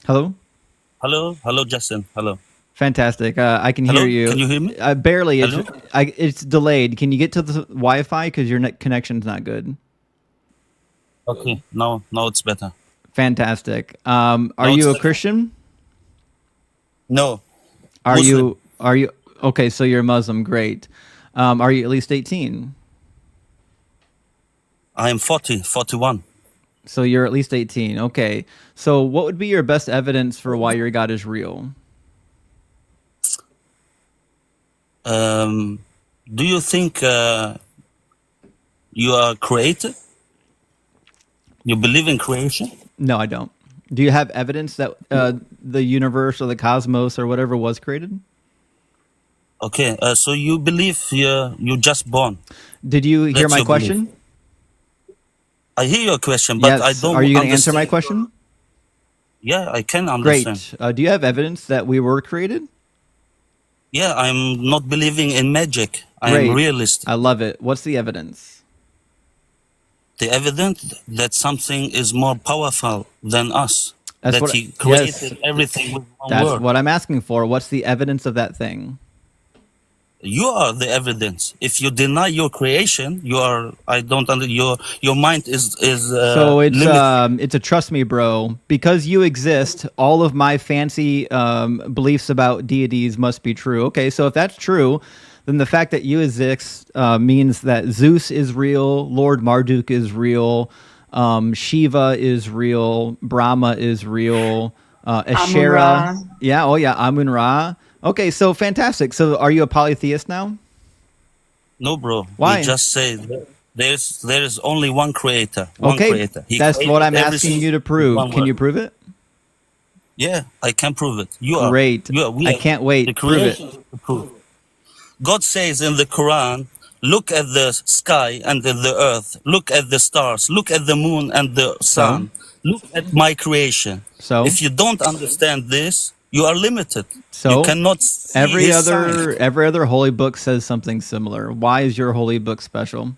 Hello? Hello, Justin. Hello. Fantastic. I can hear Hello, you. can you hear me? Barely. Hello? It's delayed. Can you get to the Wi-Fi because your net connection's not good? Okay, now it's better. Fantastic. Are Now it's you a better. Christian? No, Are Muslim. you? Are you? Okay, so you're Muslim. Great. Are you at least 18? I am 41. So you're at least 18. Okay. So what would be your best evidence for why your God is real? Do you think you are created? You believe in creation? No, I don't. Do you have evidence that the universe or the cosmos or whatever was created? Okay, so you believe you just born. Did you hear That's my your belief. question? I hear your question, but I Yes. Are don't you going to answer my understand. question? Yeah, I can understand. Great. Do you have evidence that we were created? Yeah, I'm not believing in magic. I am Great. realistic. I love it. What's the evidence? The evidence that something is more powerful than us, That's that what. he Yes. created everything with one That's word. what I'm asking for. What's the evidence of that thing? You are the evidence. If you deny your creation, you are. I don't under your mind is So limited. it's a trust me, bro. Because you exist, all of my fancy beliefs about deities must be true. Okay, so if that's true, then the fact that you exist means that Zeus is real, Lord Marduk is real, Shiva is real, Brahma is real, Asherah. Amara. Yeah, oh yeah, Amun Ra. Okay, so fantastic. So are you a polytheist now? No, bro. We Why? just say that there is only one creator. One Okay, creator. He that's what created I'm asking everything you to with prove. one Can word. you prove it? Yeah, I can prove it. You are. Great. You are. We I are. can't The wait. Prove it. creation is the proof. God says in the Quran, look at the sky and at the earth, look at the stars, look at the moon and the So, sun, look at my creation. so, If you don't understand this, you are limited. You so cannot see his sign. every other holy book says something similar. Why is your holy book special?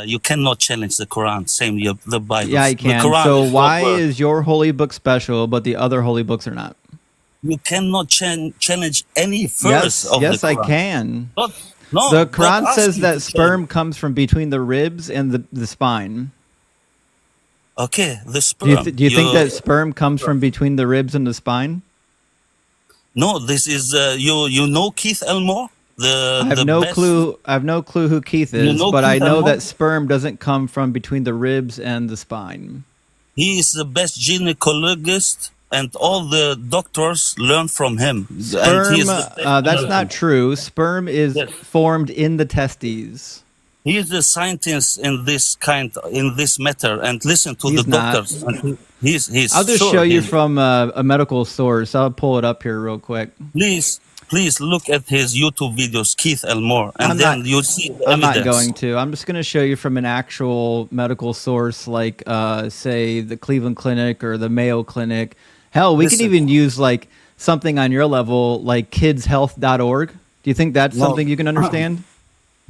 You cannot challenge the Quran, same the Yeah, I Bibles. The can. Quran So is God's why word. is your holy book special but the other holy books are not? You cannot challenge any verse Yes, of the yes I Quran. can. God, The no, God Quran asked says you to that challenge. sperm comes from between the ribs and the spine. Okay, the Do sperm. you think that sperm comes from between the ribs and the spine? No, this is you know Keith Elmore, I have the no best. clue. I have no clue who Keith You is, know but I Keith know Elmore? that sperm doesn't come from between the ribs and the spine. He is the best gynecologist, and all the doctors learn from him. And he Sperm, is the best that's not American. true. Sperm is Yes, formed in the testes. he is the scientist in this matter. And listen to the He's not. doctors. And he's I'll just show sure you he. from a medical source. I'll pull it up here real quick. Please look at his YouTube videos, Keith Elmore, and I'm not. then you'll see the I'm not evidence. going to. I'm just going to show you from an actual medical source, like say the Cleveland Clinic or the Mayo Clinic. Hell, we can Listen, even use like something on your level, like kidshealth.org. Do you think that's no. something you can understand?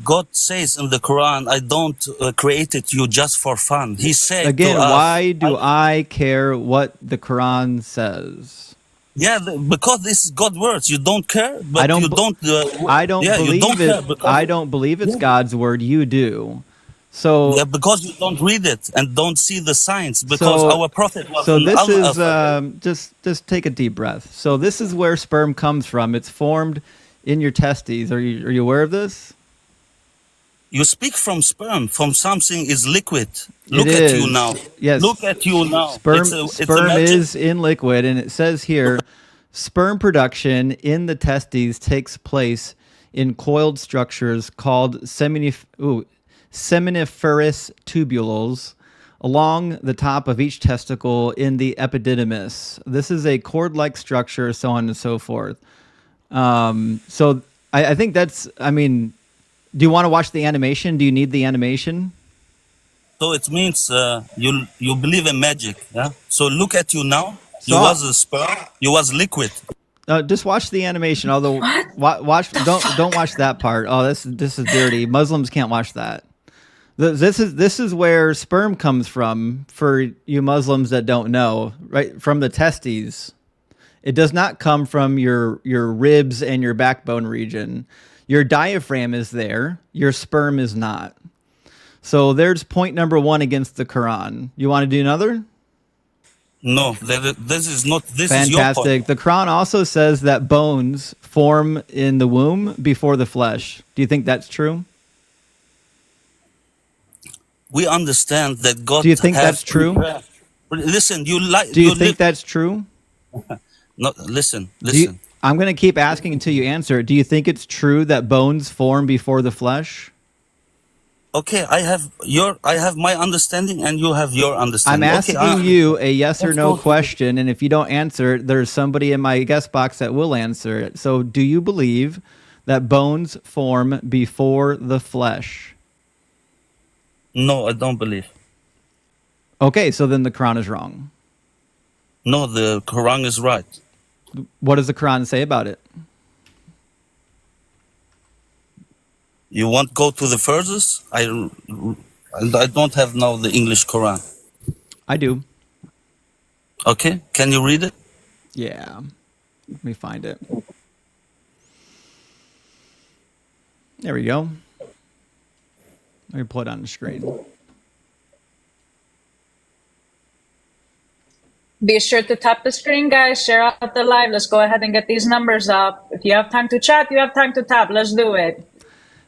God says in the Quran, I don't created you just for fun. He said to Again, us, why do I care what the Quran says? because this is God's words. You don't care, I but don't. you don't. I don't Yeah, you don't believe it. care because I don't believe it's yeah, God's word. You do. So, yeah, because you don't read it and don't see the signs. Because so, our prophet was so an this is alpha. just take a deep breath. So this is where sperm comes from. It's formed in your testes. Are you aware of this? You speak from sperm, from something is liquid. It Look at you now. is. Yes. Look at you now. It's a Sperm magic. is in liquid, and it says here, sperm production in the testes takes place in coiled structures called seminiferous tubules along the top of each testicle in the epididymis. This is a cord-like structure, so on and so forth. So I think that's. I mean, do you want to watch the animation? Do you need the animation? So it means you believe in magic. Yeah. So look at you now. So You was a sperm. You was liquid. just watch the animation. Although What watch the don't fuck? watch that part. Oh, this is dirty. Muslims can't watch that. This is where sperm comes from for you Muslims that don't know, right? From the testes. It does not come from your ribs and your backbone region. Your diaphragm is there. Your sperm is not. So there's point number one against the Quran. You want to do another? No, this is not. This is your point. Fantastic. The Quran also says that bones form in the womb before the flesh. Do you think that's true? We understand that God. Do you think has that's true? prepared- Listen, you like. Do you think that's true? No, listen. Listen. I'm going to keep asking until you answer. Do you think it's true that bones form before the flesh? Okay, I have my understanding, and you have your I'm understanding. asking you a yes or no question, and if you don't answer it, there's somebody in my guest box that will answer it. So, do you believe that bones form before the flesh? No, I don't believe. Okay, so then the Quran is wrong. No, the Quran is right. What does the Quran say about it? You want to go to the furthest? I don't have now the English Quran. I do. Okay, can you read it? Yeah. Let me find it. There we go. Let me pull it on the screen. Be sure to tap the screen, guys. Share out the live. Let's go ahead and get these numbers up. If you have time to chat, you have time to tap. Let's do it.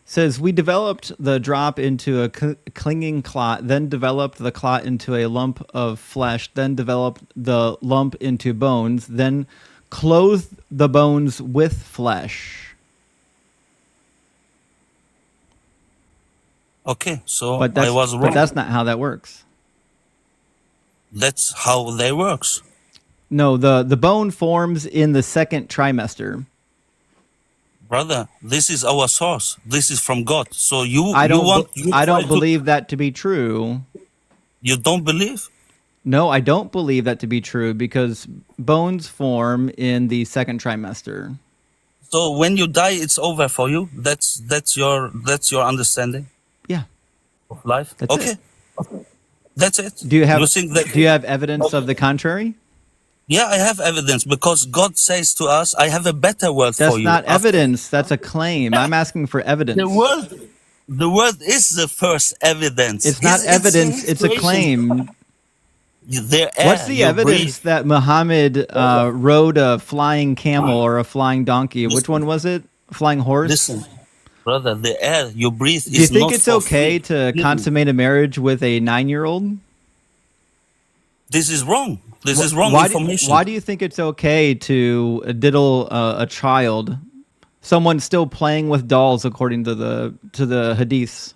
Says, we developed the drop into a clinging clot, then developed the clot into a lump of flesh, then developed the lump into bones, then clothed the bones with flesh. Okay, so But I was wrong. But that's not how that works. That's how they works. No, the bone forms in the second trimester. Brother, this is our source. This is from God. So I don't believe that to be true. You don't believe? No, I don't believe that to be true because bones form in the second trimester. So when you die, it's over for you. That's your understanding Yeah. of life. That's okay. it. That's it. Do you have evidence of the contrary? Yeah, I have evidence because God says to us, I have a better word That's for you. not evidence. That's a claim. I'm asking for evidence. The word is the first evidence. It's not evidence. It's a claim. What's the evidence that Muhammad rode a flying camel or a flying donkey? Which one was it? A flying horse? Listen, brother, the air you breathe is not. Do you think it's okay to consummate a marriage with a 9-year-old? This is wrong. This is wrong information. Why do you think it's okay to diddle a child? Someone still playing with dolls, according to the Hadiths.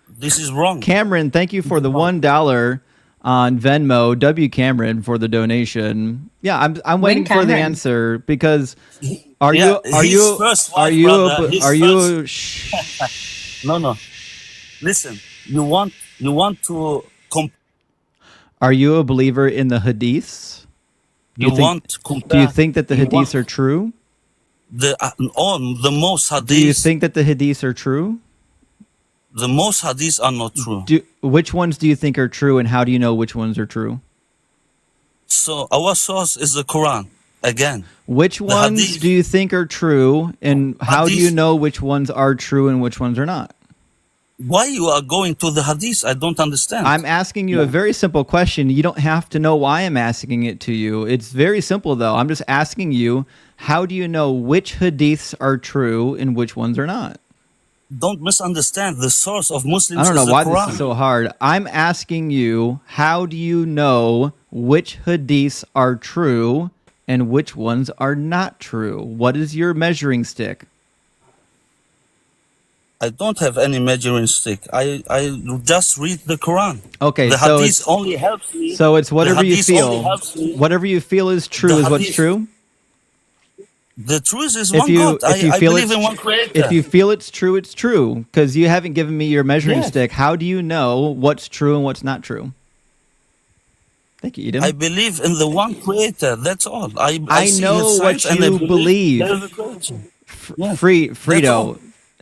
This is wrong. Cameron, thank you for the $1 on Venmo. W. Cameron for the donation. Yeah, I'm waiting for the answer because are you No. Listen, you want to Are you a believer in the Hadiths? Do you think that the Hadiths are true? The most Hadiths. Do you think that the Hadiths are true? The most Hadiths are not true. Which ones do you think are true, and how do you know which ones are true? So our source is the Quran. Again. Which ones Hadith. do you think are true, and how do Hadith. you know which ones are true and which ones are not? Why you are going to the Hadith? I don't understand. I'm asking you a very simple question. You don't have to know why I'm asking it to you. It's very simple, though. I'm just asking you, how do you know which Hadiths are true and which ones are not? Don't misunderstand. The source of Muslims I don't know is the why Quran. this is so hard. I'm asking you, how do you know which Hadiths are true and which ones are not true? What is your measuring stick? I don't have any measuring stick. I just read the Quran. Okay, the so Hadith only helps me. So it's whatever you Hadith feel. only helps me. Whatever you feel is true is what's Hadith. true. The truth is one God. I believe in one Creator. If you feel it's true, it's true. Because you haven't given me your measuring stick. How do you know what's true and what's not true? Thank you, Edom. I believe in the one Creator. That's all. I see know his what signs and you I believe. there is a creator. Yeah. Frito,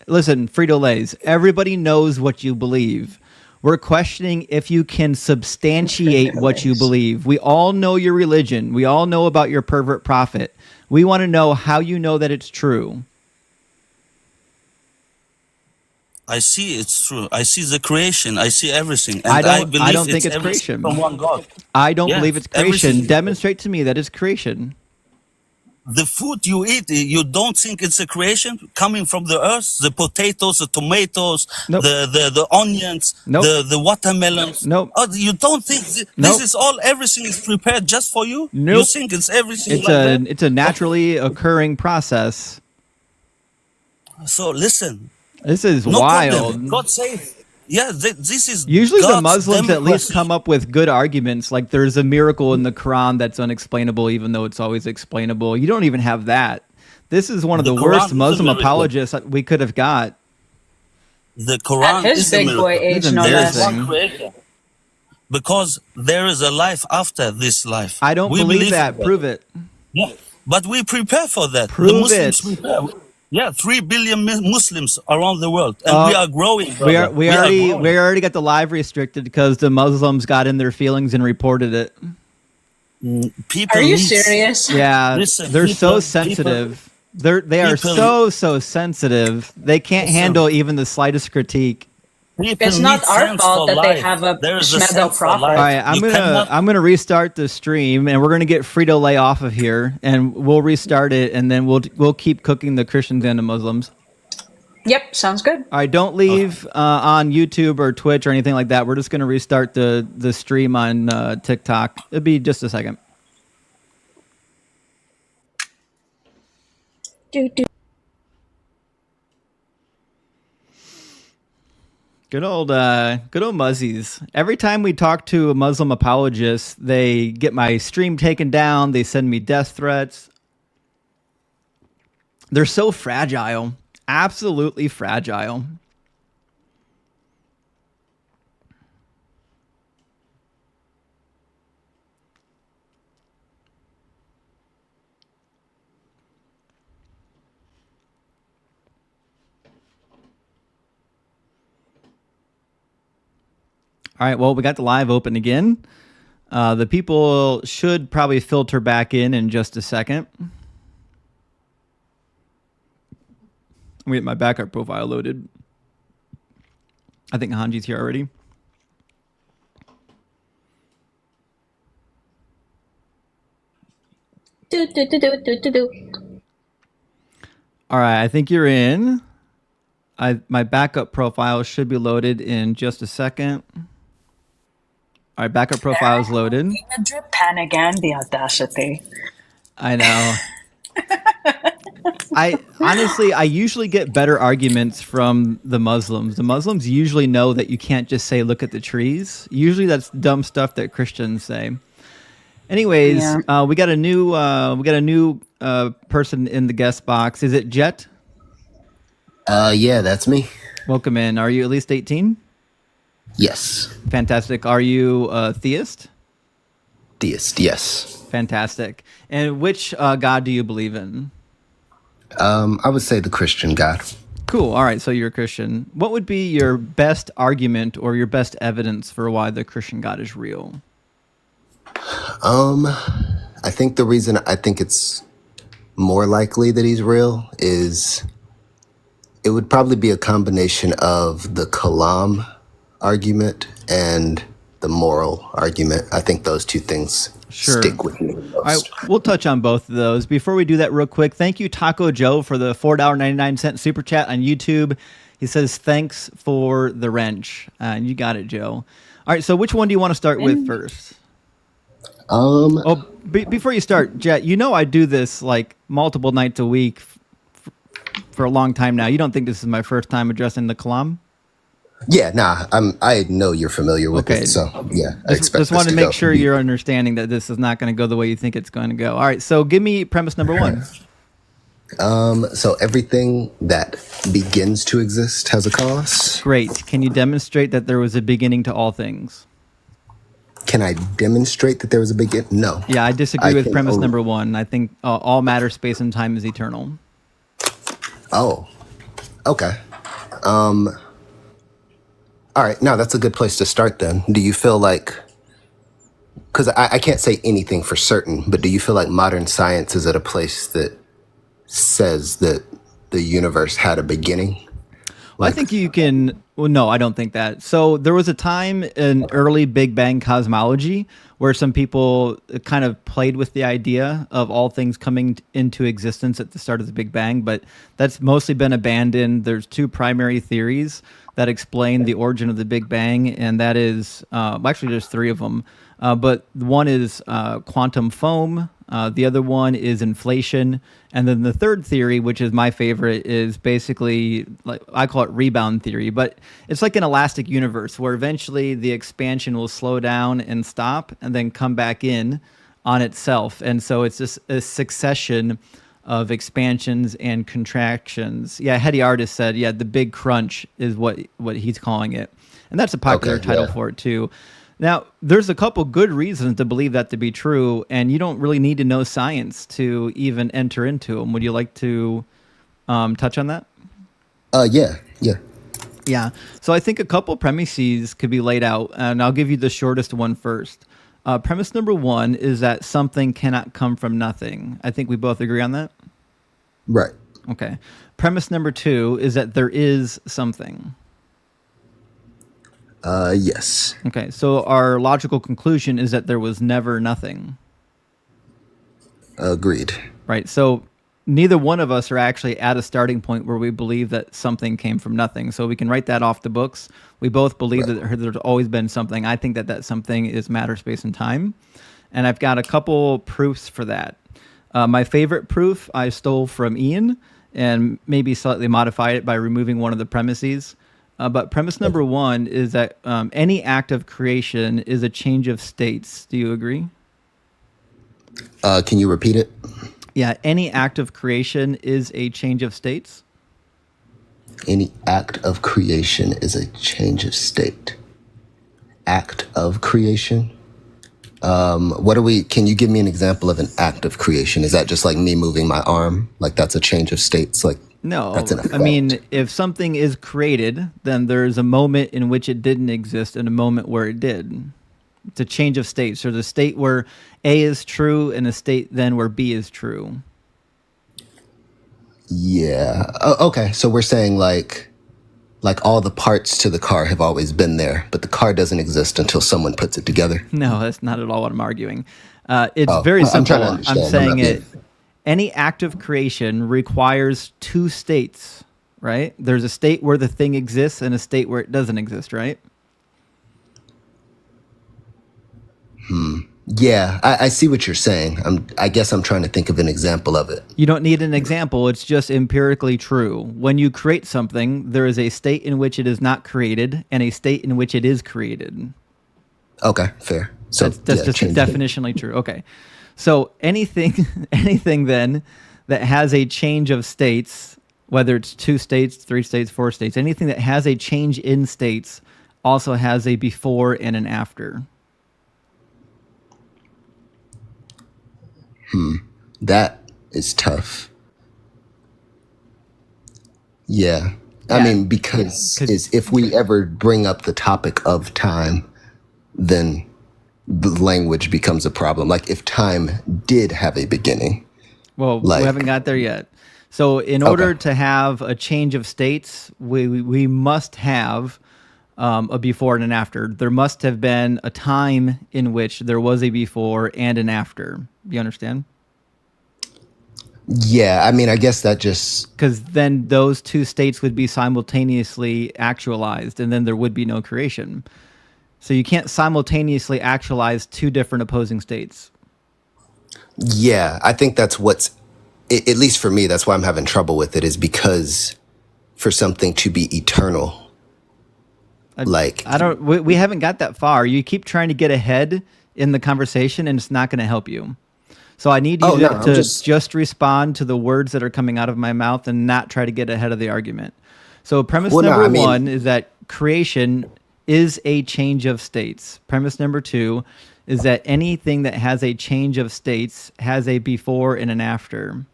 listen, Frito-Lays, everybody knows what you believe. We're questioning if you can substantiate what you believe. We all know your religion. We all know about your pervert prophet. We want to know how you know that it's true. I see it's true. I see the creation. I see everything. And I believe don't think it's everything creation. from one God. I don't Yeah, believe it's creation. everything. Demonstrate to me that it's creation. The food you eat, you don't think it's a creation coming from the earth? The potatoes, the tomatoes, Nope. the onions, Nope. the watermelons. Nope. Oh, you don't think Nope. this is all, everything is prepared just for you? You Nope. think it's everything It's like a that? it's a naturally occurring process. So listen, This is no wild. problem. God says, yeah, this is Usually the God's Muslims at least democracy. come up with good arguments, like there's a miracle in the Quran that's unexplainable, even though it's always explainable. You don't even have that. This is one of The the Quran worst is a Muslim miracle. apologists that we could have got. The At Quran his is a big miracle. boy age, It's no There less. is embarrassing. one creator. Because there is a life after this life. I don't We believe that. in Prove it. Yeah, but we prepare for that. Prove the Muslims it. prepare. Yeah, 3 billion Muslims around the world, and we are growing. Brother. We already got the live restricted because the Muslims got in their feelings and reported it. People Are you need- serious? Yeah, Listen, they're so people- sensitive. They are people- so sensitive. They can't Listen. handle even the slightest critique. People It's not need our sense fault for that they life. have a There is a Shmedo sense for prophet. life. All right, I'm gonna restart the stream, and we're gonna get Frito-Lay off of here, and we'll restart it, and then we'll keep cooking the Christians and the Muslims. Yep, sounds good. All right, don't leave on YouTube or Twitch or anything like that. We're just gonna restart the stream on TikTok. It'll be just a second. Good old Muzzies. Every time we talk to a Muslim apologist, they get my stream taken down. They send me death threats. They're so fragile. Absolutely fragile. All right, well, we got the live open again. The people should probably filter back in just a second. Let me get my backup profile loaded. I think Hanji's here already. All right, I think you're in. My backup profile should be loaded in just a second. All right, backup profile is loaded. The drip pan again, the audacity. I know. I usually get better arguments from the Muslims. The Muslims usually know that you can't just say, look at the trees. Usually that's dumb stuff that Christians say. Anyways, Yeah. we got a new person in the guest box. Is it Jet? Yeah, that's me. Welcome in. Are you at least 18? Yes. Fantastic. Are you a theist? Deist, yes. Fantastic. And which God do you believe in? I would say the Christian God. Cool. All right. So you're a Christian. What would be your best argument or your best evidence for why the Christian God is real? I think the reason I think it's more likely that he's real is it would probably be a combination of the Kalam argument and the moral argument. I think those two things Sure. stick with me the most. All right, we'll touch on both of those. Before we do that real quick, thank you, Taco Joe, for the $4.99 super chat on YouTube. He says, thanks for the wrench. And you got it, Joe. All right, so which one do you want to start with first? Before you start, Jet, you know I do this like multiple nights a week for a long time now. You don't think this is my first time addressing the Kalam? Yeah, nah, I know you're familiar with Okay. it, so yeah, I expect Just this want to to make go. sure you're understanding that this is not going to go the way you think it's going to go. All right, so give me premise number one. So everything that begins to exist has a cause. Great. Can you demonstrate that there was a beginning to all things? Can I demonstrate that there was a beginning? No. Yeah, I disagree I with can premise only- number one. I think all matter, space, and time is eternal. Oh, okay. All right, now that's a good place to start then. Do you feel like, because I can't say anything for certain, but do you feel like modern science is at a place that says that the universe had a beginning? I think you can. Well, no, I don't think that. So there was a time in early Big Bang cosmology where some people kind of played with the idea of all things coming into existence at the start of the Big Bang, but that's mostly been abandoned. There's two primary theories that explain the origin of the Big Bang, and that is actually there's three of them. But one is quantum foam. The other one is inflation. And then the third theory, which is my favorite, is basically, like I call it rebound theory, but it's like an elastic universe where eventually the expansion will slow down and stop and then come back in on itself. And so it's just a succession of expansions and contractions. Yeah, Heady Artist said, yeah, the big crunch is what he's calling it. And that's a popular title for it too. Now, there's a couple good reasons to believe that to be true, and you don't really need to know science to even enter into them. Would you like to touch on that? Yeah. Yeah. So I think a couple premises could be laid out, and I'll give you the shortest one first. Premise number one is that something cannot come from nothing. I think we both agree on that? Right. Okay. Premise number two is that there is something. Yes. Okay, so our logical conclusion is that there was never nothing. Agreed. Right, so neither one of us are actually at a starting point where we believe that something came from nothing. So we can write that off the books. We both believe that there's always been something. I think that something is matter, space, and time. And I've got a couple proofs for that. My favorite proof I stole from Ian and maybe slightly modified it by removing one of the premises. But premise number one is that any act of creation is a change of states. Do you agree? Can you repeat it? Yeah, any act of creation is a change of states. Any act of creation is a change of state. Act of creation? Can you give me an example of an act of creation? Is that just like me moving my arm? Like that's a change of states? Like No, that's an I effect. mean, if something is created, then there's a moment in which it didn't exist and a moment where it did. It's a change of states. There's a state where A is true and a state then where B is true. Yeah. Okay. So we're saying like all the parts to the car have always been there, but the car doesn't exist until someone puts it together. No, that's not at all what I'm arguing. It's Oh, very I'm simple. trying to I'm understand. I'm saying not it. Any act of creation requires two states, right? There's a state where the thing exists and a state where it doesn't exist, right? Yeah, I see what you're saying. I guess I'm trying to think of an example of it. You don't need an example. It's just empirically true. When you create something, there is a state in which it is not created and a state in which it is created. Okay, fair. So That's just change it. definitionally true. Okay. So anything then that has a change of states, whether it's 2 states, 3 states, 4 states, anything that has a change in states also has a before and an after. That is tough. Yeah. I Yeah. mean, because if we ever bring up the topic of time, then the language becomes a problem. Like if time did have a beginning. Well, we haven't got there yet. So in order to have a change of states, we must have a before and an after. There must have been a time in which there was a before and an after. You understand? Yeah, I mean, I guess that just... Because then those two states would be simultaneously actualized, and then there would be no creation. So you can't simultaneously actualize two different opposing states. Yeah, I think that's what's... At least for me, that's why I'm having trouble with it, is because for something to be eternal, we haven't got that far. You keep trying to get ahead in the conversation, and it's not going to help you. So I need you to just respond to the words that are coming out of my mouth and not try to get ahead of the argument. So premise number one is that creation is a change of states. Premise number two is that anything that has a change of states has a before and an after.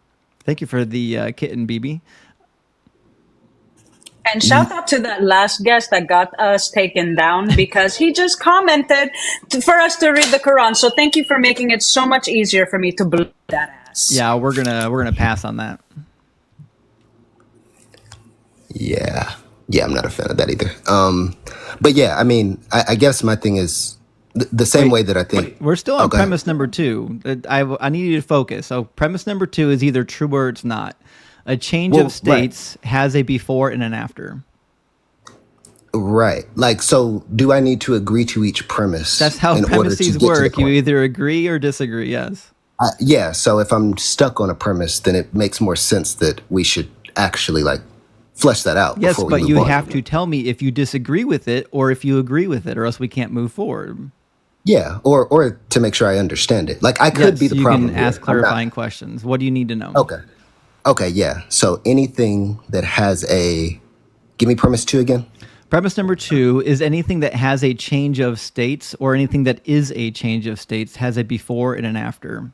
Thank you for the kitten, BB. And shout out to that last guest that got us taken down because he just commented for us to read the Quran. So thank you for making it so much easier for me to believe that ass. Yeah, we're gonna pass on that. Yeah, I'm not a fan of that either. But yeah, I mean, I guess my thing is the same way that I think We're still on Okay. premise number 2. I need you to focus. So premise number 2 is either true or it's not. A change Well, of states has a before and an after. Right. Like, so do I need to agree to each premise? That's how in order to premises get to the work. You point? either agree or disagree. Yes. Yeah. So if I'm stuck on a premise, then it makes more sense that we should actually like flesh that out. Yes, before we but move you on. have to tell me if you disagree with it or if you agree with it, or else we can't move forward. Yeah. Or to make sure I understand it. Like I could Yes, be the you problem. can ask here. I'm not- clarifying questions. What do you need to know? Okay. Yeah. So anything that has give me premise 2 again. Premise number 2 is anything that has a change of states or anything that is a change of states has a before and an after.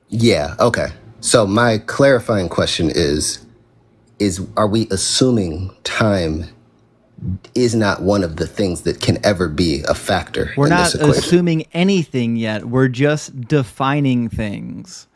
Yeah. Okay. So my clarifying question is are we assuming time is not one of the things that can ever be a factor We're in not this equation? assuming anything yet. We're just defining things.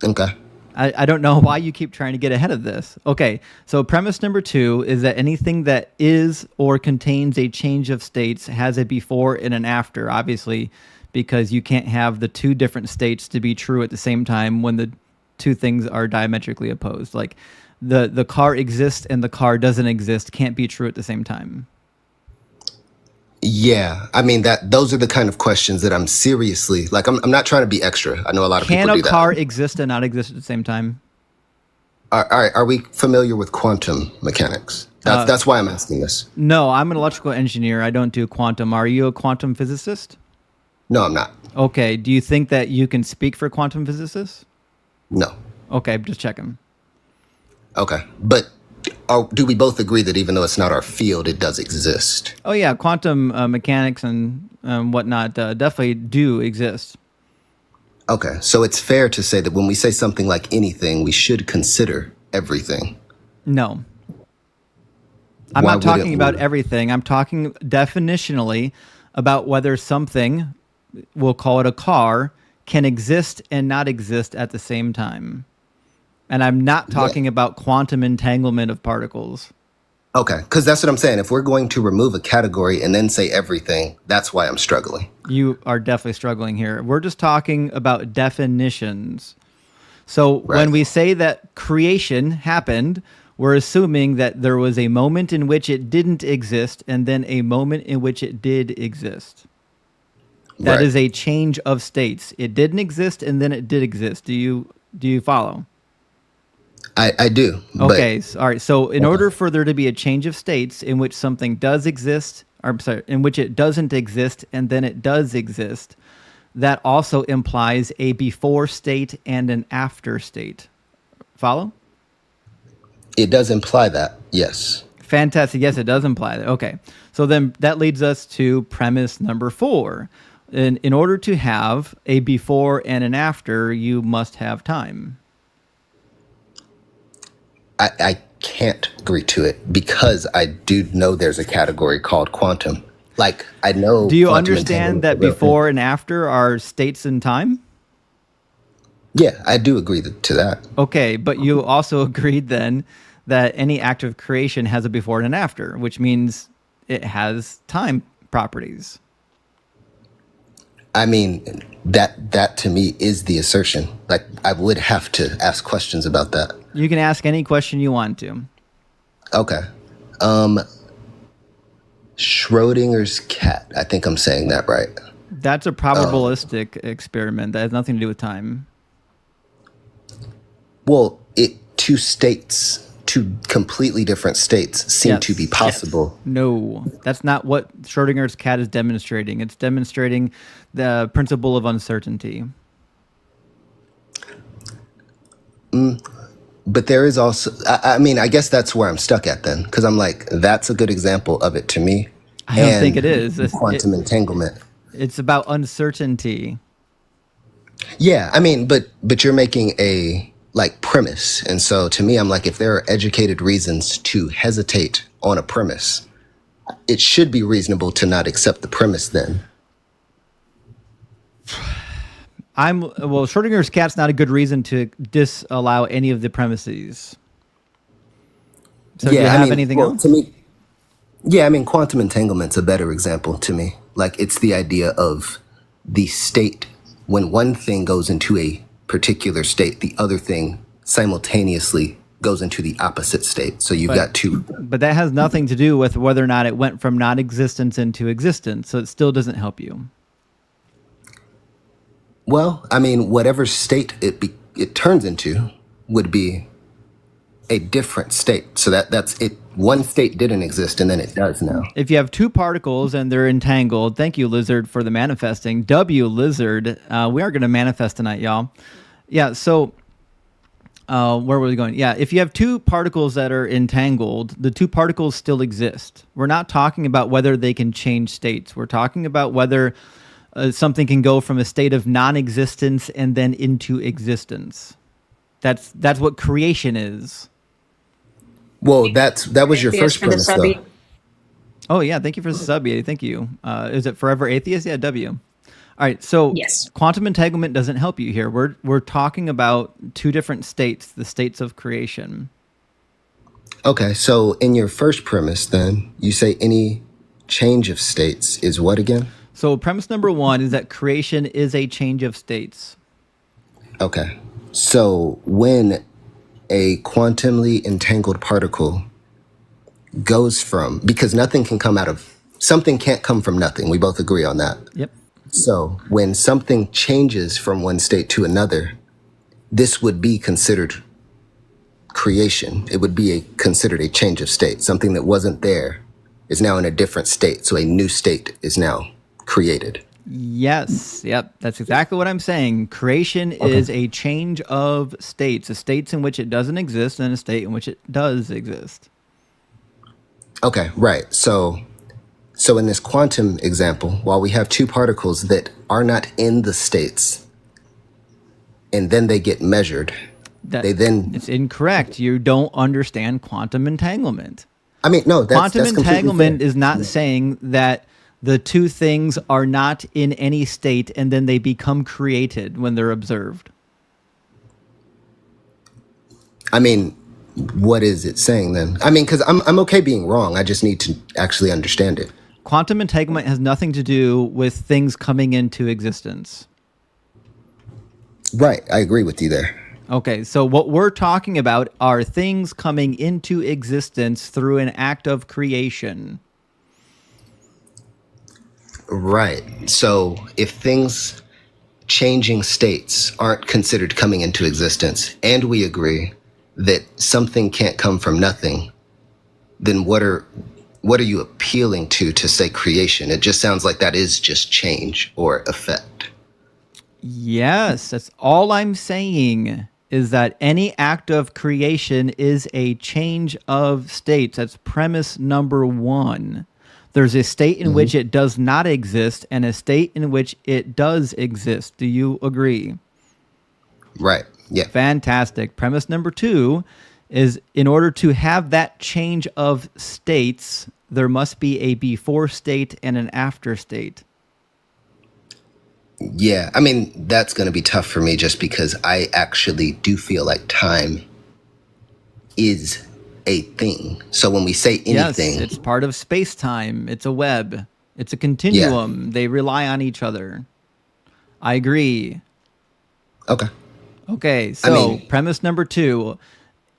Okay. I don't know why you keep trying to get ahead of this. Okay, so premise number 2 is that anything that is or contains a change of states has a before and an after, obviously, because you can't have the two different states to be true at the same time when the two things are diametrically opposed. Like the car exists and the car doesn't exist can't be true at the same time. Yeah. I mean, those are the kind of questions that I'm seriously, like, I'm not trying to be extra. I know a lot of Can people a do that. car exist and not exist at the same time? All right. Are we familiar with quantum mechanics? That's why I'm asking this. No, I'm an electrical engineer. I don't do quantum. Are you a quantum physicist? No, I'm not. Okay. Do you think that you can speak for quantum physicists? No. Okay, just checking. Okay. But do we both agree that even though it's not our field, it does exist? Oh yeah, quantum mechanics and whatnot definitely do exist. Okay. So it's fair to say that when we say something like anything, we should consider everything. No. I'm Why not talking wouldn't about we? everything. I'm talking definitionally about whether something, we'll call it a car, can exist and not exist at the same time. And I'm not talking about quantum entanglement of particles. Okay. Because that's what I'm saying. If we're going to remove a category and then say everything, that's why I'm struggling. You are definitely struggling here. We're just talking about definitions. So when we say that creation happened, we're assuming that there was a moment in which it didn't exist and then a moment in which it did exist. That Right. is a change of states. It didn't exist and then it did exist. Do you follow? I do. Okay. All right. So in order for there to be a change of states in which something does exist, or I'm sorry, in which it doesn't exist and then it does exist, that also implies a before state and an after state. Follow? It does imply that, yes. Fantastic. Yes, it does imply that. Okay. So then that leads us to premise number 4. In order to have a before and an after, you must have time. I can't agree to it because I do know there's a category called quantum. Like, I know. Do you quantum understand that entanglement- before and after are states in time? Yeah, I do agree to that. Okay, but you also agreed then that any act of creation has a before and an after, which means it has time properties. I mean, that to me is the assertion. Like, I would have to ask questions about that. You can ask any question you want to. Okay. Schrodinger's cat. I think I'm saying that right. That's a probabilistic experiment. That has nothing to do with time. Well, two completely different states seem to be Yes. possible. No, that's not what Schrodinger's cat is demonstrating. It's demonstrating the principle of uncertainty. But there is also, I mean, I guess that's where I'm stuck at then, because I'm like, that's a good example of it to me. I don't And think it is. Quantum entanglement. It's about uncertainty. Yeah, I mean, but you're making like premise. And so to me, I'm like, if there are educated reasons to hesitate on a premise, it should be reasonable to not accept the premise then. Well, Schrodinger's cat's not a good reason to disallow any of the premises. So do you have anything else? To me, yeah, I mean, quantum entanglement's a better example to me. Like, it's the idea of the state. When one thing goes into a particular state, the other thing simultaneously goes into the opposite state. So you've got two. But that has nothing to do with whether or not it went from non-existence into existence. So it still doesn't help you. Well, I mean, whatever state it turns into would be a different state. So that's it. One state didn't exist, and then it does now. If you have two particles and they're entangled, thank you, Lizard, for the manifesting. W, Lizard. We are going to manifest tonight, y'all. Yeah, so where were we going? Yeah, if you have two particles that are entangled, the two particles still exist. We're not talking about whether they can change states. We're talking about whether something can go from a state of non-existence and then into existence. That's what creation is. Well, that was your first premise, though. Oh, yeah. Thank you for the sub, Yeti. Thank you. Is it Forever Atheist? Yeah, W. All right. So Yes. Quantum entanglement doesn't help you here. We're talking about two different states, the states of creation. Okay, so in your first premise, then, you say any change of states is what again? So premise number one is that creation is a change of states. Okay, so when a quantumly entangled particle goes from, because nothing can come out of, something can't come from nothing. We both agree on that. Yep. So when something changes from one state to another, this would be considered creation. It would be considered a change of state. Something that wasn't there is now in a different state. So a new state is now created. Yes. Yep. That's exactly what I'm saying. Creation is a change of states, a states in which it doesn't exist and a state in which it does exist. Okay, right. So in this quantum example, while we have two particles that are not in the states, and then they get measured, It's incorrect. You don't understand quantum entanglement. I mean, no, that's Quantum entanglement fair. is not saying that the two things are not in any state and then they become created when they're observed. I mean, what is it saying then? I mean, because I'm okay being wrong. I just need to actually understand it. Quantum entanglement has nothing to do with things coming into existence. Right, I agree with you there. Okay, so what we're talking about are things coming into existence through an act of creation. Right. So if things changing states aren't considered coming into existence, and we agree that something can't come from nothing, then what are you appealing to say creation? It just sounds like that is just change or effect. Yes, that's all I'm saying is that any act of creation is a change of states. That's premise number one. There's a state in which it does not exist and a state in which it does exist. Do you agree? Right. Yeah. Fantastic. Premise number two is in order to have that change of states, there must be a before state and an after state. Yeah. I mean, that's going to be tough for me just because I actually do feel like time is a thing. So when we say anything, yes, it's part of space-time. It's a web. It's a continuum. They rely on each other. I agree. Okay, so premise number two,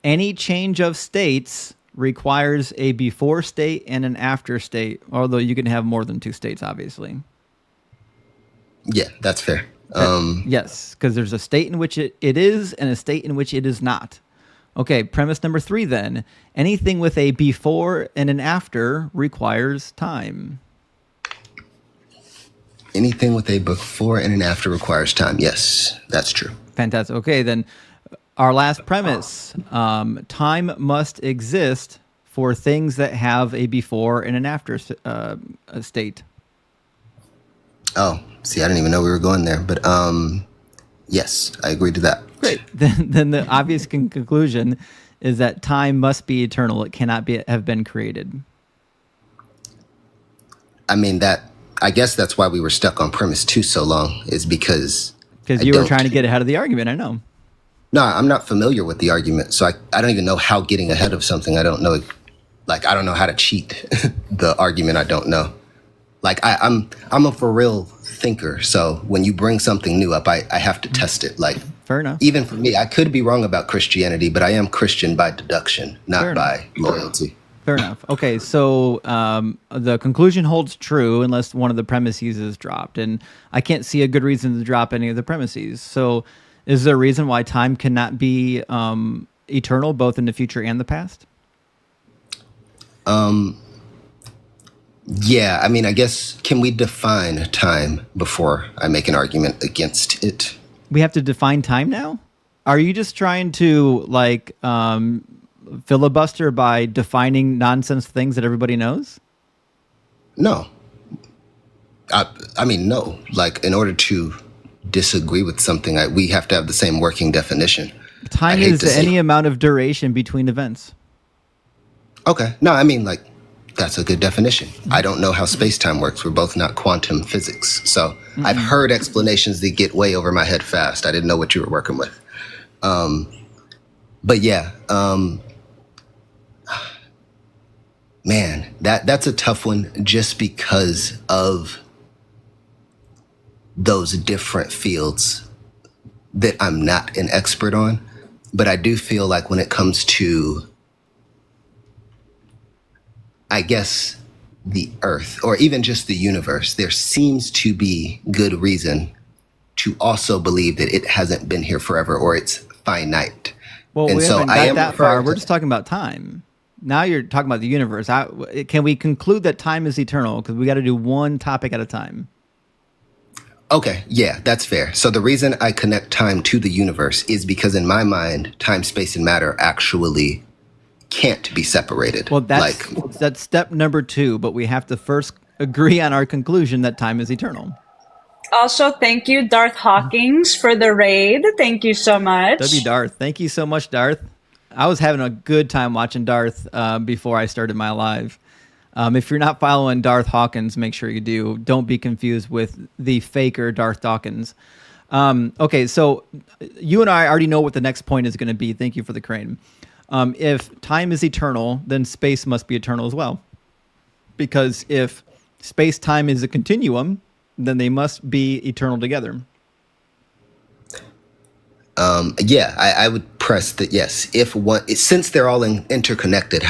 any change of states requires a before state and an after state, although you can have more than two states, obviously. Yeah, that's fair. Yes, because there's a state in which it is and a state in which it is not. Okay, premise number three then. Anything with a before and an after requires time. Anything with a before and an after requires time. Yes, that's true. Fantastic. Okay, then our last premise. Time must exist for things that have a before and an after state. Oh, see, I didn't even know we were going there. But yes, I agree to that. Great. Then the obvious conclusion is that time must be eternal. It cannot have been created. I mean, I guess that's why we were stuck on premise 2 so long, is because you were trying to get ahead of the argument. I know. No, I'm not familiar with the argument, so I don't even know how getting ahead of something I don't know, like I don't know how to cheat the argument I don't know. Like I'm a for real thinker, so when you bring something new up, I have to test it. Like, fair enough. Even for me, I could be wrong about Christianity, but I am Christian by deduction, not by loyalty. Fair enough. Okay, so the conclusion holds true unless one of the premises is dropped, and I can't see a good reason to drop any of the premises. So, is there a reason why time cannot be eternal, both in the future and the past? Yeah, I mean, I guess, can we define time before I make an argument against it? We have to define time now? Are you just trying to, like, filibuster by defining nonsense things that everybody knows? No. I mean, no. Like, in order to disagree with something, we have to have the same working definition. Time is any amount of duration between events. Okay. No, I mean, like, that's a good definition. I don't know how space-time works. We're both not quantum physics. So I've heard explanations that get way over my head fast. I didn't know what you were working with. But yeah, man, that's a tough one just because of those different fields that I'm not an expert on. But I do feel like when it comes to, I guess, the Earth, or even just the universe, there seems to be good reason to also believe that it hasn't been here forever, or it's finite. Well, we haven't got that far. We're just talking about time. Now you're talking about the universe. Can we conclude that time is eternal? Because we got to do one topic at a time. Okay, yeah, that's fair. So the reason I connect time to the universe is because in my mind, time, space, and matter actually can't be separated. Well, that's step number 2, but we have to first agree on our conclusion that time is eternal. Also, thank you, Darth Hawkins, for the raid. Thank you so much. Darth. Thank you so much, Darth. I was having a good time watching Darth before I started my live. If you're not following Darth Hawkins, make sure you do. Don't be confused with the faker Darth Dawkins. Okay, so you and I already know what the next point is going to be. Thank you for the crane. If time is eternal, then space must be eternal as well. Because if space-time is a continuum, then they must be eternal together. Yeah, I would press that, yes. Since they're all interconnected,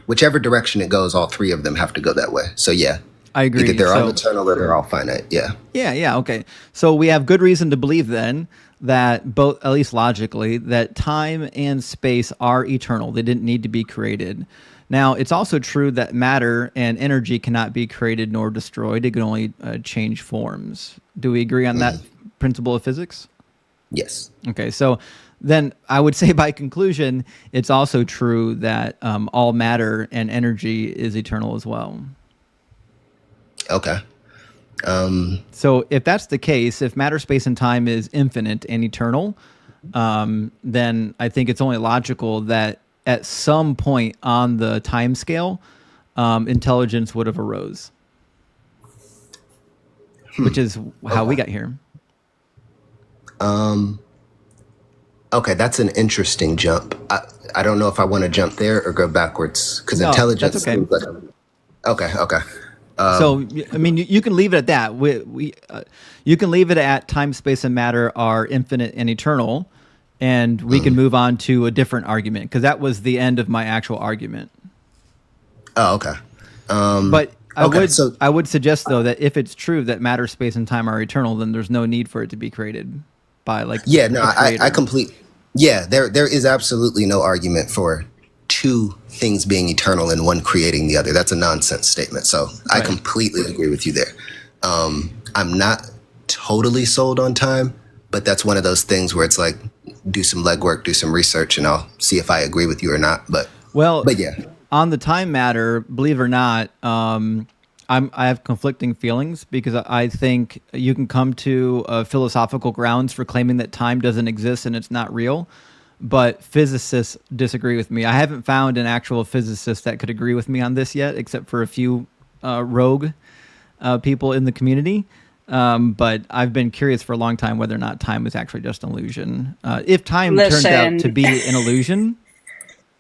whichever direction it goes, all three of them have to go that way. So yeah. I agree. Either they're all eternal or they're all finite, yeah. Yeah, okay. So we have good reason to believe then that both, at least logically, that time and space are eternal. They didn't need to be created. Now, it's also true that matter and energy cannot be created nor destroyed. It can only change forms. Do we agree on that principle of physics? Yes. Okay, so then I would say by conclusion, it's also true that all matter and energy is eternal as well. Okay. So if that's the case, if matter, space, and time is infinite and eternal, then I think it's only logical that at some point on the time scale, intelligence would have arose, which is how we got here. Okay, that's an interesting jump. I don't know if I want to jump there or go backwards because intelligence. That's okay. Okay. So, I mean, you can leave it at that. You can leave it at time, space, and matter are infinite and eternal, and we can move on to a different argument because that was the end of my actual argument. Oh, okay. But I would suggest though that if it's true that matter, space, and time are eternal, then there's no need for it to be created by I complete. Yeah, there is absolutely no argument for two things being eternal and one creating the other. That's a nonsense statement. So I completely agree with you there. I'm not totally sold on time, but that's one of those things where it's like, do some legwork, do some research, and I'll see if I agree with you or not. But yeah, on the time matter, believe it or not, I have conflicting feelings because I think you can come to philosophical grounds for claiming that time doesn't exist and it's not real, but physicists disagree with me. I haven't found an actual physicist that could agree with me on this yet, except for a few rogue people in the community. But I've been curious for a long time whether or not time is actually just an illusion. If time turns out to be an illusion,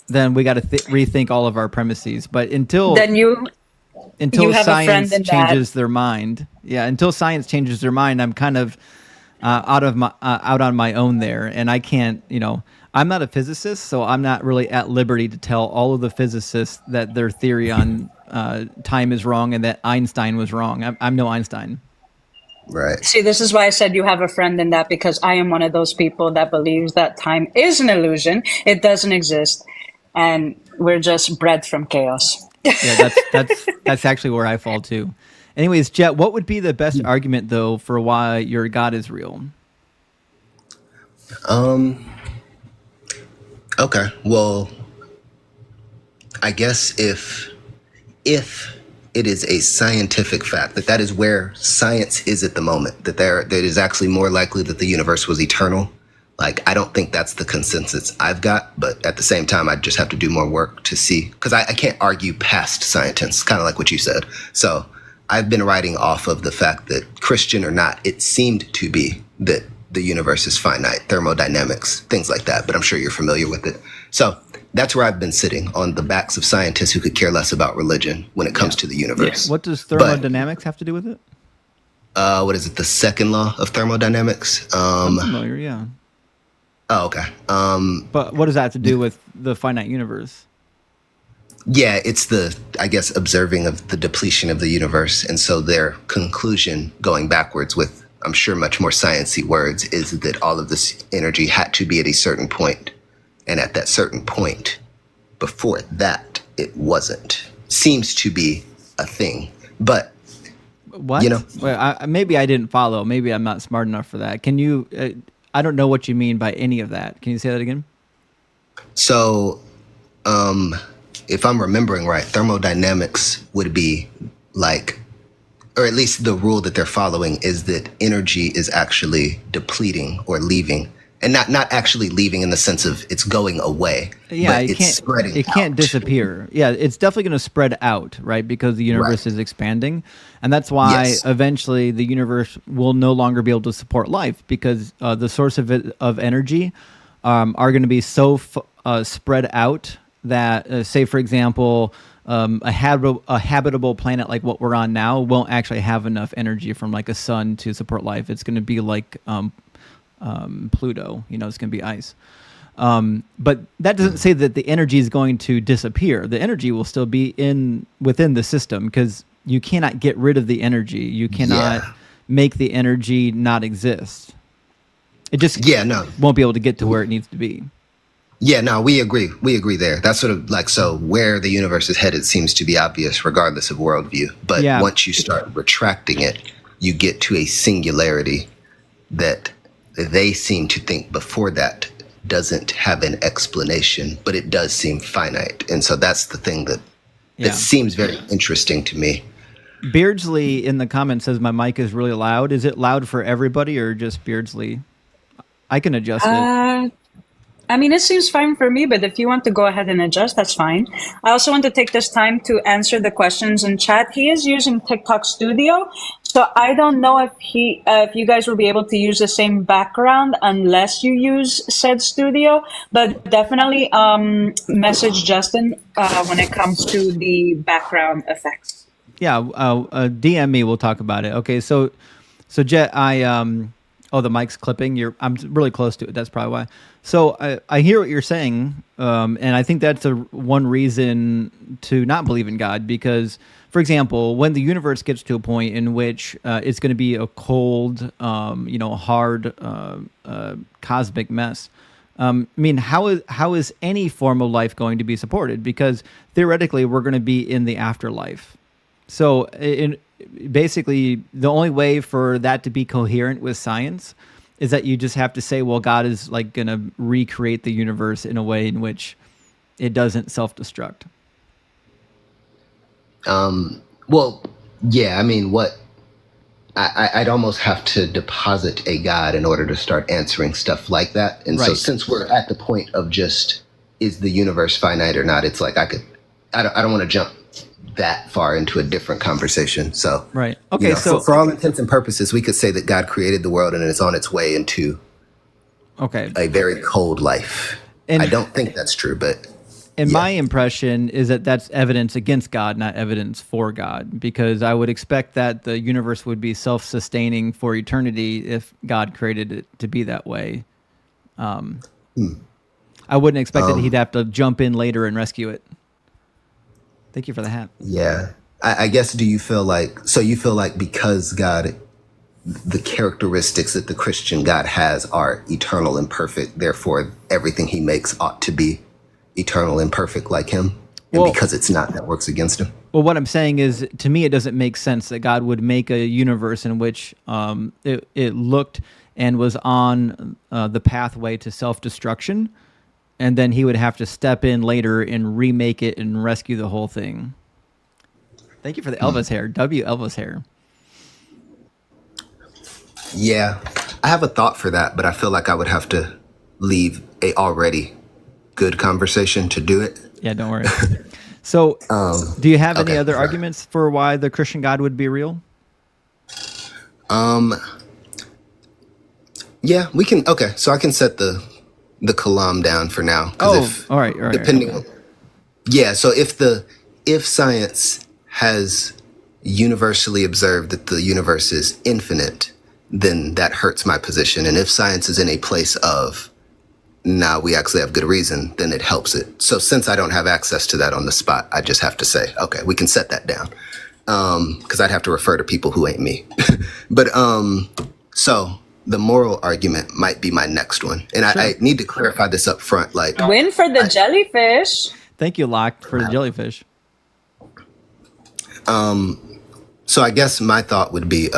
then we got to rethink all of our premises. But until you have a friend science in changes their mind, until science changes their mind, I'm kind of out on my own there, and I can't, I'm not a physicist, so I'm not really at liberty to tell all of the physicists that their theory on time is wrong and that Einstein was wrong. I'm no Einstein. Right. See, this is why I said you have a friend in that, because I am one of those people that believes that time is an illusion. It doesn't exist, and we're just bred from chaos. Yeah, that's actually where I fall too. Anyways, Jet, what would be the best argument though for why your God is real? Okay. Well, I guess if it is a scientific fact that is where science is at the moment, that it is actually more likely that the universe was eternal. Like, I don't think that's the consensus I've got, but at the same time, I just have to do more work to see, because I can't argue past scientists, kind of like what you said. So I've been writing off of the fact that, Christian or not, it seemed to be that the universe is finite, thermodynamics, things like that, but I'm sure you're familiar with it. So that's where I've been sitting, on the backs of scientists who could care less about religion when it comes to the universe. Yeah. What does thermodynamics have to do with it? What is it? The second law of thermodynamics? I'm familiar, yeah. Oh, okay. But what does that have to do with the finite universe? Yeah, it's I guess, observing of the depletion of the universe. And so their conclusion, going backwards with, I'm sure, much more sciencey words, is that all of this energy had to be at a certain point. And at that certain point, before that, it wasn't. Seems to be a thing. But, what? Well, maybe I didn't follow. Maybe I'm not smart enough for that. Can you... I don't know what you mean by any of that. Can you say that again? So, if I'm remembering right, thermodynamics would be like, or at least the rule that they're following is that energy is actually depleting or leaving, and not actually leaving in the sense of it's going away. Yeah, but it's spreading. It can't out. disappear. Yeah, it's definitely going to spread out, right? Because the universe is expanding, and that's why eventually the universe will no longer be able to support life, because the source of energy are going to be so spread out that, say, for example, a habitable planet like what we're on now won't actually have enough energy from like a sun to support life. It's going to be like Pluto, it's going to be ice. But that doesn't say that the energy is going to disappear. The energy will still be within the system, because you cannot get rid of the energy. You cannot make the energy not exist. It just won't be able to get to where it needs to be. Yeah, no, we agree. We agree there. That's sort of like, so where the universe is headed seems to be obvious regardless of worldview. But once you start retracting it, you get to a singularity that they seem to think before that doesn't have an explanation, but it does seem finite. And so that's the thing that seems very interesting to me. Beardsley in the comments says my mic is really loud. Is it loud for everybody or just Beardsley? I can adjust it. I mean, it seems fine for me, but if you want to go ahead and adjust, that's fine. I also want to take this time to answer the questions in chat. He is using TikTok Studio, so I don't know if you guys will be able to use the same background unless you use said studio, but definitely message Justin when it comes to the background effects. Yeah, DM me. We'll talk about it. Okay, so Jet, oh, the mic's clipping. I'm really close to it. That's probably why. So I hear what you're saying, and I think that's one reason to not believe in God. Because, for example, when the universe gets to a point in which it's going to be a cold, hard, cosmic mess, I mean, how is any form of life going to be supported? Because theoretically, we're going to be in the afterlife. So, basically, the only way for that to be coherent with science is that you just have to say, well, God is like going to recreate the universe in a way in which it doesn't self-destruct. Well, Yeah, I mean, I'd almost have to deposit a God in order to start answering stuff like that. And so Right. since we're at the point of just, is the universe finite or not? It's like I don't want to jump that far into a different conversation. So, Right. Okay, for all intents and purposes, we could say that God created the world and it's on its way into okay. a very cold life. And I don't think that's true, but And yeah. my impression is that that's evidence against God, not evidence for God, because I would expect that the universe would be self-sustaining for eternity if God created it to be that way. I wouldn't expect that he'd have to jump in later and rescue it. Thank you for the hat. Yeah. I guess, do you feel like because God, the characteristics that the Christian God has are eternal and perfect, therefore everything he makes ought to be eternal and perfect like him? And Well- because it's not, that works against him? Well, what I'm saying is, to me, it doesn't make sense that God would make a universe in which it looked and was on the pathway to self-destruction, and then he would have to step in later and remake it and rescue the whole thing. Thank you for the Elvis hair. W Elvis hair. Yeah. I have a thought for that, but I feel like I would have to leave a already good conversation to do it. Yeah, don't worry. So, do you have any okay, other sorry. arguments for why the Christian God would be real? Yeah, we can. Okay, so I can set the kalam down for now. 'Cause All right. depending on, yeah, so if science has universally observed that the universe is infinite, then that hurts my position. And if science is in a place of, nah, we actually have good reason, then it helps it. So since I don't have access to that on the spot, I just have to say, okay, we can set that down. Because I'd have to refer to people who ain't me. But so the moral argument might be my next one. And I need to clarify this up front. Like, Win for the jellyfish. Thank you, Locke, for the jellyfish. so I guess my thought would be,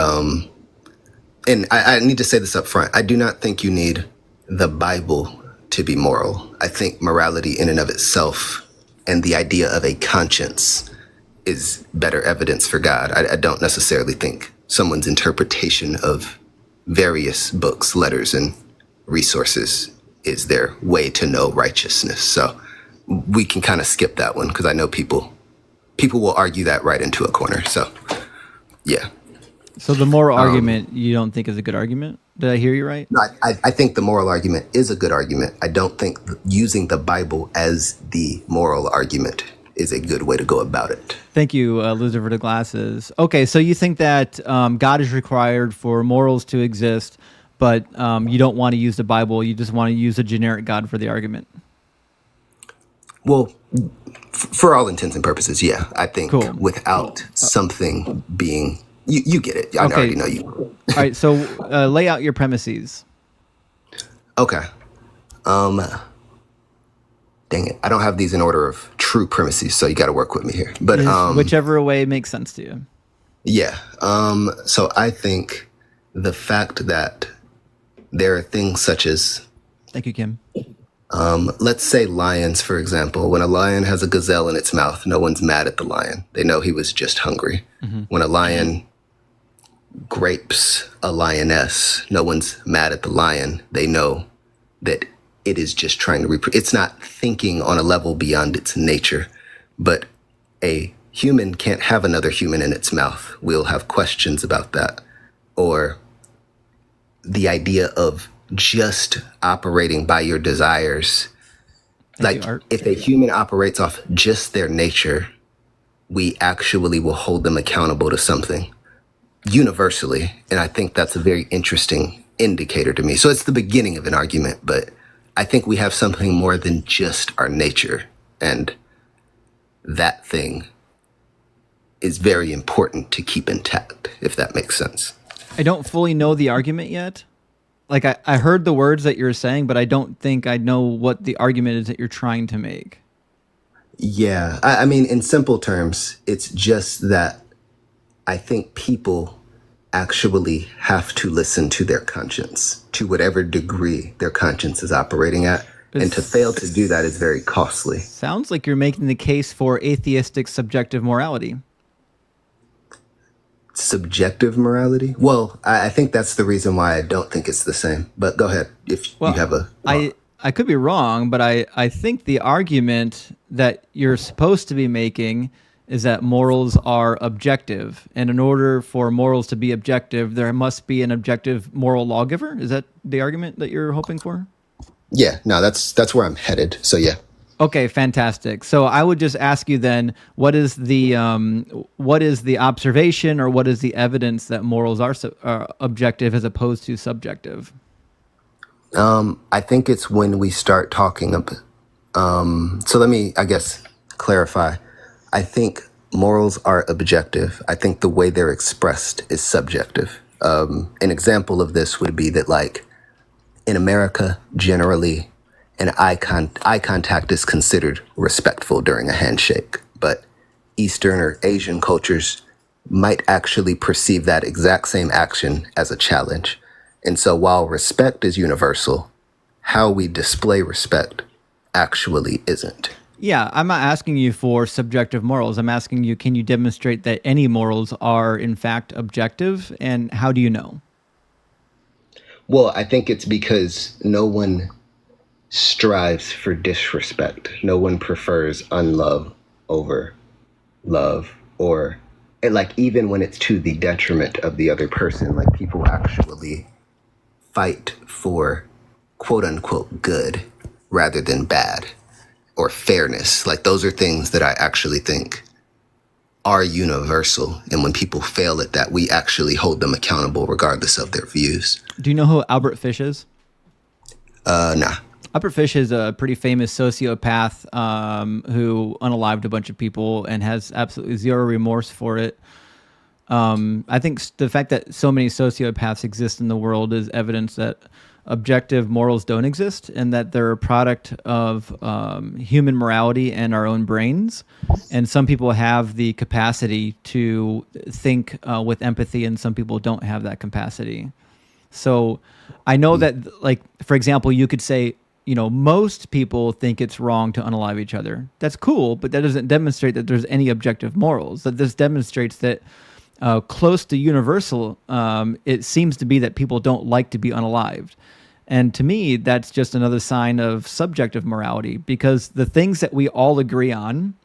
and I need to say this up front. I do not think you need the Bible to be moral. I think morality in and of itself and the idea of a conscience is better evidence for God. I don't necessarily think someone's interpretation of various books, letters, and resources is their way to know righteousness. So we can kind of skip that one because I know people will argue that right into a corner. So yeah. So the moral argument you don't think is a good argument? Did I hear you right? No, I think the moral argument is a good argument. I don't think using the Bible as the moral argument is a good way to go about it. Thank you, Loser for the Glasses. Okay, so you think that God is required for morals to exist, but you don't want to use the Bible. You just want to use a generic God for the argument. Well, for all intents and purposes, yeah. I think Cool. without something being... You get it. I Okay. already know you. All right, so lay out your premises. Okay. Dang it. I don't have these in order of true premises, so you got to work with me here. But Whichever way makes sense to you. yeah. So I think the fact that there are things such as, Thank you, Kim. let's say lions, for example. When a lion has a gazelle in its mouth, no one's mad at the lion. They know he was just hungry. Mm-hmm. When a lion grapes a lioness, no one's mad at the lion. They know that it is just trying to it's not thinking on a level beyond its nature. But a human can't have another human in its mouth. We'll have questions about that. Or the idea of just operating by your desires. Thank Like, you, Art. if a human operates off just their nature, we actually will hold them accountable to something universally. And I think that's a very interesting indicator to me. So it's the beginning of an argument, but I think we have something more than just our nature. And that thing is very important to keep intact, if that makes sense. I don't fully know the argument yet. Like, I heard the words that you're saying, but I don't think I know what the argument is that you're trying to make. Yeah, I mean, in simple terms, it's just that I think people actually have to listen to their conscience, to whatever degree their conscience is operating at. And to fail to do that is very costly. Sounds like you're making the case for atheistic subjective morality. Subjective morality? Well, I think that's the reason why I don't think it's the same. But go ahead if you have a I could be wrong, but I think the argument that you're supposed to be making is that morals are objective. And in order for morals to be objective, there must be an objective moral lawgiver. Is that the argument that you're hoping for? Yeah, no, that's where I'm headed. So yeah. Okay, fantastic. So I would just ask you then, what is the observation or what is the evidence that morals are objective as opposed to subjective? I think it's when we start talking about. So let me, I guess, clarify. I think morals are objective. I think the way they're expressed is subjective. An example of this would be that, like, in America, generally, an eye contact is considered respectful during a handshake, but Eastern or Asian cultures might actually perceive that exact same action as a challenge. And so while respect is universal, how we display respect actually isn't. Yeah, I'm not asking you for subjective morals. I'm asking you, can you demonstrate that any morals are in fact objective, and how do you know? Well, I think it's because no one strives for disrespect. No one prefers unlove over love, or like even when it's to the detriment of the other person, like people actually fight for quote unquote good rather than bad, or fairness. Like those are things that I actually think are universal. And when people fail at that, we actually hold them accountable regardless of their views. Do you know who Albert Fish is? Nah. Albert Fish is a pretty famous sociopath who unalived a bunch of people and has absolutely zero remorse for it. I think the fact that so many sociopaths exist in the world is evidence that objective morals don't exist and that they're a product of human morality and our own brains. And some people have the capacity to think with empathy, and some people don't have that capacity. So I know that, like, for example, you could say, you know, most people think it's wrong to unalive each other. That's cool, but that doesn't demonstrate that there's any objective morals. That this demonstrates that close to universal, it seems to be that people don't like to be unalived. And to me, that's just another sign of subjective morality, because the things that we all agree on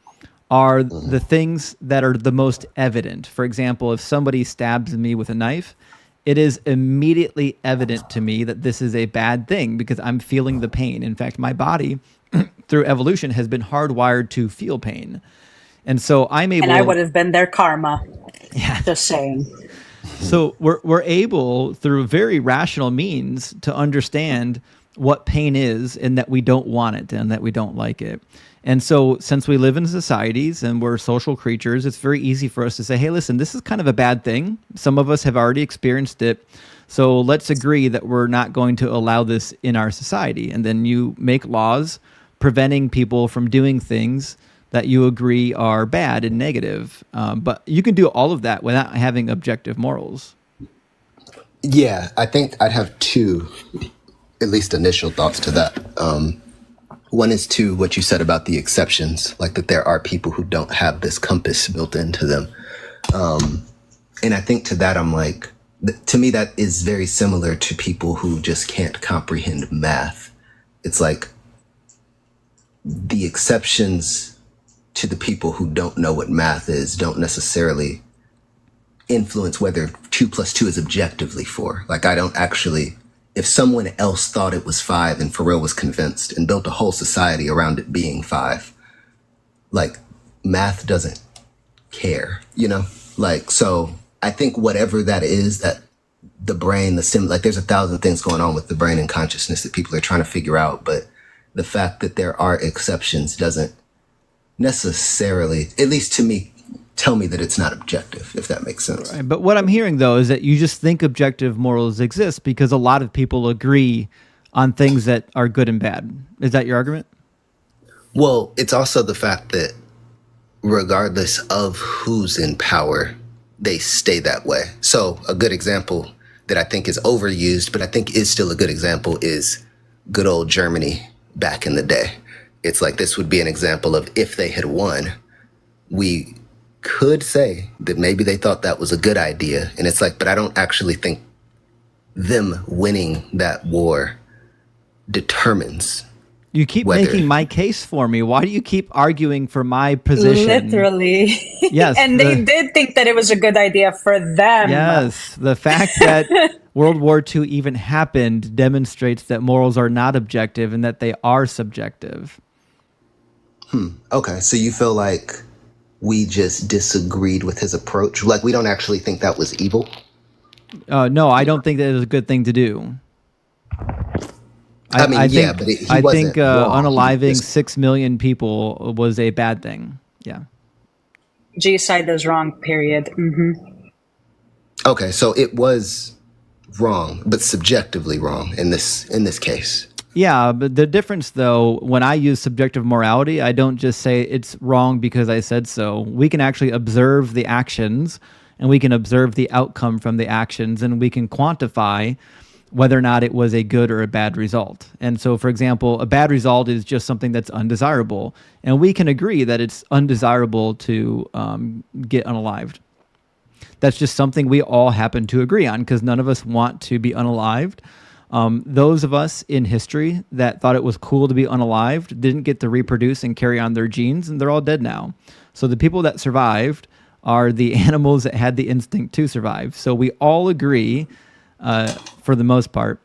are the things that are the most evident. For example, if somebody stabs me with a knife, it is immediately evident to me that this is a bad thing because I'm feeling the pain. In fact, my body, through evolution, has been hardwired to feel pain. And so I'm able... And I would have been their karma. Yeah. Just saying. So we're able, through very rational means, to understand what pain is and that we don't want it and that we don't like it. And so since we live in societies and we're social creatures, it's very easy for us to say, hey, listen, this is kind of a bad thing. Some of us have already experienced it. So let's agree that we're not going to allow this in our society. And then you make laws preventing people from doing things that you agree are bad and negative. But you can do all of that without having objective morals. Yeah, I think I'd have two, at least initial thoughts to that. One is to what you said about the exceptions, like that there are people who don't have this compass built into them. And I think to that, I'm like, to me, that is very similar to people who just can't comprehend math. It's like the exceptions to the people who don't know what math is don't necessarily influence whether 2 + 2 is objectively 4. Like, I don't actually... If someone else thought it was 5 and for real was convinced and built a whole society around it being 5, like, math doesn't care, you know? Like, so I think whatever that is, that the brain, like, there's 1,000 things going on with the brain and consciousness that people are trying to figure out. But the fact that there are exceptions doesn't necessarily, at least to me, tell me that it's not objective, if that makes sense. Right. But what I'm hearing, though, is that you just think objective morals exist because a lot of people agree on things that are good and bad. Is that your argument? Well, it's also the fact that regardless of who's in power, they stay that way. So a good example that I think is overused, but I think is still a good example, is good old Germany back in the day. It's like, this would be an example of if they had won, we could say that maybe they thought that was a good idea. And it's like, but I don't actually think them winning that war determines. You keep whether- making my case for me. Why do you keep arguing for my position? Literally. Yes. And they did think that it was a good idea for them. Yes. The fact that World War II even happened demonstrates that morals are not objective and that they are subjective. Okay, so you feel like we just disagreed with his approach? Like we don't actually think that was evil? No, I don't think that is a good thing to do. I mean, yeah, think, but he I wasn't think wrong. unaliving He just- 6 million people was a bad thing. Yeah. G-side is wrong, period. Okay, so it was wrong, but subjectively wrong in this case. Yeah, but the difference, though, when I use subjective morality, I don't just say it's wrong because I said so. We can actually observe the actions, and we can observe the outcome from the actions, and we can quantify whether or not it was a good or a bad result. And so, for example, a bad result is just something that's undesirable, and we can agree that it's undesirable to get unalived. That's just something we all happen to agree on because none of us want to be unalived. Those of us in history that thought it was cool to be unalived didn't get to reproduce and carry on their genes, and they're all dead now. So the people that survived are the animals that had the instinct to survive. So we all agree, for the most part,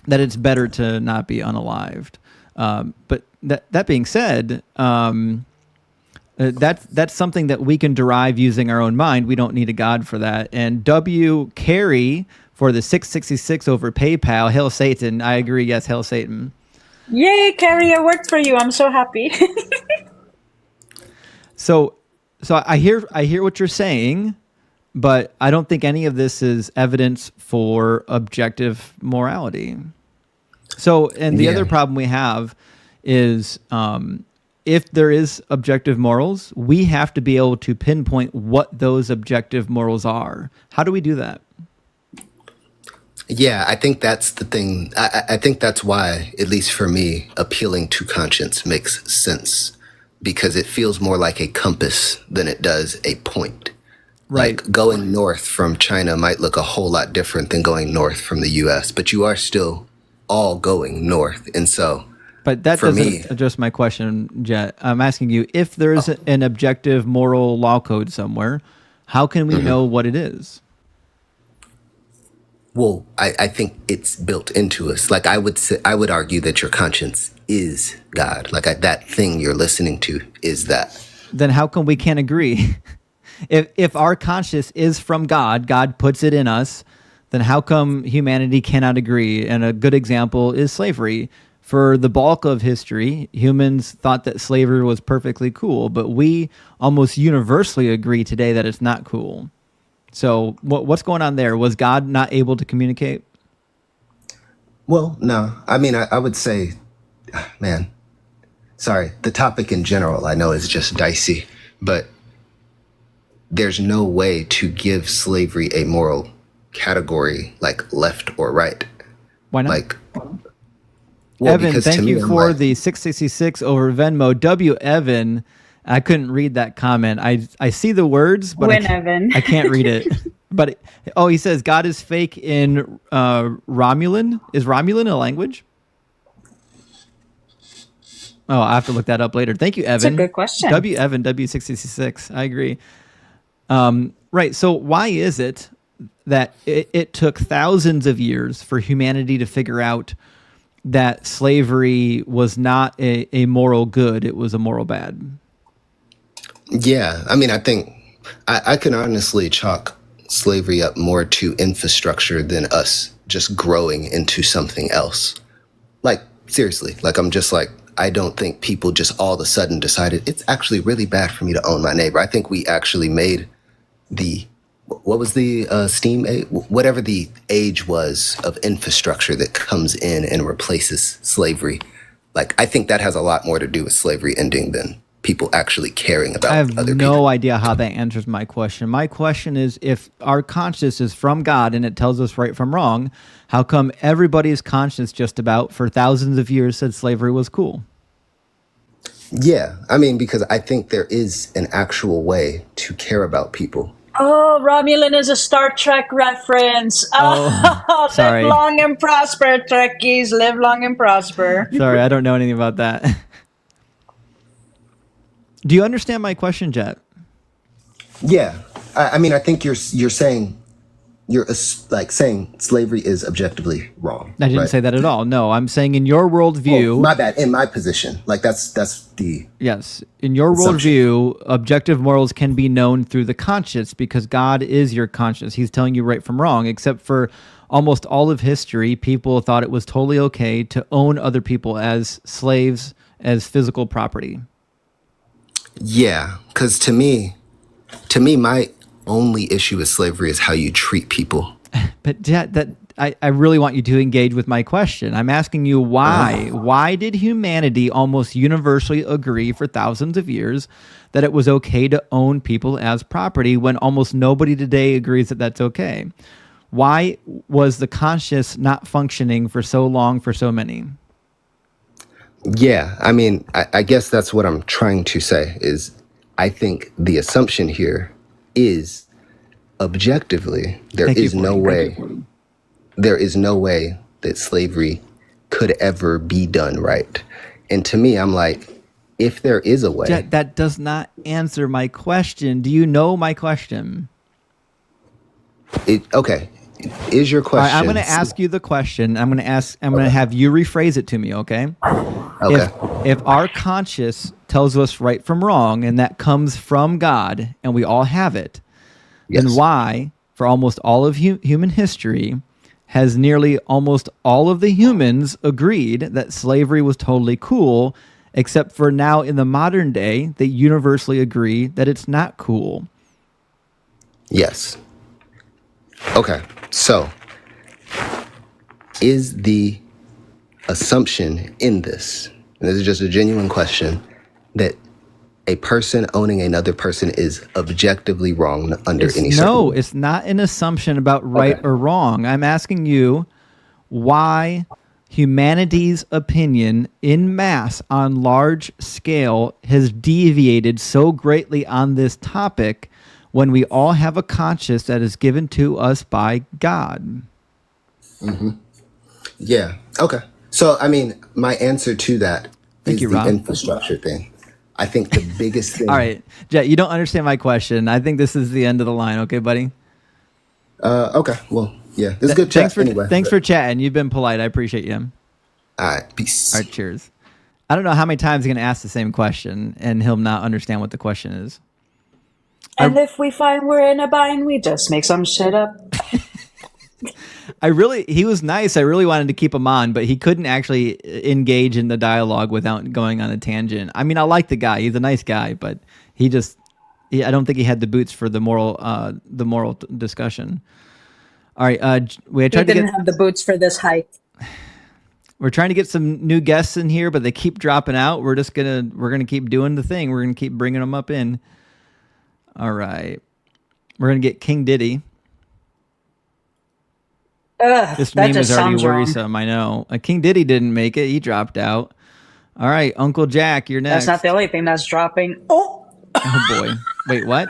that it's better to not be unalived. But that being said, that's something that we can derive using our own mind. We don't need a God for that. And W carry for the 666 over PayPal. Hail Satan. I agree. Yes, hail Satan. Yay, Carrie, I worked for you. I'm so happy. So I hear what you're saying, but I don't think any of this is evidence for objective morality. So, and the Yeah. other problem we have is if there is objective morals, we have to be able to pinpoint what those objective morals are. How do we do that? Yeah, I think that's the thing. I think that's why, at least for me, appealing to conscience makes sense because it feels more like a compass than it does a point. Right. Like going north from China might look a whole lot different than going north from the US, but you are still all going north. And so, But that for doesn't me- address my question, Jet. I'm asking you, if there's an objective moral law code somewhere, how can we know what it is? well, I think it's built into us. Like I would argue that your conscience is God. Like that thing you're listening to is that. Then how come we can't agree? If our conscience is from God, God puts it in us, then how come humanity cannot agree? And a good example is slavery. For the bulk of history, humans thought that slavery was perfectly cool, but we almost universally agree today that it's not cool. So what's going on there? Was God not able to communicate? Well, no. I mean, I would say, man, sorry, the topic in general I know is just dicey, but there's no way to give slavery a moral category like left or right. Why not? Like, well, Evan, because thank to me, you I'm for like- the 666 over Venmo. W. Evan, I couldn't read that comment. I see the words, but Win, Evan. I can't read it. But he says God is fake in Romulan. Is Romulan a language? Oh, I have to look that up later. Thank you, Evan. That's a good question. W. Evan, W666. I agree. Right. So why is it that it took thousands of years for humanity to figure out that slavery was not a moral good, it was a moral bad? Yeah, I mean, I think I can honestly chalk slavery up more to infrastructure than us just growing into something else. Like, seriously, like I'm just like, I don't think people just all of a sudden decided it's actually really bad for me to own my neighbor. I think we actually made what was the steam age, whatever the age was of infrastructure that comes in and replaces slavery. Like, I think that has a lot more to do with slavery ending than people actually caring about I have other no people. idea how that answers my question. My question is, if our conscience is from God and it tells us right from wrong, how come everybody's conscience just about for thousands of years said slavery was cool? Yeah, I mean, because I think there is an actual way to care about people. Oh, Romulan is a Star Trek reference. Oh, Oh, live sorry. long and prosper, Trekkies. Live long and prosper. Sorry, I don't know anything about that. Do you understand my question, Jet? Yeah, I mean, I think you're saying like saying slavery is objectively wrong. I didn't right? say that at all. No, I'm saying in your worldview. Oh, my bad. In my position, like that's the Yes, in your assumption. worldview, objective morals can be known through the conscience because God is your conscience. He's telling you right from wrong, except for almost all of history, people thought it was totally okay to own other people as slaves, as physical property. Yeah, because to me, my only issue with slavery is how you treat people. But I really want you to engage with my question. I'm asking you why. Why did humanity almost universally agree for thousands of years that it was okay to own people as property when almost nobody today agrees that that's okay? Why was the conscious not functioning for so long for so many? Yeah, I mean, I guess that's what I'm trying to say is I think the assumption here is objectively there is no way that slavery could ever be done right. And to me, I'm like, if there is a way. That does not answer my question. Do you know my question? Okay. Is your question? All right, I'm going to ask you the question. I'm going to have you rephrase it to me, okay? Okay. If our conscience tells us right from wrong, and that comes from God, and we all have it, Yes. then why, for almost all of human history, has nearly almost all of the humans agreed that slavery was totally cool, except for now in the modern day, they universally agree that it's not cool? Yes. Okay. So, is the assumption in this, and this is just a genuine question, that a person owning another person is objectively wrong under any circumstance? No, it's not an assumption about right Okay. or wrong. I'm asking you why humanity's opinion in mass on large scale has deviated so greatly on this topic when we all have a conscience that is given to us by God. Yeah. Okay. So, I mean, my answer to that is you, the Rob. infrastructure thing. I think the biggest thing. All right, Jet, you don't understand my question. I think this is the end of the line. Okay, buddy? Okay. Well, yeah. This is good chat anyway. Thanks for chatting. You've been polite. I appreciate you. All right. Peace. All right, cheers. I don't know how many times he's going to ask the same question and he'll not understand what the question is. And if we find we're in a bind, we just make some shit up. He was nice. I really wanted to keep him on, but he couldn't actually engage in the dialogue without going on a tangent. I mean, I like the guy. He's a nice guy, but I don't think he had the boots for the moral discussion. All right. We didn't have the boots for this hike. We're trying to get some new guests in here, but they keep dropping out. We're gonna keep doing the thing. We're gonna keep bringing them up in. All right. We're gonna get King Diddy. This that name just is already sounds wrong. worrisome. I know. King Diddy didn't make it. He dropped out. All right, Uncle Jack, you're next. That's not the only thing that's dropping. Oh, Oh boy. Wait, what?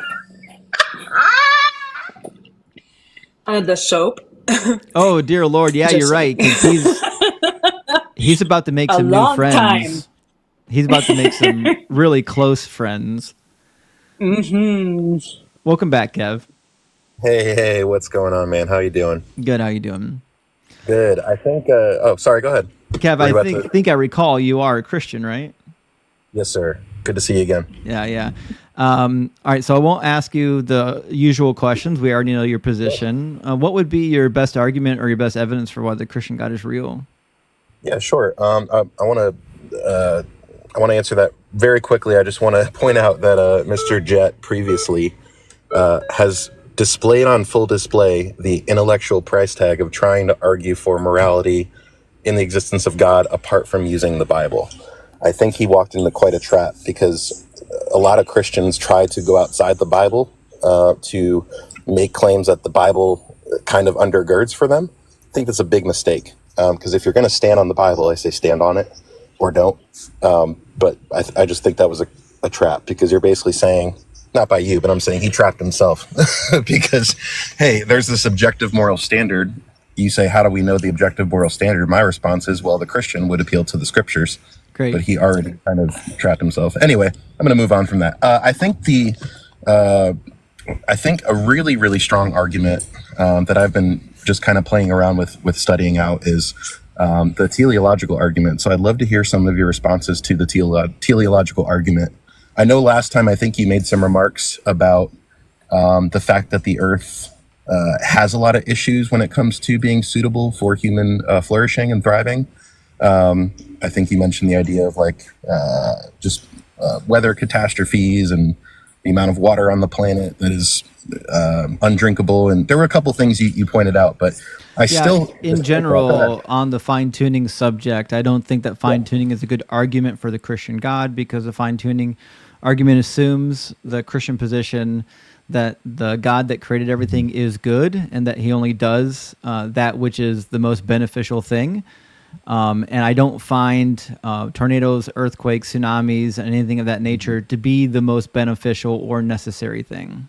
the soap. Oh dear Lord, yeah, you're right. 'Cause he's about to make some new long friends. time. He's about to make some really close friends. Mm-hmm. Welcome back, Kev. Hey, what's going on, man? How you doing? Good. How you doing, Good. I think. Sorry. Go ahead. Kev? Were you I about to- think I recall you are a Christian, right? Yes, sir. Good to see you again. Yeah. All right, so I won't ask you the usual questions. We already know your position. What would be your best argument or your best evidence for why the Christian God is real? Yeah, sure. I want to answer that very quickly. I just want to point out that Mr. Jet previously has displayed on full display the intellectual price tag of trying to argue for morality in the existence of God apart from using the Bible. I think he walked into quite a trap because a lot of Christians try to go outside the Bible to make claims that the Bible kind of undergirds for them. I think that's a big mistake because if you're going to stand on the Bible, I say stand on it. or don't. But I just think that was a trap, because you're basically saying, not by you, but I'm saying he trapped himself because, hey, there's this objective moral standard. You say, how do we know the objective moral standard? My response is, well, the Christian would appeal to the scriptures. Great. But he already kind of trapped himself. Anyway, I'm going to move on from that. I think a really, really strong argument that I've been just kind of playing around with studying out is the teleological argument. So I'd love to hear some of your responses to the teleological argument. I know last time I think you made some remarks about the fact that the Earth has a lot of issues when it comes to being suitable for human flourishing and thriving. I think you mentioned the idea of just weather catastrophes and the amount of water on the planet that is undrinkable. And there were a couple things you pointed out, but in general, on the fine-tuning subject, I don't think that fine-tuning is a good argument for the Christian God, because the fine-tuning argument assumes the Christian position that the God that created everything is good, and that he only does that which is the most beneficial thing. And I don't find tornadoes, earthquakes, tsunamis, and anything of that nature to be the most beneficial or necessary thing.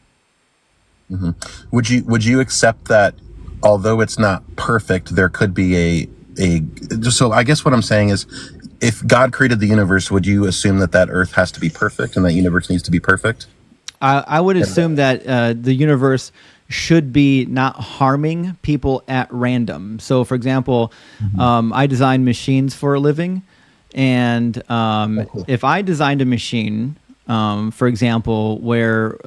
Mm-hmm. Would you accept that, although it's not perfect, there could be so I guess what I'm saying is, if God created the universe, would you assume that Earth has to be perfect and that universe needs to be perfect? I would assume that the universe should be not harming people at random. So, for example, I design machines for a living, and if I designed a machine, for example, where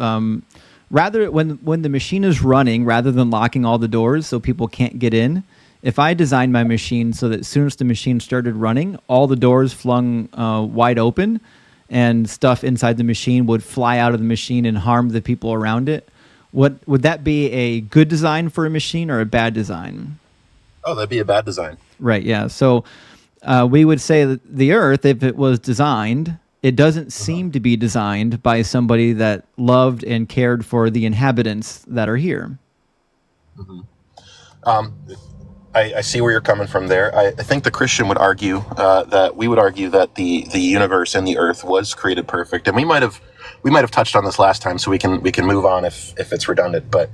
when the machine is running, rather than locking all the doors so people can't get in, if I designed my machine so that as soon as the machine started running, all the doors flung wide open, and stuff inside the machine would fly out of the machine and harm the people around it, would that be a good design for a machine or a bad design? Oh, that'd be a bad design. Right, yeah. So we would say that the Earth, if it was designed, it doesn't seem to be designed by somebody that loved and cared for the inhabitants that are here. Mm-hmm. I see where you're coming from there. I think the Christian would argue that the universe and the Earth was created perfect, and we might have touched on this last time, so we can move on if it's redundant. But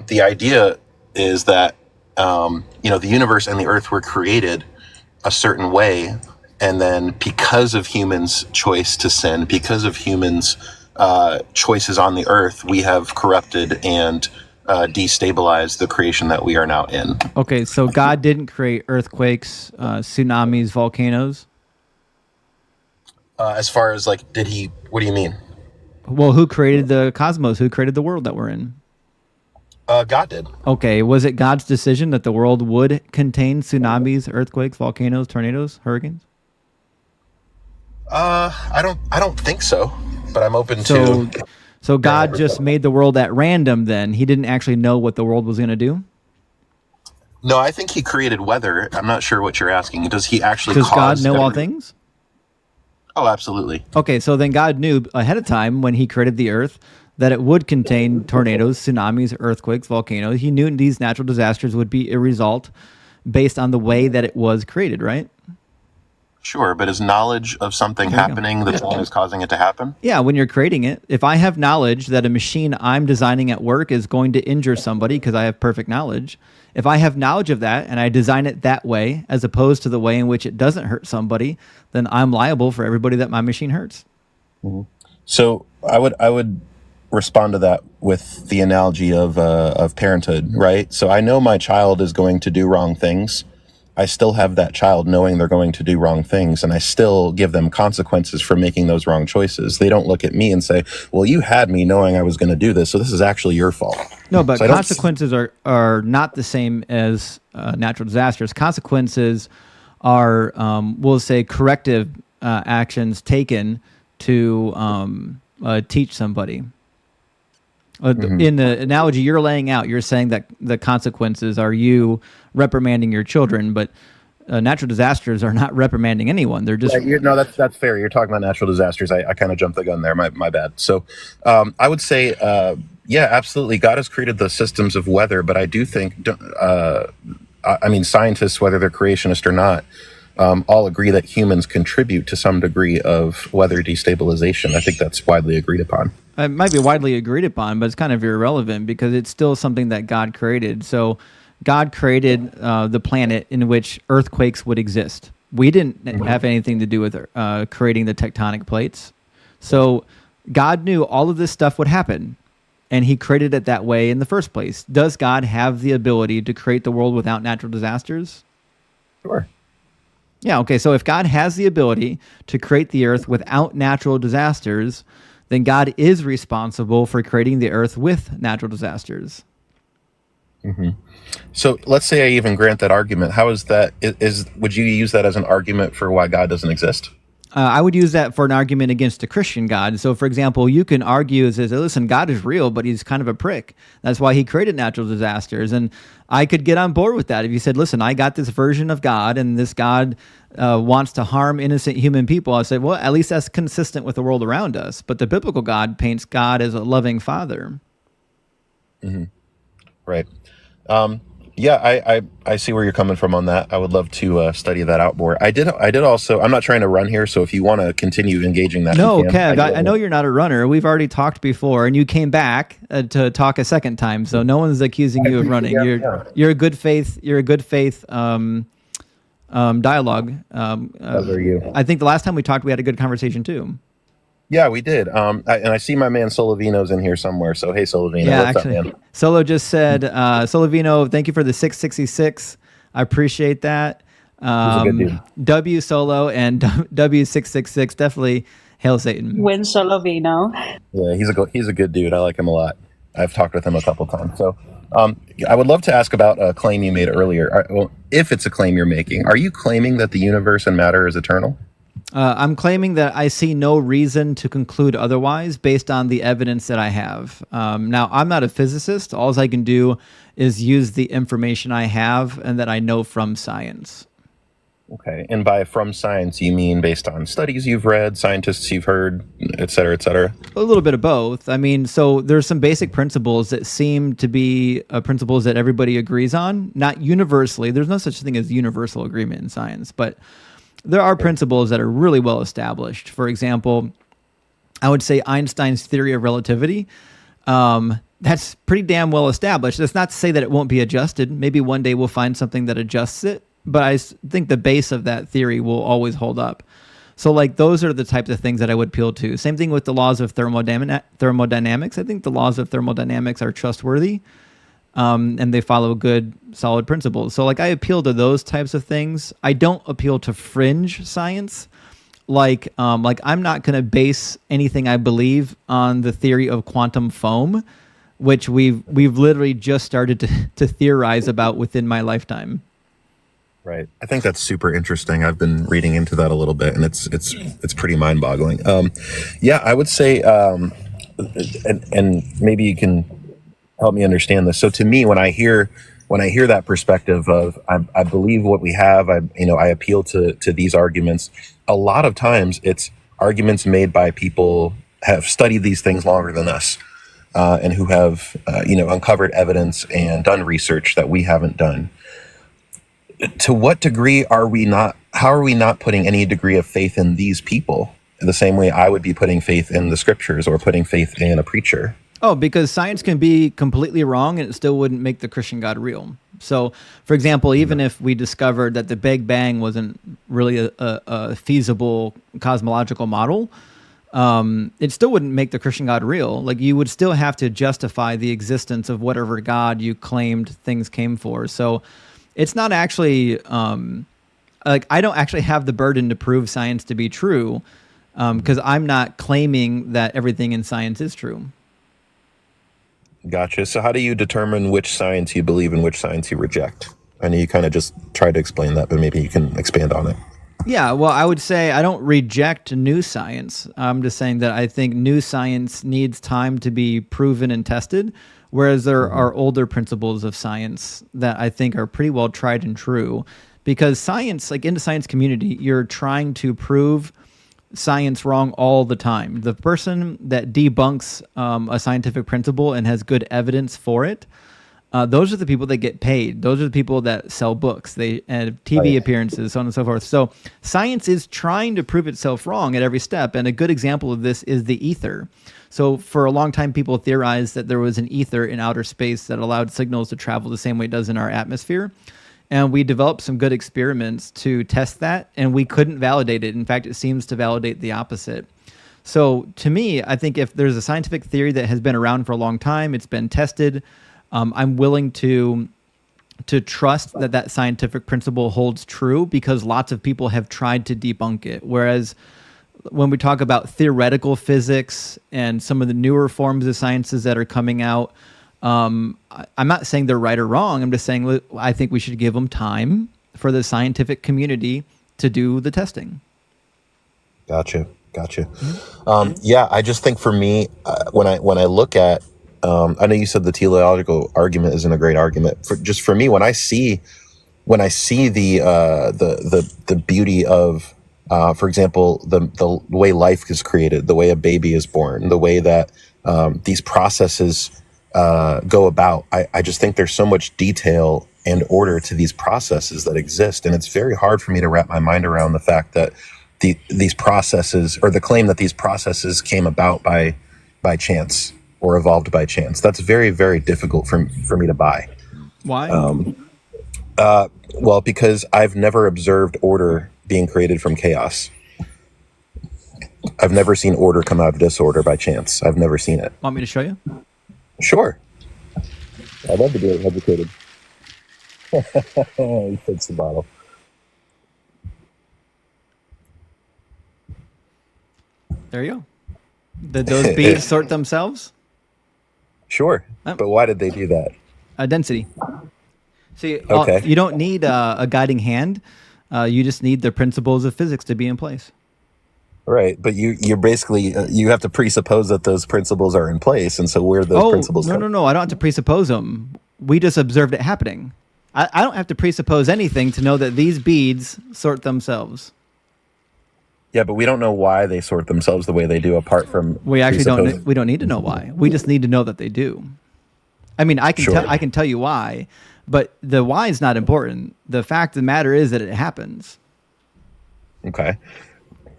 the idea is that the universe and the Earth were created a certain way, and then because of humans' choice to sin, because of humans' choices on the Earth, we have corrupted and destabilize the creation that we are now in. Okay, so God didn't create earthquakes, tsunamis, volcanoes? As far as did he? What do you mean? Well, who created the cosmos? Who created the world that we're in? God did. Okay, was it God's decision that the world would contain tsunamis, earthquakes, volcanoes, tornadoes, hurricanes? I don't think so, but I'm open to. So God just made the world at random then? He didn't actually know what the world was going to do? No, I think he created weather. I'm not sure what you're asking. Does he actually Does God know all things? Oh, absolutely. Okay, so then God knew ahead of time when he created the earth that it would contain tornadoes, tsunamis, earthquakes, volcanoes. He knew these natural disasters would be a result based on the way that it was created, right? Sure, but is knowledge of something happening the thing is causing it to happen? Yeah, when you're creating it. If I have knowledge that a machine I'm designing at work is going to injure somebody because I have perfect knowledge, if I have knowledge of that and I design it that way as opposed to the way in which it doesn't hurt somebody, then I'm liable for everybody that my machine hurts. Mm-hmm. So I would respond to that with the analogy of parenthood, right? So I know my child is going to do wrong things. I still have that child knowing they're going to do wrong things, and I still give them consequences for making those wrong choices. They don't look at me and say, well, you had me knowing I was going to do this, so this is actually your fault. No, but so consequences are not the same as natural disasters. Consequences are, we'll say, corrective actions taken to teach somebody. In the analogy you're laying out, you're saying that the consequences are you reprimanding your children, but natural disasters are not reprimanding anyone. They're just... No, that's fair. You're talking about natural disasters. I kind of jumped the gun there. My bad. So I would say, yeah, absolutely. God has created the systems of weather, but I do think, I mean, scientists, whether they're creationist or not, all agree that humans contribute to some degree of weather destabilization. I think that's widely agreed upon. It might be widely agreed upon, but it's kind of irrelevant because it's still something that God created. So God created the planet in which earthquakes would exist. We didn't have anything to do with creating the tectonic plates. So God knew all of this stuff would happen, and he created it that way in the first place. Does God have the ability to create the world without natural disasters? Sure. Yeah, okay, so if God has the ability to create the earth without natural disasters, then God is responsible for creating the earth with natural disasters. So let's say I even grant that argument. How is that? Would you use that as an argument for why God doesn't exist? I would use that for an argument against a Christian God. So, for example, you can argue, listen, God is real, but he's kind of a prick. That's why he created natural disasters. And I could get on board with that. If you said, listen, I got this version of God, and this God wants to harm innocent human people, I said, well, at least that's consistent with the world around us. But the biblical God paints God as a loving father. Right. Yeah, I see where you're coming from on that. I would love to study that out more. I did also. I'm not trying to run here, so if you want to continue engaging that, No, you can. Kev, I know you're not a runner. We've already talked before, and you came back to talk a second time. So no one's accusing you of running. You're a good faith. You're a good faith dialogue. Those are you. I think the last time we talked, we had a good conversation too. Yeah, we did. And I see my man Solovino's in here somewhere. So hey, Solovino, Yeah, what's actually, up, man? Solo just said, Solovino, thank you for the 666. I appreciate that. He's a good dude. W Solo and W666 definitely hail Satan. Win Solovino. Yeah, he's a good dude. I like him a lot. I've talked with him a couple times. So I would love to ask about a claim you made earlier. Well, if it's a claim you're making, are you claiming that the universe and matter is eternal? I'm claiming that I see no reason to conclude otherwise based on the evidence that I have. Now, I'm not a physicist. All I can do is use the information I have and that I know from science. Okay. And by from science, you mean based on studies you've read, scientists you've heard, et cetera, et cetera? A little bit of both. I mean, so there's some basic principles that seem to be principles that everybody agrees on, not universally. There's no such thing as universal agreement in science, but there are principles that are really well established. For example, I would say Einstein's theory of relativity. That's pretty damn well established. That's not to say that it won't be adjusted. Maybe one day we'll find something that adjusts it, but I think the base of that theory will always hold up. So like those are the types of things that I would appeal to. Same thing with the laws of thermodynamics. I think the laws of thermodynamics are trustworthy. And they follow good, solid principles. So, like, I appeal to those types of things. I don't appeal to fringe science. Like I'm not going to base anything I believe on the theory of quantum foam, which we've literally just started to theorize about within my lifetime. Right. I think that's super interesting. I've been reading into that a little bit, and it's pretty mind-boggling. Yeah, I would say, and maybe you can help me understand this. So to me, when I hear that perspective of I believe what we have, I appeal to these arguments. A lot of times, it's arguments made by people have studied these things longer than us, and who have uncovered evidence and done research that we haven't done. To what degree are we not? How are we not putting any degree of faith in these people in the same way I would be putting faith in the scriptures or putting faith in a preacher? Oh, because science can be completely wrong and it still wouldn't make the Christian God real. So, for example, even if we discovered that the Big Bang wasn't really a feasible cosmological model, it still wouldn't make the Christian God real. Like, you would still have to justify the existence of whatever God you claimed things came for. So it's not actually, I don't actually have the burden to prove science to be true, because I'm not claiming that everything in science is true. Gotcha. So how do you determine which science you believe and which science you reject? I know you kind of just tried to explain that, but maybe you can expand on it. Yeah, well, I would say I don't reject new science. I'm just saying that I think new science needs time to be proven and tested, whereas there are older principles of science that I think are pretty well tried and true. Because science, like in the science community, you're trying to prove science wrong all the time. The person that debunks a scientific principle and has good evidence for it, those are the people that get paid. Those are the people that sell books, they and TV appearances, so on and so forth. So science is trying to prove itself wrong at every step. And a good example of this is the ether. So for a long time, people theorized that there was an ether in outer space that allowed signals to travel the same way it does in our atmosphere. And we developed some good experiments to test that, and we couldn't validate it. In fact, it seems to validate the opposite. So to me, I think if there's a scientific theory that has been around for a long time, it's been tested, I'm willing to trust that that scientific principle holds true because lots of people have tried to debunk it. Whereas when we talk about theoretical physics and some of the newer forms of sciences that are coming out, I'm not saying they're right or wrong. I'm just saying I think we should give them time for the scientific community to do the testing. Gotcha. Yeah, I just think for me, when I look at, I know you said the teleological argument isn't a great argument. For me, when I see the beauty of, for example, the way life is created, the way a baby is born, the way that these processes go about, I just think there's so much detail and order to these processes that exist, and it's very hard for me to wrap my mind around the fact that these processes, or the claim that these processes came about by chance or evolved by chance. That's very, very difficult for me to buy. Why? Well, because I've never observed order being created from chaos. I've never seen order come out of disorder by chance. I've never seen it. Want me to show you? Sure. I'd love to be educated. He fits the bottle. There you go. Did those beads sort themselves? Sure. But why did they do that? Density. See, Okay. You don't need a guiding hand. You just need the principles of physics to be in place. Right, but you're basically you have to presuppose that those principles are in place, and so where are those principles come? No. I don't have to presuppose them. We just observed it happening. I don't have to presuppose anything to know that these beads sort themselves. Yeah, but we don't know why they sort themselves the way they do, apart from We actually don't. We don't need to know why. We just need to know that they do. I mean, I can tell you why, but the why is not important. The fact of the matter is that it happens. Okay.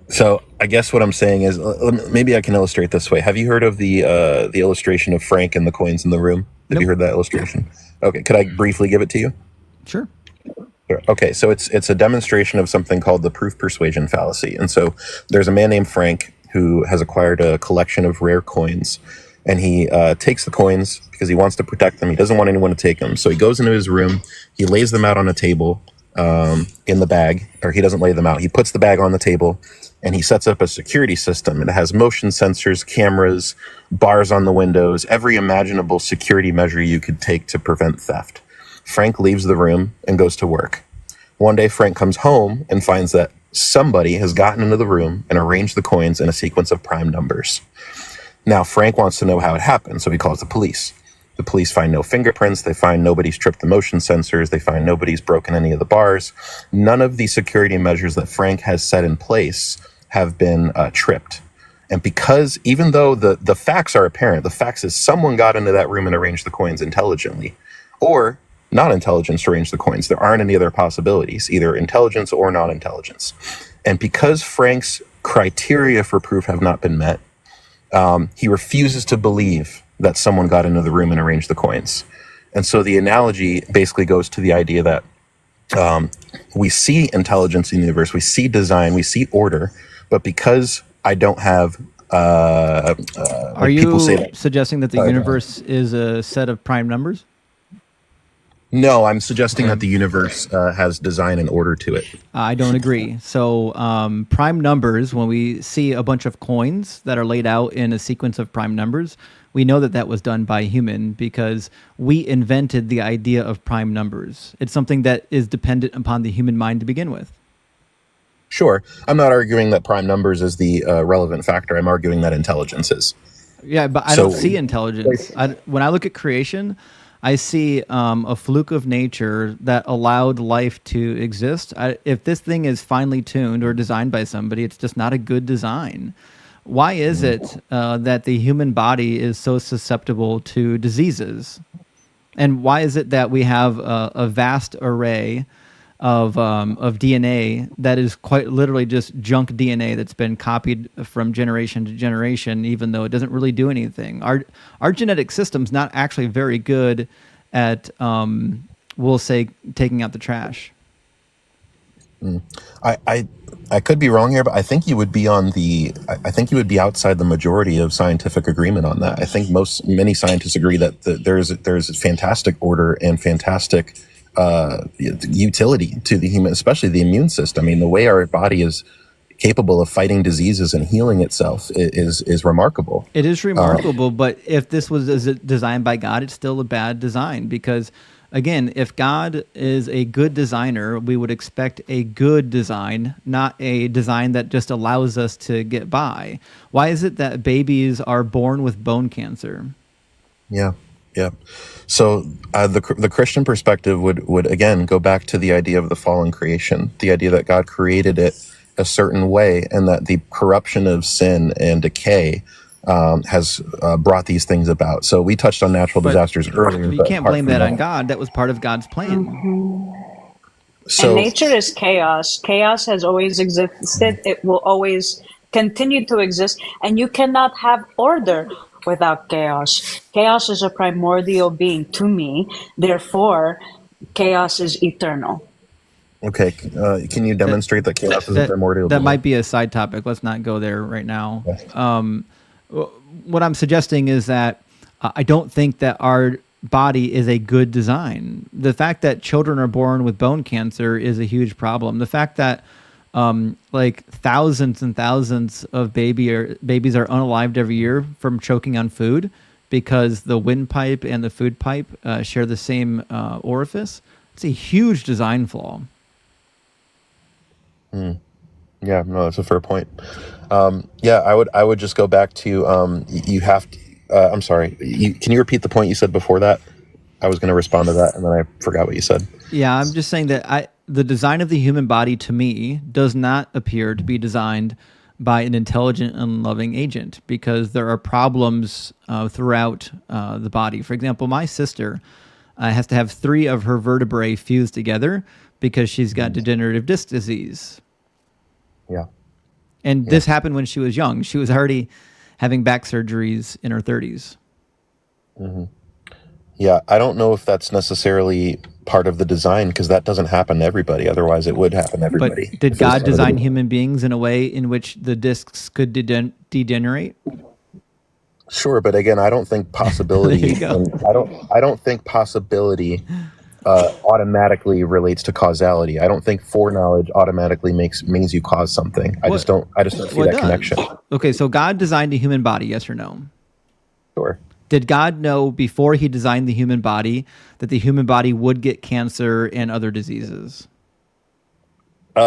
So I guess what I'm saying is, maybe I can illustrate this way. Have you heard of the illustration of Frank and the coins in the room? Have you heard that illustration? Okay, could I briefly give it to you? Sure. Sure. Okay, so it's a demonstration of something called the proof persuasion fallacy. And so there's a man named Frank who has acquired a collection of rare coins, and he takes the coins because he wants to protect them. He doesn't want anyone to take them. So he goes into his room, he lays them out on a table in the bag, or he doesn't lay them out. He puts the bag on the table, and he sets up a security system. It has motion sensors, cameras, bars on the windows, every imaginable security measure you could take to prevent theft. Frank leaves the room and goes to work. One day, Frank comes home and finds that somebody has gotten into the room and arranged the coins in a sequence of prime numbers. Now, Frank wants to know how it happened, so he calls the police. The police find no fingerprints. They find nobody's tripped the motion sensors. They find nobody's broken any of the bars. None of the security measures that Frank has set in place have been tripped. And because even though the facts are apparent, the facts is someone got into that room and arranged the coins intelligently, or non-intelligence arranged the coins. There aren't any other possibilities, either intelligence or non-intelligence. And because Frank's criteria for proof have not been met, he refuses to believe that someone got into the room and arranged the coins. And so the analogy basically goes to the idea that we see intelligence in the universe, we see design, we see order, but because I don't have Are you suggesting that the universe is a set of prime numbers? No, I'm suggesting that the universe has design and order to it. I don't agree. So prime numbers, when we see a bunch of coins that are laid out in a sequence of prime numbers, we know that that was done by a human because we invented the idea of prime numbers. It's something that is dependent upon the human mind to begin with. Sure. I'm not arguing that prime numbers is the relevant factor. I'm arguing that intelligence is. Yeah, but I don't see intelligence. When I look at creation, I see a fluke of nature that allowed life to exist. If this thing is finely tuned or designed by somebody, it's just not a good design. Why is it that the human body is so susceptible to diseases? And why is it that we have a vast array of DNA that is quite literally just junk DNA that's been copied from generation to generation, even though it doesn't really do anything? Our genetic system's not actually very good at, we'll say, taking out the trash. I could be wrong here, but I think you would be I think you would be outside the majority of scientific agreement on that. I think many scientists agree that there's fantastic order and fantastic utility to the human, especially the immune system. I mean, the way our body is capable of fighting diseases and healing itself is remarkable. It is remarkable, but if this was designed by God, it's still a bad design because, again, if God is a good designer, we would expect a good design, not a design that just allows us to get by. Why is it that babies are born with bone cancer? Yeah. So the Christian perspective would again go back to the idea of the fallen creation, the idea that God created it a certain way, and that the corruption of sin and decay has brought these things about. So we touched on natural disasters earlier. You can't blame that on God. That was part of God's plan. So, and nature is chaos. Chaos has always existed. It will always continue to exist. And you cannot have order without chaos. Chaos is a primordial being to me. Therefore, chaos is eternal. Okay. Can you demonstrate that chaos is a primordial That being? might be a side topic. Let's not go there right now. What I'm suggesting is that I don't think that our body is a good design. The fact that children are born with bone cancer is a huge problem. The fact that like thousands and thousands of babies are unalived every year from choking on food because the windpipe and the food pipe share the same orifice. It's a huge design flaw. Yeah, no, that's a fair point. I would just go back to you have to. I'm sorry. Can you repeat the point you said before that? I was going to respond to that, and then I forgot what you said. Yeah, I'm just saying that the design of the human body to me does not appear to be designed by an intelligent and loving agent because there are problems throughout the body. For example, my sister has to have 3 of her vertebrae fused together because she's got degenerative disc disease. Yeah. And this happened when she was young. She was already having back surgeries in her 30s. Mm-hmm. Yeah, I don't know if that's necessarily part of the design because that doesn't happen to everybody. Otherwise, it would happen to everybody. But did God design human beings in a way in which the discs could degenerate? Sure, but again, I don't think possibility. There you go. I don't think possibility automatically relates to causality. I don't think foreknowledge automatically means you cause something. I just don't see that connection. Okay, so God designed a human body, yes or no? Sure. Did God know before he designed the human body that the human body would get cancer and other diseases?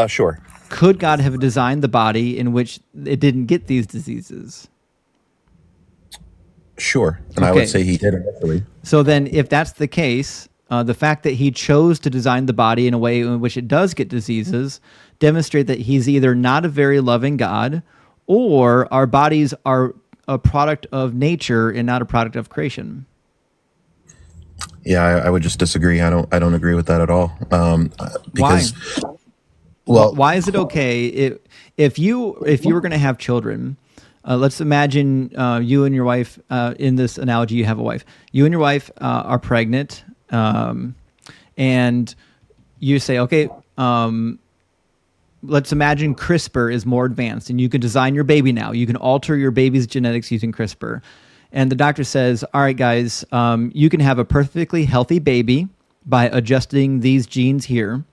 Sure. Could God have designed the body in which it didn't get these diseases? Sure. And I would say he did initially. So then if that's the case, the fact that he chose to design the body in a way in which it does get diseases demonstrate that he's either not a very loving God or our bodies are a product of nature and not a product of creation. Yeah, I would just disagree. I don't agree with that at all. Because, Why? Well, why is it okay if you were going to have children? Let's imagine you and your wife. In this analogy, you have a wife. You and your wife are pregnant, and you say, "Okay, let's imagine CRISPR is more advanced, and you can design your baby now. You can alter your baby's genetics using CRISPR." And the doctor says, "All right, guys, you can have a perfectly healthy baby by adjusting these genes here."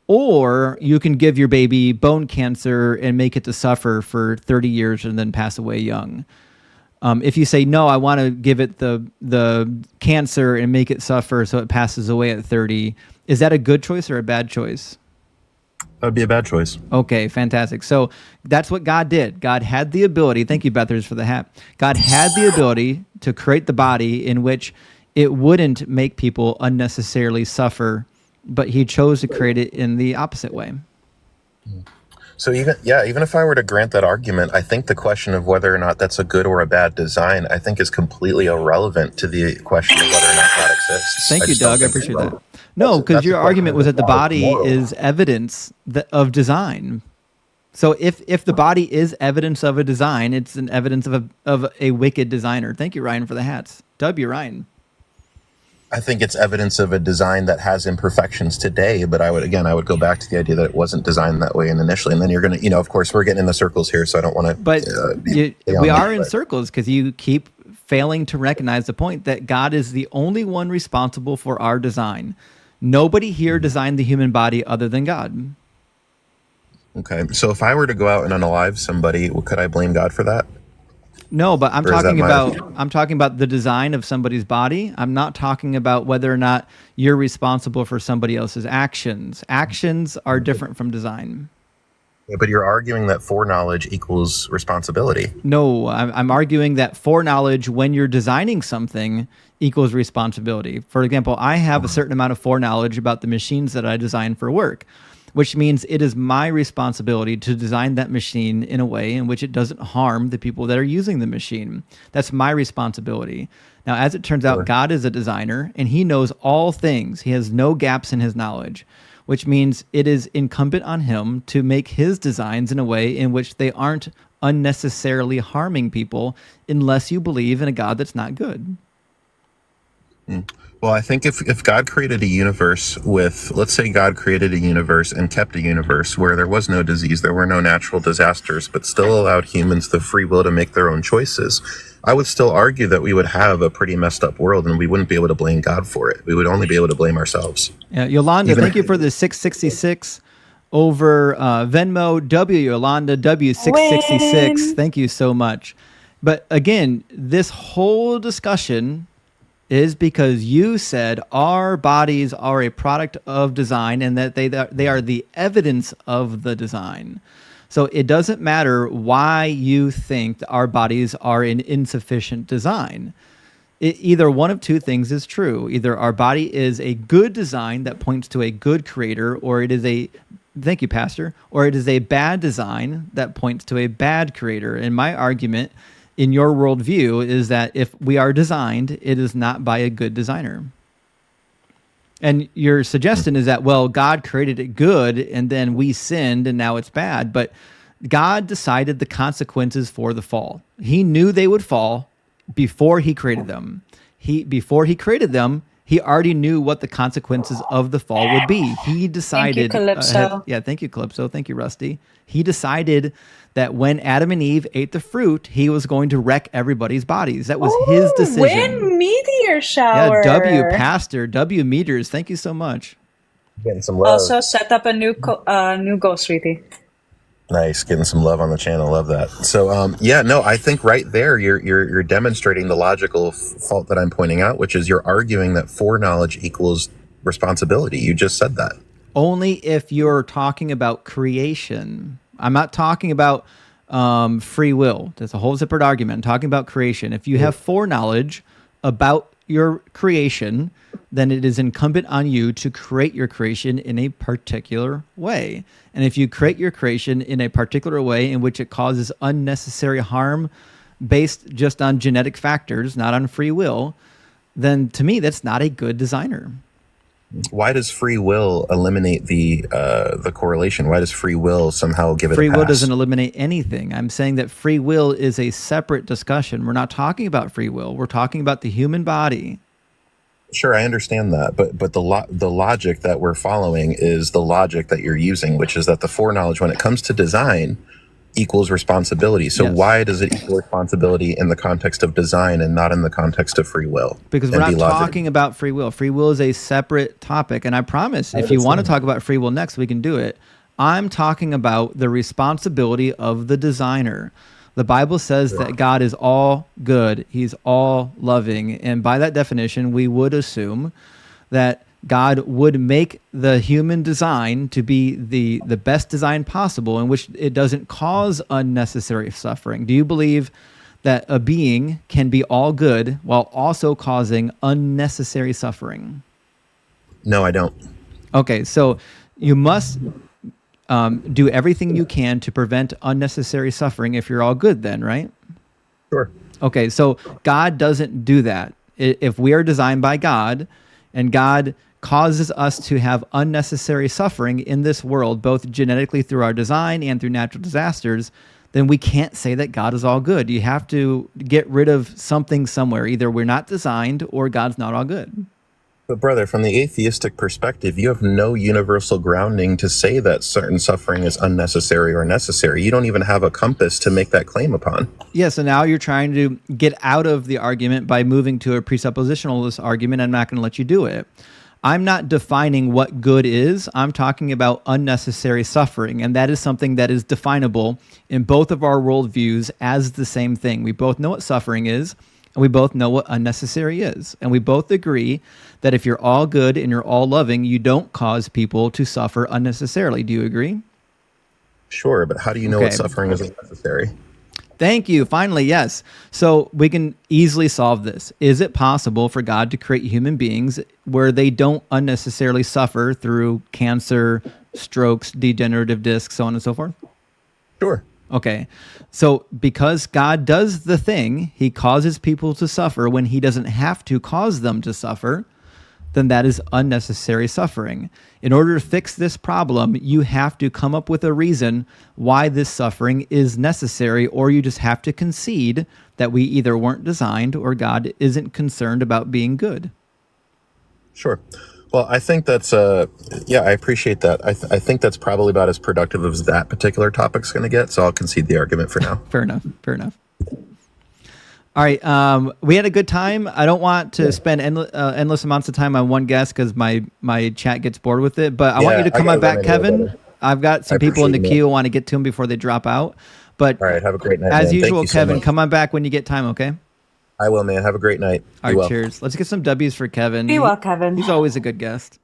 Or you can give your baby bone cancer and make it to suffer for 30 years and then pass away young. If you say, no, I want to give it the cancer and make it suffer so it passes away at 30, is that a good choice or a bad choice? that would be a bad choice. Okay, fantastic. So that's what God did. God had the ability, thank you, Bethers, for the hat. God had the ability to create the body in which it wouldn't make people unnecessarily suffer, but he chose to create it in the opposite way. So even if I were to grant that argument, I think the question of whether or not that's a good or a bad design, I think is completely irrelevant to the question of whether or not God exists. Thank I you, just don't Doug. I think it's appreciate right. that. No, because That's a your question argument of was that the body moral. is evidence of design. So if the body is evidence of a design, it's an evidence of a wicked designer. Thank you, Ryan, for the hats. W. Ryan. I think it's evidence of a design that has imperfections today, but I would go back to the idea that it wasn't designed that way initially. And then you're going to, of course, we're getting in the circles here, so I don't want to. But we are in circles because you keep failing to recognize the point that God is the only one responsible for our design. Nobody here designed the human body other than God. Okay, so if I were to go out and unalive somebody, could I blame God for that? No, but I'm Or is that talking about the design of somebody's body. I'm not talking about whether or not you're responsible for somebody else's actions. Actions are different from design. Yeah, but you're arguing that foreknowledge equals responsibility. No, I'm arguing that foreknowledge when you're designing something equals responsibility. For example, I have a certain amount of foreknowledge about the machines that I design for work, which means it is my responsibility to design that machine in a way in which it doesn't harm the people that are using the machine. That's my responsibility. Now, as it turns out, God is a designer and he knows all things. He has no gaps in his knowledge, which means it is incumbent on him to make his designs in a way in which they aren't unnecessarily harming people unless you believe in a God that's not good. Well, I think if God created a universe let's say God created a universe and kept a universe where there was no disease, there were no natural disasters, but still allowed humans the free will to make their own choices, I would still argue that we would have a pretty messed up world and we wouldn't be able to blame God for it. We would only be able to blame ourselves. Yeah, Yolanda, thank you for the 666 over Venmo. Yolanda, W666. Thank you so much. But again, this whole discussion is because you said our bodies are a product of design and that they are the evidence of the design. So it doesn't matter why you think that our bodies are an insufficient design. Either one of two things is true. Either our body is a good design that points to a good creator, or it is thank you, Pastor, or it is a bad design that points to a bad creator. And my argument in your worldview is that if we are designed, it is not by a good designer. And your suggestion is that, well, God created it good and then we sinned and now it's bad. But God decided the consequences for the fall. He knew they would fall before he created them. Before he created them, he already knew what the consequences of the fall would be. He decided. Thank you, Calypso. Thank you, Calypso. Thank you, Rusty. He decided that when Adam and Eve ate the fruit, he was going to wreck everybody's bodies. That was his decision. Win meteor shower. Yeah, W Pastor, W meters. Thank you so much. Getting some love. Also, set up a new goal, sweetie. Nice, getting some love on the channel. Love that. So, I think right there you're demonstrating the logical fault that I'm pointing out, which is you're arguing that foreknowledge equals responsibility. You just said that. Only if you're talking about creation. I'm not talking about free will. That's a whole separate argument. I'm talking about creation. If you have foreknowledge about your creation, then it is incumbent on you to create your creation in a particular way. And if you create your creation in a particular way in which it causes unnecessary harm based just on genetic factors, not on free will, then to me, that's not a good designer. Why does free will eliminate the correlation? Why does free will somehow give it Free a pass? will doesn't eliminate anything. I'm saying that free will is a separate discussion. We're not talking about free will. We're talking about the human body. Sure, I understand that, but the logic that we're following is the logic that you're using, which is that the foreknowledge, when it comes to design, equals responsibility. So Yes. why does it equal responsibility in the context of design and not in the context of free will? Because we're not talking about free will. Free will is a separate topic. And I promise, if you want to talk about free will next, we can do it. I'm talking about the responsibility of the designer. The Bible says that God is all good. He's all loving. And by that definition, we would assume that God would make the human design to be the best design possible in which it doesn't cause unnecessary suffering. Do you believe that a being can be all good while also causing unnecessary suffering? No, I don't. Okay, so you must do everything you can to prevent unnecessary suffering if you're all good then, right? Sure. Okay, so God doesn't do that. If we are designed by God and God causes us to have unnecessary suffering in this world, both genetically through our design and through natural disasters, then we can't say that God is all good. You have to get rid of something somewhere. Either we're not designed or God's not all good. But brother, from the atheistic perspective, you have no universal grounding to say that certain suffering is unnecessary or necessary. You don't even have a compass to make that claim upon. Yeah, so now you're trying to get out of the argument by moving to a presuppositionalist argument. I'm not going to let you do it. I'm not defining what good is. I'm talking about unnecessary suffering, and that is something that is definable in both of our worldviews as the same thing. We both know what suffering is, and we both know what unnecessary is. And we both agree that if you're all good and you're all loving, you don't cause people to suffer unnecessarily. Do you agree? Sure, but how do you know what suffering is unnecessary? Thank you. Finally, yes. So we can easily solve this. Is it possible for God to create human beings where they don't unnecessarily suffer through cancer, strokes, degenerative discs, so on and so forth? Sure. Okay. So because God does the thing, he causes people to suffer when he doesn't have to cause them to suffer, then that is unnecessary suffering. In order to fix this problem, you have to come up with a reason why this suffering is necessary, or you just have to concede that we either weren't designed or God isn't concerned about being good. Sure. Well, I think that's, yeah, I appreciate that. I think that's probably about as productive as that particular topic's going to get, so I'll concede the argument for now. Fair enough. Fair enough. All right. We had a good time. I don't want to spend endless amounts of time on one guest because my chat gets bored with it. But I want you to come on back, Kevin. I've got some people in the queue. I want to get to them before they drop out. But all right. Have a great night. As man. usual, Kevin, come on back when you get time, okay? I will, man. Have a great night. All right, cheers. Let's get some W's for Kevin. Be well, Kevin. He's always a good guest.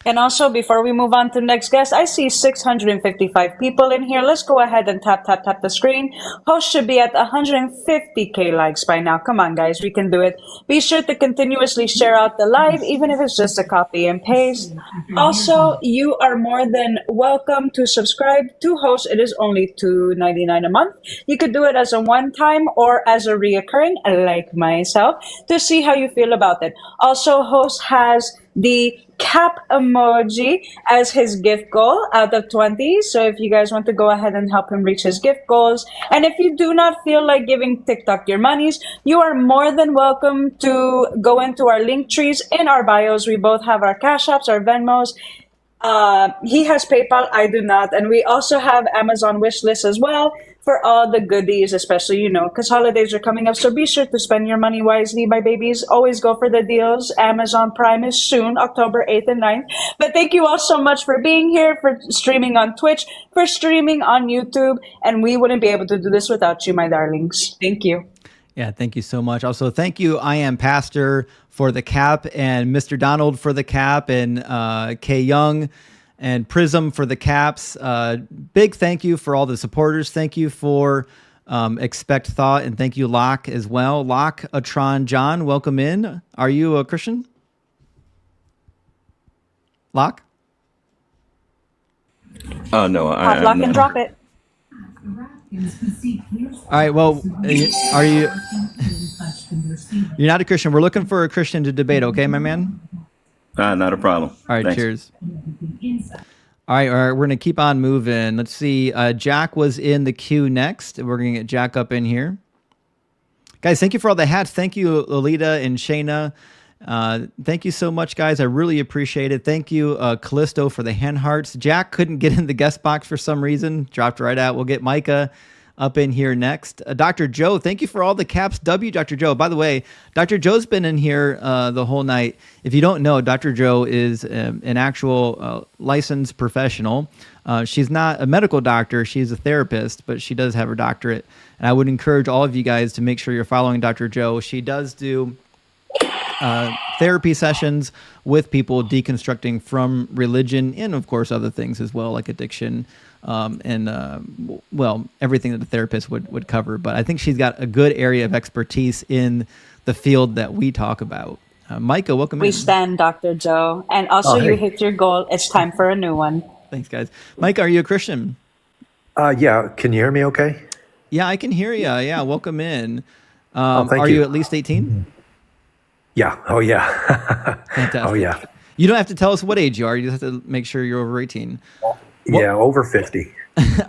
And also, before we move on to the next guest, I see 655 people in here. Let's go ahead and tap the screen. Host should be at 150K likes by now. Come on, guys. We can do it. Be sure to continuously share out the live, even if it's just a copy and paste. Also, you are more than welcome to subscribe to Host. It is only $2.99 a month. You could do it as a one-time or as a reoccurring, like myself, to see how you feel about it. Also, Host has the cap emoji as his gift goal out of 20. So if you guys want to go ahead and help him reach his gift goals, and if you do not feel like giving TikTok your monies, you are more than welcome to go into our link trees in our bios. We both have our Cash Apps, our Venmos. He has PayPal, I do not. And we also have Amazon wishlist as well for all the goodies, especially, because holidays are coming up. So be sure to spend your money wisely, my babies. Always go for the deals. Amazon Prime is soon, October 8th and 9th. But thank you all so much for being here, for streaming on Twitch, for streaming on YouTube. And we wouldn't be able to do this without you, my darlings. Thank you. Yeah, thank you so much. Also, thank you, I Am Pastor, for the cap, and Mr. Donald for the cap, and K. Young and Prism for the caps. Big thank you for all the supporters. Thank you for Expect Thought, and thank you, Locke, as well. Locke, Atron, John, welcome in. Are you a Christian? Locke? No, Hot lock and drop it. All right, well, are you... You're not a Christian. We're looking for a Christian to debate, okay, my man? Not a problem. All right, Thanks. cheers. All right, we're going to keep on moving. Let's see. Jack was in the queue next. We're going to get Jack up in here. Guys, thank you for all the hats. Thank you, Lolita and Shayna. Thank you so much, guys. I really appreciate it. Thank you, Callisto, for the hand hearts. Jack couldn't get in the guest box for some reason. Dropped right out. We'll get Micah up in here next. Dr. Joe, thank you for all the caps. Dr. Joe. By the way, Dr. Joe's been in here the whole night. If you don't know, Dr. Joe is an actual licensed professional. She's not a medical doctor. She's a therapist, but she does have her doctorate. And I would encourage all of you guys to make sure you're following Dr. Joe. She does do therapy sessions with people deconstructing from religion and, of course, other things as well, like addiction and, well, everything that a therapist would cover. But I think she's got a good area of expertise in the field that we talk about. Micah, welcome in. We stand, Dr. Joe. And also, you hit your goal. It's time for a new one. Thanks, guys. Micah, are you a Christian? Yeah. Can you hear me okay? Yeah, I can hear you. Yeah, welcome in. Thank are you. you at least 18? Yeah. Oh, yeah. Fantastic. Oh, yeah. You don't have to tell us what age you are. You just have to make sure you're over 18. Yeah, over 50.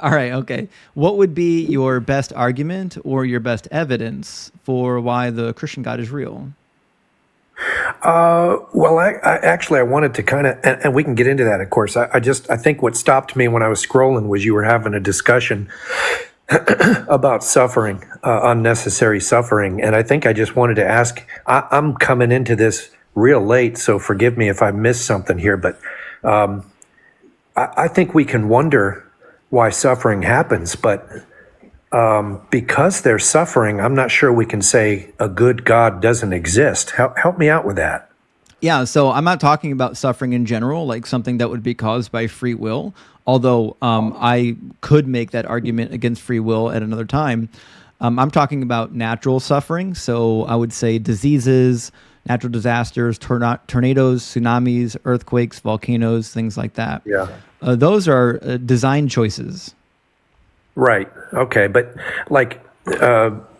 All right, okay. What would be your best argument or your best evidence for why the Christian God is real? Well, I wanted to kind of, and we can get into that, of course. I think what stopped me when I was scrolling was you were having a discussion about suffering, unnecessary suffering. And I think I just wanted to ask, I'm coming into this real late, so forgive me if I missed something here, but I think we can wonder why suffering happens, but because there's suffering, I'm not sure we can say a good God doesn't exist. Help me out with that. Yeah, so I'm not talking about suffering in general, like something that would be caused by free will, although I could make that argument against free will at another time. I'm talking about natural suffering, so I would say diseases, natural disasters, tornadoes, tsunamis, earthquakes, volcanoes, things like that. Yeah. Those are design choices. Right. Okay. But like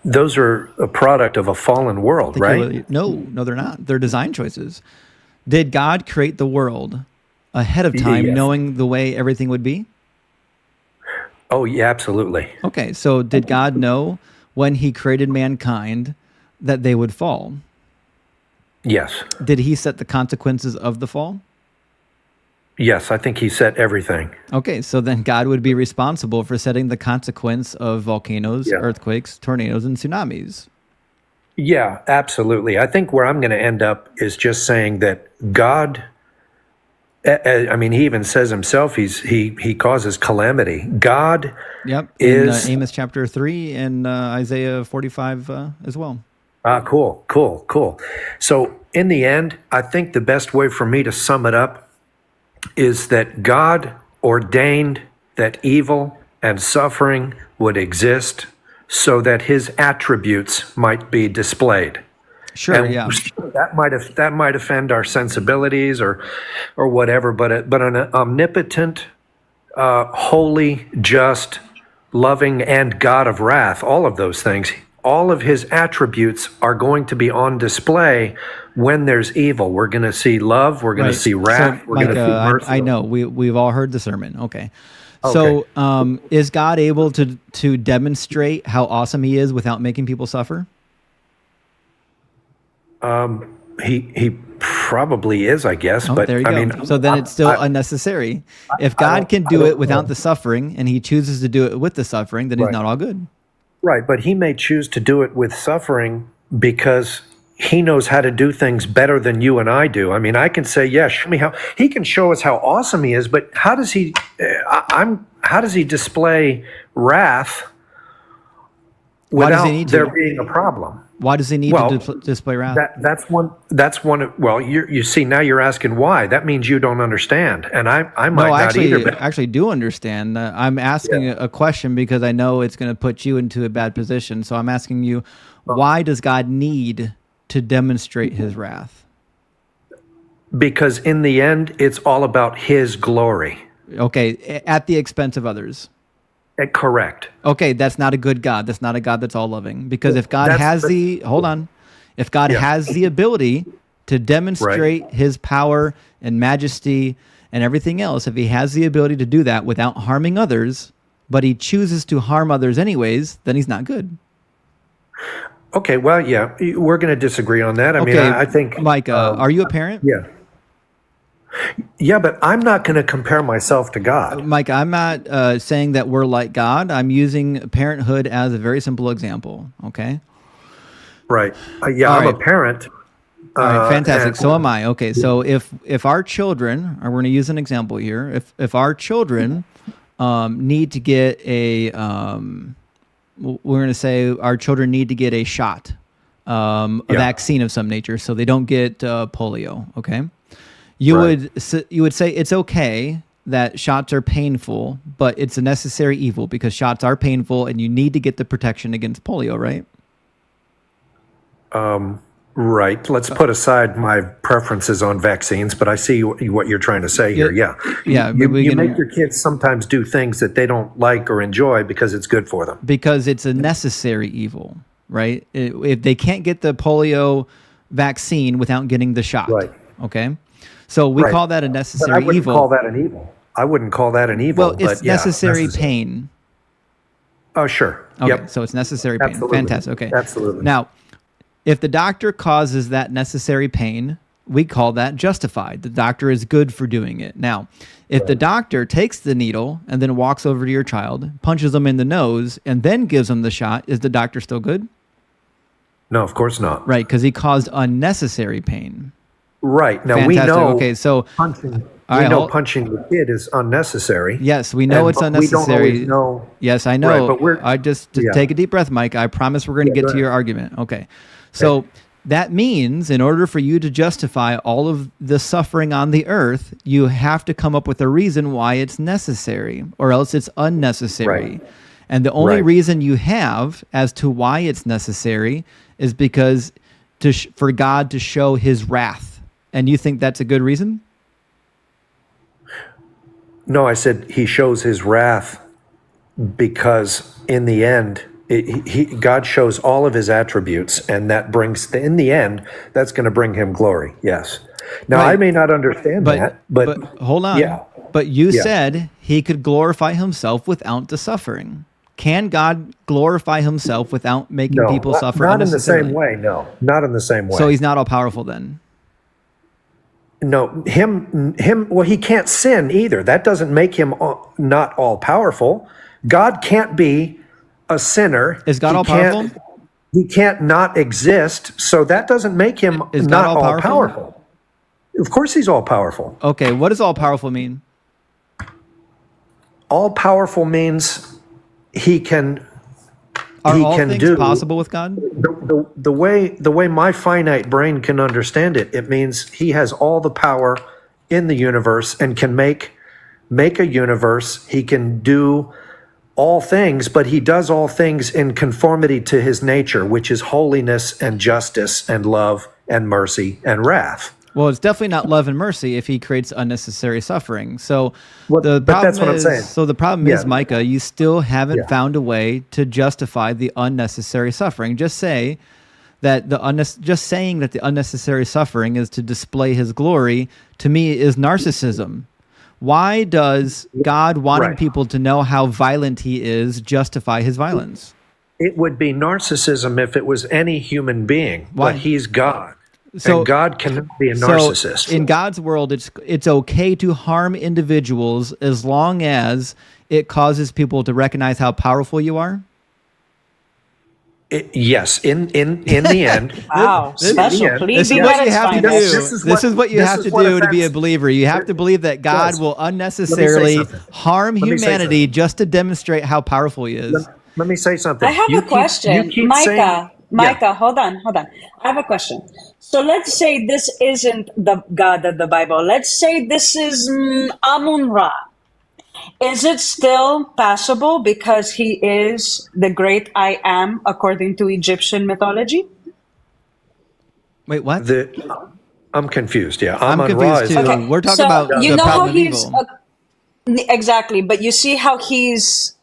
those are a product of a fallen world, right? No, they're not. They're design choices. Did God create the world ahead of time, Yes. knowing the way everything would be? Oh, yeah, absolutely. Okay, so did God know when he created mankind that they would fall? Yes. Did he set the consequences of the fall? Yes, I think he set everything. Okay, so then God would be responsible for setting the consequence of volcanoes, Yeah. earthquakes, tornadoes, and tsunamis. Yeah, absolutely. I think where I'm going to end up is just saying that God, I mean, he even says himself, he causes calamity. God Yep, in is Amos chapter 3 and Isaiah 45 as well. cool. So in the end, I think the best way for me to sum it up is that God ordained that evil and suffering would exist so that his attributes might be displayed. Sure, And yeah. that might offend our sensibilities or whatever, but an omnipotent, holy, just, loving, and God of wrath, all of those things, all of his attributes are going to be on display when there's evil. We're going to see love, we're going to see wrath, So, we're going to see mercy. I know we've all heard the sermon. Okay. So, is God able to demonstrate how awesome he is without making people suffer? He probably is, I guess. Oh, but there you I go. mean, So then it's still unnecessary. If God can do it without the suffering, and he chooses to do it with the suffering, then he's Right. not all good. right, but he may choose to do it with suffering because he knows how to do things better than you and I do. I mean, I can say, yeah, show me how. He can show us how awesome he is, but how does he? How does he display wrath Why does without he need to? there being a problem? Why does he need Well, to display wrath? That's one. Well, you see, now you're asking why. That means you don't understand, and I might No, not either. But actually do understand. I'm asking a question because I know it's going to put you into a bad position. So I'm asking you, why does God need to demonstrate his wrath? because in the end, it's all about his glory. Okay, at the expense of others. Correct. Okay, that's not a good God. That's not a God that's all loving. Because if God if God has the ability to demonstrate his power and majesty and everything else, if he has the ability to do that without harming others, but he chooses to harm others anyways, then he's not good. Okay. Well, yeah, we're going to disagree on that. I mean, I think, Mike, are you a parent? yeah. Yeah, but I'm not going to compare myself to God. Mike, I'm not saying that we're like God. I'm using parenthood as a very simple example. Okay. Right. Yeah, All I'm right. a parent. All right, fantastic. and- So am I. Okay, so if our children, or we're going to use an example here, if our children need to get a, we're going to say our children need to get a shot, a vaccine of some nature, so they don't get polio. Okay, you would say it's okay that shots are painful, but it's a necessary evil because shots are painful, and you need to get the protection against polio, right? Right. Let's put aside my preferences on vaccines, but I see what you're trying to say here. Yeah. Yeah, You, we you can- make your kids sometimes do things that they don't like or enjoy because it's good for them. Because it's a necessary evil, right? If they can't get the polio vaccine without getting the shot. Right. Okay. So we Right. call that a But I necessary wouldn't evil. call that an evil. I wouldn't call that an evil. Well, it's but yeah, necessary pain. Oh, sure. Okay, Yep. so it's necessary pain. Absolutely. Fantastic. Okay. Absolutely. Now, if the doctor causes that necessary pain, we call that justified. The doctor is good for doing it. Now, if the doctor takes the needle and then walks over to your child, punches them in the nose, and then gives them the shot, is the doctor still good? No, of course not. Right, because he caused unnecessary pain. Right. Now Fantastic. we know Okay, so punching. All We right, know hold- punching the kid is unnecessary. yes, we know And- it's but we don't unnecessary. always know. Yes, I know. Right, but we're- I just yeah. take a deep breath, Mike. I promise we're going to Yeah, get go to your ahead. argument. Okay. So that means in order for you to justify all of the suffering on the earth, you have to come up with a reason why it's necessary, or else it's unnecessary. Right. And the only Right. reason you have as to why it's necessary is because for God to show his wrath. And you think that's a good reason? No, I said he shows his wrath because in the end, God shows all of his attributes, and that brings, in the end, that's going to bring him glory. Yes. Now, Right. I may not understand that, but hold on. yeah. But you Yeah. said he could glorify himself without the suffering. Can God glorify himself without making no, people suffer not in the unnecessarily? same way. No, not in the same way. So he's not all powerful then. No, him. Well, he can't sin either. That doesn't make him not all powerful. God can't be a sinner. Is God He all can't- powerful? He can't not exist. So that doesn't make him Is God not all all powerful? powerful. Of course, he's all powerful. Okay, what does all powerful mean? All powerful means he can. Are he all can things do possible with God? the way my finite brain can understand it. It means he has all the power in the universe and can make a universe. He can do all things, but he does all things in conformity to his nature, which is holiness and justice and love and mercy and wrath. Well, it's definitely not love and mercy if he creates unnecessary suffering. So Well, the but problem that's what I'm is, saying. so the problem is, Yeah. Micah, you still haven't Yeah. found a way to justify the unnecessary suffering. Just say that just saying that the unnecessary suffering is to display his glory, to me, is narcissism. Why does God wanting Right. people to know how violent he is justify his violence? It would be narcissism if it was any human being, Why? but he's God. So- and God cannot be a narcissist. So in God's world, it's okay to harm individuals as long as it causes people to recognize how powerful you are. Yes, in the end. Wow, special. yeah, Please This be is what you have to do. satisfied. This is what you have to do to be a believer. You have to believe that God Guys, will unnecessarily something. harm Let me say humanity something. just to demonstrate how powerful he is. Let me say something. I have You a question. keep Micah, saying- Micah, Yeah. hold on. I have a question. So let's say this isn't the God of the Bible. Let's say this is Amun-Ra. Is it still passable because he is the great I am according to Egyptian mythology? Wait, what? I'm confused. Yeah, I'm Amun-Ra confused is- too. Okay, We're talking so about you the know how problem of he's evil. exactly, but you see how he's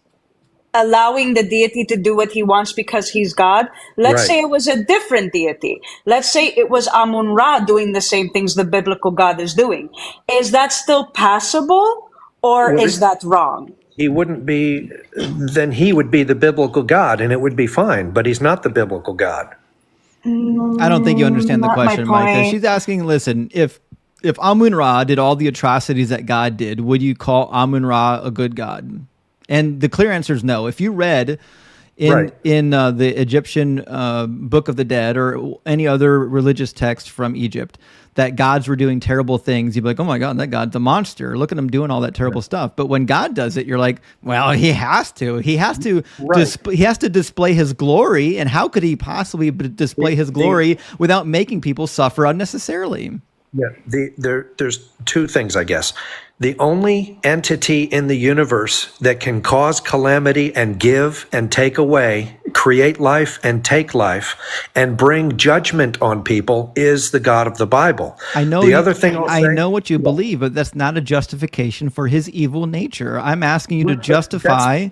allowing the deity to do what he wants because he's God. Let's Right. say it was a different deity. Let's say it was Amun-Ra doing the same things the biblical God is doing. Is that still passable, or Well, is that wrong? He wouldn't be. Then he would be the biblical God, and it would be fine. But he's not the biblical God. I don't think you understand the Not my question, Micah. point. She's asking, listen, if Amun-Ra did all the atrocities that God did, would you call Amun-Ra a good God? And the clear answer is no. If you read Right. in the Egyptian Book of the Dead or any other religious text from Egypt that gods were doing terrible things, you'd be like, oh my God, that God's a monster. Look at him doing all that terrible stuff. But when God does it, you're like, well, he has to. He has to. Right. He has to display his glory. And how could he possibly display his glory without making people suffer unnecessarily? Yeah, there's two things, I guess. The only entity in the universe that can cause calamity and give and take away create life and take life and bring judgment on people is the God of the Bible. I know. The other thing I'll I say, know what you believe, but that's not a justification for his evil nature. I'm asking you to justify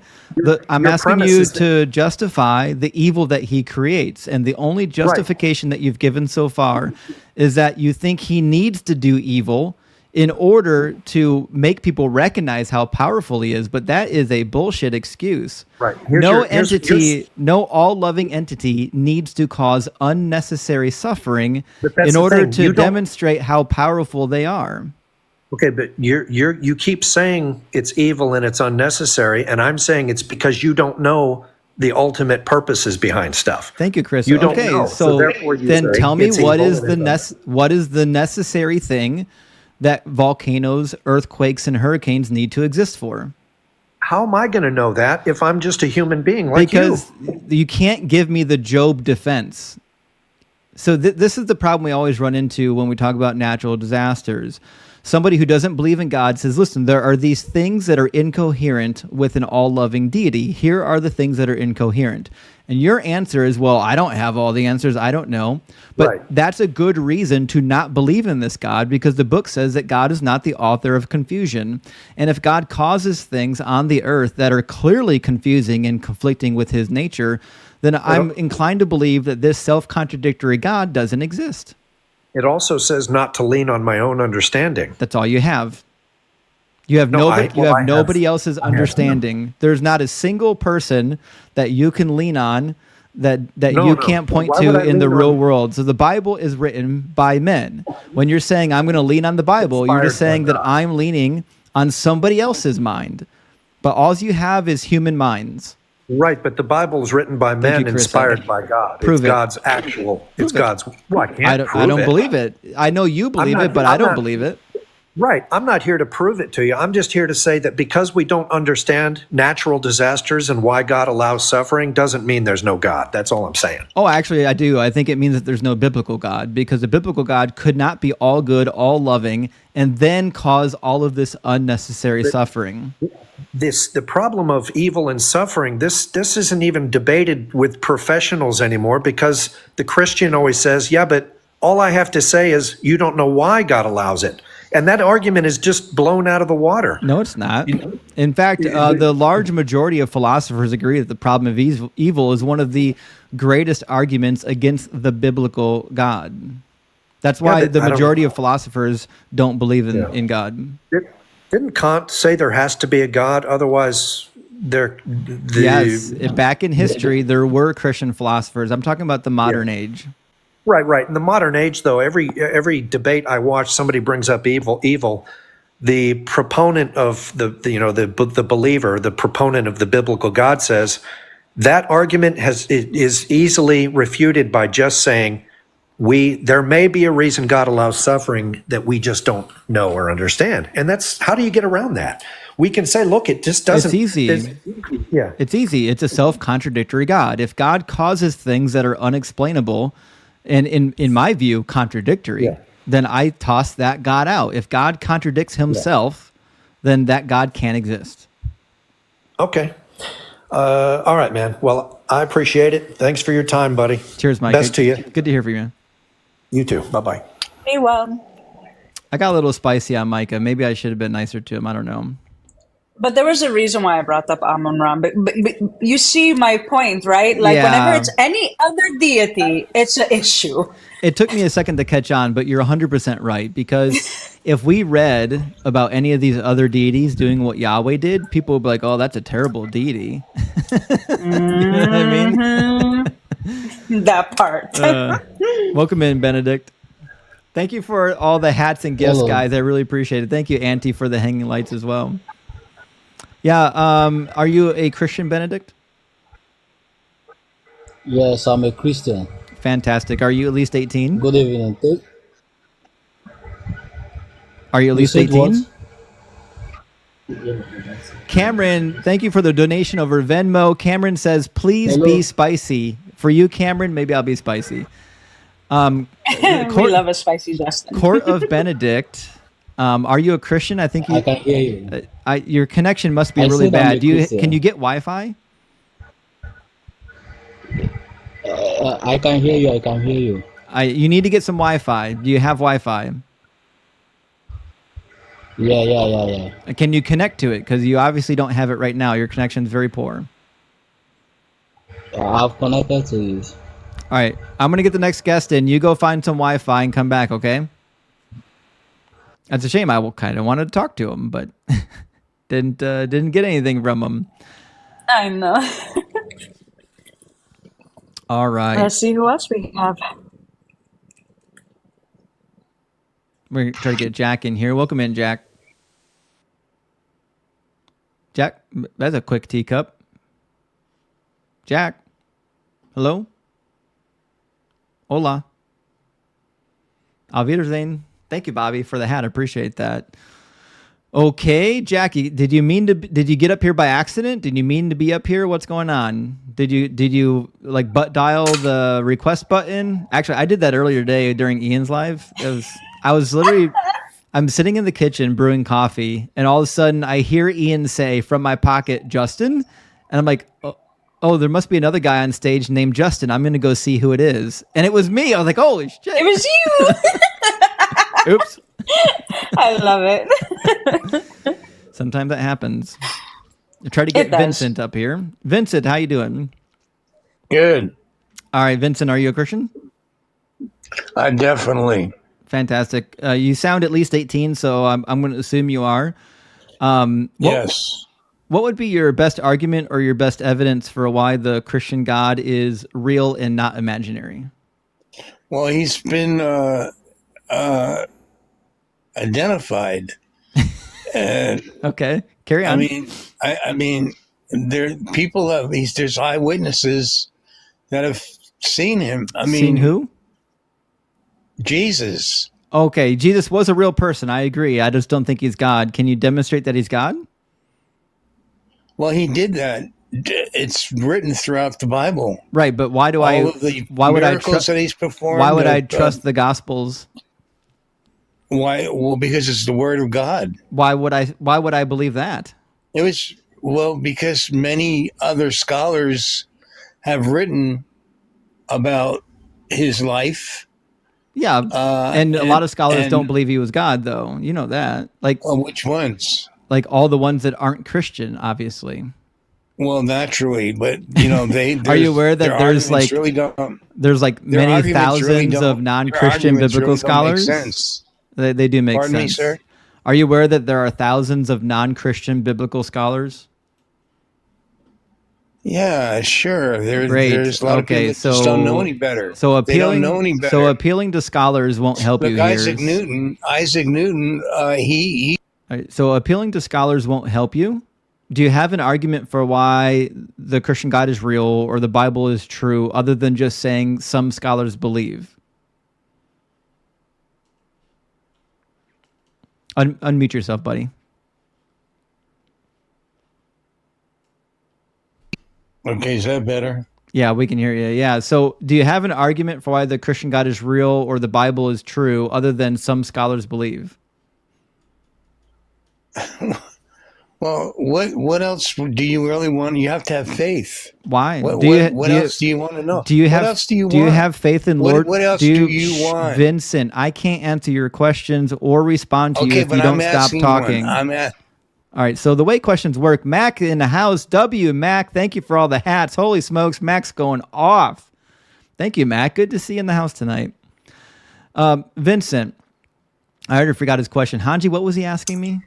I'm your asking premise you is that- to justify the evil that he creates, and the only justification that you've given so far is that you think he needs to do evil in order to make people recognize how powerful he is. But that is a bullshit excuse. Right. No all-loving entity needs to cause unnecessary suffering But that's in the order thing, to you don't- demonstrate how powerful they are. Okay, but you keep saying it's evil and it's unnecessary, and I'm saying it's because you don't know the ultimate purposes behind stuff. Thank you, Chris. You don't Okay, know, so therefore you then say tell me it's what evil is and it's what is the necessary thing that volcanoes, earthquakes, and hurricanes need to exist for? How am I going to know that if I'm just a human being like Because you? you can't give me the Job defense. So this is the problem we always run into when we talk about natural disasters. Somebody who doesn't believe in God says, listen, there are these things that are incoherent with an all-loving deity. Here are the things that are incoherent. And your answer is, well, I don't have all the answers. I don't know. But Right. that's a good reason to not believe in this God, because the book says that God is not the author of confusion. And if God causes things on the earth that are clearly confusing and conflicting with his nature, then I'm inclined to believe that this self-contradictory God doesn't exist. It also says not to lean on my own understanding. That's all you have. You have No, nobody else's understanding. There's not a single person that you can lean on that you can't point Why would to I in the lean real on- world. So the Bible is written by men. When you're saying I'm going to lean on the Bible, you're just Inspired by saying that God. I'm leaning on somebody else's mind. But all you have is human minds. Right, but the Bible is written by men, you, Chris. inspired by God. Prove it's it. God's actual. It's God's. Well, I can't I prove don't it. believe it. I know you believe not- it, but I I'm don't not- believe it. Right. I'm not here to prove it to you. I'm just here to say that because we don't understand natural disasters and why God allows suffering doesn't mean there's no God. That's all I'm saying. Oh, actually, I do. I think it means that there's no biblical God, because the biblical God could not be all good, all loving, and then cause all of this unnecessary suffering. The problem of evil and suffering, this isn't even debated with professionals anymore, because the Christian always says, yeah, but all I have to say is you don't know why God allows it. And that argument is just blown out of the water. No, it's not. In fact, the large majority of philosophers agree that the problem of evil is one of the greatest arguments against the biblical God. That's why but the I don't- majority of philosophers don't believe in God. Didn't Kant say there has to be a God? Otherwise, Yes, back in history, there were Christian philosophers. I'm talking about the modern age. Right. In the modern age, though, every debate I watch, somebody brings up evil. The proponent of the believer, the proponent of the biblical God says that argument is easily refuted by just saying there may be a reason God allows suffering that we just don't know or understand. And that's, how do you get around that? We can say, look, it just doesn't. It's easy. Yeah. It's easy. It's a self-contradictory God. If God causes things that are unexplainable and in my view, contradictory, then I toss that God out. If God contradicts himself, then that God can't exist. Okay. All right, man. Well, I appreciate it. Thanks for your time, buddy. Cheers, Mike. Best to you. Good to hear from you, man. You too. Bye-bye. Be well. I got a little spicy on Micah. Maybe I should have been nicer to him. I don't know. But there was a reason why I brought up Amun-Ra. But you see my point, right? Like whenever it's any other deity, it's an issue. It took me a second to catch on, but you're 100% right. Because if we read about any of these other deities doing what Yahweh did, people would be like, oh, that's a terrible deity. You know what I mean? That part. Welcome in, Benedict. Thank you for all the hats and gifts, Hello. guys. I really appreciate it. Thank you, Auntie, for the hanging lights as well. Yeah, are you a Christian, Benedict? Yes, I'm a Christian. Fantastic. Are you at least 18? Good evening. Are you at least said 18? Cameron, thank you for the donation over Venmo. Cameron says, please Hello. be spicy. For you, Cameron, maybe I'll be spicy. We love a spicy Justin. Court of Benedict. Are you a Christian? I think I can hear you. your connection must be I really said I'm bad. a Christian. Can you get Wi-Fi? I can hear you. I can hear you. You need to get some Wi-Fi. Do you have Wi-Fi? Yeah. Can you connect to it? Because you obviously don't have it right now. Your connection's very poor. I've connected to it. All right, I'm gonna get the next guest in. You go find some Wi-Fi and come back, okay? That's a shame. I kind of wanted to talk to him, but didn't get anything from him. I know. All right, Let's see who else we have. we're gonna try to get Jack in here. Welcome in, Jack. Jack, that's a quick teacup. Jack, hello. Hola. Auf Wiedersehen. Thank you, Bobby, for the hat. I appreciate that. Okay, Jackie, did you get up here by accident? Did you mean to be up here? What's going on? Did you like butt dial the request button? Actually, I did that earlier today during Ian's live. I'm sitting in the kitchen brewing coffee, and all of a sudden I hear Ian say from my pocket, Justin, and I'm like, oh, there must be another guy on stage named Justin. I'm going to go see who it is. And it was me. I was like, holy shit. It was you. Oops. I love it. Sometimes that happens. I try to get Vincent up here. Vincent, how you doing? Good. All right, Vincent, are you a Christian? I definitely. Fantastic. You sound at least 18, so I'm going to assume you are. Yes. What would be your best argument or your best evidence for why the Christian God is real and not imaginary? Well, he's been identified. Okay, carry on. I mean, there's eyewitnesses that have seen him. Seen who? Jesus. Okay, Jesus was a real person. I agree. I just don't think he's God. Can you demonstrate that he's God? Well, he did that. It's written throughout the Bible. Right, but why would I trust that he's performed? Why would I trust the Gospels? Why? Well, because it's the Word of God. Why would I believe that? Because many other scholars have written about his life. Yeah, and a lot of scholars don't believe he was God, though. You know that. Which ones? Like all the ones that aren't Christian, obviously. Well, naturally, but they. Are you aware that there's many thousands of non-Christian biblical scholars? Make sense. They do make sense. Pardon me, sir? Are you aware that there are thousands of non-Christian biblical scholars? Yeah, sure. There's a lot of people that just don't know any better. They don't know any better. So appealing to scholars won't help you here. Isaac Newton, he. Right, so appealing to scholars won't help you. Do you have an argument for why the Christian God is real or the Bible is true, other than just saying some scholars believe? Unmute yourself, buddy. Okay, is that better? Yeah, we can hear you. Yeah. So do you have an argument for why the Christian God is real or the Bible is true, other than some scholars believe? Well, what else do you really want? You have to have faith. Why? What else do you want to know? What else do you want? Do you have faith in Lord? What else do you want? Vincent, I can't answer your questions or respond to you if you don't stop talking. All right, so the way questions work, Mac in the house, Mac, thank you for all the hats. Holy smokes, Mac's going off. Thank you, Mac. Good to see you in the house tonight. Vincent, I already forgot his question. Hanji, what was he asking me?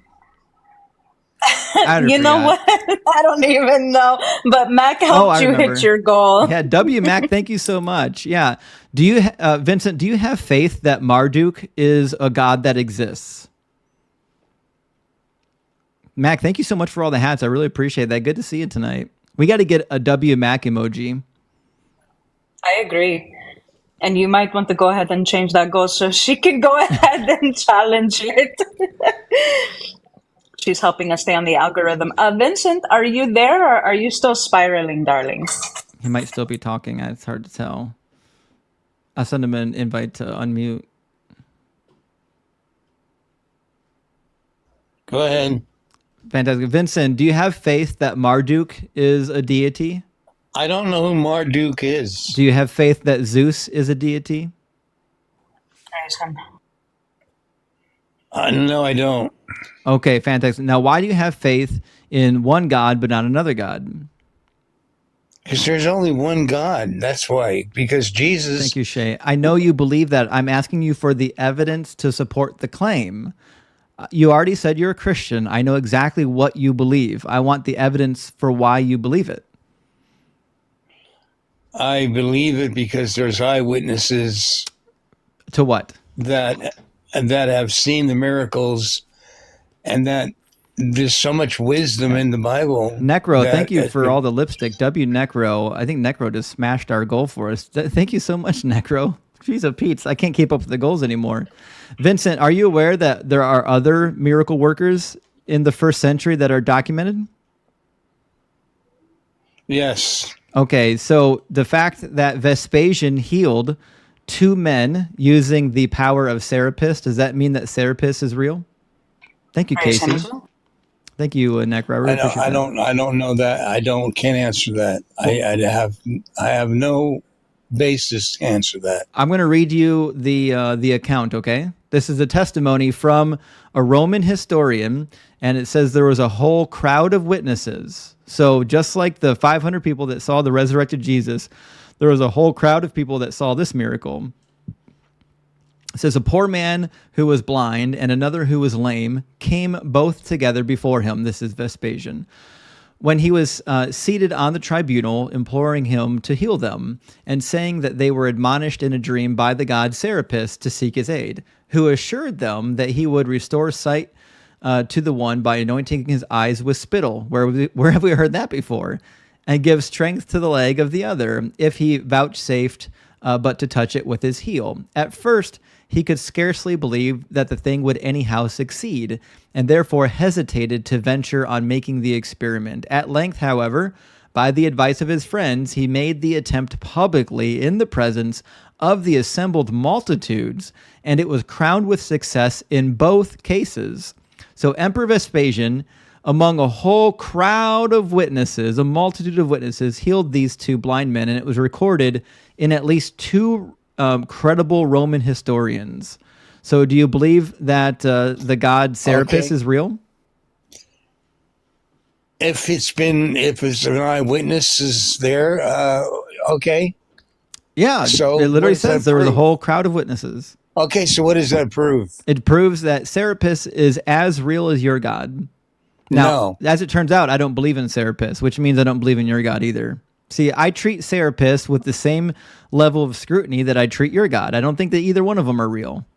You know what? I don't even know. But Mac helped you hit your goal. Yeah, Mac, thank you so much. Yeah. Do you, Vincent, do you have faith that Marduk is a god that exists? Mac, thank you so much for all the hats. I really appreciate that. Good to see you tonight. We got to get a Mac emoji. I agree. And you might want to go ahead and change that goal so she can go ahead and challenge it. She's helping us stay on the algorithm. Vincent, are you there or are you still spiraling, darling? He might still be talking. It's hard to tell. I'll send him an invite to unmute. Go ahead. Fantastic. Vincent, do you have faith that Marduk is a deity? I don't know who Marduk is. Do you have faith that Zeus is a deity? Praise him. No, I don't. Okay, fantastic. Now, why do you have faith in one God but not another God? Because there's only one God. That's why. Because Jesus. Thank you, Shay. I know you believe that. I'm asking you for the evidence to support the claim. You already said you're a Christian. I know exactly what you believe. I want the evidence for why you believe it. I believe it because there's eyewitnesses. To what? That have seen the miracles, and that there's so much wisdom in the Bible. Necro, thank you for all the lipstick. W Necro. I think Necro just smashed our goal for us. Thank you so much, Necro. Jeez, Pete's. I can't keep up with the goals anymore. Vincent, are you aware that there are other miracle workers in the first century that are documented? Yes. Okay, so the fact that Vespasian healed 2 men using the power of Serapis, does that mean that Serapis is real? Thank you, Casey. Thank you, Necro. I really appreciate that. I don't know that. Can't answer that. I have no basis to answer that. I'm going to read you the account, okay? This is a testimony from a Roman historian, and it says there was a whole crowd of witnesses. So just like the 500 people that saw the resurrected Jesus, there was a whole crowd of people that saw this miracle. It says, a poor man who was blind and another who was lame came both together before him. This is Vespasian. When he was seated on the tribunal, imploring him to heal them, and saying that they were admonished in a dream by the god Serapis to seek his aid, who assured them that he would restore sight to the one by anointing his eyes with spittle. Where have we heard that before? And give strength to the leg of the other, if he vouchsafed but to touch it with his heel. At first, he could scarcely believe that the thing would anyhow succeed, and therefore hesitated to venture on making the experiment. At length, however, by the advice of his friends, he made the attempt publicly in the presence of the assembled multitudes, and it was crowned with success in both cases. So Emperor Vespasian, among a whole crowd of witnesses, a multitude of witnesses, healed these 2 blind men, and it was recorded in at least 2 credible Roman historians. So do you believe that the god Serapis is real? If it's an eyewitness is there, okay. Yeah, so it literally says there was a whole crowd of witnesses. Okay, so what does that prove? It proves that Serapis is as real as your god. Now, as it turns out, I don't believe in Serapis, which means I don't believe in your God either. See, I treat Serapis with the same level of scrutiny that I treat your God. I don't think that either one of them are real.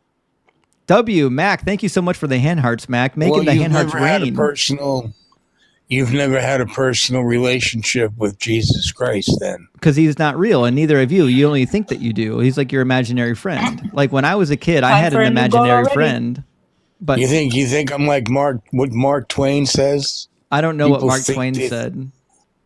W, Mac, thank you so much for the hand hearts, Mac. Making the hand hearts rain. You've never had a personal relationship with Jesus Christ then. Because he's not real, and neither of you. You only think that you do. He's like your imaginary friend. Like when I was a kid, I had an imaginary friend. But you think I'm like what Mark Twain says? I don't know what Mark Twain said.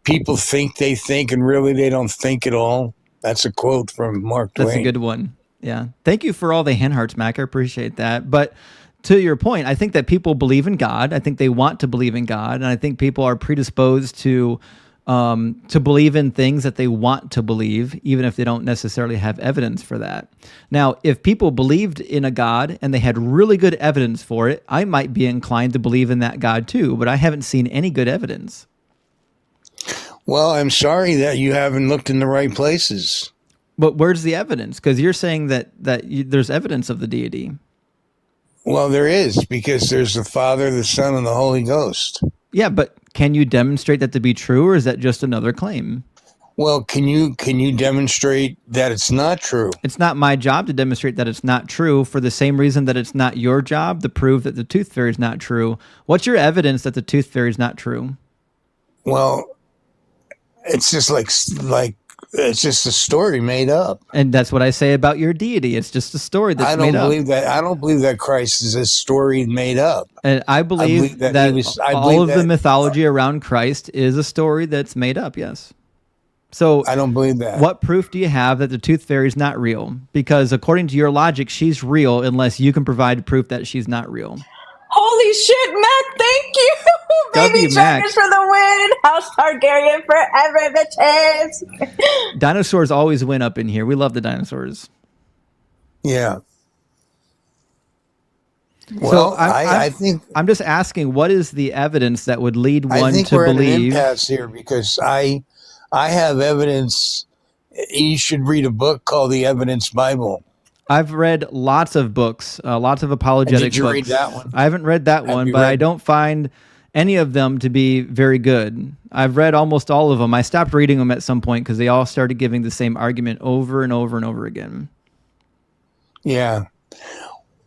People think they think, and really they don't think at all. That's a quote from Mark Twain. That's a good one. Yeah. Thank you for all the hand hearts, Mac. I appreciate that. But to your point, I think that people believe in God. I think they want to believe in God, and I think people are predisposed to believe in things that they want to believe, even if they don't necessarily have evidence for that. Now, if people believed in a God and they had really good evidence for it, I might be inclined to believe in that God too, but I haven't seen any good evidence. Well, I'm sorry that you haven't looked in the right places. But where's the evidence? Because you're saying that there's evidence of the deity. Well, there is, because there's the Father, the Son, and the Holy Ghost. Yeah, but can you demonstrate that to be true, or is that just another claim? Well, can you demonstrate that it's not true? It's not my job to demonstrate that it's not true, for the same reason that it's not your job to prove that the tooth fairy is not true. What's your evidence that the tooth fairy is not true? Well, it's just like it's just a story made up. And that's what I say about your deity. It's just a story that's made up. I don't believe that Christ is a story made up. And I believe that all of the mythology around Christ is a story that's made up, yes. So I don't believe that. What proof do you have that the tooth fairy is not real? Because according to your logic, she's real unless you can provide proof that she's not real. Holy shit, Matt, thank you. Baby W dragons Max. for the win! House Targaryen forever, bitches! Dinosaurs always win up in here. We love the dinosaurs. Yeah. So Well, I think I'm just asking, what is the evidence that would lead I one think to we're at an believe? impasse here because I have evidence. You should read a book called The Evidence Bible. I've read lots of books, lots of apologetic Did you books. read that one? I haven't read that Have one, you but I read- don't find any of them to be very good. I've read almost all of them. I stopped reading them at some point because they all started giving the same argument over and over and over again. Yeah.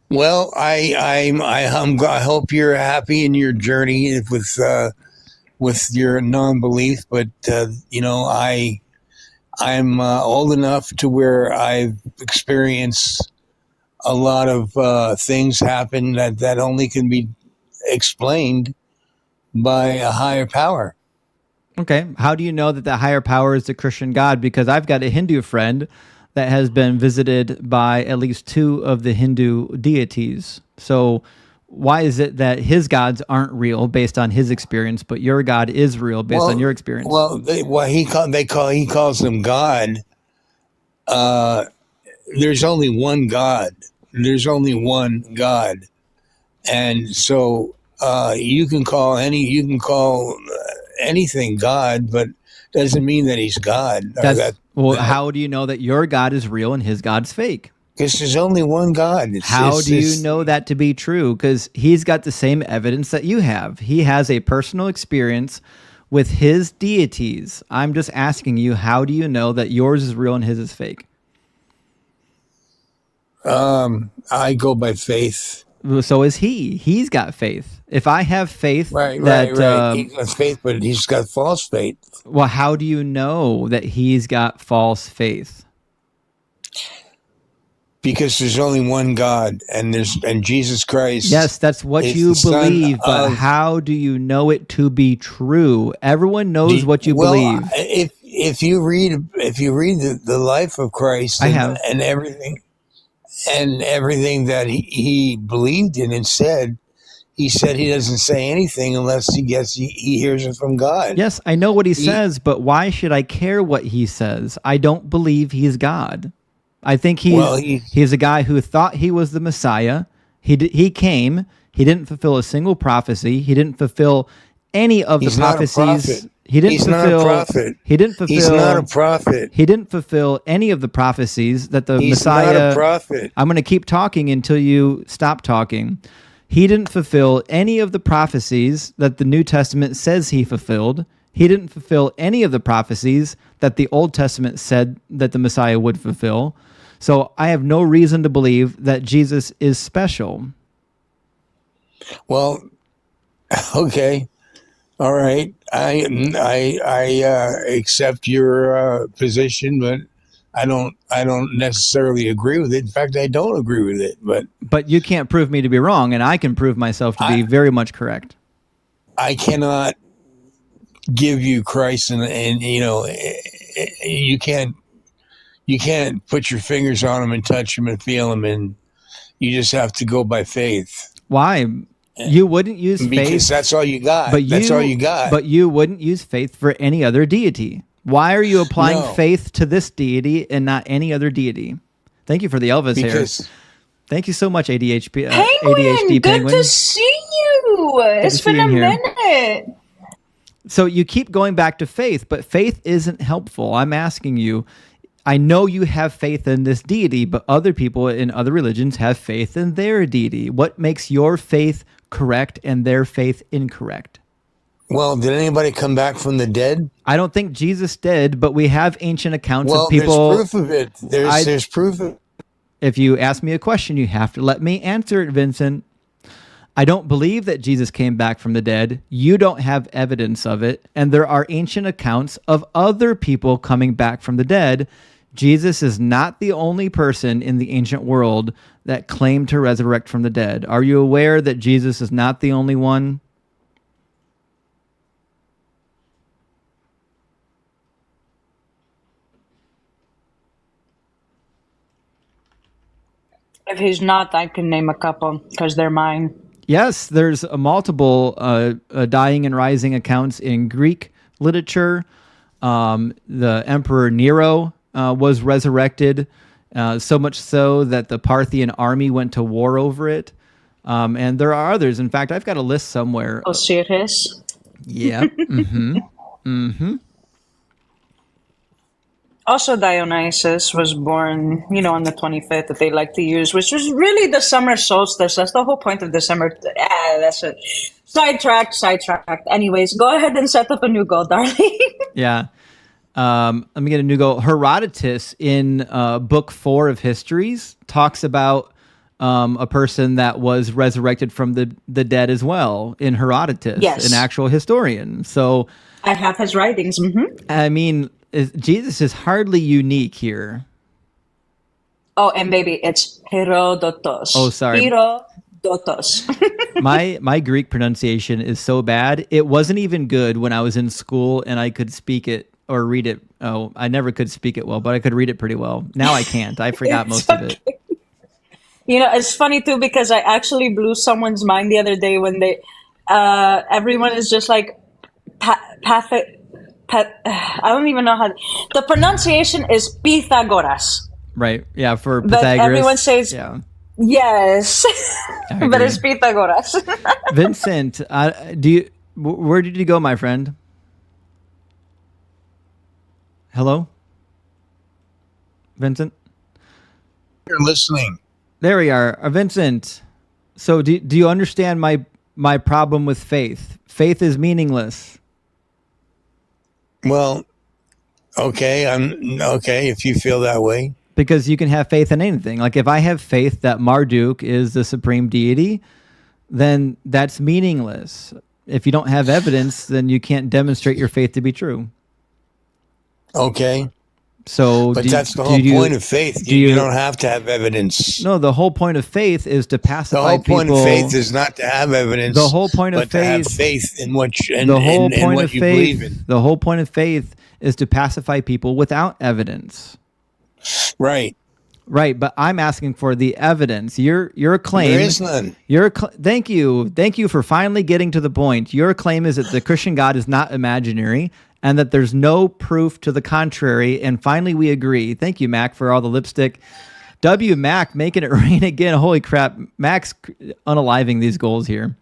Well, I hope you're happy in your journey with your non-belief, but I'm old enough to where I've experienced a lot of things happen that only can be explained by a higher power. Okay. How do you know that the higher power is the Christian God? Because I've got a Hindu friend that has been visited by at least 2 of the Hindu deities. So why is it that his gods aren't real based on his experience, but your God is real based on your experience? Well, he calls them God. There's only one God. There's only one God, and so you can call anything God, but doesn't mean that he's God. How do you know that your God is real and his God's fake? Because there's only one God. How do you know that to be true? Because he's got the same evidence that you have. He has a personal experience with his deities. I'm just asking you, how do you know that yours is real and his is fake? I go by faith. So is he. He's got faith. If I have faith Right. He's got faith, but he's got false faith. Well, how do you know that he's got false faith? Because there's only one God, and Jesus Christ. Yes, that's what you believe, but how do you know it to be true? Everyone knows what you believe. If you read the life of Christ and everything that he believed in and said, he said he doesn't say anything unless he hears it from God. Yes, I know what he says, but why should I care what he says? I don't believe he's God. I think he's a guy who thought he was the Messiah. He came. He didn't fulfill a single prophecy. He didn't fulfill any of the prophecies. He's not a prophet. He's not a prophet. He didn't fulfill any of the prophecies that the Messiah. He's not a prophet. I'm going to keep talking until you stop talking. He didn't fulfill any of the prophecies that the New Testament says he fulfilled. He didn't fulfill any of the prophecies that the Old Testament said that the Messiah would fulfill. So I have no reason to believe that Jesus is special. Well, okay. All right. I accept your position, but I don't necessarily agree with it. In fact, I don't agree with it. But you can't prove me to be wrong, and I can prove myself to be very much correct. I cannot give you Christ, and you can't put your fingers on him and touch him and feel him, and you just have to go by faith. Why? You wouldn't use faith because that's all you got. That's all you got. But you wouldn't use faith for any other deity. Why are you applying faith to this deity and not any other deity? Thank you for the Elvis hair. Thank you so much, ADHD Penguin. Penguin. Good to see you. It's been a minute. So you keep going back to faith, but faith isn't helpful. I'm asking you, I know you have faith in this deity, but other people in other religions have faith in their deity. What makes your faith correct and their faith incorrect? Well, did anybody come back from the dead? I don't think Jesus did, but we have ancient accounts of people. There's proof of it. There's proof of it. If you ask me a question, you have to let me answer it, Vincent. I don't believe that Jesus came back from the dead. You don't have evidence of it. And there are ancient accounts of other people coming back from the dead. Jesus is not the only person in the ancient world that claimed to resurrect from the dead. Are you aware that Jesus is not the only one? If he's not, I can name a couple because they're mine. Yes, there's multiple dying and rising accounts in Greek literature. The Emperor Nero was resurrected, so much so that the Parthian army went to war over it. And there are others. In fact, I've got a list somewhere. Osiris. Yeah. Also, Dionysus was born, on the 25th that they like to use, which was really the summer solstice. That's the whole point of the summer. That's it. Sidetracked. Anyways, go ahead and set up a new goal, darling. Yeah. Let me get a new goal. Herodotus in book 4 of Histories talks about a person that was resurrected from the dead as well in Herodotus, Yes. an actual historian. So I have his writings. I mean, Jesus is hardly unique here. Oh, and baby, it's Herodotos. Oh, sorry. Herodotos. My Greek pronunciation is so bad. It wasn't even good when I was in school and I could speak it or read it. Oh, I never could speak it well, but I could read it pretty well. Now I can't. I forgot most of it. It's funny too because I actually blew someone's mind the other day when everyone is just like, I don't even know how. The pronunciation is Pythagoras. Right. Yeah. For But Pythagoras. everyone says, yeah. yes. I But agree. it's Pythagoras. Vincent, where did you go, my friend? Hello? Vincent? You're listening. There we are. Vincent, so do you understand my problem with faith? Faith is meaningless. Well, okay, I'm okay if you feel that way. Because you can have faith in anything. Like if I have faith that Marduk is the supreme deity, then that's meaningless. If you don't have evidence, then you can't demonstrate your faith to be true. Okay. So, But that's the whole point of faith. You don't have to have evidence. No, the whole point of faith is to pacify The whole point people. of faith is not to have evidence. The whole point of but to have faith- faith in what you, The whole in point what of you believe faith. in. The whole point of faith is to pacify people without evidence. Right. Right, but I'm asking for the evidence. Your claim. There is none. Thank you for finally getting to the point. Your claim is that the Christian God is not imaginary and that there's no proof to the contrary. And finally, we agree. Thank you, Mac, for all the lipstick. Mac making it rain again. Holy crap, Mac's unaliving these goals here.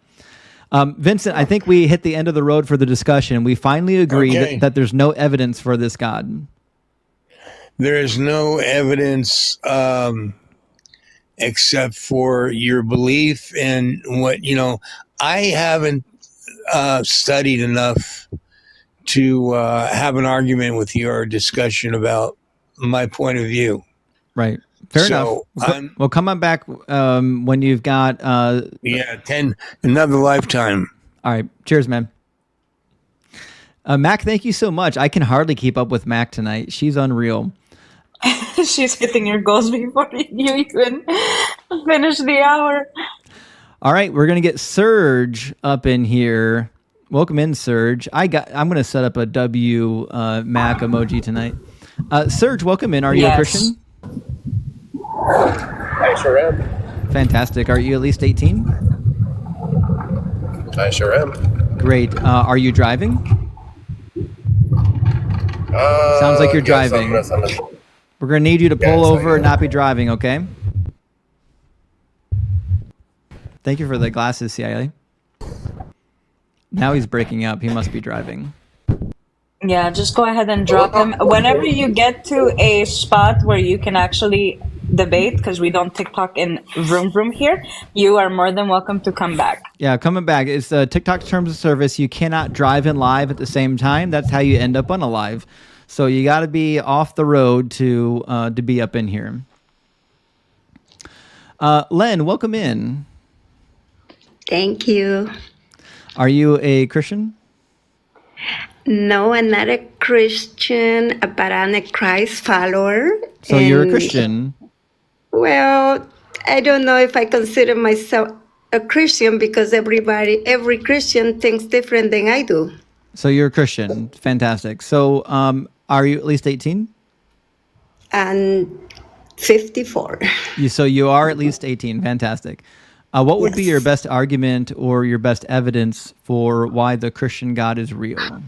Vincent, I think we hit the end of the road for the discussion. We finally agree Okay. that there's no evidence for this God. There is no evidence except for your belief in what, I haven't studied enough to have an argument with you or a discussion about my point of view. Right. Fair So, enough. Well, come on back when you've got... another lifetime. All right. Cheers, man. Mac, thank you so much. I can hardly keep up with Mac tonight. She's unreal. She's hitting your goals before you even finish the hour. All right. We're going to get Serge up in here. Welcome in, Serge. I'm going to set up a W Mac emoji tonight. Serge, welcome in. Are you a Christian? I sure am. Fantastic. Are you at least 18? I sure am. Great. Are you driving? Sounds like you're yes, driving. I'm We're going to need you to pull Yes, I over and am. not be driving, okay? Thank you for the glasses, CIA. Now he's breaking up. He must be driving. Yeah, just go ahead and drop him. Whenever you get to a spot where you can actually debate, because we don't TikTok in room here, you are more than welcome to come back. Yeah, coming back. It's TikTok terms of service. You cannot drive and live at the same time. That's how you end up unalive. So you got to be off the road to be up in here. Len, welcome in. Thank you. Are you a Christian? No, I'm not a Christian, but I'm a Christ follower. So you're a And, Christian. Well, I don't know if I consider myself a Christian because every Christian thinks different than I do. So you're a Christian. Fantastic. So are you at least 18? And 54. So you are at least 18. Fantastic. What would be Yes. your best argument or your best evidence for why the Christian God is real?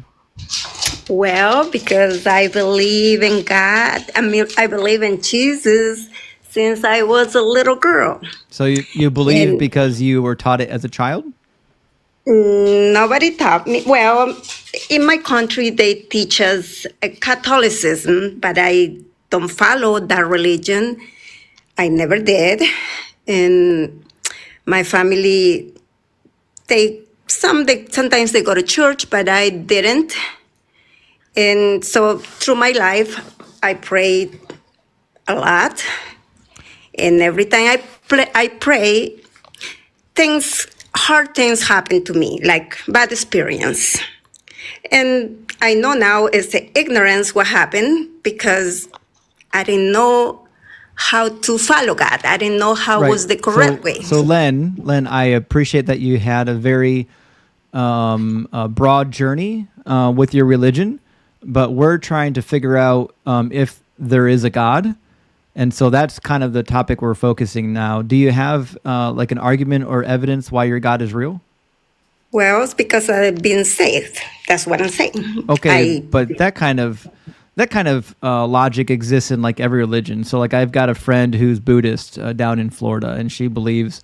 Well, because I believe in God. I mean, I believe in Jesus since I was a little girl. So you believe And because you were taught it as a child? nobody taught me. Well, in my country, they teach us Catholicism, but I don't follow that religion. I never did. And my family, sometimes they go to church, but I didn't. And so through my life, I prayed a lot. And every time I pray, hard things happen to me, like bad experience. And I know now it's the ignorance what happened because I didn't know how to follow God. I didn't know how was the correct way. So Len, I appreciate that you had a very broad journey with your religion, but we're trying to figure out if there is a God. And so that's kind of the topic we're focusing now. Do you have like an argument or evidence why your God is real? Well, it's because I've been saved. That's what I'm saying. Okay, but that kind of logic exists in like every religion. So like I've got a friend who's Buddhist down in Florida, and she believes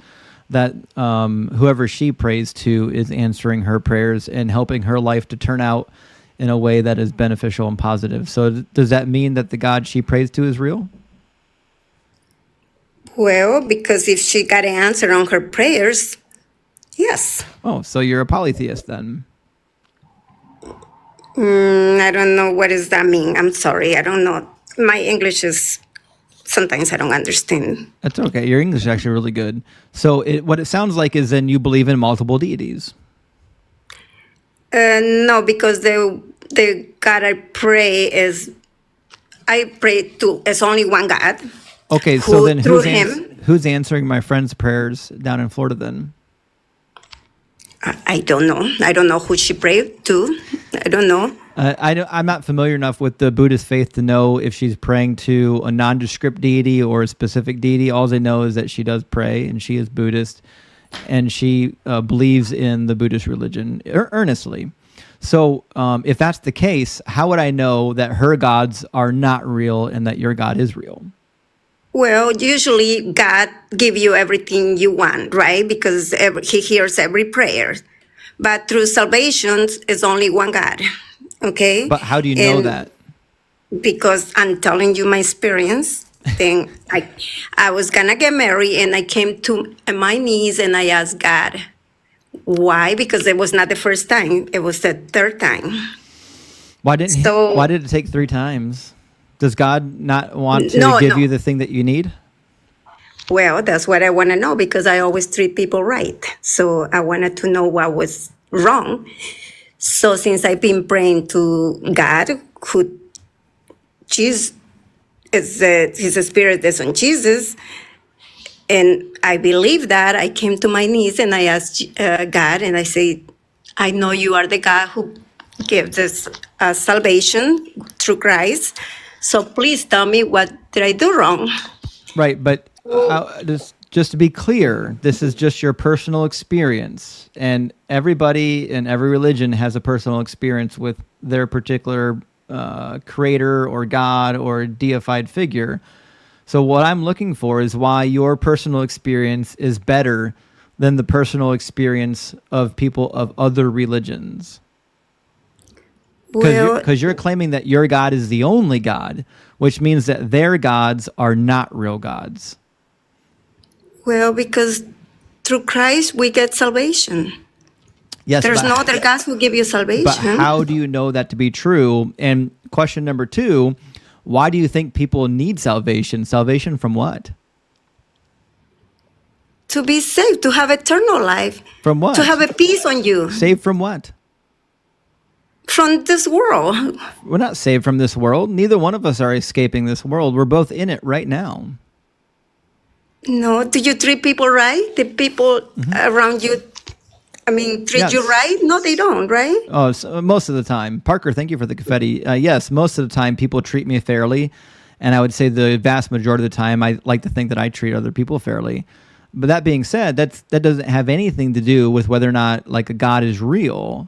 that whoever she prays to is answering her prayers and helping her life to turn out in a way that is beneficial and positive. So does that mean that the God she prays to is real? Well, because if she got an answer on her prayers, yes. Oh, so you're a polytheist then? I don't know what does that mean. I'm sorry. I don't know. My English is sometimes I don't understand. That's okay. Your English is actually really good. So what it sounds like is then you believe in multiple deities. No, because the God I pray is only one God. Okay, so then through him, who's answering my friend's prayers down in Florida then? I don't know. I don't know who she prayed to. I don't know. I'm not familiar enough with the Buddhist faith to know if she's praying to a nondescript deity or a specific deity. All I know is that she does pray, and she is Buddhist, and she believes in the Buddhist religion earnestly. So if that's the case, how would I know that her gods are not real and that your God is real? Well, usually God give you everything you want, right? Because he hears every prayer. But through salvation, it's only one God, okay? But how do you know that? Because I'm telling you my experience. Then I was gonna get married, and I came to my knees and I asked God, why? Because it was not the first time; it was the third time. Why did it take 3 times? Does God not want to give you the thing that you need? Well, that's what I want to know because I always treat people right. So I wanted to know what was wrong. So since I've been praying to God, his spirit is on Jesus, and I believe that, I came to my knees and I asked God, and I say, I know you are the God who gives us salvation through Christ. So please tell me, what did I do wrong? Right, but just to be clear, this is just your personal experience, and everybody in every religion has a personal experience with their particular creator or God or deified figure. So what I'm looking for is why your personal experience is better than the personal experience of people of other religions. Because you're claiming that your God is the only God, which means that their gods are not real gods. Well, because through Christ we get salvation. Yes, there's no other gods who give you salvation. But how do you know that to be true? And question number 2, why do you think people need salvation? Salvation from what? To be saved, to have eternal life. From what? To have a peace on you. Saved from what? From this world. We're not saved from this world. Neither one of us are escaping this world. We're both in it right now. No, do you treat people right? The people around you, treat you right? No, they don't, right? Oh, so most of the time. Parker, thank you for the confetti. Yes, most of the time people treat me fairly. And I would say the vast majority of the time, I like to think that I treat other people fairly. But that being said, that doesn't have anything to do with whether or not like a God is real.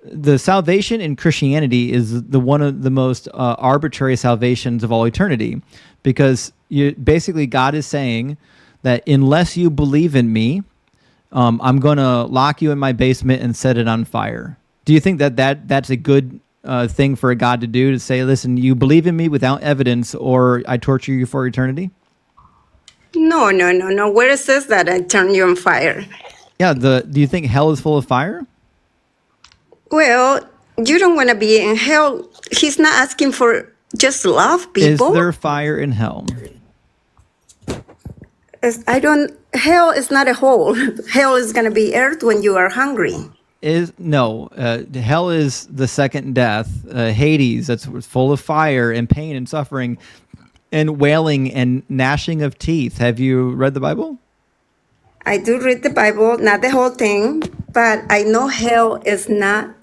The salvation in Christianity is one of the most arbitrary salvations of all eternity, because basically God is saying that unless you believe in me, I'm going to lock you in my basement and set it on fire. Do you think that's a good thing for a God to do, to say, listen, you believe in me without evidence or I torture you for eternity? No. Where it says that I turn you on fire? Yeah. Do you think hell is full of fire? Well, you don't want to be in hell. He's not asking for just love people. Is there fire in hell? Hell is not a hole. Hell is going to be earth when you are hungry. Hell is the second death. Hades, that's full of fire and pain and suffering and wailing and gnashing of teeth. Have you read the Bible? I do read the Bible, not the whole thing, but I know hell is not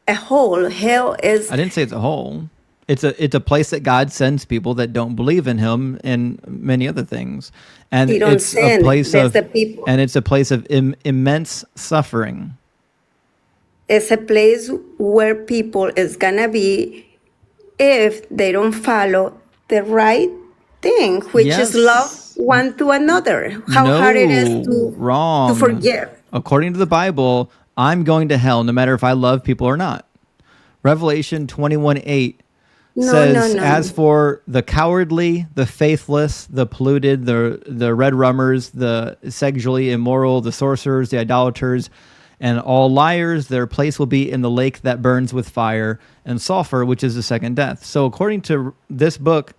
a hole. Hell is... I didn't say it's a hole. It's a place that God sends people that don't believe in Him and many other things, and it's a place of immense suffering. It's a place where people is gonna be if they don't follow the right thing, which is love one to another. How hard it is to forgive. According to the Bible, I'm going to hell no matter if I love people or not. Revelation 21:8 says, as for the cowardly, the faithless, the polluted, the red rummers, the sexually immoral, the sorcerers, the idolaters, and all liars, their place will be in the lake that burns with fire and sulfur, which is the second death. So according to this book,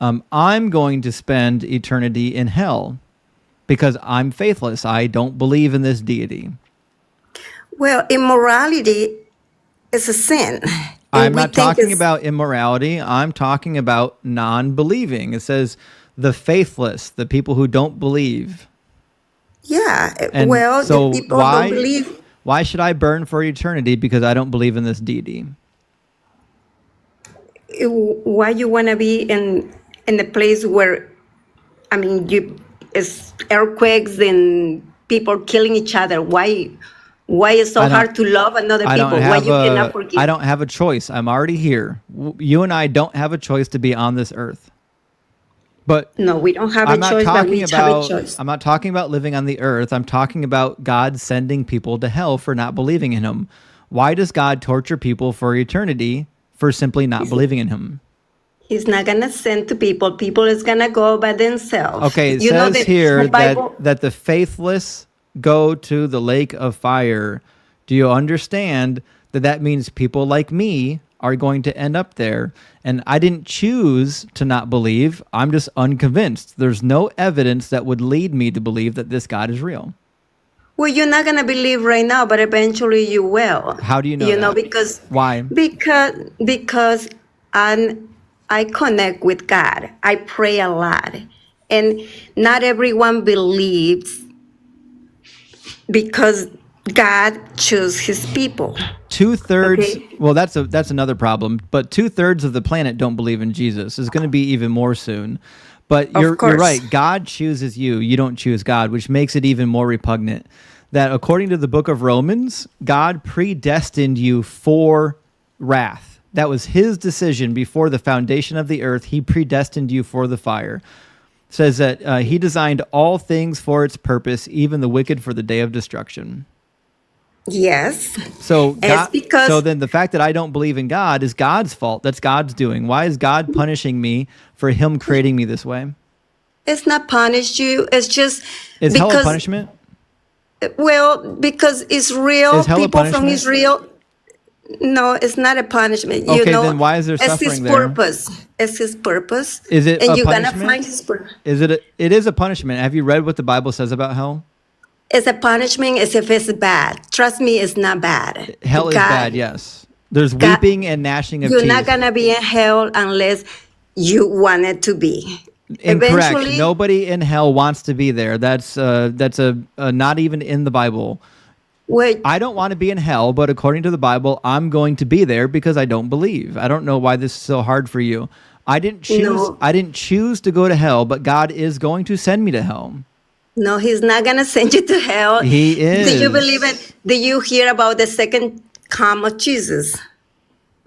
I'm going to spend eternity in hell because I'm faithless. I don't believe in this deity. Well, immorality is a sin. I'm not talking about immorality. I'm talking about non-believing. It says the faithless, the people who don't believe. Yeah, and well, so the people don't believe. Why should I burn for eternity because I don't believe in this deity? Why you want to be in a place where, I mean, it's earthquakes and people killing each other? Why is it so hard to love another people? Why you cannot forgive? I don't have a choice. I'm already here. You and I don't have a choice to be on this earth. But no, we don't have a choice, but we have a choice. I'm not talking about living on the earth. I'm talking about God sending people to hell for not believing in Him. Why does God torture people for eternity for simply not believing in Him? He's not going to send to people. People is going to go by themselves. Okay, it says here that the faithless go to the lake of fire. Do you understand that means people like me are going to end up there? And I didn't choose to not believe. I'm just unconvinced. There's no evidence that would lead me to believe that this God is real. Well, you're not going to believe right now, but eventually you will. How do you know that? You know, because... Why? Because I connect with God. I pray a lot. And not everyone believes because God chose His people. 2/3. Okay. Well, that's another problem. But 2/3 of the planet don't believe in Jesus. It's going to be even more soon. But you're right. God chooses you. You don't choose God, which makes it even more repugnant. That according to the book of Romans, God predestined you for wrath. That was His decision before the foundation of the earth. He predestined you for the fire. It says that He designed all things for its purpose, even the wicked for the day of destruction. Yes. So then the fact that I don't believe in God is God's fault. That's God's doing. Why is God punishing me for Him creating me this way? It's not punish you. It's just Is hell a punishment? Well, because Israel, is hell people a punishment? from Israel. No, it's not a punishment. Okay, then why is there suffering there? It's His purpose. Is it and a you're punishment? gonna find His purpose. It is a punishment. Have you read what the Bible says about hell? It's a punishment as if it's bad. Trust me, it's not bad. Hell is bad, yes. There's weeping and gnashing of teeth. You're not going to be in hell unless you want it to be. Incorrect. Nobody in hell wants to be there. That's not even in the Bible. Wait. I don't want to be in hell, but according to the Bible, I'm going to be there because I don't believe. I don't know why this is so hard for you. I didn't choose to go to hell, but God is going to send me to hell. No, he's not gonna send you to hell. He is. Do you believe it? Do you hear about the second come of Jesus?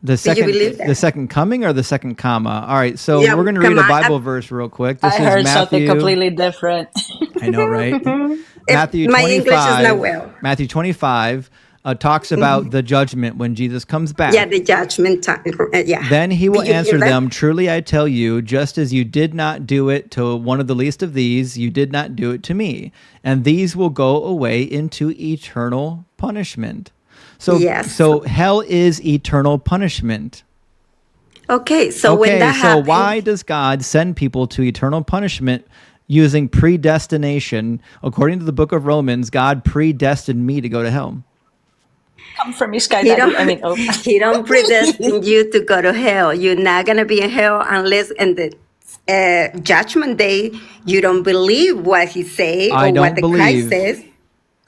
The second, believe that? the second coming or the second comma? All right, so Yeah, we're going to read come a on. Bible verse real quick. This I is heard Matthew. something completely different. I know, right? Matthew 25. My English is not well. Matthew 25 talks about the judgment when Jesus comes back. Yeah, the judgment time. Yeah. Then he will Did you hear answer that? them, truly I tell you, just as you did not do it to one of the least of these, you did not do it to me. And these will go away into eternal punishment. So, Yes. so hell is eternal punishment. Okay, so when that so happens, why does God send people to eternal punishment using predestination? According to the book of Romans, God predestined me to go to hell. Come from me, Sky he Daddy. don't, I mean, oh. he don't predestine you to go to hell. You're not gonna be in hell unless in the judgment day you don't believe what he say I or don't what the believe. Christ says.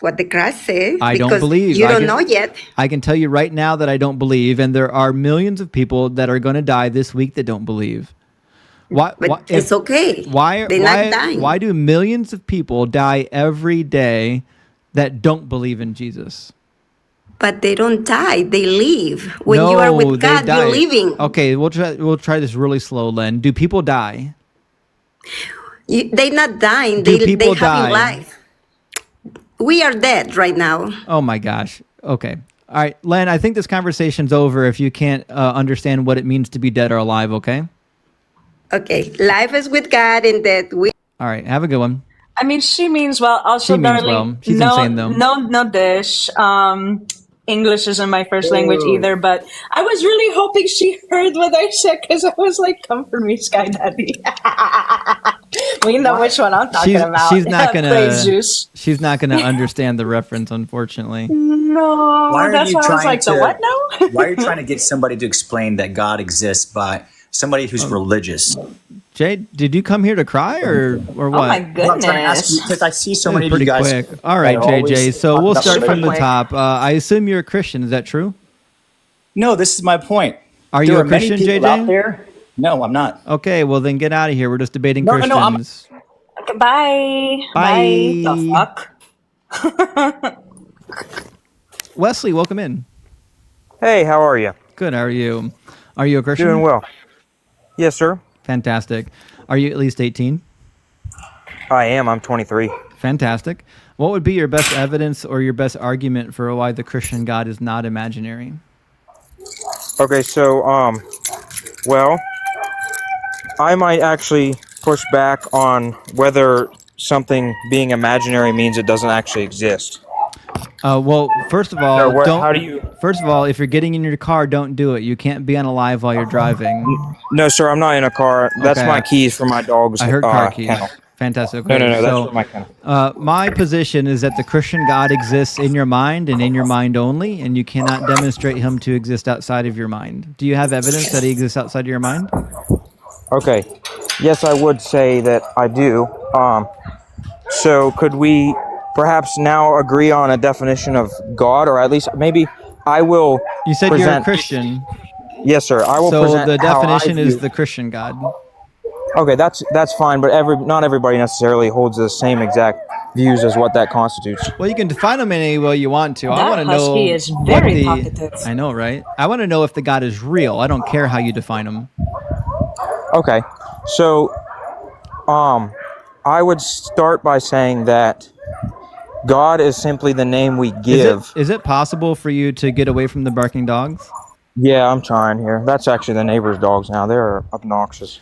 What the Christ says. I don't because believe. You I don't can- know yet. I can tell you right now that I don't believe, and there are millions of people that are going to die this week that don't believe. Why? But it's okay. Why? They're not dying. Why do millions of people die every day that don't believe in Jesus? But they don't die. They live. When you are with they God, die. you're living. Okay, we'll try this really slow, Len. Do people die? They're not dying. Do They people having die? life. We are dead right now. Oh my gosh. Okay. All right, Len, I think this conversation's over if you can't understand what it means to be dead or alive, okay? Okay. Life is with God and death with. All right, have a good one. I mean, she means well. Also, She means darling, well. She's no, insane, though. no dish. English isn't my first language either, but I was really hoping she heard what I said because I was like, "Come for me, Sky Daddy." We know which one I'm talking about. She's not Praise Zeus. she's not gonna understand the reference, unfortunately. No, Why are that's you why I was trying like, to? "The what now?" Why are you trying to get somebody to explain that God exists by somebody Oh. who's religious? Jay, did you come here to cry or Oh what? my Well, I'm trying to ask you goodness! because I see so That was many of you pretty guys. quick. All right, that are JJ. always So talking we'll about start from the religion. top. I assume you're a Christian. Is that true? No, this is my point. Are There you are a many Christian, people JJ? out there. No, I'm not. Okay, well then get out of here. We're just debating No, no, I'm- Christians. Bye. Bye. The fuck? Wesley, welcome in. Hey, how are you? Good. How are you? Are you a Christian? Doing well. Yes, sir. Fantastic. Are you at least 18? I am. I'm 23. Fantastic. What would be your best evidence or your best argument for why the Christian God is not imaginary? Okay, so, well, I might actually push back on whether something being imaginary means it doesn't actually exist. Well, first of all, So how do you... First of all, if you're getting in your car, don't do it. You can't be unalive while you're driving. No, sir, I'm not in a car. That's Okay. my keys for my dog's I heard car keys. kennel. Fantastic. No, Okay, that's so, for my kennel. my position is that the Christian God exists in your mind and in your mind only, and you cannot demonstrate him to exist outside of your mind. Do you have evidence that he exists outside of your mind? Okay. Yes, I would say that I do. So could we perhaps now agree on a definition of God, or at least maybe I will You said you're a present... Christian, Yes, sir. I will so present the how I definition is view- the Christian God. Okay, that's fine, but not everybody necessarily holds the same exact views as what that constitutes. Well, you can define him any way you want to. I That want to know husky is what very the. talkative. I know, right? I want to know if the God is real. I don't care how you define him. Okay, so I would start by saying that God is simply the name we give. Is it possible for you to get away from the barking dogs? Yeah, I'm trying here. That's actually the neighbor's dogs now. They're obnoxious.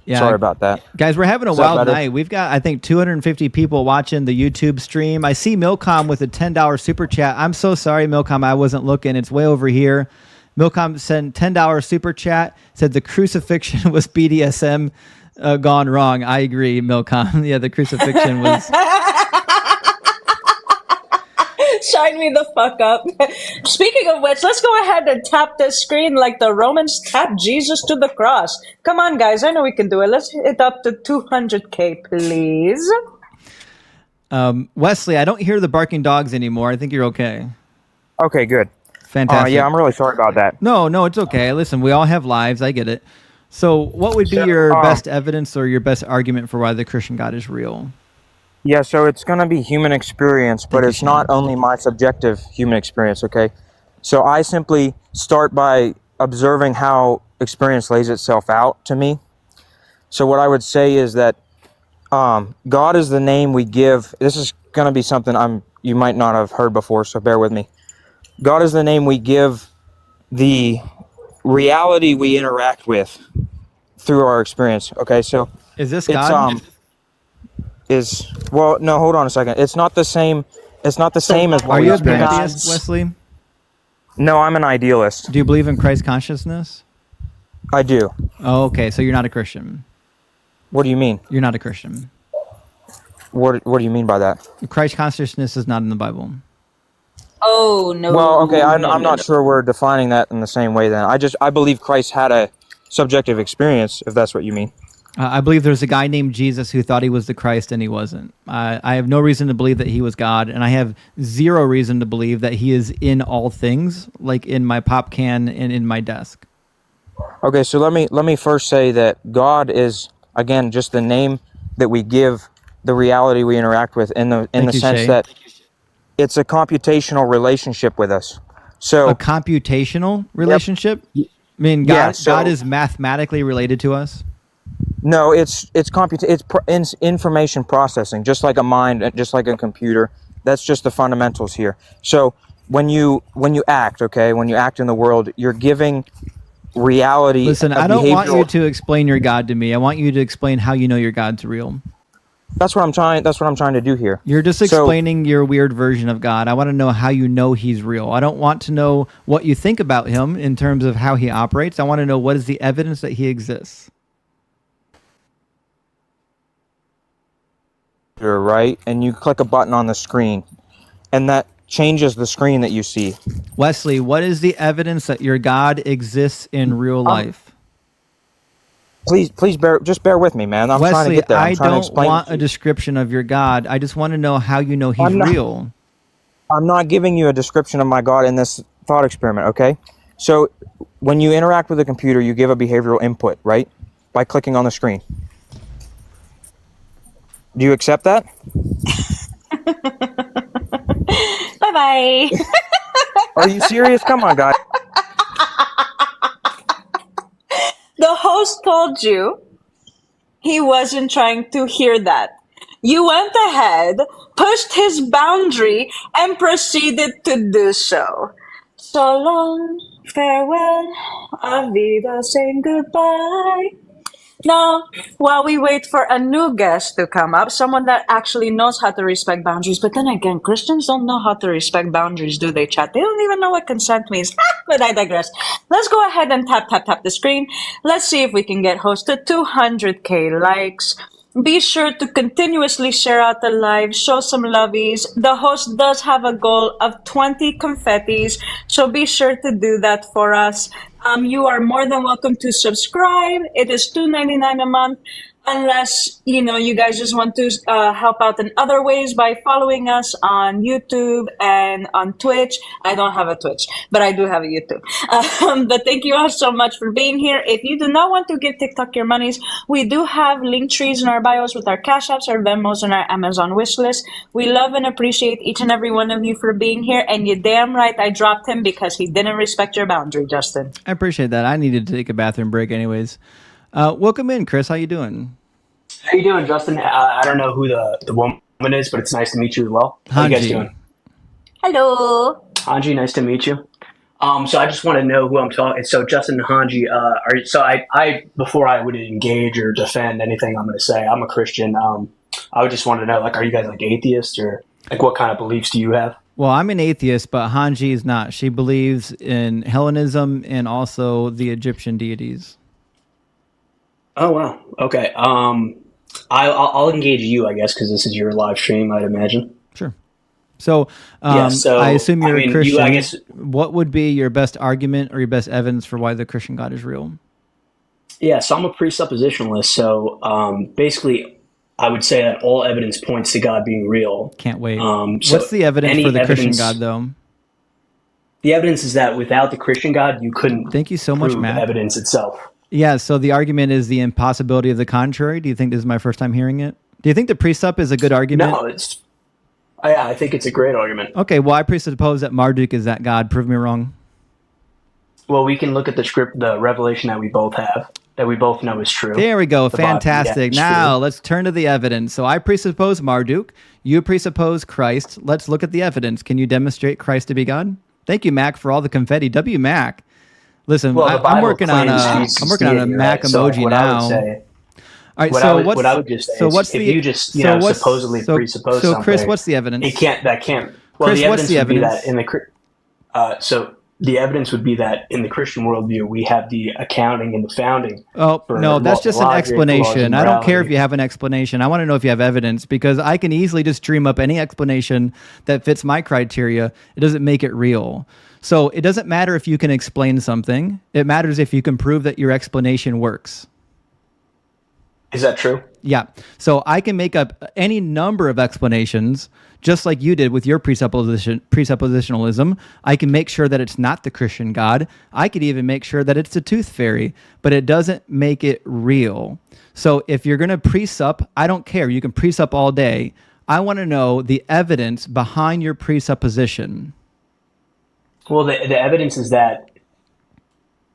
Yeah. Sorry about that. Guys, we're having a Is that wild better? night. We've got, I think, 250 people watching the YouTube stream. I see Milcom with a $10 super chat. I'm so sorry, Milcom. I wasn't looking. It's way over here. Milcom sent $10 super chat. Said the crucifixion was BDSM gone wrong. I agree, Milcom. Yeah, the crucifixion was. Shine me the fuck up. Speaking of which, let's go ahead and tap the screen like the Romans tapped Jesus to the cross. Come on, guys. I know we can do it. Let's hit up to 200K, please. Wesley, I don't hear the barking dogs anymore. I think you're okay. Okay, good. Fantastic. Yeah, I'm really sorry about that. No, it's okay. Listen, we all have lives. I get it. So what would be Sure. your best evidence or your best argument for why the Christian God is real? Yeah, so it's going to be human experience, but Thank you, it's not Sean. only my subjective human experience, okay? So I simply start by observing how experience lays itself out to me. So what I would say is that God is the name we give. This is going to be something you might not have heard before, so bear with me. God is the name we give the reality we interact with through our experience. Okay, so Is this it's God? well, no, hold on a second. It's not the same. It's not the same as what Are we you a experience. pantheist, Wesley? No, I'm an idealist. Do you believe in Christ consciousness? I do. Oh, okay, so you're not a Christian. What do you mean? You're not a Christian. What do you mean by that? Christ consciousness is not in the Bible. Oh no. Well, okay, I'm no, not no. sure we're defining that in the same way then. I believe Christ had a subjective experience, if that's what you mean. I believe there's a guy named Jesus who thought he was the Christ and he wasn't. I have no reason to believe that he was God, and I have zero reason to believe that he is in all things, like in my pop can and in my desk. Okay, so let me first say that God is, again, just the name that we give the reality we interact with in the Thank you, sense Shay. that it's a computational relationship with us. So A computational relationship? I mean, Yeah, God, so- God is mathematically related to us? no, it's information processing, just like a mind, just like a computer. That's just the fundamentals here. So when you act, okay, when you act in the world, you're giving reality. Listen, a I don't want you behavioral- to explain your God to me. I want you to explain how you know your God's real. That's what I'm trying to do here. You're just So- explaining your weird version of God. I want to know how you know he's real. I don't want to know what you think about him in terms of how he operates. I want to know what is the evidence that he exists. Right, and you click a button on the screen, and that changes the screen that you see. Wesley, what is the evidence that your God exists in real life? Please bear with me, man. I'm trying to Wesley, get there. I'm I trying to don't explain. want a description of your God. I just want to know how you know he's I'm not- real. I'm not giving you a description of my God in this thought experiment, okay? So when you interact with a computer, you give a behavioral input, right? By clicking on the screen. Do you accept that? Bye-bye. Are you serious? Come on, guys. The host told you he wasn't trying to hear that. You went ahead, pushed his boundary, and proceeded to do so. So long, farewell, Avida, saying goodbye. Now, while we wait for a new guest to come up, someone that actually knows how to respect boundaries, but then again, Christians don't know how to respect boundaries, do they, chat? They don't even know what consent means. But I digress. Let's go ahead and tap the screen. Let's see if we can get host to 200K likes. Be sure to continuously share out the live, show some lovies. The host does have a goal of 20 confettis, so be sure to do that for us. You are more than welcome to subscribe. It is $2.99 a month. Unless, you guys just want to help out in other ways by following us on YouTube and on Twitch. I don't have a Twitch, but I do have a YouTube. But thank you all so much for being here. If you do not want to give TikTok your monies, we do have link trees in our bios with our Cash Apps, our Venmos, and our Amazon wish list. We love and appreciate each and every one of you for being here. And you're damn right I dropped him because he didn't respect your boundary, Justin. I appreciate that. I needed to take a bathroom break anyways. Welcome in, Chris. How you doing? How you doing, Justin? I don't know who the woman is, but it's nice to meet you as well. How you guys Hanji. doing? Hello. Hanji, nice to meet you. So I just want to know who I'm talking. So Justin and Hanji, I before I would engage or defend anything I'm going to say, I'm a Christian. I would just want to know, are you guys atheists, or what kind of beliefs do you have? Well, I'm an atheist, but Hanji is not. She believes in Hellenism and also the Egyptian deities. Oh wow. Okay. I'll engage you, I guess, because this is your live stream, I'd imagine. Sure. So, Yeah, so, I assume you're I mean, a Christian. I guess- What would be your best argument or your best evidence for why the Christian God is real? Yeah, so I'm a presuppositionalist. So basically, I would say that all evidence points to God being real. Can't wait. So What's the evidence any for the Christian evidence- God, though? The evidence is that without the Christian God, you couldn't Thank you so much, prove Matt. evidence itself. Yeah, so the argument is the impossibility of the contrary. Do you think this is my first time hearing it? Do you think the presup is a good argument? No, yeah, I think it's a great argument. Okay, well, I presuppose that Marduk is that God. Prove me wrong. Well, we can look at the revelation that we both have, that we both know is true. There we go. The Bible, Fantastic. yeah, Now, true. let's turn to the evidence. So I presuppose Marduk. You presuppose Christ. Let's look at the evidence. Can you demonstrate Christ to be God? Thank you, Mac, for all the confetti. W. Mac. Listen, Well, the I'm Bible working on claims I'm working on a deity, Mac right? So emoji what now. I would say, All right, what I would just say is if you just supposedly presuppose something, Chris, what's the evidence? that can't. Well, Chris, the what's evidence the would be evidence? that the evidence would be that in the Christian worldview we have the accounting and the founding. Oh, no, that's just an logic, explanation. I don't care if morality. you have an explanation. I want to know if you have evidence, because I can easily just dream up any explanation that fits my criteria. It doesn't make it real. So it doesn't matter if you can explain something. It matters if you can prove that your explanation works. Is that true? Yeah. So I can make up any number of explanations, just like you did with your presuppositionalism. I can make sure that it's not the Christian God. I could even make sure that it's the tooth fairy, but it doesn't make it real. So if you're going to presup, I don't care. You can presup all day. I want to know the evidence behind your presupposition. Well, the evidence is that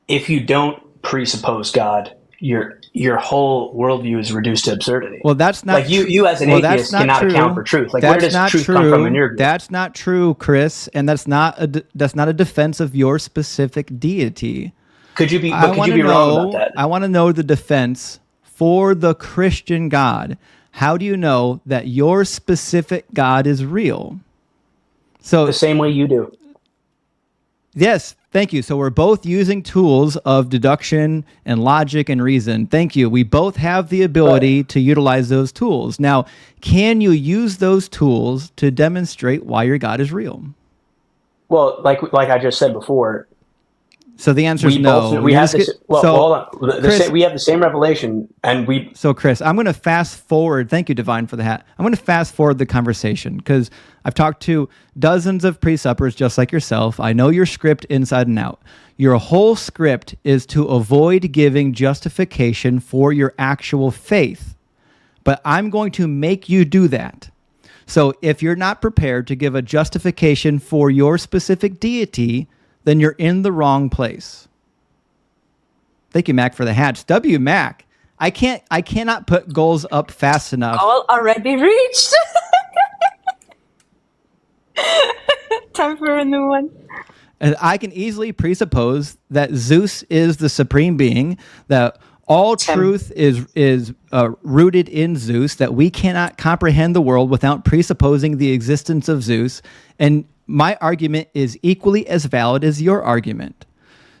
if you don't presuppose God, your whole worldview is reduced to absurdity. Well, that's not like you as an atheist cannot account for truth. Like, where does truth come from in your view? That's not true, Chris, and that's not a defense of your specific deity. Could you be wrong about that? I want to know the defense for the Christian God. How do you know that your specific God is real? So the same way you do. Yes, thank you. So we're both using tools of deduction and logic and reason. Thank you. We both have the ability to utilize those tools. Now, can you use those tools to demonstrate why your God is real? Well, like I just said before. So the answer is no. We have this. Well, so, hold on. Chris, we have the same revelation, and we. So, Chris, I'm going to fast forward. Thank you, Divine, for the hat. I'm going to fast forward the conversation because I've talked to dozens of presuppers just like yourself. I know your script inside and out. Your whole script is to avoid giving justification for your actual faith. But I'm going to make you do that. So if you're not prepared to give a justification for your specific deity, then you're in the wrong place. Thank you, Mac, for the hats. W. Mac, I cannot put goals up fast enough. Goal already reached. Time for a new one. And I can easily presuppose that Zeus is the supreme being, that all truth is rooted in Zeus, that we cannot comprehend the world without presupposing the existence of Zeus. And my argument is equally as valid as your argument.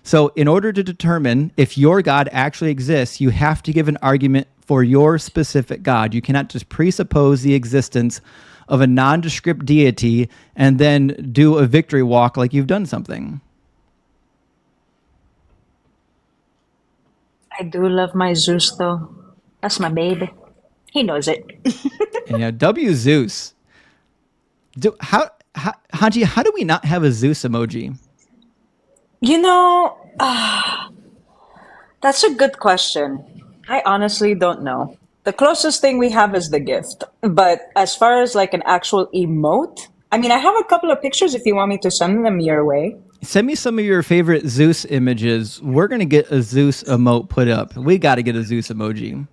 So in order to determine if your God actually exists, you have to give an argument for your specific God. You cannot just presuppose the existence of a nondescript deity and then do a victory walk like you've done something. I do love my Zeus, though. That's my baby. He knows it. And, yeah, W. Zeus. Haji, how do we not have a Zeus emoji? You know, that's a good question. I honestly don't know. The closest thing we have is the gift. But as far as like an actual emote, I mean, I have a couple of pictures if you want me to send them your way. Send me some of your favorite Zeus images. We're going to get a Zeus emote put up. We got to get a Zeus emoji.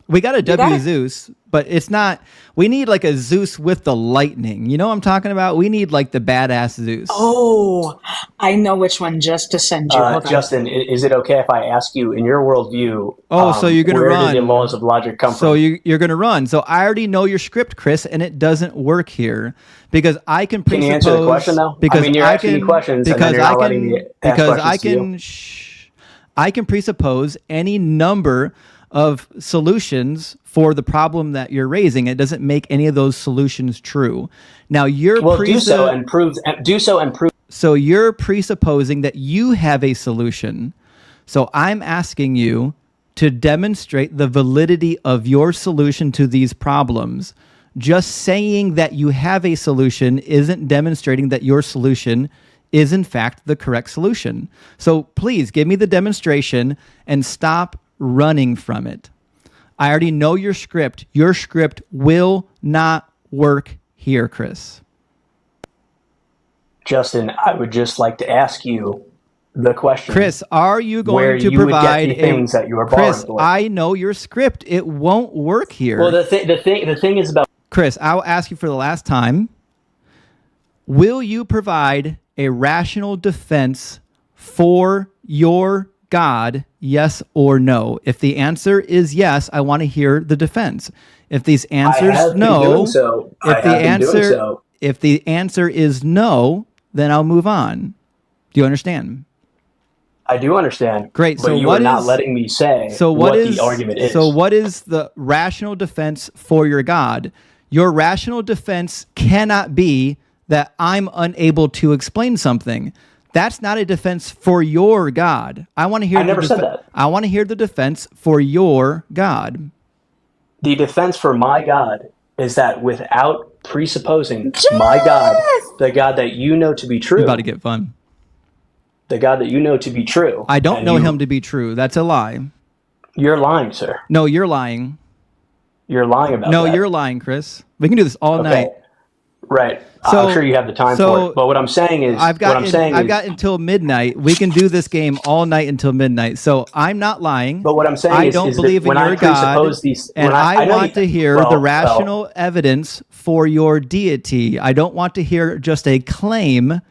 We got a W Zeus, but it's not. We need like a Zeus with the lightning. You know what I'm talking about? We need like the badass Zeus. Oh, I know which one just to send you. Justin, is it okay if I ask you, in your worldview, so you're going to run. Where did the laws of logic come from? So you're going to run. So I already know your script, Chris, and it doesn't work here because I can presuppose. Can you answer the question, though? Because I mean, you're asking me questions, and then you're not letting me ask questions to you. I can presuppose any number of solutions for the problem that you're raising. It doesn't make any of those solutions true. Now do so and prove. So you're presupposing that you have a solution. So I'm asking you to demonstrate the validity of your solution to these problems. Just saying that you have a solution isn't demonstrating that your solution is in fact the correct solution. So please give me the demonstration and stop running from it. I already know your script. Your script will not work here, Chris. Justin, I would just like to ask you the question. Chris, are you going where to you provide would get the things that you are Chris, borrowing for? I know your script. It won't work here. Well, the thing is about Chris, I'll ask you for the last time. Will you provide a rational defense for your God, yes or no? If the answer is yes, I want to hear the defense. If these answers no, if the answer is no, then I'll move on. Do you understand? I do understand. Great. But So you are not letting me say what the argument is. So what is the rational defense for your God? Your rational defense cannot be that I'm unable to explain something. That's not a defense for your God. I want to hear. I never said that. I want to hear the defense for your God. The defense for my God is that without presupposing my God, the God that you know to be true, It's about to get fun. the God that you know to be true. I don't know him to be true. That's a lie. You're lying, sir. No, you're lying. You're lying about that. No, you're lying, Chris. We can do this all night. Right. So- I'm sure you have the time so for it. But what I'm saying is, I've got until midnight. We can do this game all night until midnight. So I'm not lying. But what I'm saying I is, don't is that believe in when I your God, presuppose these, and when I know want you- to hear well, the rational evidence for your deity. I don't want to hear just a claim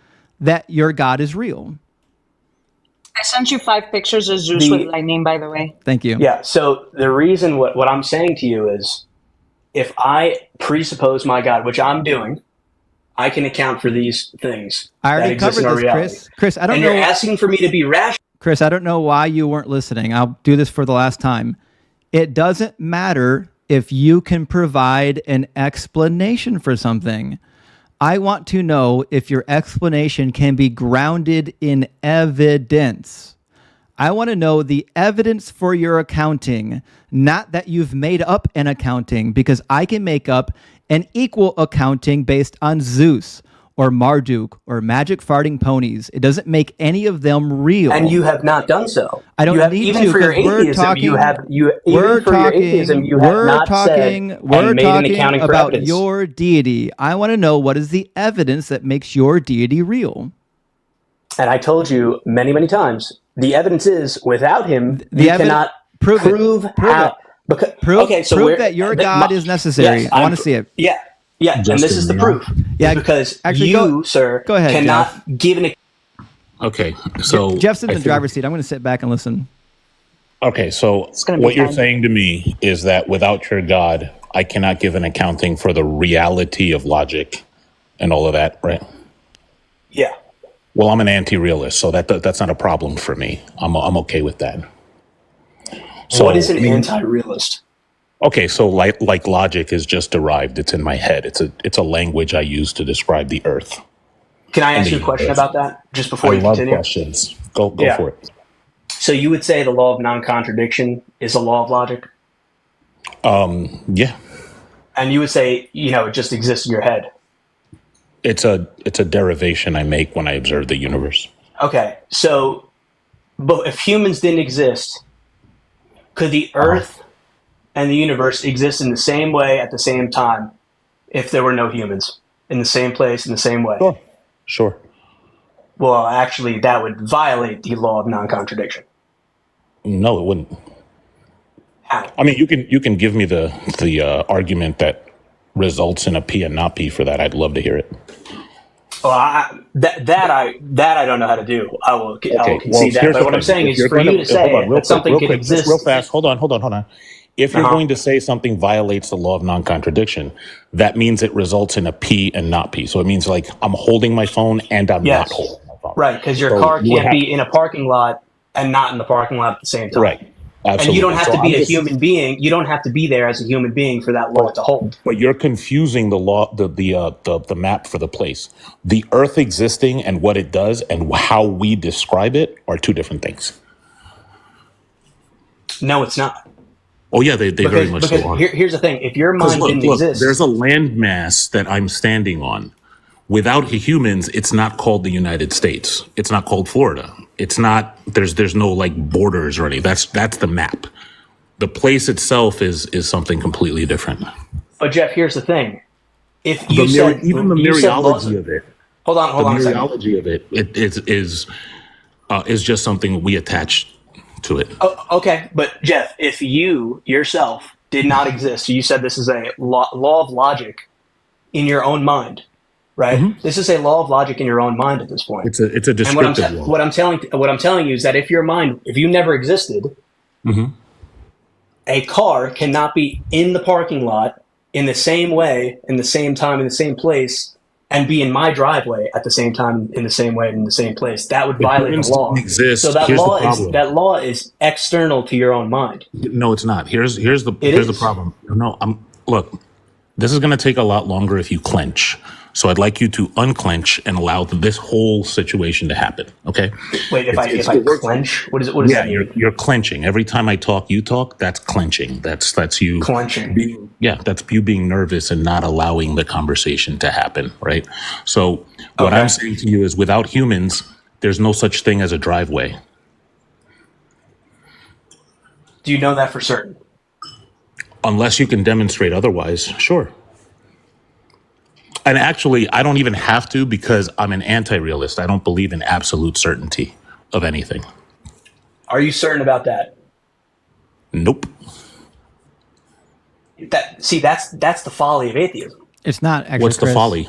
that your God is real. I sent you 5 pictures of Zeus with lightning, by the way. Thank you. Yeah. So the reason what I'm saying to you is, if I presuppose my God, which I'm doing, I can account for these things. I already that exist covered in our this, reality. Chris. Chris, I don't and know. you're asking for me to be rational. Chris, I don't know why you weren't listening. I'll do this for the last time. It doesn't matter if you can provide an explanation for something. I want to know if your explanation can be grounded in evidence. I want to know the evidence for your accounting, not that you've made up an accounting, because I can make up an equal accounting based on Zeus or Marduk or magic farting ponies. It doesn't make any of them real. And you have not done so. I don't you have, need even to, for your 'cause we're atheism, talking- you have you We're even for your atheism, you have not said and made an accounting for about evidence. your deity. I want to know what is the evidence that makes your deity real. And I told you many, many times, the evidence is without him, you cannot prove how. Because, okay, so prove that your God is necessary. Yes, I want to see it. Yeah, yeah, and this is the proof. Yeah, because actually, you, sir, go ahead, cannot give an. Okay, so Jeff's in I the think- driver's seat. I'm going to sit back and listen. Okay, so gonna be what you're fine. saying to me is that without your God, I cannot give an accounting for the reality of logic and all of that, right? Yeah. Well, I'm an anti-realist, so that's not a problem for me. I'm okay with that. So What is an anti-realist? Okay, so like logic is just derived. It's in my head. It's a language I use to describe the earth. Can I And ask the you a question universe. about that just before I you love continue? questions. Go Yeah. for it. So you would say the law of non-contradiction is a law of logic, Yeah, and you would say it just exists in your head. it's a derivation I make when I observe the universe. Okay, so, but if humans didn't exist, could the Earth and the universe exist in the same way at the same time if there were no humans in the same place in the same way? Sure. Well, actually, that would violate the law of non-contradiction. No, it wouldn't. How? I mean, you can give me the argument that results in a P and not P for that. I'd love to hear it. Well, that I don't know how to do. I'll concede that. here's But the what I'm thing. saying If is you're for going you to- to say hold on, real that quick, something real could quick, exist. real fast. Hold on. If you're going to say something violates the law of non-contradiction, that means it results in a P and not P. So it means like I'm holding my phone and I'm Yes. not holding my phone. Right, because your So car you would can't have- be in a parking lot and not in the parking lot at the same time. Right. Absolutely. And you don't have So to be I'm a just- human being. You don't have to be there as a human being for that law to hold. But you're confusing the law, the map for the place. The Earth existing and what it does and how we describe it are two different things. No, it's not. Oh yeah, they very much so because are. here's the thing: if your 'Cause mind didn't exist, there's a landmass that I'm standing on. Without humans, it's not called the United States. It's not called Florida. It's not. There's no like borders or anything. That's the map. The place itself is something completely different. But Jeff, here's the thing: if The you myri- said even the you said laws, myriology of it, hold the on a second. myriology of it, is just something we attach to it. Oh, okay, but Jeff, if you yourself did not exist, you said this is a law of logic in your own mind, right? This is a law of logic in your own mind at this point. It's a And what I'm descriptive law. what I'm telling you is that if you never existed, Mhm. a car cannot be in the parking lot in the same way, in the same time, in the same place, and be in my driveway at the same time, in the same way, in the same place. That would If violate humans the law. didn't exist, So here's the problem. that law is external to your own mind. No, it's not. Here's the It is. problem. No, look. This is going to take a lot longer if you clench. So I'd like you to unclench and allow this whole situation to happen. Okay. Wait, if I clench, what does Yeah, that mean? you're clenching. Every time I talk, you talk. That's clenching. That's you Clenching. that's you being nervous and not allowing the conversation to happen. Right. So what I'm saying to you is, without humans, there's no such thing as a driveway. Do you know that for certain? Unless you can demonstrate otherwise, sure. And actually, I don't even have to, because I'm an anti-realist. I don't believe in absolute certainty of anything. Are you certain about that? Nope. That's the folly of atheism. It's not actually. What's the Chris. folly?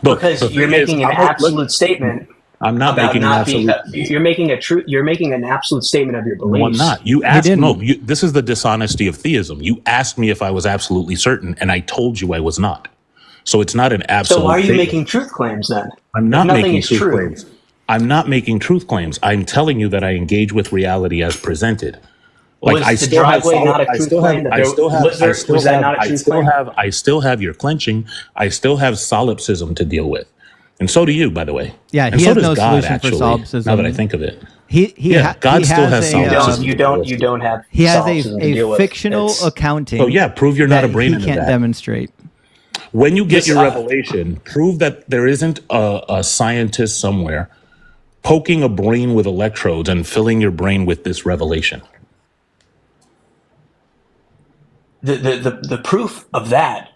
Look, Because the you're thing is, making an I'm not- absolute statement. I'm not about making an not being. absolute. You're making an absolute statement of your beliefs. No, I'm not. You asked. No, this is the dishonesty of theism. You asked me if I was absolutely certain, and I told you I was not. So it's not an absolute. So why are you thing. making truth claims then? I'm not If nothing making is truth true. claims. I'm not making truth claims. I'm telling you that I engage with reality as presented. Like, Was I the still have, driveway not a truth claim? I still have your clenching. I still have solipsism to deal with, and so do you, by the way. Yeah, and he so has does no God, solution actually, for solipsism. now that I think of it. he God still has a, solipsism. You don't have. He has solipsism to deal a with. fictional It's- accounting. So yeah, prove you're not a that brain he into can't that. demonstrate. When you get Listen, your revelation, prove that there isn't a scientist somewhere poking a brain with electrodes and filling your brain with this revelation. The proof of that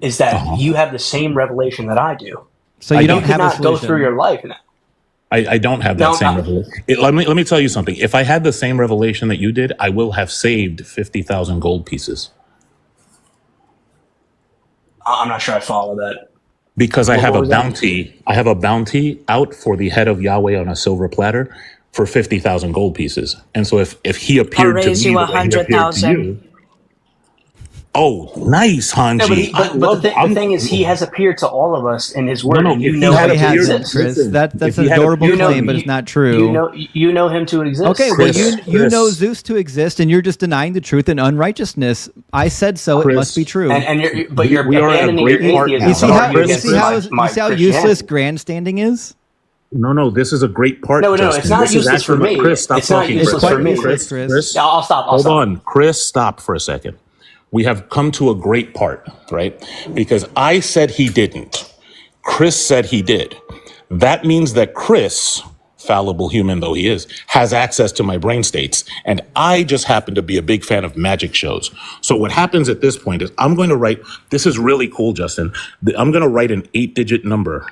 is that you have the same revelation that I do. So you don't could have a not go solution. through your life. I don't have that No, same no. revelation. Let me tell you something. If I had the same revelation that you did, I will have saved 50,000 gold pieces. I'm not sure I follow that. Because I What have a was that? bounty. I have a bounty out for the head of Yahweh on a silver platter for 50,000 gold pieces. And so if he appeared to raise me you the way he appeared to 100,000. you, oh, nice, Hanji. No, but the thing is, he has appeared to all of us in his word. No, and if you he know had him to appeared- exist. Chris, Listen, that's if an he had adorable appeared- claim, but it's not true. You know him to exist. Okay, well, Chris, you know Chris. Zeus to exist, and you're just denying the truth and unrighteousness. I said so; it Chris. must be true. and you're We are at a abandoning great your part atheism. now. you see in how order to you get see how my you see how Christianity. useless grandstanding is. No, this is a great part. No, Justin. it's not This is useless for actually- me. Chris, stop It's not talking useless for a for second. me. Chris. Yeah, I'll stop. Hold on, Chris, stop for a second. We have come to a great part, right? Because I said he didn't. Chris said he did. That means that Chris, fallible human though he is, has access to my brain states. And I just happen to be a big fan of magic shows. So what happens at this point is I'm going to write, this is really cool, Justin. I'm going to write an 8-digit number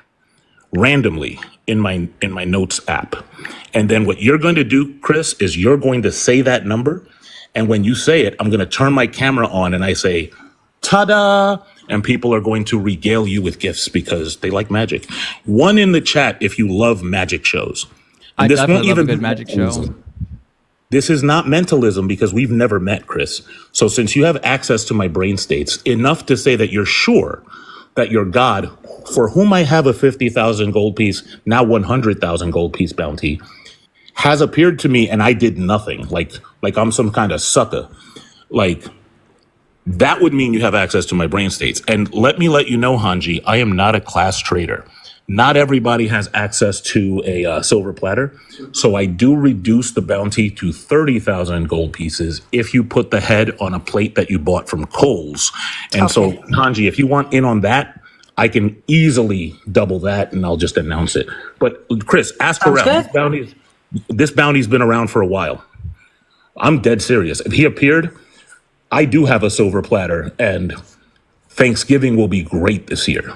randomly in my notes app. And then what you're going to do, Chris, is you're going to say that number. And when you say it, I'm going to turn my camera on and I say, ta-da! And people are going to regale you with gifts because they like magic. One in the chat if you love magic shows. I And this definitely won't love a even good be magic show. mentalism. This is not mentalism because we've never met, Chris. So since you have access to my brain states, enough to say that you're sure that your God, for whom I have a 50,000 gold piece, now 100,000 gold piece bounty, has appeared to me and I did nothing. Like I'm some kind of sucker. Like, that would mean you have access to my brain states. And let me let you know, Hanji, I am not a class trader. Not everybody has access to a silver platter. So I do reduce the bounty to 30,000 gold pieces if you put the head on a plate that you bought from Kohl's. And so, Hanji, if you want in on that, I can easily double that and I'll just announce it. But Chris, ask Sounds around. good. This bounty's been around for a while. I'm dead serious. If he appeared, I do have a silver platter, and Thanksgiving will be great this year.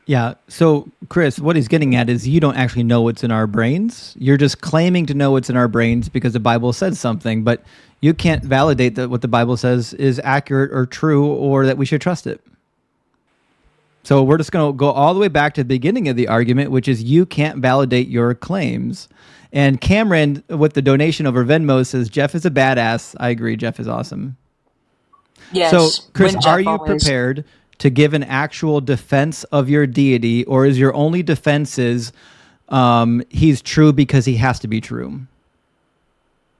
Yeah. So, Chris, what he's getting at is you don't actually know what's in our brains. You're just claiming to know what's in our brains because the Bible says something, but you can't validate that what the Bible says is accurate or true or that we should trust it. So we're just going to go all the way back to the beginning of the argument, which is you can't validate your claims. And Cameron, with the donation over Venmo, says, Jeff is a badass. I agree. Jeff is awesome. Yes. So, Chris, when are Jeff you always- prepared to give an actual defense of your deity, or is your only defense is he's true because he has to be true?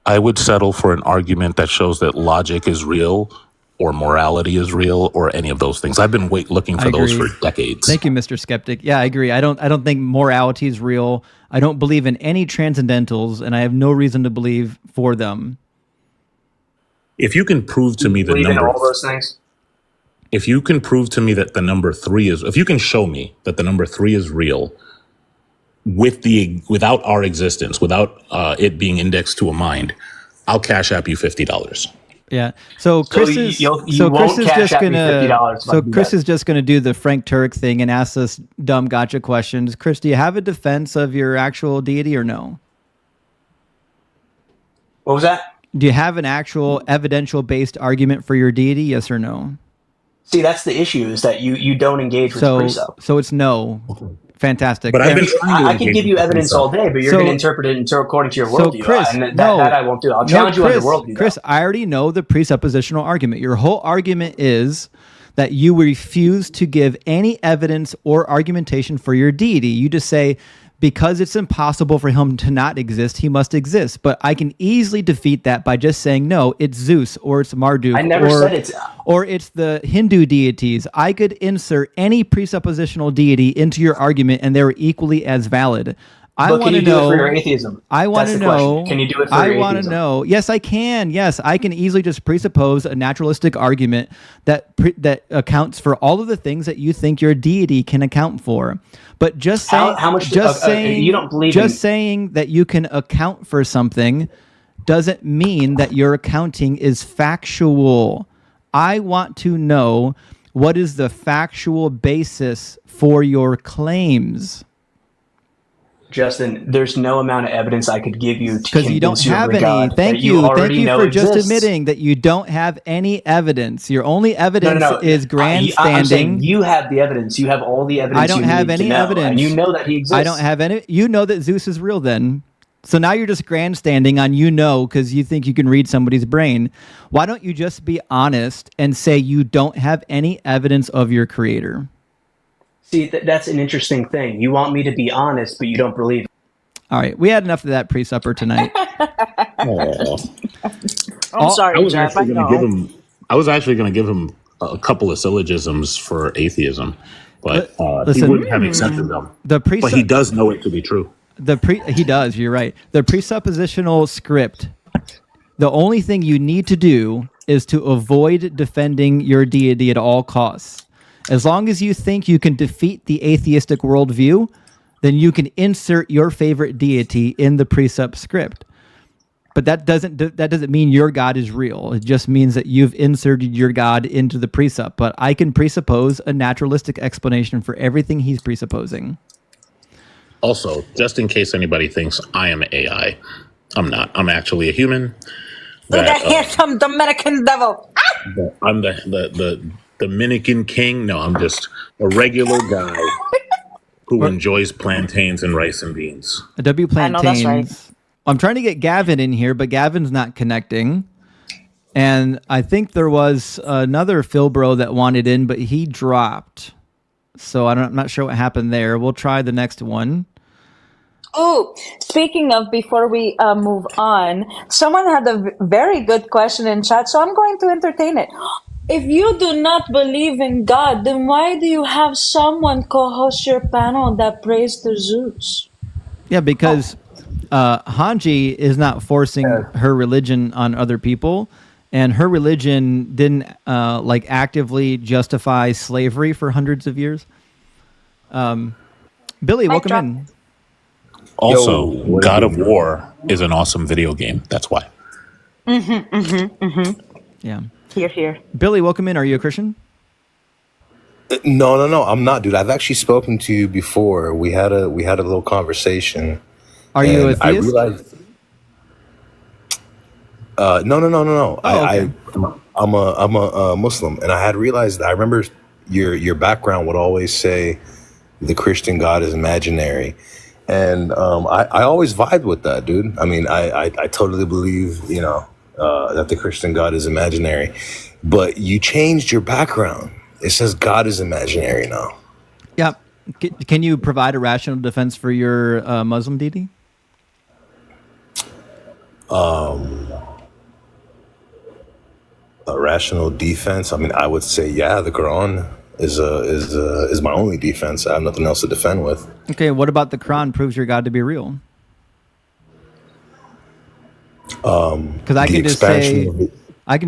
I would settle for an argument that shows that logic is real or morality is real or any of those things. I've been looking for those for decades. Thank you, Mr. Skeptic. Yeah, I agree. I don't think morality is real. I don't believe in any transcendentals, and I have no reason to believe for them. If you can prove to me the Believe in number, all those things. if you can prove to me that the number 3 is, if you can show me that the number 3 is real without our existence, without it being indexed to a mind, I'll cash app you $50. Yeah. So Chris So is you so won't Chris is cash just out me gonna $50 if I so do Chris that. is just gonna do the Frank Turek thing and ask us dumb gotcha questions. Chris, do you have a defense of your actual deity or no? What was that? Do you have an actual evidential based argument for your deity? Yes or no? See, that's the issue, is that you don't engage with So precept. so it's no. Fantastic. But I've been And- trying to I can give you evidence all day, but you're So- going to interpret it according to your So worldview. Chris, and no, that I won't do. I'll challenge you on your worldview. though. Chris, I already know the presuppositional argument. Your whole argument is that you refuse to give any evidence or argumentation for your deity. You just say, because it's impossible for him to not exist, he must exist. But I can easily defeat that by just saying, no, it's Zeus or it's Marduk. I never or, said it's... Or it's the Hindu deities. I could insert any presuppositional deity into your argument and they're equally as valid. I But want can to you do know. it for your atheism? I want That's to the question. know. Can you do it for I your want to atheism? know. Yes, I can. Yes, I can easily just presuppose a naturalistic argument that that accounts for all of the things that you think your deity can account for. But just saying, How much... just saying, you don't believe just in... saying that you can account for something doesn't mean that your accounting is factual. I want to know what is the factual basis for your claims. Justin, there's no amount of evidence I could give you to Because you don't convince you of have the any. God Thank that you. Thank already you know for just exists. admitting that you don't have any evidence. Your only evidence is grandstanding. I'm saying you have the evidence. You have all the evidence. I don't you have need any to know, evidence. and you know that he exists. I don't have any. You know that Zeus is real then. So now you're just grandstanding on because you think you can read somebody's brain. Why don't you just be honest and say you don't have any evidence of your creator? See, that's an interesting thing. You want me to be honest, but you don't believe it. All right, we had enough of that pre-supper tonight. I'm sorry, I was Jeff. actually going to give him. I was actually going to give him a couple of syllogisms for atheism, but he Listen, wouldn't have accepted them. The But he does know it to be true. He does. You're right. The presuppositional script. The only thing you need to do is to avoid defending your deity at all costs. As long as you think you can defeat the atheistic worldview, then you can insert your favorite deity in the precept script. But that doesn't mean your God is real. It just means that you've inserted your God into the precept. But I can presuppose a naturalistic explanation for everything he's presupposing. Also, just in case anybody thinks I am AI, I'm not. I'm actually a human. The handsome Dominican devil. I'm the Dominican king. No, I'm just a regular guy who enjoys plantains and rice and beans. W I know plantains. that's right. I'm trying to get Gavin in here, but Gavin's not connecting. And I think there was another Philbro that wanted in, but he dropped. So I'm not sure what happened there. We'll try the next one. Oh, speaking of, before we move on, someone had a very good question in chat, so I'm going to entertain it. If you do not believe in God, then why do you have someone co-host your panel that prays to Zeus? Yeah, because Hanji is not forcing her religion on other people, and her religion didn't actively justify slavery for hundreds of years. Billy, welcome in. Also, God of War is an awesome video game. That's why. Yeah. Here. Billy, welcome in. Are you a Christian? No, I'm not, dude. I've actually spoken to you before. We had a little conversation. Are you a and I theist? realized no. Oh, okay. I'm a Muslim, and I had realized that I remember your background would always say the Christian God is imaginary, and I always vibed with that, dude. I mean, I totally believe, that the Christian God is imaginary, but you changed your background. It says God is imaginary now. Yeah. Can you provide a rational defense for your Muslim deity? A rational defense. I mean, I would say, yeah, the Quran is my only defense. I have nothing else to defend with. Okay. What about the Quran proves your God to be real? Because I can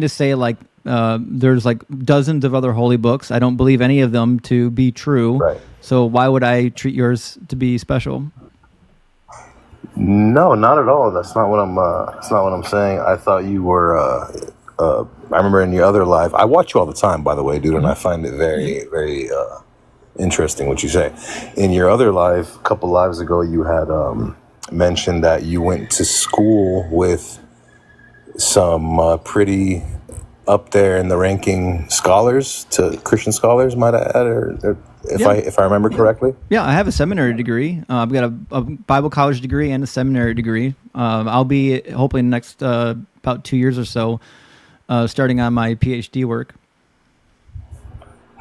just say like there's like dozens of other holy books. I don't believe any of them to be true. Right. So why would I treat yours to be special? No, not at all. That's not what I'm saying. I thought you were. I remember in your other live. I watch you all the time, by the way, dude, and I find it very, very interesting what you say. In your other live, a couple lives ago, you had mentioned that you went to school with some pretty up there in the ranking scholars, Christian scholars, might I add, or if I remember correctly. Yeah, I have a seminary degree. I've got a Bible college degree and a seminary degree. I'll be hopefully in the next about 2 years or so starting on my PhD work.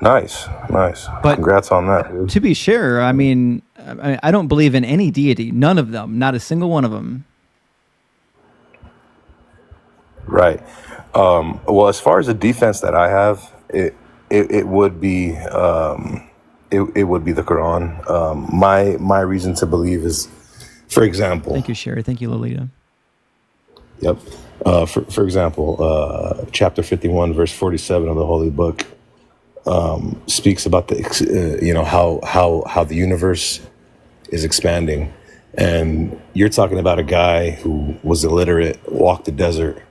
Nice. But congrats on that, dude. To be sure, I mean, I don't believe in any deity. None of them. Not a single one of them. Right. Well, as far as the defense that I have, it would be it would be the Quran. My reason to believe is, for example. Thank you, Sherry. Thank you, Lolita. Yep. For example, chapter 51, verse 47 of the Holy Book speaks about how the universe is expanding, and you're talking about a guy who was illiterate, walked the desert.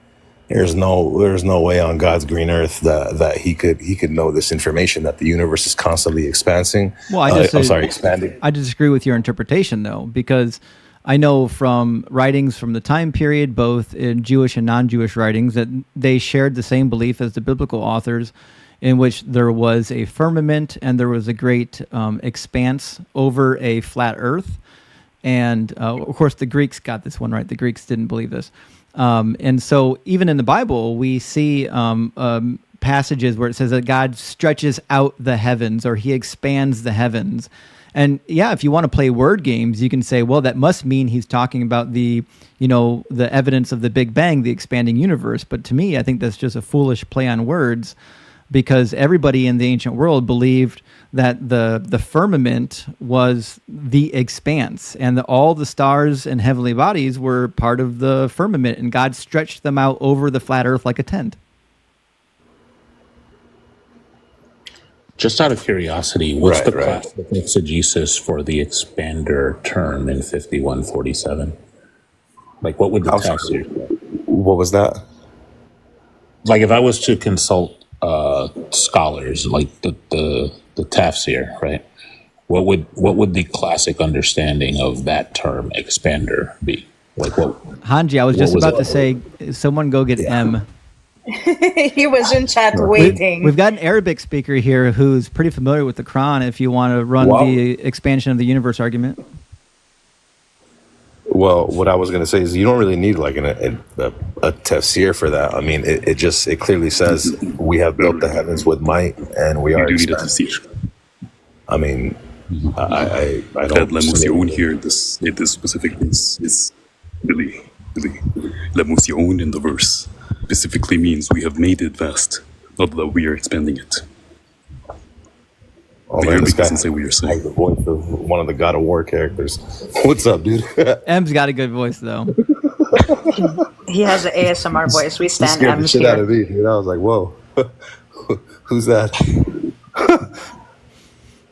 There's no way on God's green earth that he could know this information, that the universe is constantly expanding. Well, expanding. I disagree with your interpretation, though, because I know from writings from the time period, both in Jewish and non-Jewish writings, that they shared the same belief as the biblical authors, in which there was a firmament and there was a great expanse over a flat earth. And of course, the Greeks got this one right. The Greeks didn't believe this. And so even in the Bible, we see passages where it says that God stretches out the heavens, or he expands the heavens. And yeah, if you want to play word games, you can say, well, that must mean he's talking about the evidence of the Big Bang, the expanding universe. But to me, I think that's just a foolish play on words, because everybody in the ancient world believed that the firmament was the expanse, and that all the stars and heavenly bodies were part of the firmament, and God stretched them out over the flat earth like a tent. Just out of curiosity, what's the classic exegesis for the expander term in 5147? Like, what would the text say? What was that? Like, if I was to consult scholars, like the tafsir, right? What would the classic understanding of that term expander be? Like, what? Hanji, I was just about to say, someone go get M. He was in chat waiting. We've got an Arabic speaker here who's pretty familiar with the Quran, if you want to run the expansion of the universe argument. Well, what I was going to say is you don't really need like a tafsir for that. I mean, it clearly says we have built the heavens with might, and we are expanding. I mean, I don't. La musion here, this specific is really la musion in the verse specifically means we have made it vast, not that we are expanding it. Oh, man, this guy has the voice of one of the God of War characters. What's up, dude? M's got a good voice, though. He has an ASMR voice. We stand scared the M's shit here. out of me, dude. I was like, whoa. Who's that?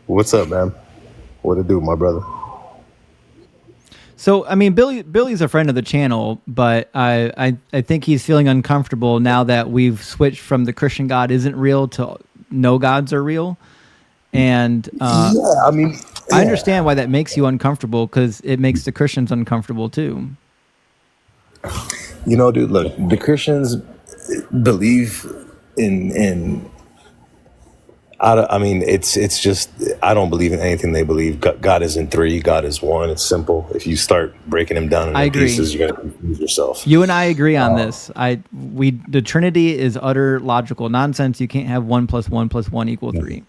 What's up, man? What it do, my brother? So, I mean, Billy's a friend of the channel, but I think he's feeling uncomfortable now that we've switched from the Christian God isn't real to no gods are real. And Yeah, I mean, I understand why that makes you uncomfortable, because it makes the Christians uncomfortable too. you know, dude, look, the Christians believe in I mean, it's just, I don't believe in anything they believe. God isn't three, God is one. It's simple. If you start breaking him down I into agree. pieces, you're going to confuse yourself. You and I agree on this. The Trinity is utter logical nonsense. You can't have 1 + 1 + 1 = 3.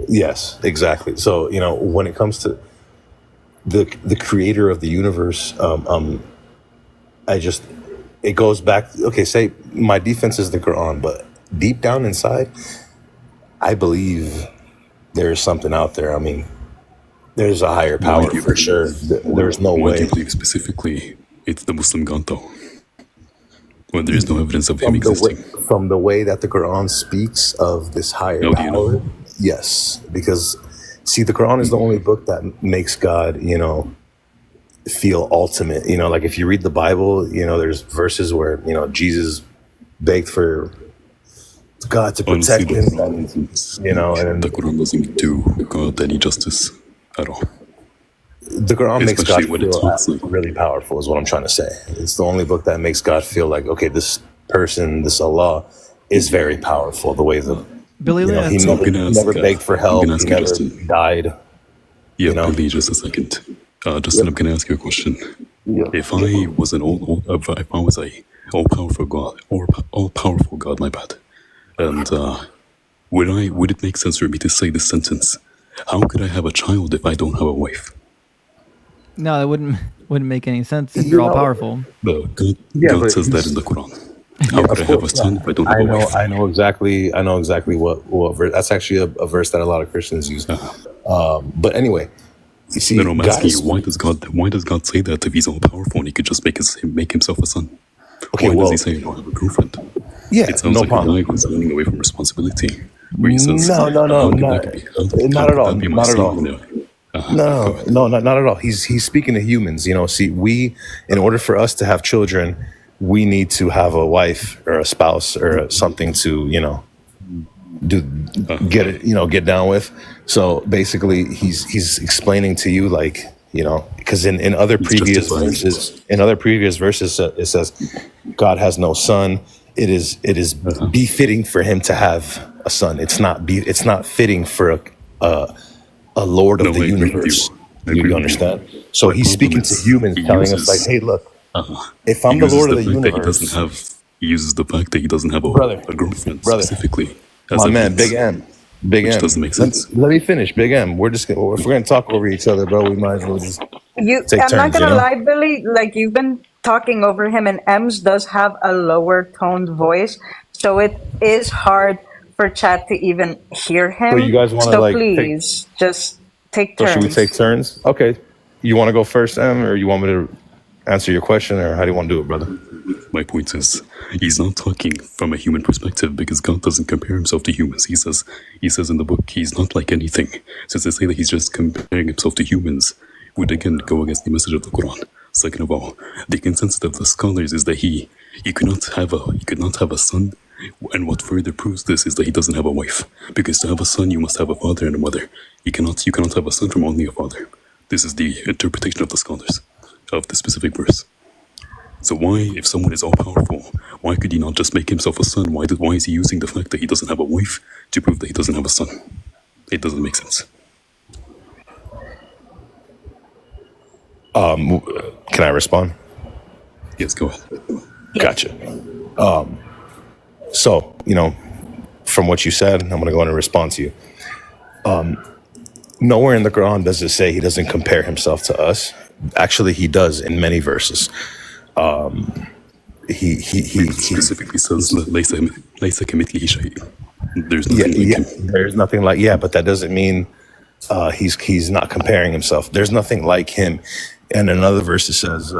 Yes, exactly. So, you know, when it comes to the creator of the universe, it goes back, okay, say my defense is the Quran, but deep down inside, I believe there's something out there. I mean, there's a higher power for sure. There's no Why way. do you believe specifically it's the Muslim God though? When there is no evidence of him existing. From the way that the Quran speaks of this higher How do you power, know? yes. Because, see, the Quran is the only book that makes God, you know, feel ultimate. You know, like if you read the Bible, you know, there's verses where, you know, Jesus begged for God to protect him, you know, and the Quran doesn't do God any justice at all. the Quran makes God Especially when it feel talks like really powerful, is what I'm trying to say. It's the only book that makes God feel like, okay, this person, this Allah, is very powerful. The way that, Billy, you know, he So I'm gonna ask, never begged for I'm help. gonna He ask you, never Justin. died. Yeah, you know? Billy, just a second. Justin, I'm gonna ask you a question. If I was an if I was a all-powerful God, or all-powerful God, my bad, and would it make sense for me to say this sentence? How could I have a child if I don't have a wife? No, that wouldn't make any sense if you're all powerful. But God, Yeah, God but says that in the Quran. How could I have a son if I don't have a wife? I know exactly what verse. That's actually a verse that a lot of Christians use. But anyway, you see, Then I'm God asking is, you, why does God say that if he's all powerful and he could just make himself a son? Okay, Why well, does he say I don't have a girlfriend? Yeah, It sounds no like problem. a guy who's running away from responsibility. Where he says, No, how not at all. Not at all. Not at all. He's speaking to humans. You know, see, in order for us to have children, we need to have a wife or a spouse or something to, you know, get down with. So basically, he's explaining to you, like, you know, because in other previous verses, it says God has no son. It is befitting for him to have a son. It's not fitting for a Lord of the universe. You understand? So he's speaking to humans, telling us, like, hey, look, if I'm the Lord of the universe, he uses the fact that he doesn't have a girlfriend specifically. My man, Big M. Which doesn't make sense. Let me finish, Big M. If we're gonna talk over each other, bro, we might as well just take I'm turns. not gonna You know? lie, Billy. Like, you've been talking over him, and Ems does have a lower toned voice, so it is hard for chat to even hear him. So you guys want to, So like, please just take So turns. should we take turns? Okay. You want to go first, Em, or you want me to answer your question, or how do you want to do it, brother? My point is, he's not talking from a human perspective because God doesn't compare himself to humans. He says in the book, he's not like anything. So to say that he's just comparing himself to humans would again go against the message of the Quran. Second of all, the consensus of the scholars is that he could not have a son, and what further proves this is that he doesn't have a wife. Because to have a son, you must have a father and a mother. You cannot have a son from only a father. This is the interpretation of the scholars of the specific verse. So why, if someone is all powerful, why could he not just make himself a son? Why is he using the fact that he doesn't have a wife to prove that he doesn't have a son? It doesn't make sense. Can I respond? Yes, go ahead. Gotcha. So, you know, from what you said, I'm going to go in and respond to you. Nowhere in the Quran does it say he doesn't compare himself to us. Actually, he does in many verses. He specifically says "Laysa kamithlihi shay." There's nothing like him. There's nothing like, but that doesn't mean he's not comparing himself. There's nothing like him. And another verse it says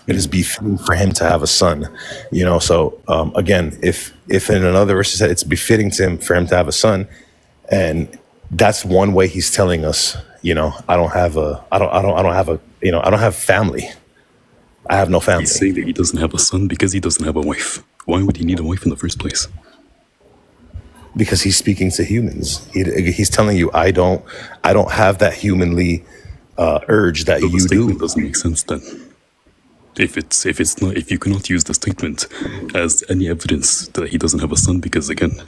it is befitting for him to have a son. You know, so again, if in another verse it said it's befitting to him for him to have a son, and that's one way he's telling us I don't have family. I have no family. He's saying that he doesn't have a son because he doesn't have a wife. Why would he need a wife in the first place? Because he's speaking to humans. He's telling you, I don't have that humanly urge that you do. It doesn't make sense then. If you cannot use the statement as any evidence that he doesn't have a son, because again,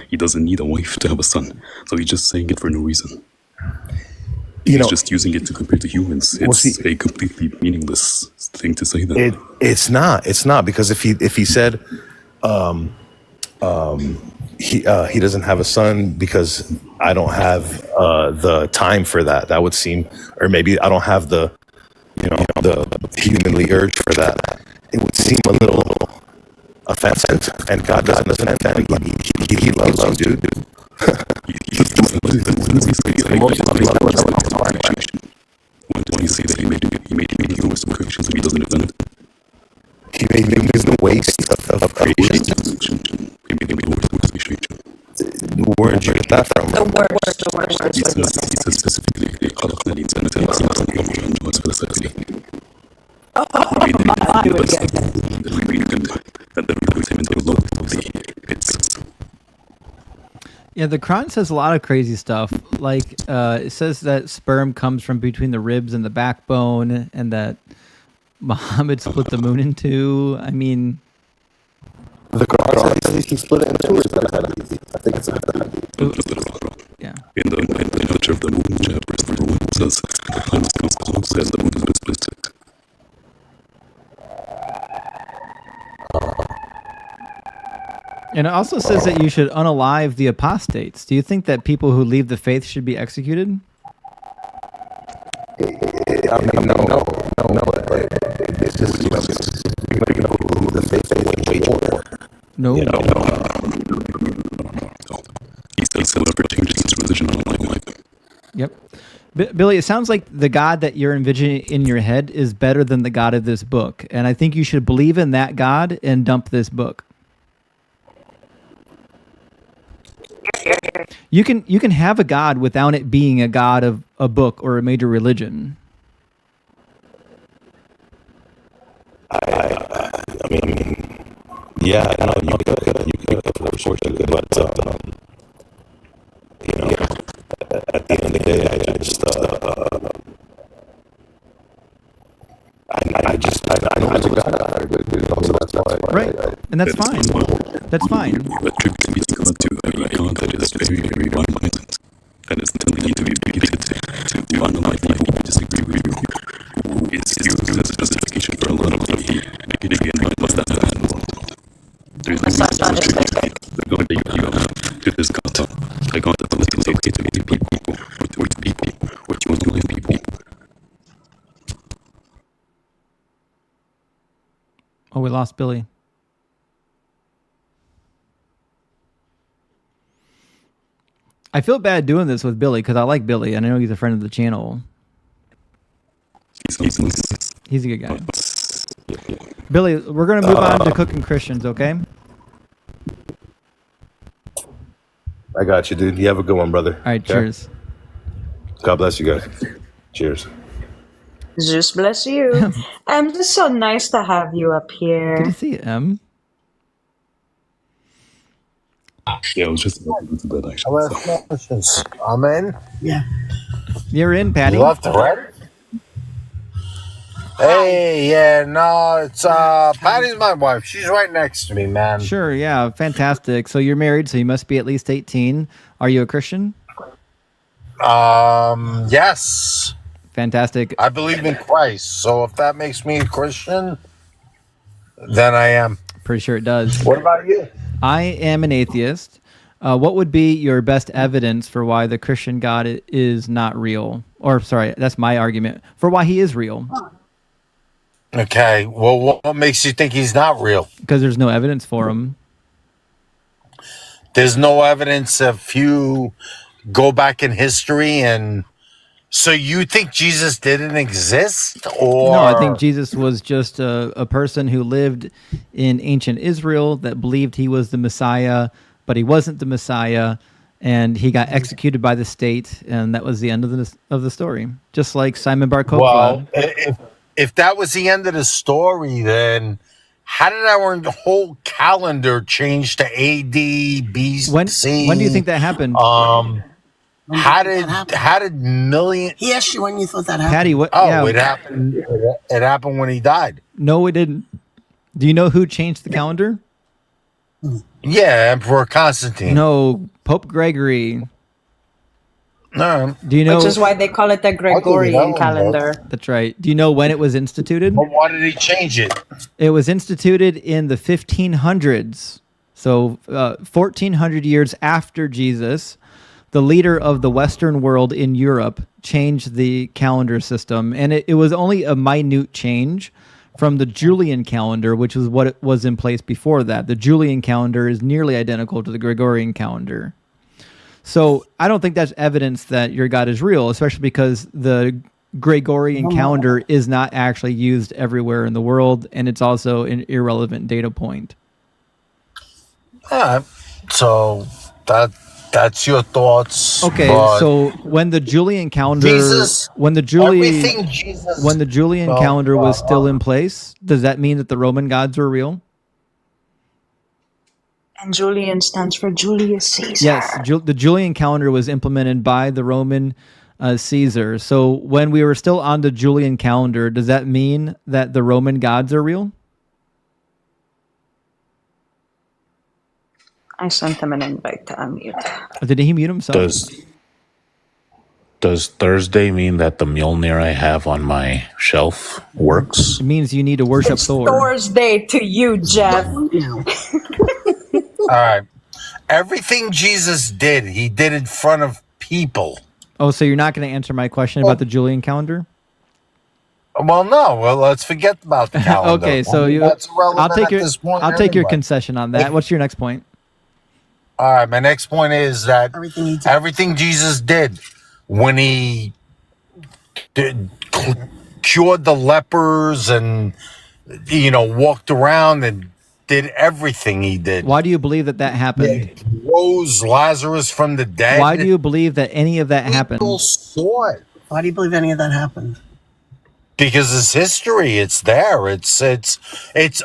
he doesn't need a wife to have a son, so he's just saying it for no reason. He's just using it to compare to humans. It's a completely meaningless thing to say that. It's not because if he said he doesn't have a son because I don't have the time for that. That would seem, or maybe I don't have the humanly urge for that. It would seem a little offensive, and God doesn't understand that. He loves you, dude. When you say that he made humans and creations and he doesn't defend it. He made humans the waste of creation. He made the worst creation. Where did you get that from? The worst. He says specifically, خلقنا الإنسان في أحسن تقويم وأنجز فلسفته. Yeah, the Quran says a lot of crazy stuff. Like, it says that sperm comes from between the ribs and the backbone, and that Muhammad split the moon in two. I mean, the Quran says he split it in two. I think it's a yeah. In the picture of the moon, chapter number 1 says, the planet comes close as the moon has been split. And it also says that you should unalive the apostates. Do you think that people who leave the faith should be executed? I mean, no. This is the faith way more. No. He says whatever changes his religion on life. Yep. Billy, it sounds like the God that you're envisioning in your head is better than the God of this book. And I think you should believe in that God and dump this book. You can have a God without it being a God of a book or a major religion. I mean, yeah, no, you could, for sure, but at the end of the day, I know there's a God out there, so that's why. Right, and that's fine. That's fine. Attributing God to a God that is very, very violent, and is intended to be bigoted to unlike people who disagree with you, who is used as a justification for a lot of the negativity and violence that happens in the world. There is no reason to attribute the God that you have to this God, a God that believes it's okay to hate people, or to people, or to unlike people. Oh, we lost Billy. I feel bad doing this with Billy because I like Billy and I know he's a friend of the channel. He's a good guy. Billy, we're going to move on to cooking Christians, okay? I got you, dude. You have a good one, brother. All right, okay? Cheers. God bless you guys. Cheers. Just bless you. It's so nice to have you up here. Good to see you, Em. Yeah, I was just about to go to bed, actually. I'll ask more questions. I'm in. Yeah. You're in, Patty. You left already? Hey, yeah, no, it's Patty's my wife. She's right next to me, man. Sure, yeah, fantastic. So you're married, so you must be at least 18. Are you a Christian? Yes. Fantastic. I believe in Christ, so if that makes me a Christian, then I am. Pretty sure it does. What about you? I am an atheist. What would be your best evidence for why the Christian God is not real? Or, sorry, that's my argument, for why he is real. Okay, well, what makes you think he's not real? Because there's no evidence for him. There's no evidence if you go back in history and... So you think Jesus didn't exist? Or... No, I think Jesus was just a person who lived in ancient Israel that believed he was the Messiah, but he wasn't the Messiah. and he got executed by the state, and that was the end of the story. Just like Simon Bar Kokhba. Well, if that was the end of the story, then how did our whole calendar change to A.D. B.C.? When do you think that happened? How did million? He asked you when you thought that happened. Patty, what? Oh, yeah. it happened. It happened when he died. No, it didn't. Do you know who changed the calendar? Yeah, Emperor Constantine. No, Pope Gregory. No. Do you know? Which is why they call it the Gregorian calendar. That's right. Do you know when it was instituted? But why did he change it? It was instituted in the 1500s. So 1400 years after Jesus, the leader of the Western world in Europe changed the calendar system. And it was only a minute change from the Julian calendar, which was what was in place before that. The Julian calendar is nearly identical to the Gregorian calendar. So I don't think that's evidence that your God is real, especially because the Gregorian calendar is not actually used everywhere in the world, and it's also an irrelevant data point. So that's your thoughts. Okay, so when the Julian calendar, when the Julian calendar was still in place, does that mean that the Roman gods were real? And Julian stands for Julius Caesar. Yes, the Julian calendar was implemented by the Roman Caesar. So when we were still on the Julian calendar, does that mean that the Roman gods are real? I sent him an invite to unmute. Did he mute himself? Does Thursday mean that the Mjolnir I have on my shelf works? It means you need to worship Thor. Thor's Day to you, Jeff. All right. Everything Jesus did, he did in front of people. Oh, so you're not going to answer my question about the Julian calendar? Well, no. Well, let's forget about the calendar. Okay, so that's I'll take your this point your anyway. concession on that. What's your next point? All right, my next point is that everything Jesus did when he cured the lepers and walked around and did everything he did. Why do you believe that happened? Rose Lazarus from the dead. Why do you believe that any of that happened? People saw it. Why do you believe any of that happened? Because it's history. It's there. It's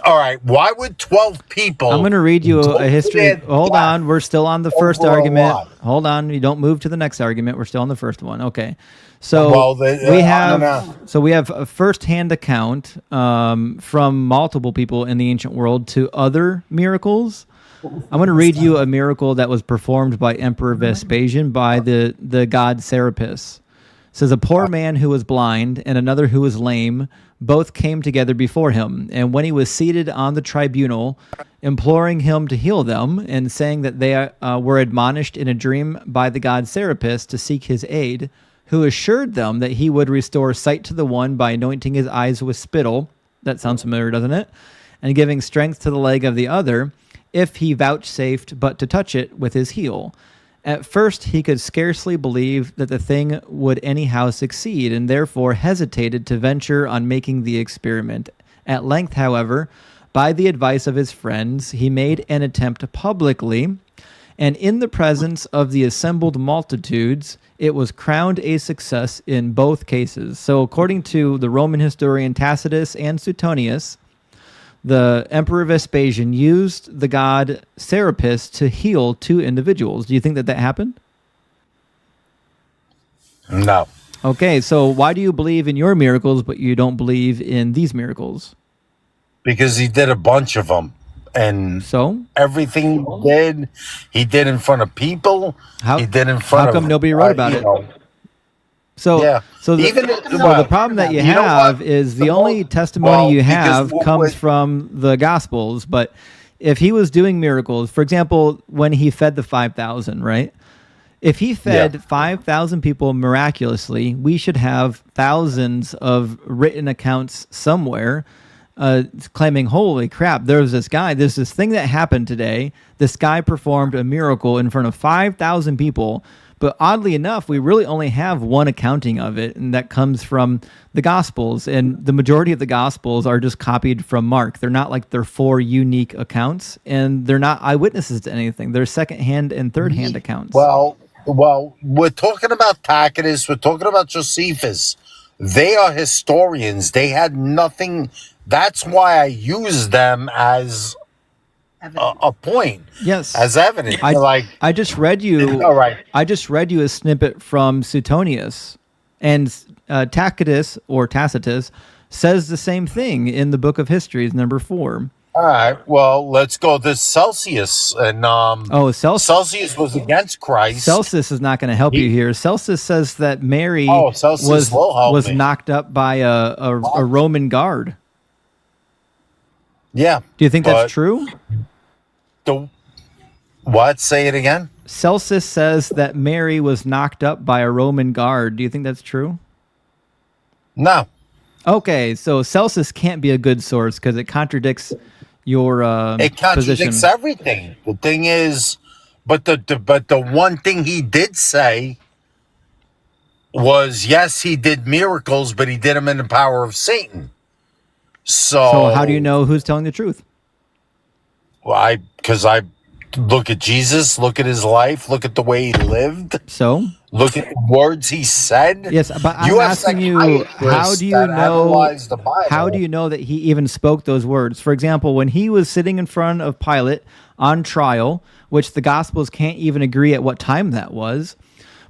all right. Why would 12 people? I'm going to read you a history. Hold on. We're still on the first argument. Hold on. You don't move to the next argument. We're still on the first one. Okay. So we have a first-hand account from multiple people in the ancient world to other miracles. I'm going to read you a miracle that was performed by Emperor Vespasian by the god Serapis. It says, a poor man who was blind and another who was lame both came together before him. And when he was seated on the tribunal, imploring him to heal them and saying that they were admonished in a dream by the god Serapis to seek his aid, who assured them that he would restore sight to the one by anointing his eyes with spittle. That sounds familiar, doesn't it? And giving strength to the leg of the other, if he vouchsafed but to touch it with his heel. At first, he could scarcely believe that the thing would anyhow succeed, and therefore hesitated to venture on making the experiment. At length, however, by the advice of his friends, he made an attempt publicly, and in the presence of the assembled multitudes, it was crowned a success in both cases. So according to the Roman historian Tacitus and Suetonius, the Emperor Vespasian used the god Serapis to heal two individuals. Do you think that happened? No. Okay, so why do you believe in your miracles, but you don't believe in these miracles? Because he did a bunch of them. And so everything he did in front of people. He did in front of. How come nobody wrote about it? So the problem that you have is the only testimony you have comes from the Gospels. But if he was doing miracles, for example, when he fed the 5,000, right? If he fed 5,000 people miraculously, we should have thousands of written accounts somewhere claiming, holy crap, there's this thing that happened today. This guy performed a miracle in front of 5,000 people, But oddly enough, we really only have one accounting of it, and that comes from the Gospels. And the majority of the Gospels are just copied from Mark. They're not like they're 4 unique accounts, and they're not eyewitnesses to anything. They're second-hand and third-hand accounts. Well, we're talking about Tacitus. We're talking about Josephus. They are historians. They had nothing. That's why I use them as a point. Yes, as evidence. I just read you. All right. I just read you a snippet from Suetonius, and Tacitus says the same thing in the Book of Histories, number 4. All right. Well, let's go to Celsius. And Celsius was against Christ. Celsius is not going to help you here. Celsius says that Mary Celsius will help was me. knocked up by a Roman guard. Yeah. Do you think that's true? What? Say it again. Celsus says that Mary was knocked up by a Roman guard. Do you think that's true? No. Okay, so Celsus can't be a good source because it contradicts your It contradicts position. everything. The thing is, but the one thing he did say was, yes, he did miracles, but he did them in the power of Satan. So how do you know who's telling the truth? Well, because I look at Jesus, look at his life, look at the way he lived. So look at the words he said. Yes, but I'm asking you, how do you know? How do you know that he even spoke those words? For example, when he was sitting in front of Pilate on trial, which the Gospels can't even agree at what time that was,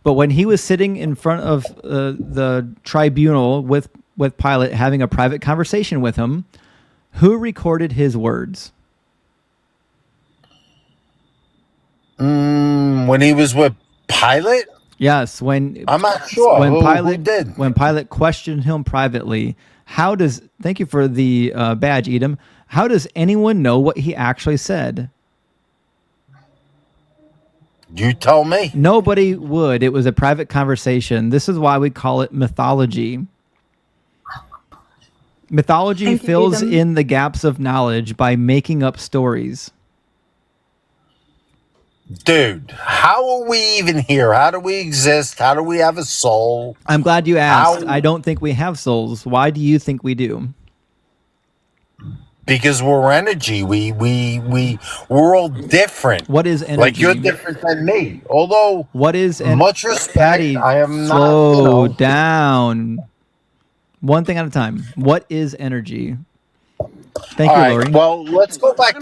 but when he was sitting in front of the tribunal with Pilate, having a private conversation with him, who recorded his words? When he was with Pilate? Yes, when I'm not sure when who Pilate did. When Pilate questioned him privately, thank you for the badge, Edom. How does anyone know what he actually said? You tell me. Nobody would. It was a private conversation. This is why we call it mythology. Mythology Thank you, fills Edom. in the gaps of knowledge by making up stories. Dude, how are we even here? How do we exist? How do we have a soul? I'm glad you asked. I don't think we have souls. Why do you think we do? Because we're energy. We're all different. What is energy? Like you're different than me. Although what is much respect, Patty, I am not. slow down. One thing at a time. What is energy? Thank you, Lori. Well, let's go back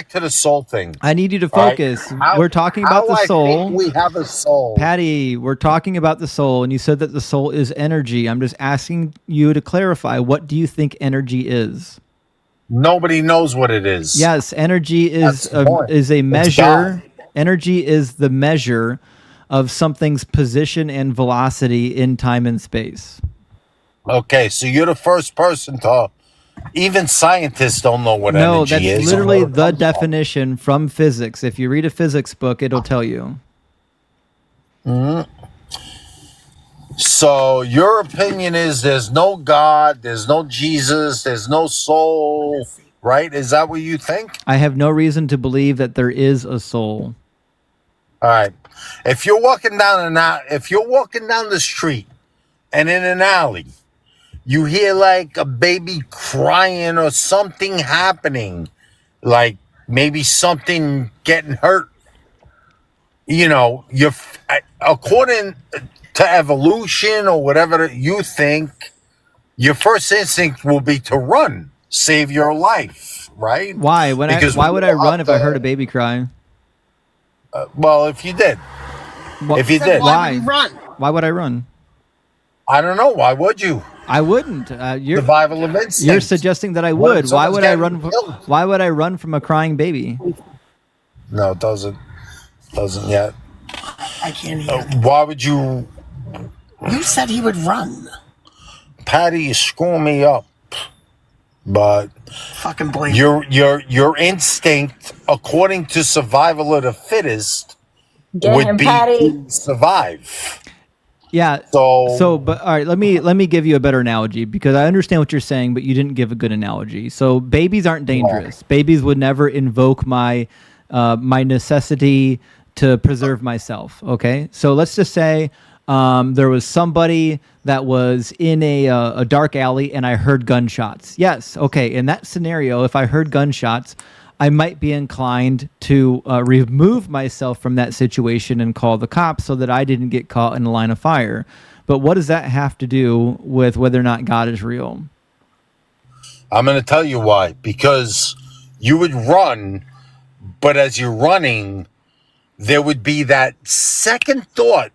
to the soul thing. I need you to All right? focus. We're talking about the I soul. think we have a soul. Patty, we're talking about the soul, and you said that the soul is energy. I'm just asking you to clarify. What do you think energy is? Nobody knows what it is. Yes, energy is That's the point. is a It's measure. Energy is the measure of something's position and velocity in time and space. Okay, so you're the first person to. Even scientists don't know what No, energy that's is. literally the definition from physics. If you read a physics book, it'll tell you. Mhm. So your opinion is there's no God, there's no Jesus, there's no soul, right? Is that what you think? I have no reason to believe that there is a soul. All right. If you're walking down the street and in an alley, you hear like a baby crying or something happening, like maybe something getting hurt. You know, according to evolution or whatever you think, your first instinct will be to run, save your life, right? Why? Why would I run if I heard a baby cry? Well, if you did. If you did. Why? Why would I run? I don't know. Why would you? I wouldn't. Survival of instinct. You're suggesting that I What if would. Why someone's would I getting run? killed? Why would I run from a crying baby? No, it doesn't. Doesn't yet. I can't hear. Why would you? You said he would run. Patty, you screw me up. But Fucking blame. your instinct, according to survival of the fittest, Get would him, be Patty. to survive. Yeah. But all right, let me give you a better analogy because I understand what you're saying, but you didn't give a good analogy. So babies aren't dangerous. Babies would never invoke my necessity to preserve myself. Okay, so let's just say there was somebody that was in a dark alley and I heard gunshots. Yes, okay. In that scenario, if I heard gunshots, I might be inclined to remove myself from that situation and call the cops so that I didn't get caught in a line of fire. But what does that have to do with whether or not God is real? I'm going to tell you why. Because you would run, but as you're running, there would be that second thought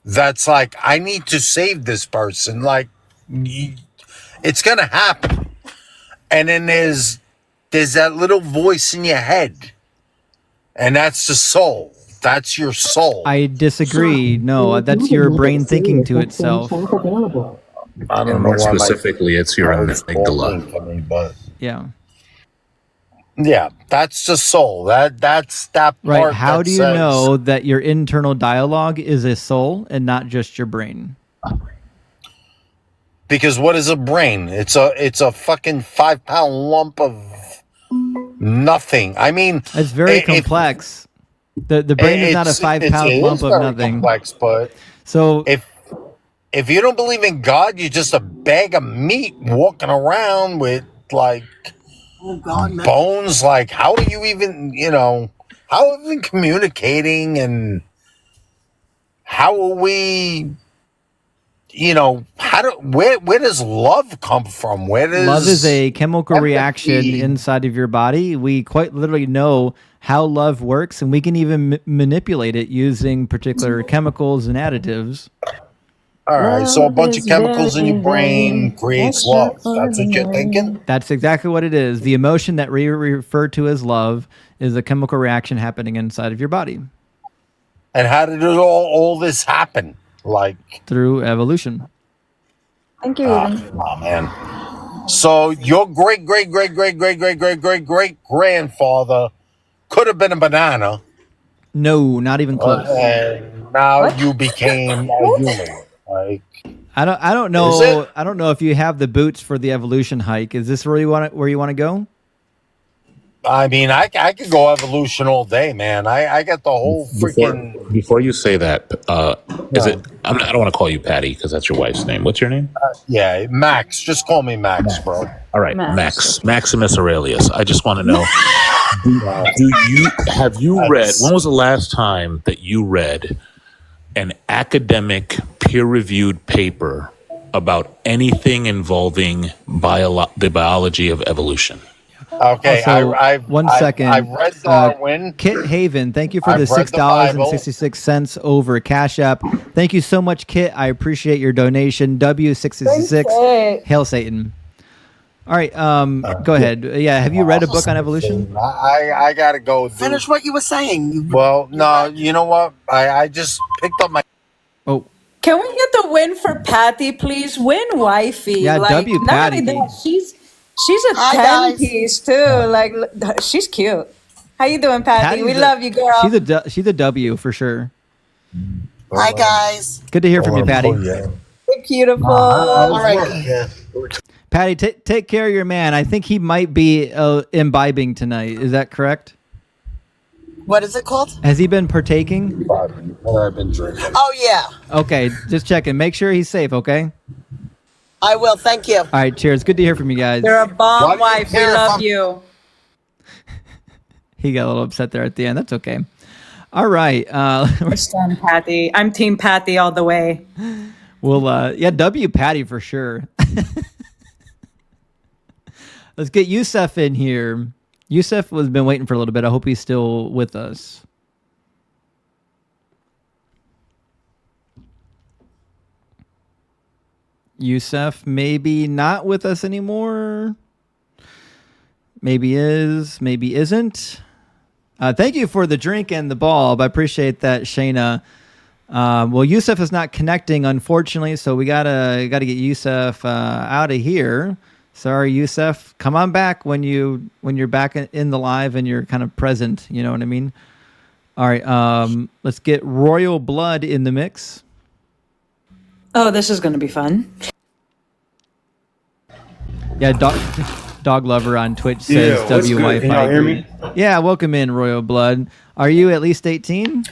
that's like, I need to save this person. Like, it's going to happen. And then there's that little voice in your head. And that's the soul. That's your soul. I disagree. No, that's your brain thinking to itself. I don't know More why specifically, it's your amygdala. But yeah. Yeah, that's the soul. That's that part. Right. How that do you says, know that your internal dialogue is a soul and not just your brain? Because what is a brain? It's a fucking 5-pound lump of nothing. I mean, It's very complex. The brain is not a 5-pound lump of nothing. Complex, but so if you don't believe in God, you're just a bag of meat walking around with like bones. Like, how are you even? How are we communicating, and how are we? Where does love come from? Love is a chemical reaction inside of your body. We quite literally know how love works, and we can even manipulate it using particular chemicals and additives. All right, so a bunch of chemicals in your brain creates love. That's what you're thinking? That's exactly what it is. The emotion that we refer to as love is a chemical reaction happening inside of your body. And how did all this happen? Like through evolution. Thank you. Oh man. So your great grandfather could have been a banana. No, not even close. And now you became a human. Like, I don't know. I don't know if you have the boots for the evolution hike. Is this where you want to go? I mean, I could go evolution all day, man. I got the whole freaking. Before you say that, is it? I don't want to call you Patty because that's your wife's name. What's your name? Yeah, Max. Just call me Max, bro. All right, Maximus Aurelius. I just want to know: have you read? When was the last time that you read an academic, peer-reviewed paper about anything involving the biology of evolution? Okay, Also, I've read Darwin. Kit Haven, thank you for the $6.66 over Cash App. Thank you so much, Kit. I appreciate your donation. W666. Hail Satan. All right, go ahead. Yeah, have you read a book on evolution? I gotta go. Finish what you were saying. Well, no, you know what? I just picked up my. Oh. Can we get the win for Patty, please? Win, wifey. Yeah, W not only Patty. that, she's a 10-piece too. Like, she's cute. How you doing, Patty? We love you, girl. She's a W for sure. Hi, guys. Good to hear from you, Patty. You're beautiful. All right. Patty, take care of your man. I think he might be imbibing tonight. Is that correct? What is it called? Has he been partaking? I've been drinking. Oh, yeah. Okay, just checking. Make sure he's safe, okay? I will. Thank you. All right, cheers. Good to hear from you guys. You're a bomb wife. We love you. He got a little upset there at the end. That's okay. All right. Understand, Patty. I'm Team Patty all the way. Well, yeah, W Patty for sure. Let's get Yusef in here. Yusef has been waiting for a little bit. I hope he's still with us. Yusef maybe not with us anymore. Maybe is, maybe isn't. Thank you for the drink and the bulb. I appreciate that, Shayna. Well, Yusef is not connecting, unfortunately, so we gotta get Yusef out of here. Sorry, Yusef. Come on back when you're back in the live and you're kind of present. You know what I mean? All right. Let's get Royal Blood in the mix. Oh, this is going to be fun. Yeah, Dog Lover on Twitch says what's good? WWiFi. Can y'all hear me? Yeah, welcome in, Royal Blood. Are you at least 18?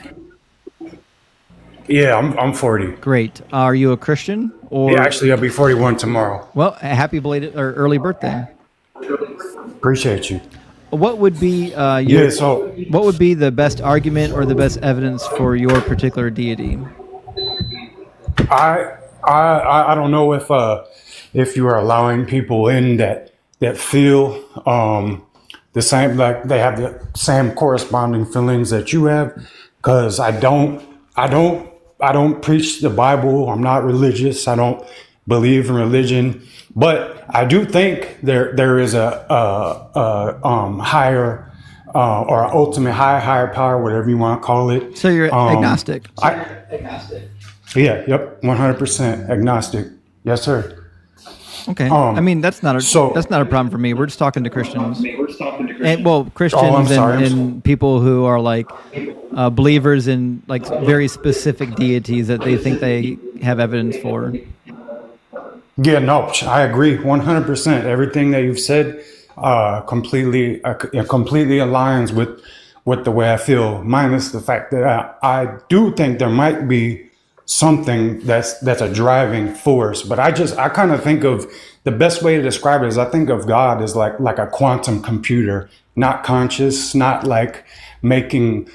Yeah, I'm 40. Great. Are you a Christian? Or Yeah, actually, I'll be 41 tomorrow. Well, a happy belated or early birthday. Appreciate you. What would be what would be the best argument or the best evidence for your particular deity? I don't know if you are allowing people in that feel the same, like they have the same corresponding feelings that you have, because I don't preach the Bible. I'm not religious. I don't believe in religion, but I do think there is a higher or ultimate higher power, whatever you want to call it. So you're agnostic. Yeah, yep, 100% agnostic. Yes, sir. Okay. I mean, that's not a problem for me. We're just talking to Christians. And, well, Christians and people who are like believers in like very specific deities that they think they have evidence for. Yeah, no, I agree 100%. Everything that you've said completely aligns with the way I feel, minus the fact that I do think there might be something that's a driving force. But I kind of think of the best way to describe it is I think of God as like a quantum computer, not conscious, not like making,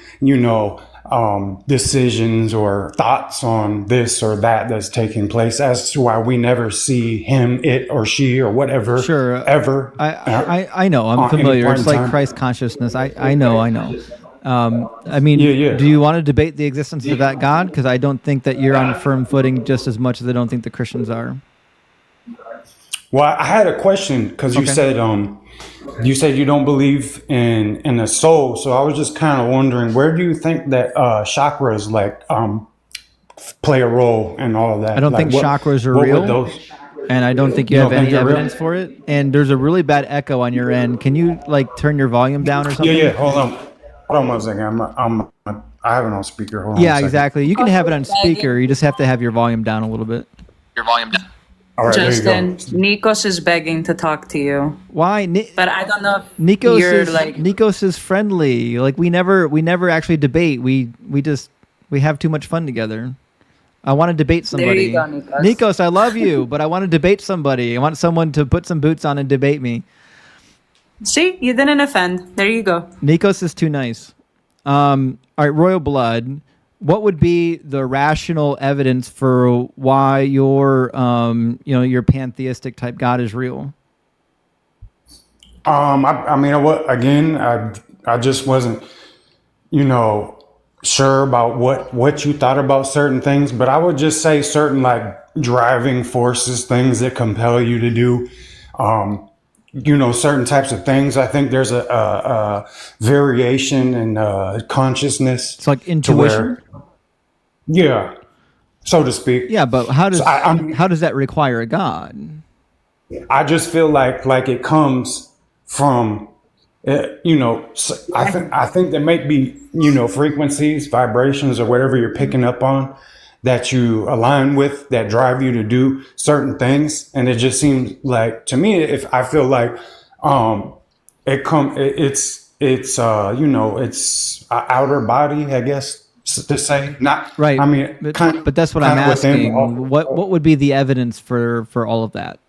decisions or thoughts on this or that's taking place, as to why we never see him, it or she or whatever. Sure. Ever. I know. I'm familiar. It's like Christ consciousness. I know. I mean, do you want to debate the existence of that God? Because I don't think that you're on firm footing just as much as I don't think the Christians are. Well, I had a question because you said you don't believe in the soul. So I was just kind of wondering, where do you think that chakras play a role in all of that? I don't think chakras are real. And I don't think you have any evidence for it. And there's a really bad echo on your end. Can you turn your volume down or something? Yeah. Hold on 1 second. I have it on speaker. Hold on. Yeah, exactly. You can have it on speaker. You just have to have your volume down a little bit. Your volume down. All right, Justin, Nikos is begging to talk to you. Why? But I don't know if Nikos is friendly. Like we never actually debate. We have too much fun together. I want to debate somebody. There you go, Nikos. Nikos, I love you, but I want to debate somebody. I want someone to put some boots on and debate me. See, you didn't offend. There you go. Nikos is too nice. All right, Royal Blood. What would be the rational evidence for why your pantheistic type God is real? I mean, I just wasn't, sure about what you thought about certain things, but I would just say certain like driving forces, things that compel you to do, certain types of things. I think there's a variation in consciousness. It's like intuition. Yeah, so to speak. Yeah, but how does that require a God? I just feel like it comes from, I think there might be, frequencies, vibrations, or whatever you're picking up on that you align with that drive you to do certain things. And it just seems like, to me, if I feel like it's outer body, I guess, to say, not right. I mean, but that's what I'm asking. What would be the evidence for all of that?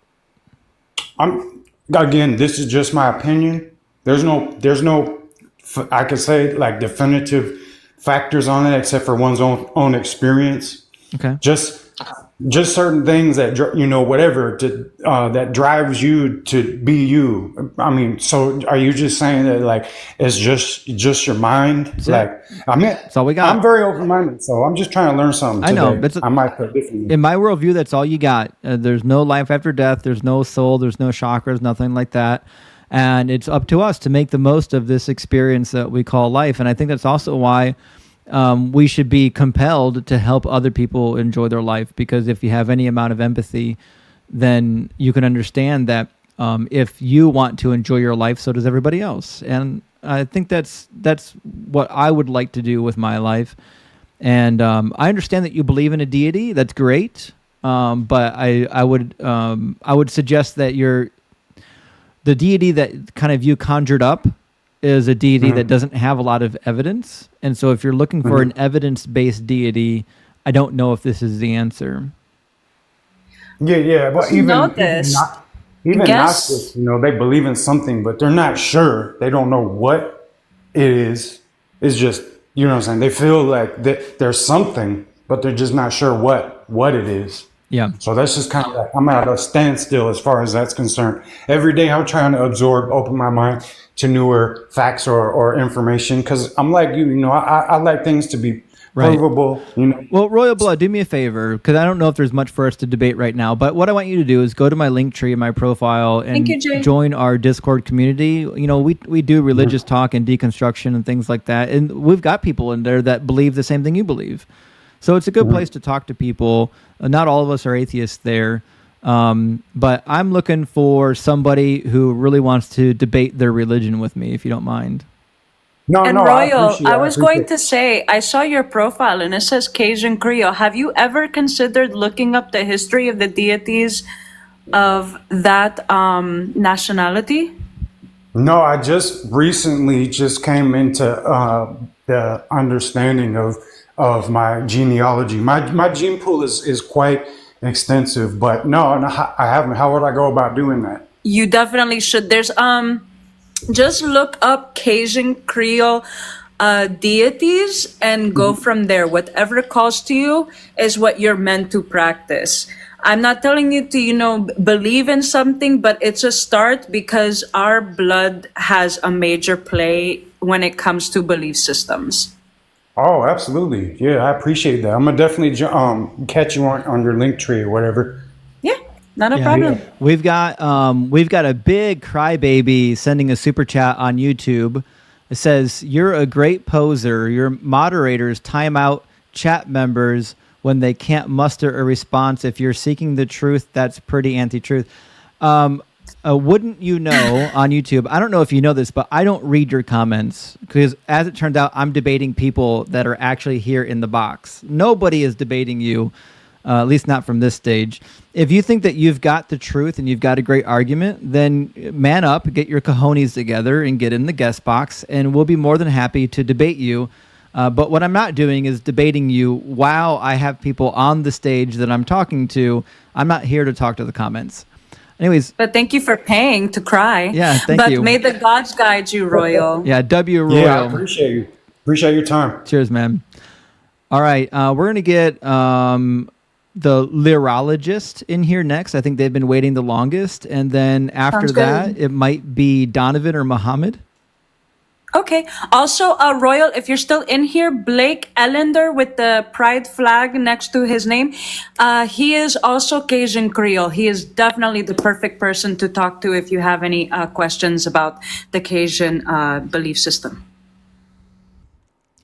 Again, this is just my opinion. There's no I could say like definitive factors on it except for one's own experience. Okay. Just certain things that whatever that drives you to be you. I mean, so are you just saying that like it's just your mind? That's all we got. I'm very open-minded, so I'm just trying to learn something. I know, today. I might put differently. In my worldview, that's all you got. There's no life after death. There's no soul. There's no chakras. Nothing like that. And it's up to us to make the most of this experience that we call life. And I think that's also why we should be compelled to help other people enjoy their life, because if you have any amount of empathy, then you can understand that if you want to enjoy your life, so does everybody else. And I think that's what I would like to do with my life. And I understand that you believe in a deity. That's great. But I would suggest that the deity that kind of you conjured up is a deity that doesn't have a lot of evidence. And so if you're looking for an evidence-based deity, I don't know if this is the answer. Yeah. But even Notice. Gnostics, they believe in something, but they're not sure. They don't know what it is. It's just, you know what I'm saying? They feel like there's something, but they're just not sure what it is. Yeah. So that's just kind of like, I'm at a standstill as far as that's concerned. Every day I'm trying to open my mind to newer facts or information, because I'm like you, I like things to be provable. Well, Royal Blood, do me a favor, because I don't know if there's much for us to debate right now, but what I want you to do is go to my link tree in my profile and Thank you, Jay. join our Discord community. We do religious talk and deconstruction and things like that, and we've got people in there that believe the same thing you believe. So it's a good place to talk to people. Not all of us are atheists there, but I'm looking for somebody who really wants to debate their religion with me, if you don't mind. And Royal, I was going to say, I saw your profile and it says Cajun Creole. Have you ever considered looking up the history of the deities of that nationality? No, I just recently came into the understanding of my genealogy. My gene pool is quite extensive, but no, I haven't. How would I go about doing that? You definitely should. There's just look up Cajun Creole deities and go from there. Whatever calls to you is what you're meant to practice. I'm not telling you to, believe in something, but it's a start, because our blood has a major play when it comes to belief systems. Oh, absolutely. Yeah, I appreciate that. I'm gonna definitely catch you on your link tree or whatever. Not a problem. We've got a big crybaby sending a super chat on YouTube. It says, "You're a great poser. Your moderators time out chat members when they can't muster a response. If you're seeking the truth, that's pretty anti-truth." Wouldn't you know, on YouTube, I don't know if you know this, but I don't read your comments, because as it turns out, I'm debating people that are actually here in the box. Nobody is debating you. At least not from this stage. If you think that you've got the truth and you've got a great argument, then man up, get your cojones together and get in the guest box, and we'll be more than happy to debate you. But what I'm not doing is debating you while I have people on the stage that I'm talking to. I'm not here to talk to the comments. Anyways. But thank you for paying to cry. Yeah, thank you. But may the gods guide you, Royal. Yeah, W Royal. Yeah, I appreciate you. Appreciate your time. Cheers, man. All right, we're going to get... the lyrologist in here next. I think they've been waiting the longest. And then after that, it might be Donovan or Muhammad. Okay. Also, Royal, if you're still in here, Blake Ellender with the pride flag next to his name, he is also Cajun Creole. He is definitely the perfect person to talk to if you have any questions about the Cajun belief system.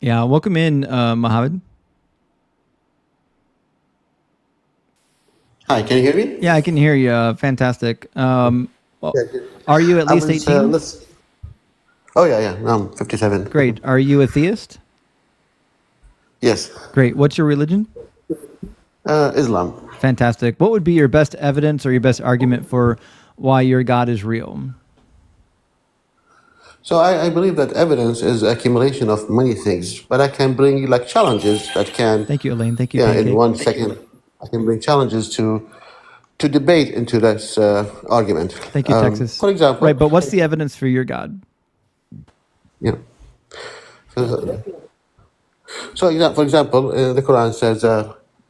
Yeah, welcome in, Muhammad. Hi, can you hear me? Yeah, I can hear you. Fantastic. Well, are you at least 18? Oh, yeah. I'm 57. Great. Are you a theist? Yes. Great. What's your religion? Islam. Fantastic. What would be your best evidence or your best argument for why your God is real? So I believe that evidence is accumulation of many things, but I can bring you challenges that can... Thank you, Elaine. Thank you. Yeah, in 1 second. I can bring challenges to debate into this argument. Thank you, Texas. For example, right, but what's the evidence for your God? Yeah. So for example, the Quran says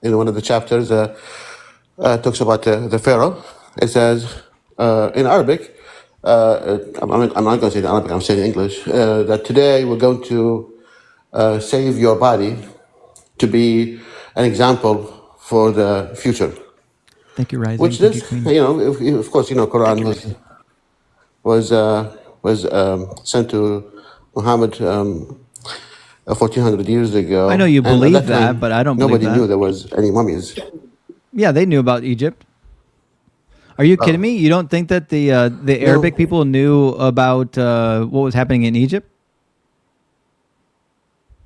in one of the chapters talks about the Pharaoh. It says in Arabic, I'm not going to say it in Arabic. I'm saying in English that today we're going to save your body to be an example for the future. Thank you, Rising. Which Thank this, you, of course, Quran was sent to Muhammad 1400 years ago. I know you And at believe time, that, but I don't believe Nobody that. knew there was any mummies. Yeah, they knew about Egypt. Are you kidding me? You don't think that the Arabic people knew about what was happening in Egypt?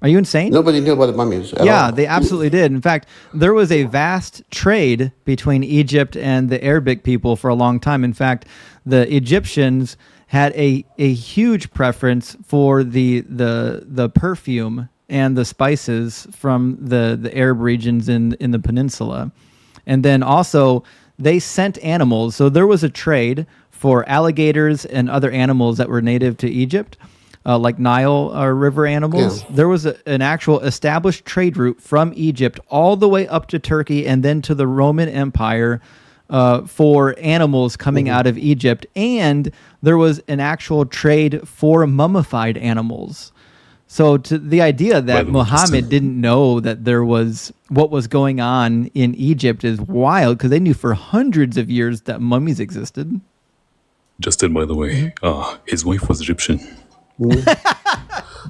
Are you insane? Nobody knew about the mummies at all. They absolutely did. In fact, there was a vast trade between Egypt and the Arabic people for a long time. In fact, the Egyptians had a huge preference for the perfume and the spices from the Arab regions in the peninsula. And then also they sent animals. So there was a trade for alligators and other animals that were native to Egypt, like Nile river animals. Yeah. There was an actual established trade route from Egypt all the way up to Turkey and then to the Roman Empire for animals coming out of Egypt. And there was an actual trade for mummified animals. So to the idea that Muhammad didn't know that there was what was going on in Egypt is wild, because they knew for hundreds of years that mummies existed. Justin, by the way, his wife was Egyptian.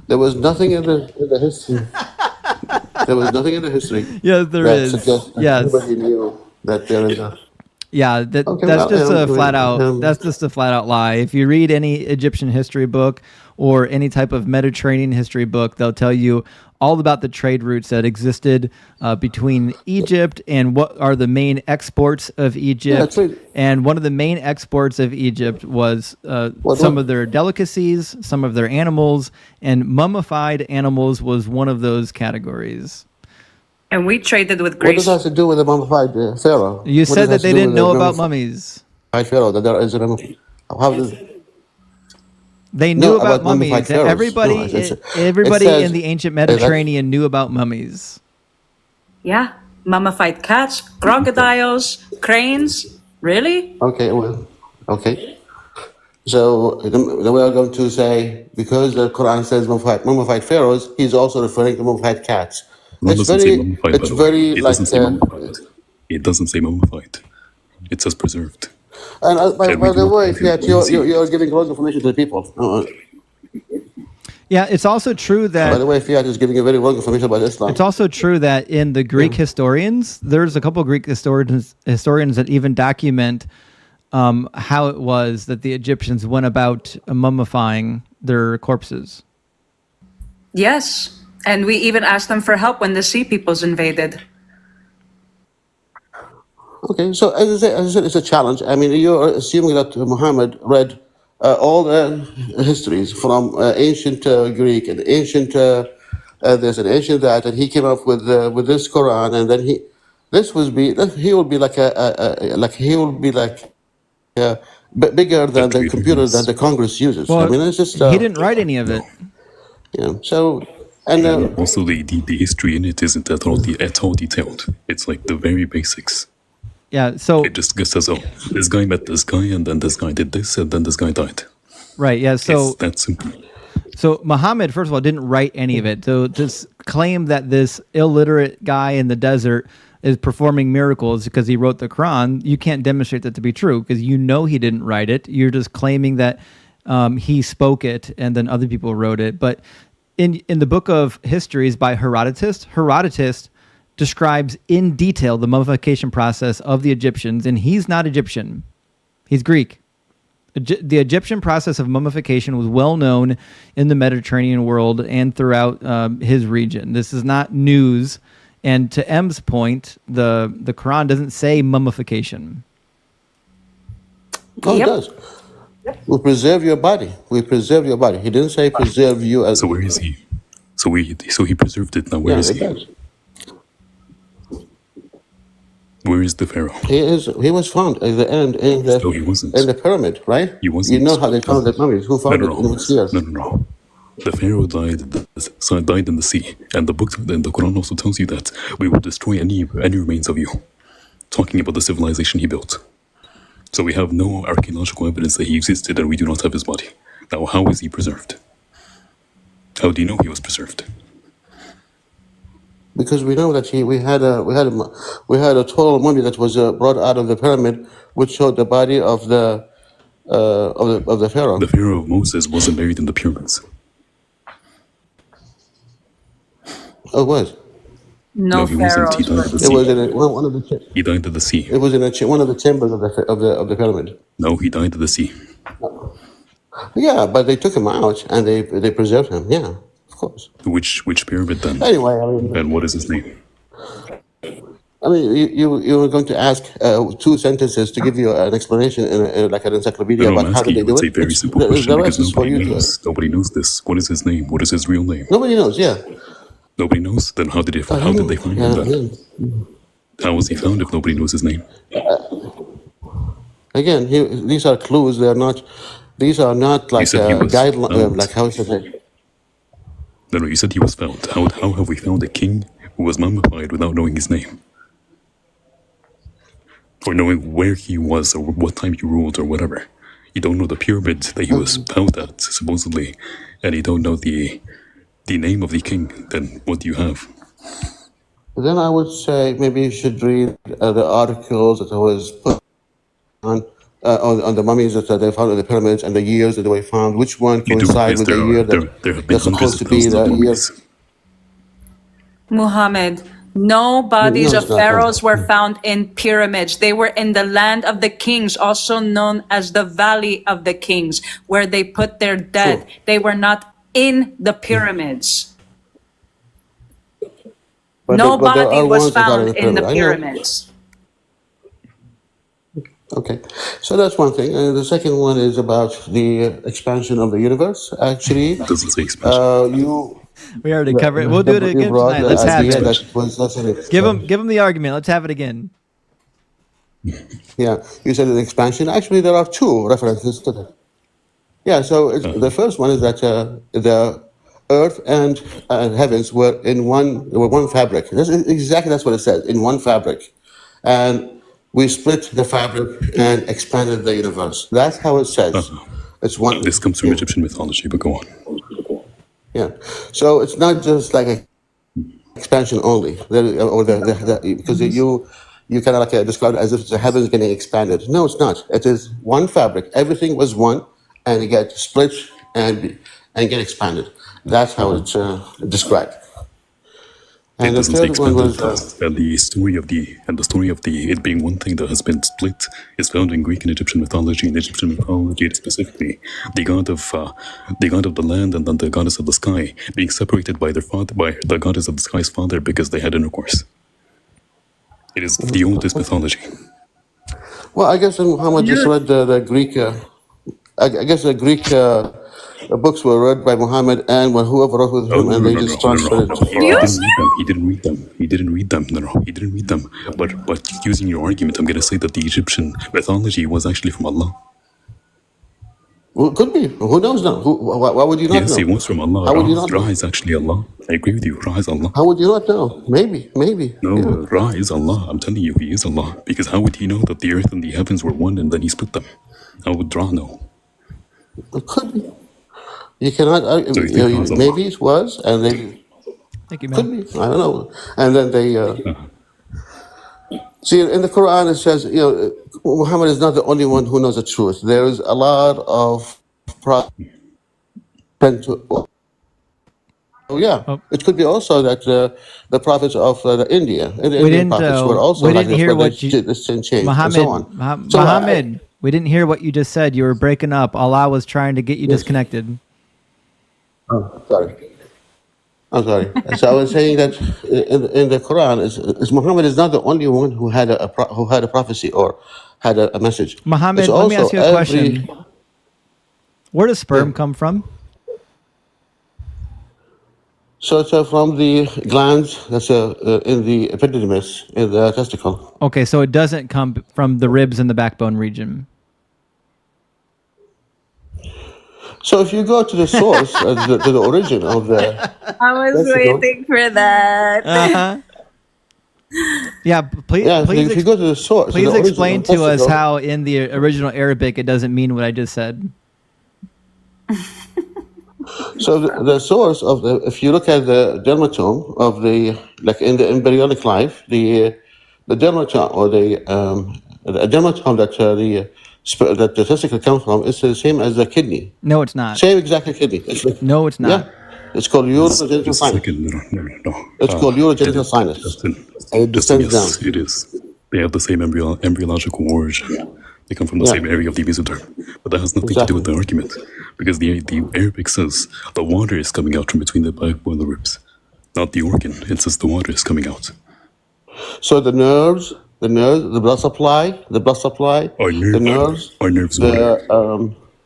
There was nothing in the history. There was nothing in the history. Yes, there that is. suggests that Yes. anybody knew that there is a. Yeah, that's just a flat out. That's just a flat out lie. If you read any Egyptian history book or any type of Mediterranean history book, they'll tell you all about the trade routes that existed between Egypt and what are the main exports of Egypt. And one of the main exports of Egypt was some of their delicacies, some of their animals, and mummified animals was one of those categories. And we traded with What Greece. does that have to do with the mummified pharaoh? You What said does that they to do didn't with know the about mummified mummies. pharaoh? That there is a how does They knew No, about about mummified mummies. pharaohs. Everybody, No, it everybody says- in the ancient that- Mediterranean knew about mummies. Yeah, mummified cats, crocodiles, cranes. Really? Okay, well, okay. So then we are going to say, because the Quran says mummified pharaohs, he's also referring to mummified cats. No, it It's doesn't say very, mummified, it's by the way. very It like, doesn't say mummified. It doesn't say mummified. It says preserved. and by Can we the do way, it? Fiat, you're giving wrong information to the people. Yeah, it's also true By the that way, Fiat is giving you very wrong information about Islam. it's also true that in the Greek historians, there's a couple of Greek historians that even document how it was that the Egyptians went about mummifying their corpses. Yes. And we even asked them for help when the Sea Peoples invaded. Okay, so as I said, it's a challenge. I mean, you're assuming that Muhammad read all the histories from ancient Greek and ancient this and ancient that, and he came up with this Quran, and then he will be like bigger than the computer that the Congress uses. I mean, it's just he didn't write any of it. Yeah. So and Also, the history in it isn't at all detailed. It's like the very basics. Yeah, so It just says, oh, this guy met this guy, and then this guy did this, and then this guy died. right, yeah, so It's that simple. So Muhammad, first of all, didn't write any of it. So to claim that this illiterate guy in the desert is performing miracles because he wrote the Quran, you can't demonstrate that to be true because you know he didn't write it. You're just claiming that he spoke it and then other people wrote it. But in the book of histories by Herodotus describes in detail the mummification process of the Egyptians, and he's not Egyptian. He's Greek. The Egyptian process of mummification was well known in the Mediterranean world and throughout his region. This is not news. And to M's point, the Quran doesn't say mummification. it does. We preserve your body. We preserve your body. He didn't say preserve you as. So where is he? So he preserved it. Now where is it he? does. Where is the pharaoh? He was found at the end in the No, he wasn't. in the pyramid, right? He wasn't. You know how they found the mummies? Who found it? In which years? No. The pharaoh died. Died in the sea, and the Quran also tells you that we will destroy any remains of you. Talking about the civilization he built. So we have no archaeological evidence that he existed, and we do not have his body. Now, how is he preserved? How do you know he was preserved? Because we know that we had a total mummy that was brought out of the pyramid, which showed the body of the pharaoh. The pharaoh of Moses wasn't buried in the pyramids. Oh, it was. No he wasn't. He pharaohs. died in the It was sea. in one of the. He died in the sea. It was in one of the chambers of the pyramid. No, he died in the sea. Yeah, but they took him out and they preserved him. Yeah, of course. Which pyramid then? Anyway, I mean, And what is his name? I mean, you were going to ask 2 sentences to give you an explanation in like an encyclopedia No, I'm about how did asking they you. do It's a it. very simple question The because rest is for nobody you to. knows. Nobody knows this. What is his name? What is his real name? Nobody knows. Yeah. Nobody knows. Then how did they find him? Then how was he found if nobody knows his name? Again, these are clues. They are not. These are not You like said he was guidelines. found. Like how should I say? No, you said he was found. How have we found a king who was mummified without knowing his name? Or knowing where he was or what time he ruled or whatever. You don't know the pyramid that he was found at, supposedly, and you don't know the name of the king, then what do you have? Then I would say maybe you should read the articles that was put on the mummies that they found in the pyramids and the years that they were found. Which one You do, coincide because with the year there that have been that's hundreds supposed of to be thousands of the year? mummies. Muhammad, no bodies No, of it's not. pharaohs were found in pyramids. They were in the land of the kings, also known as the Valley of the Kings, where they put their dead. Sure. They were not in the pyramids. But No but there body are was ones that are in found the in the pyramid. I know. pyramids. Okay, so that's one thing. And the second one is about the expansion of the universe. Actually, It doesn't say expansion. We already covered it. We'll do it you again brought tonight. the Let's have idea it. that was that's an Give him the argument. Let's have it again. Yeah, you said an expansion. Actually, there are 2 references to that. Yeah, so the first one is that the earth and heavens were in one fabric. That's what it says, in one fabric. And we split the fabric and expanded the universe. That's how it says. It's one. This comes from Egyptian mythology, but go on. Yeah. So it's not just like a expansion only, because you kind of like describe it as if the heavens getting expanded. No, it's not. It is one fabric. Everything was one, and it got split and get expanded. That's how it's described. It And the doesn't say third one expanded. was And the story of the it being one thing that has been split is found in Greek and Egyptian mythology. In Egyptian mythology, specifically, the god of the land and then the goddess of the sky being separated by the goddess of the sky's father because they had intercourse. It is the oldest mythology. well, I guess Muhammad just read the Greek. I guess the Greek books were read by Muhammad and whoever wrote with him, and they just translated it for us. He didn't read them. He didn't read them. No, he didn't read them. But using your argument, I'm going to say that the Egyptian mythology was actually from Allah. Well, it could be. Who knows now? Why would you not Yes, know? it was from Allah. How would you not Ra know? is actually Allah. I agree with you. Ra is Allah. How would you not know? Maybe. No, Yeah. Ra is Allah. I'm telling you, He is Allah. Because how would He know that the earth and the heavens were one and then He split them? How would Ra know? It could be. You cannot argue. So you think Ra's Allah? Maybe it was, and they Thank you, could man. be. I don't know. And then they see in the Quran it says, Muhammad is not the only one who knows the truth. There is a lot of prophets. Oh yeah, it could be also that the prophets of the India, and the We Indian didn't. prophets were also We like didn't this, hear but what you, this changed and Muhammad. so on. So Muhammad, we didn't hear what you just said. You were breaking up. Allah was trying to get you disconnected. Sorry. I'm sorry. So I was saying that in the Quran, is Muhammad is not the only one who had a prophecy or had a message. Muhammad, It's let me also ask you a question. Where does sperm come from? So it's from the glands that's in the epididymis, in the testicle. Okay, so it doesn't come from the ribs and the backbone region. So if you go to the source, to the origin of the I was testicle, waiting for that. Yeah, please. Yeah, please if you go to the source, please the origin explain of to us testicle- how in the original Arabic it doesn't mean what I just said. So the source of if you look at the dermatome of like in the embryonic life, the dermatome or the dermatome that the testicle comes from is the same as the kidney. No, it's not. Same exact kidney. No, it's not. Yeah, it's called urogenital sinus. No. It's called urogenital sinus. And it descends down. Yes, it is. They have the same embryological origin. They come from the same area of the mesoderm. But that has nothing to do with the argument. Because the Arabic says the water is coming out from between the backbone and the ribs. Not the organ. It says the water is coming out. So the nerves, the blood supply, the nerves,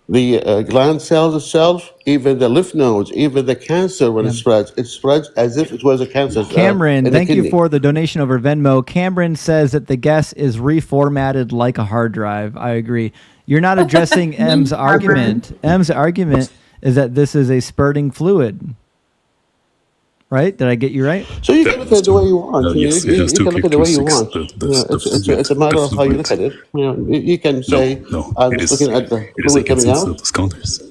the gland cells itself, even the lymph nodes, even the cancer when it spreads as if it was a cancer. Cameron, in the thank you kidney. for the donation over Venmo. Cameron says that the guess is reformatted like a hard drive. I agree. You're not addressing M's argument. M's argument is that this is a spurting fluid. Right? Did I get you right? So you can look at it the way you want. Yes, you it has two can look at it the way you characteristics. want. It's a matter of how you look at it. You can say, I'm it just is, looking at the it is a fluid coming consensus out. of the scholars.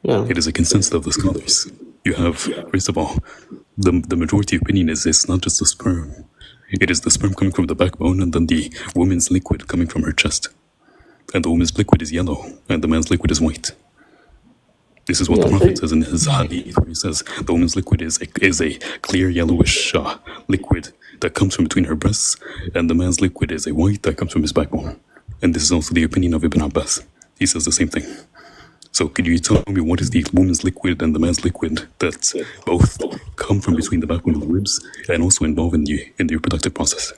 Yeah. It is a consensus of the scholars. You have, first of all, the majority opinion is it's not just the sperm. It is the sperm coming from the backbone and then the woman's liquid coming from her chest. And the woman's liquid is yellow and the man's liquid is white. This is what the Prophet says in his Hadith, where he says the woman's liquid is a clear yellowish liquid that comes from between her breasts, and the man's liquid is a white that comes from his backbone. And this is also the opinion of Ibn Abbas. He says the same thing. So could you tell me what is the woman's liquid and the man's liquid that both come from between the backbone and the ribs and also involve in the reproductive process?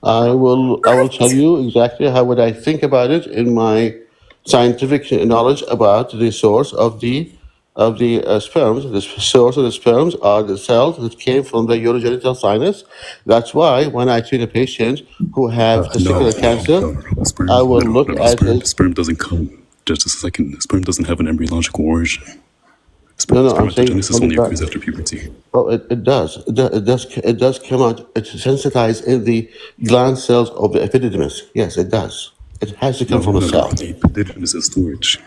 I will tell you exactly how would I think about it in my scientific knowledge about the source of the sperms. The source of the sperms are the cells that came from the urogenital sinus. That's why when I treat a patient who have testicular cancer, I will look at his... Sperm doesn't come. Just a second. Sperm doesn't have an embryological origin. I'm saying Spermatogenesis only occurs after puberty. Oh, it does. It does come out. It's sensitized in the gland cells of the epididymis. Yes, it does. It has to come from a cell. The epididymis is storage.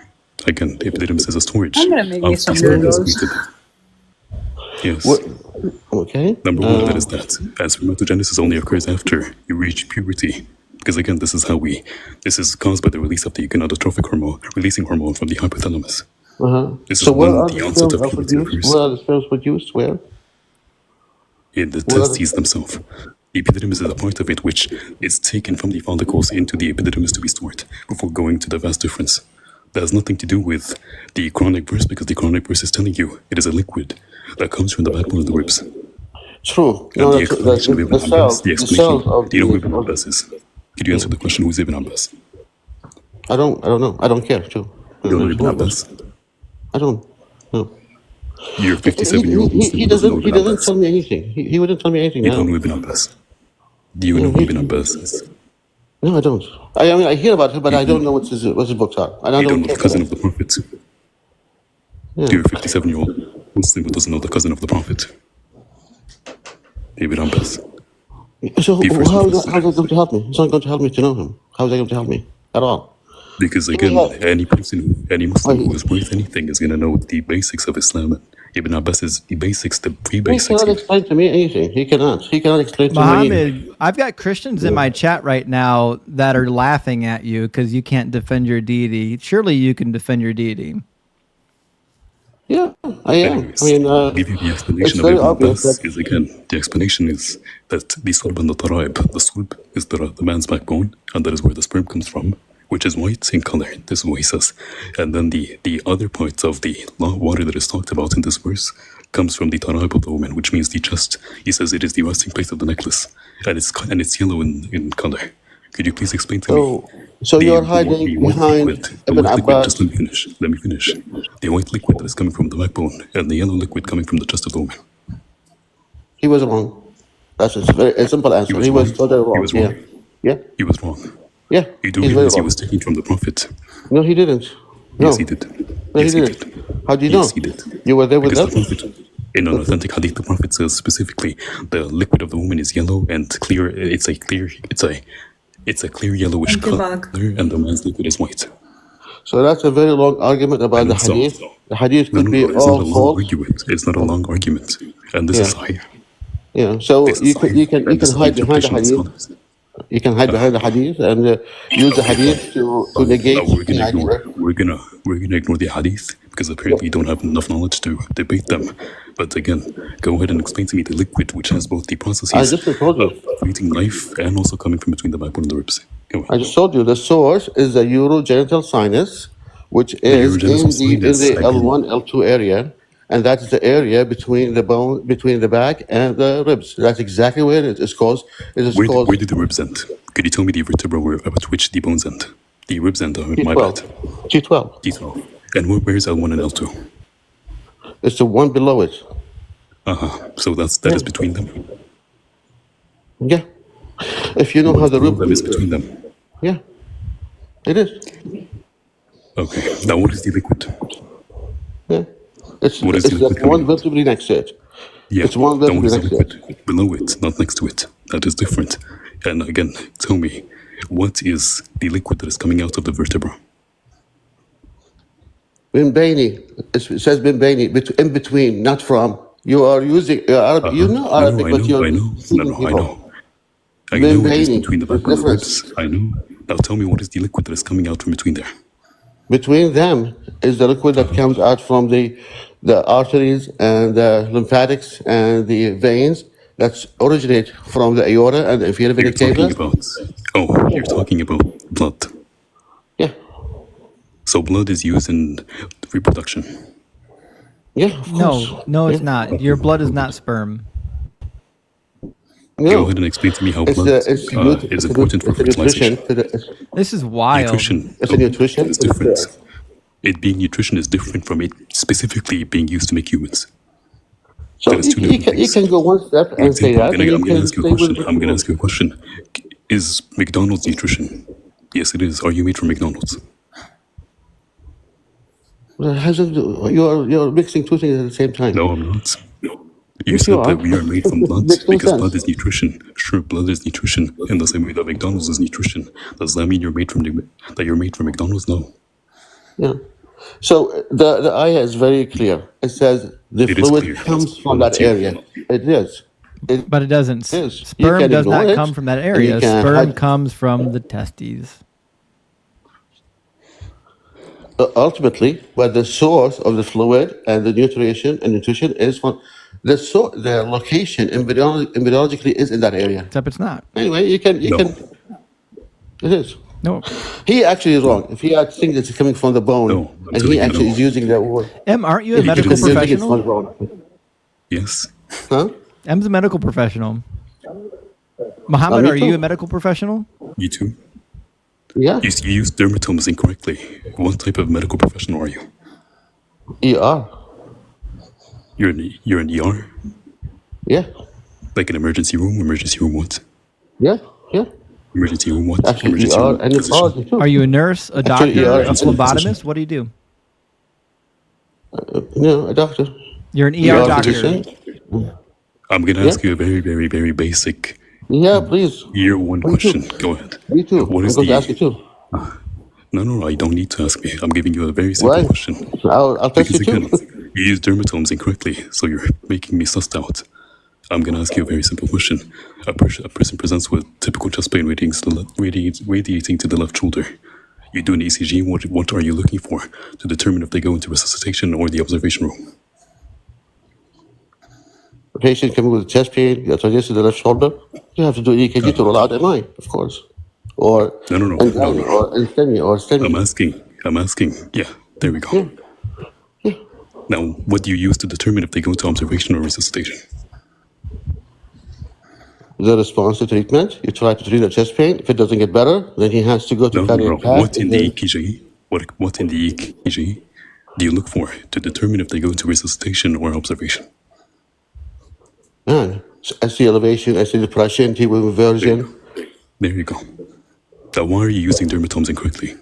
Again, the epididymis is a storage. I'm gonna make you some sperm that's noodles. created. Yes. Okay. Number one, that is that. As spermatogenesis only occurs after you reach puberty. Because again, this is caused by the release of the gonadotrophic hormone, releasing hormone from the hypothalamus. This So is where when are the the onset sperms of puberty occurs. Where are the sperms produced? Where? In the testes themselves. The epididymis is a part of it which is taken from the follicles into the epididymis to be stored before going to the vas deferens. That has nothing to do with the chronic verse, because the chronic verse is telling you it is a liquid that comes from the backbone of the ribs. True. And the explanation of Ibn Abbas, the cells of do you know who Ibn Abbas is? Could you answer the question, who is Ibn Abbas? I don't know. I don't care too. You don't know Ibn Abbas? I don't know. You're a 57-year-old Muslim He who doesn't know Ibn doesn't Abbas. tell me anything. He wouldn't tell me anything You now. don't know Ibn Abbas. Do you know who Ibn Abbas is? No, I don't. I mean, I hear about him, but I don't know what his books are. And I You don't don't know care the cousin of the Prophet. Yeah. You're a 57-year-old Muslim who doesn't know the cousin of the Prophet. Ibn Abbas. So how is that going to help me? It's not going to help me to know him. How is that going to help me at all? Because again, any Muslim who is worth anything is going to know the basics of Islam. And Ibn Abbas is the basics, the He pre-basics. cannot explain to me anything. He cannot. He cannot explain to me. Muhammad, I've got Christians in my chat right now that are laughing at you because you can't defend your deity. Surely you can defend your deity. Yeah, I am. Anyways, I mean, I'll give you the it's explanation of very Ibn obvious Abbas that is, again, the explanation is that the sulb and the taraib, the sulb is the man's backbone, and that is where the sperm comes from, which is white in color. This is what he says. And then the other parts of the water that is talked about in this verse comes from the taraib of the woman, which means the chest. He says it is the resting place of the necklace, and it's yellow in color. Could you please explain to me? So you're hiding behind Ibn Abbas. Just let me finish. The white liquid that is coming from the backbone and the yellow liquid coming from the chest of the woman. He was wrong. That's a very simple answer. He was totally wrong. He was wrong. Yeah. He was wrong. Yeah. You do he's very realize he wrong. was taken from the Prophet. No, he didn't. No. Yes, he did. No, Yes, he he didn't. did. How do you know? Yes, he did. You were there with Because them? the Prophet, in an authentic hadith, the Prophet says specifically the liquid of the woman is yellow and clear. It's a clear yellowish color, and the man's liquid is white. So that's a very long argument about the hadith. The hadith could be it's not a all long false. argument. It's not a long argument, and this is high. Yeah. So This you is can you can and this is hide behind the interpretation of hadith. scholars. You can hide behind the hadith and use the hadith to negate. We're gonna ignore the hadith because apparently you don't have enough knowledge to debate them. But again, go ahead and explain to me the liquid which has both the I processes just told you. of creating life and also coming from between the backbone and the ribs. Go ahead. I just told you the source is the urogenital sinus, which is urogenital in the sinus, I L1, L2 area. and that is the area between the bone, between the back and the ribs. That's exactly where it is called. It is called Where did the ribs end? Could you tell me the vertebra about which the bones end? The ribs end, my bad. T12. T12. And where is L1 and L2? It's the one below it. So that is between them? Yeah. If you know how the rib is between them. Yeah. It is. Okay. Now what is the liquid? Yeah. It's What is the liquid just one vertebrae next to it. Yeah. It's one Now what vertebrae is the next to it. liquid? Below it, not next to it. That is different. And again, tell me, what is the liquid that is coming out of the vertebra? Bimbaini. It says Bimbaini. In between, not from. You are using Arabic. You know Arabic, but you're I know. I know. I know it is between the back and the ribs. I know. Now tell me, what is the liquid that is coming out from between there? Between them is the liquid that comes out from the arteries and the lymphatics and the veins that originate from the aorta and the inferior vena cava. You're talking about blood. Yeah. So blood is used in reproduction. Yeah, of course. No, it's not. Your blood is not sperm. No. Go ahead and explain to me how blood is important for fertilization. This is wild. Nutrition. It's a nutrition. It's different. It being nutrition is different from it specifically being used to make humans. So you can go one step and say that. I'm going to ask you a question. I'm going to ask you a question. Is McDonald's nutrition? Yes, it is. Are you made from McDonald's? You're mixing two things at the same time. No, I'm not. You said that we are made from blood because blood is nutrition. Sure, blood is nutrition, in the same way that McDonald's is nutrition. Does that mean you're made from McDonald's? No. Yeah. So the ayah is very clear. It says the fluid comes from that area. It is. But it doesn't. Sperm does not come from that area. Sperm comes from the testes. Ultimately, but the source of the fluid and the nutrition is from the location embryologically is in that area. Except it's not. Anyway, you can. It is. No. He actually is wrong. If he had things that's coming from the bone, and he actually is using that word. Aren't you a medical professional? Yes. Huh? M's a medical professional. Muhammad, are you a medical professional? You too. Yeah. You use dermatomes incorrectly. What type of medical professional are you? ER. You're an ER? Yeah. Like an emergency room? Emergency room what? Yeah. Emergency room what? Actually, Emergency room and nephrology too. Are you a nurse, a doctor, a phlebotomist? What do you do? No, a doctor. You're an ER doctor. I'm going to ask you a very, very, very basic please. year one question. Go ahead. Me too. What is I'm going to ask you too. No, I don't need to ask me. I'm giving you a very simple question. I'll test you too. You use dermatomes incorrectly, so you're making me sussed out. I'm going to ask you a very simple question. A person presents with typical chest pain radiating to the left shoulder. You do an ECG. What are you looking for to determine if they go into resuscitation or the observation room? A patient coming with chest pain, that's to the left shoulder. You have to do EKG to rule out MI, of course. Or No. Or STEMI. I'm asking. Yeah, there we go. Yeah. Now, what do you use to determine if they go into observation or resuscitation? The response to treatment. You try to treat the chest pain. If it doesn't get better, then he has to go to cardiac cath. What in the EKG? What in the EKG do you look for to determine if they go into resuscitation or observation? ST elevation, ST depression, T-wave inversion. There you go. Now, why are you using dermatomes incorrectly?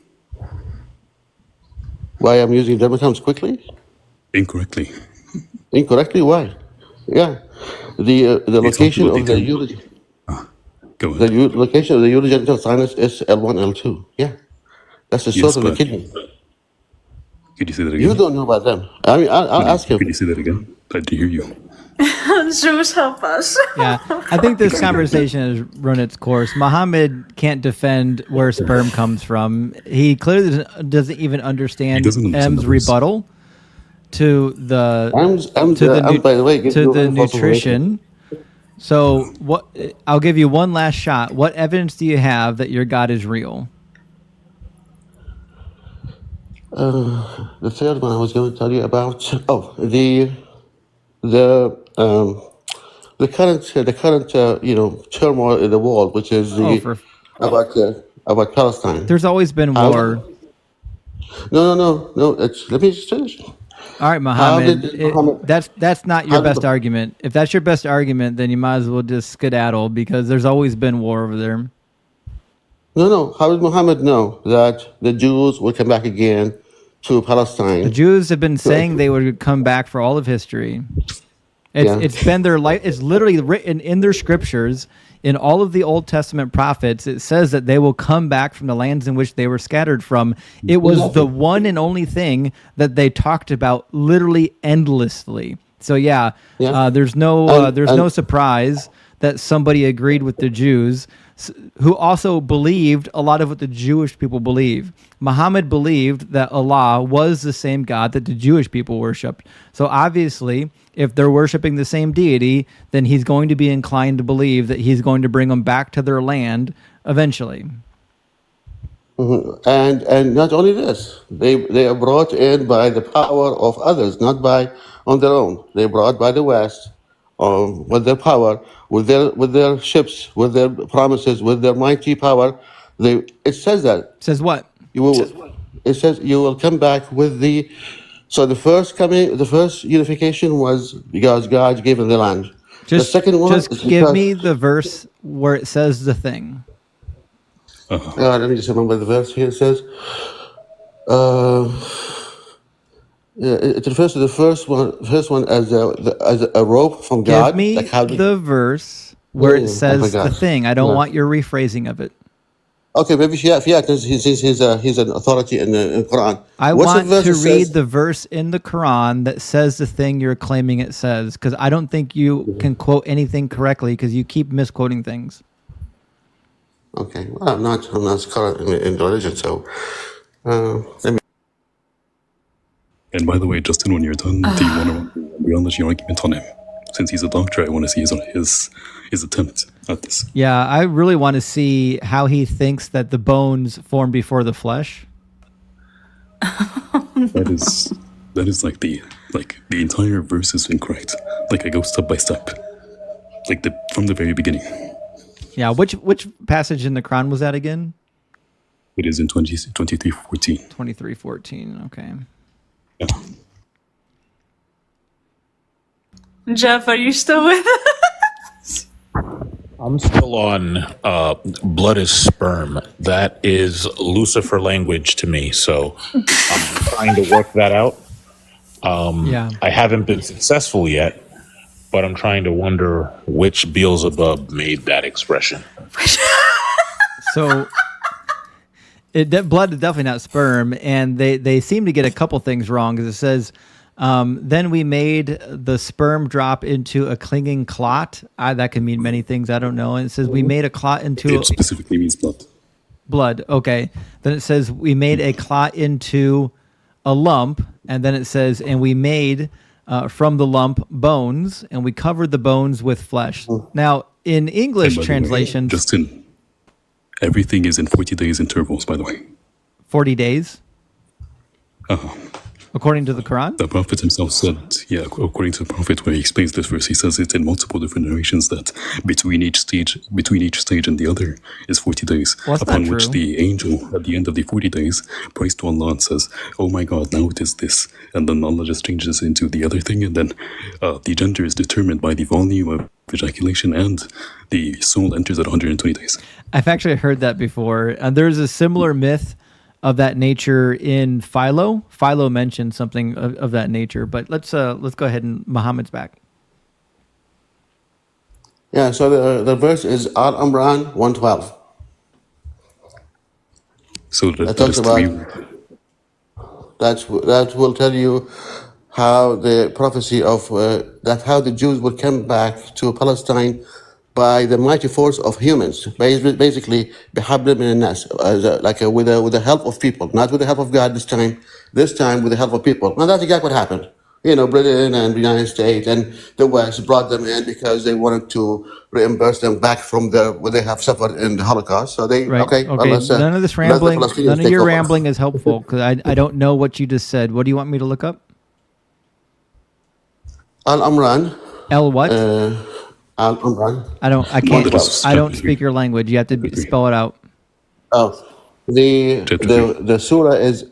Why I'm using dermatomes quickly? Incorrectly. Incorrectly? Why? Yeah. The location of the location of the urogenital sinus is L1, L2. Yeah. That's the source of the kidney. Could you say that again? You don't know about them. I mean, I'll ask him. Could you say that again? I didn't hear you. Zeus, help us. Yeah, I think this conversation has run its course. Muhammad can't defend where sperm comes from. He clearly doesn't even understand M's rebuttal to the nutrition. So what? I'll give you one last shot. What evidence do you have that your God is real? The third one I was going to tell you about. Oh, the current turmoil in the world, which is about Palestine. There's always been war. No. Let me just finish. All right, Muhammad. That's not your best argument. If that's your best argument, then you might as well just skedaddle because there's always been war over there. No. How did Muhammad know that the Jews will come back again to Palestine? The Jews have been saying they would come back for all of history. It's been their life. It's literally written in their scriptures. In all of the Old Testament prophets, it says that they will come back from the lands in which they were scattered from. It was the one and only thing that they talked about literally endlessly. So there's no surprise that somebody agreed with the Jews, who also believed a lot of what the Jewish people believe. Muhammad believed that Allah was the same God that the Jewish people worshipped. So obviously, if they're worshiping the same deity, then he's going to be inclined to believe that he's going to bring them back to their land eventually. Mm-hmm. And not only this, they are brought in by the power of others, not by on their own. They're brought by the West with their power, with their ships, with their promises, with their mighty power. It says that. It says what? It says you will come back with the. So the first unification was because God gave them the land. The second one just give me the verse where it says the thing. Let me just remember the verse here. It says, it refers to the first one as a rope from God. Give me the verse where it says the thing. I don't want your rephrasing of it. Okay, maybe he's an authority in the Quran. I want to read the verse in the Quran that says the thing you're claiming it says, because I don't think you can quote anything correctly because you keep misquoting things. Okay, well, I'm not scholar in religion, so let me. And by the way, Justin, when you're done, do you want to realize your argument on him? Since he's a doctor, I want to see his attempt at this. Yeah, I really want to see how he thinks that the bones form before the flesh. That is like the entire verse is incorrect. Like I go step by step, from the very beginning. Yeah, which passage in the Quran was that again? It is in 23:14. 23:14. Okay. Yeah. Jeff, are you still with us? I'm still on blood is sperm. That is Lucifer language to me, so I'm trying to work that out. I haven't been successful yet, but I'm trying to wonder which Beelzebub made that expression. So, blood is definitely not sperm, and they seem to get a couple things wrong, because it says, then we made the sperm drop into a clinging clot. That can mean many things. I don't know. And it says we made a clot into. It specifically means blood. Blood. Okay. Then it says we made a clot into a lump, and then it says, and we made from the lump bones, and we covered the bones with flesh. Now, in English translations, Justin, everything is in 40 days intervals. By the way, 40 days. According to the Quran? The Prophet himself said, according to the Prophet, where he explains this verse, he says it in multiple different narrations that between each stage and the other is 40 days. Well, upon which the angel, at the end of the 40 days, prays to Allah and says, oh my God, now it is this. And then Allah just changes into the other thing, and then the gender is determined by the volume of ejaculation, and the soul enters at 120 days. I've actually heard that before. There's a similar myth of that nature in Philo. Philo mentioned something of that nature, but let's go ahead, and Muhammad's back. Yeah, so the verse is Al-Imran 112. So that talks about that will tell you how the prophecy of how the Jews would come back to Palestine by the mighty force of humans, basically بحبل من الناس, with the help of people, not with the help of God this time with the help of people. Now that's exactly what happened. Britain and the United States and the West brought them in because they wanted to reimburse them back from what they have suffered in the Holocaust. So they, Right. okay, well, Okay. let's None of this let the rambling. Palestinians None of take your over. rambling is helpful because I don't know what you just said. What do you want me to look up? Al-Amran. L what? Al-Amran. I can't. I don't speak your language. You have to spell it out. Oh, the surah is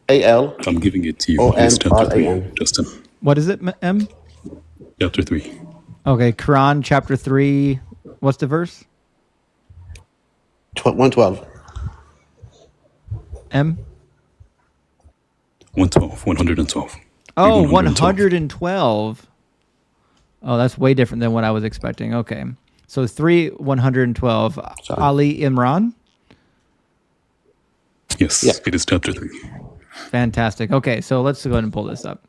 A-L. I'm giving it to you. It's chapter 3, O-M-R-A-N. Justin. What is it, M? Chapter 3. Okay, Quran chapter 3. What's the verse? 112. M? 112. 112. Oh, 112. 112. Oh, that's way different than what I was expecting. Okay. So 112. Ali Imran? Yes, it is chapter 3. Fantastic. Okay, so let's go ahead and pull this up.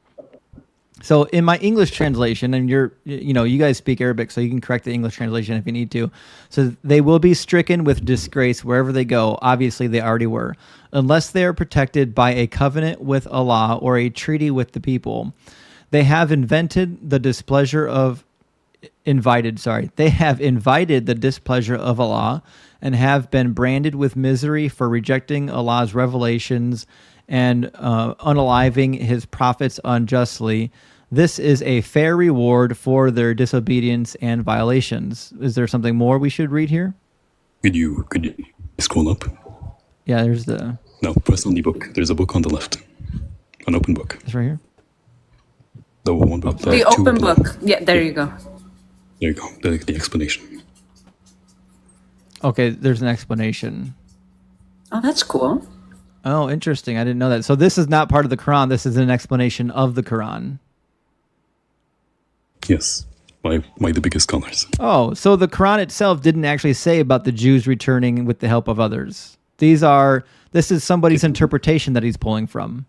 So in my English translation, and you guys speak Arabic, so you can correct the English translation if you need to. So they will be stricken with disgrace wherever they go. Obviously, they already were, unless they are protected by a covenant with Allah or a treaty with the people. They have invited the displeasure of Allah and have been branded with misery for rejecting Allah's revelations and unaliving his prophets unjustly. This is a fair reward for their disobedience and violations. Is there something more we should read here? Could you scroll up? Yeah, there's the... No, press on the book. There's a book on the left. An open book. It's right here? The one book. The open book. Yeah, there you go. There you go. The explanation. Okay, there's an explanation. Oh, that's cool. Oh, interesting. I didn't know that. So this is not part of the Quran. This is an explanation of the Quran. Yes, by the biggest scholars. Oh, so the Quran itself didn't actually say about the Jews returning with the help of others. This is somebody's interpretation that he's pulling from.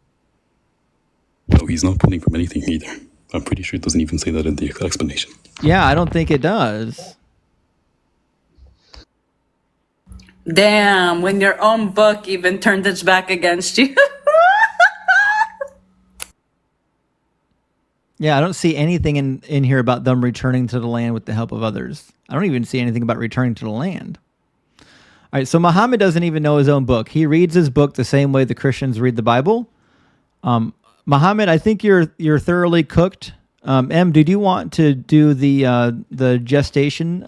No, he's not pulling from anything either. I'm pretty sure it doesn't even say that in the explanation. Yeah, I don't think it does. Damn, when your own book even turned its back against you. Yeah, I don't see anything in here about them returning to the land with the help of others. I don't even see anything about returning to the land. All right, so Muhammad doesn't even know his own book. He reads his book the same way the Christians read the Bible. Muhammad, I think you're thoroughly cooked. M, did you want to do the gestation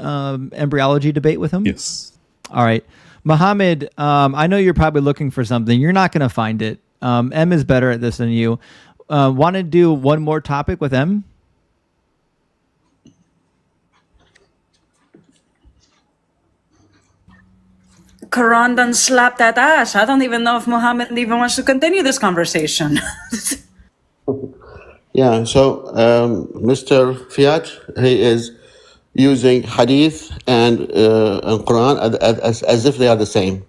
embryology debate with him? Yes. All right. Muhammad, I know you're probably looking for something. You're not going to find it. M is better at this than you. Want to do one more topic with M? Quran done slapped that ass. I don't even know if Muhammad even wants to continue this conversation. Yeah, so Mr. Fiat, he is using Hadith and Quran as if they are the same.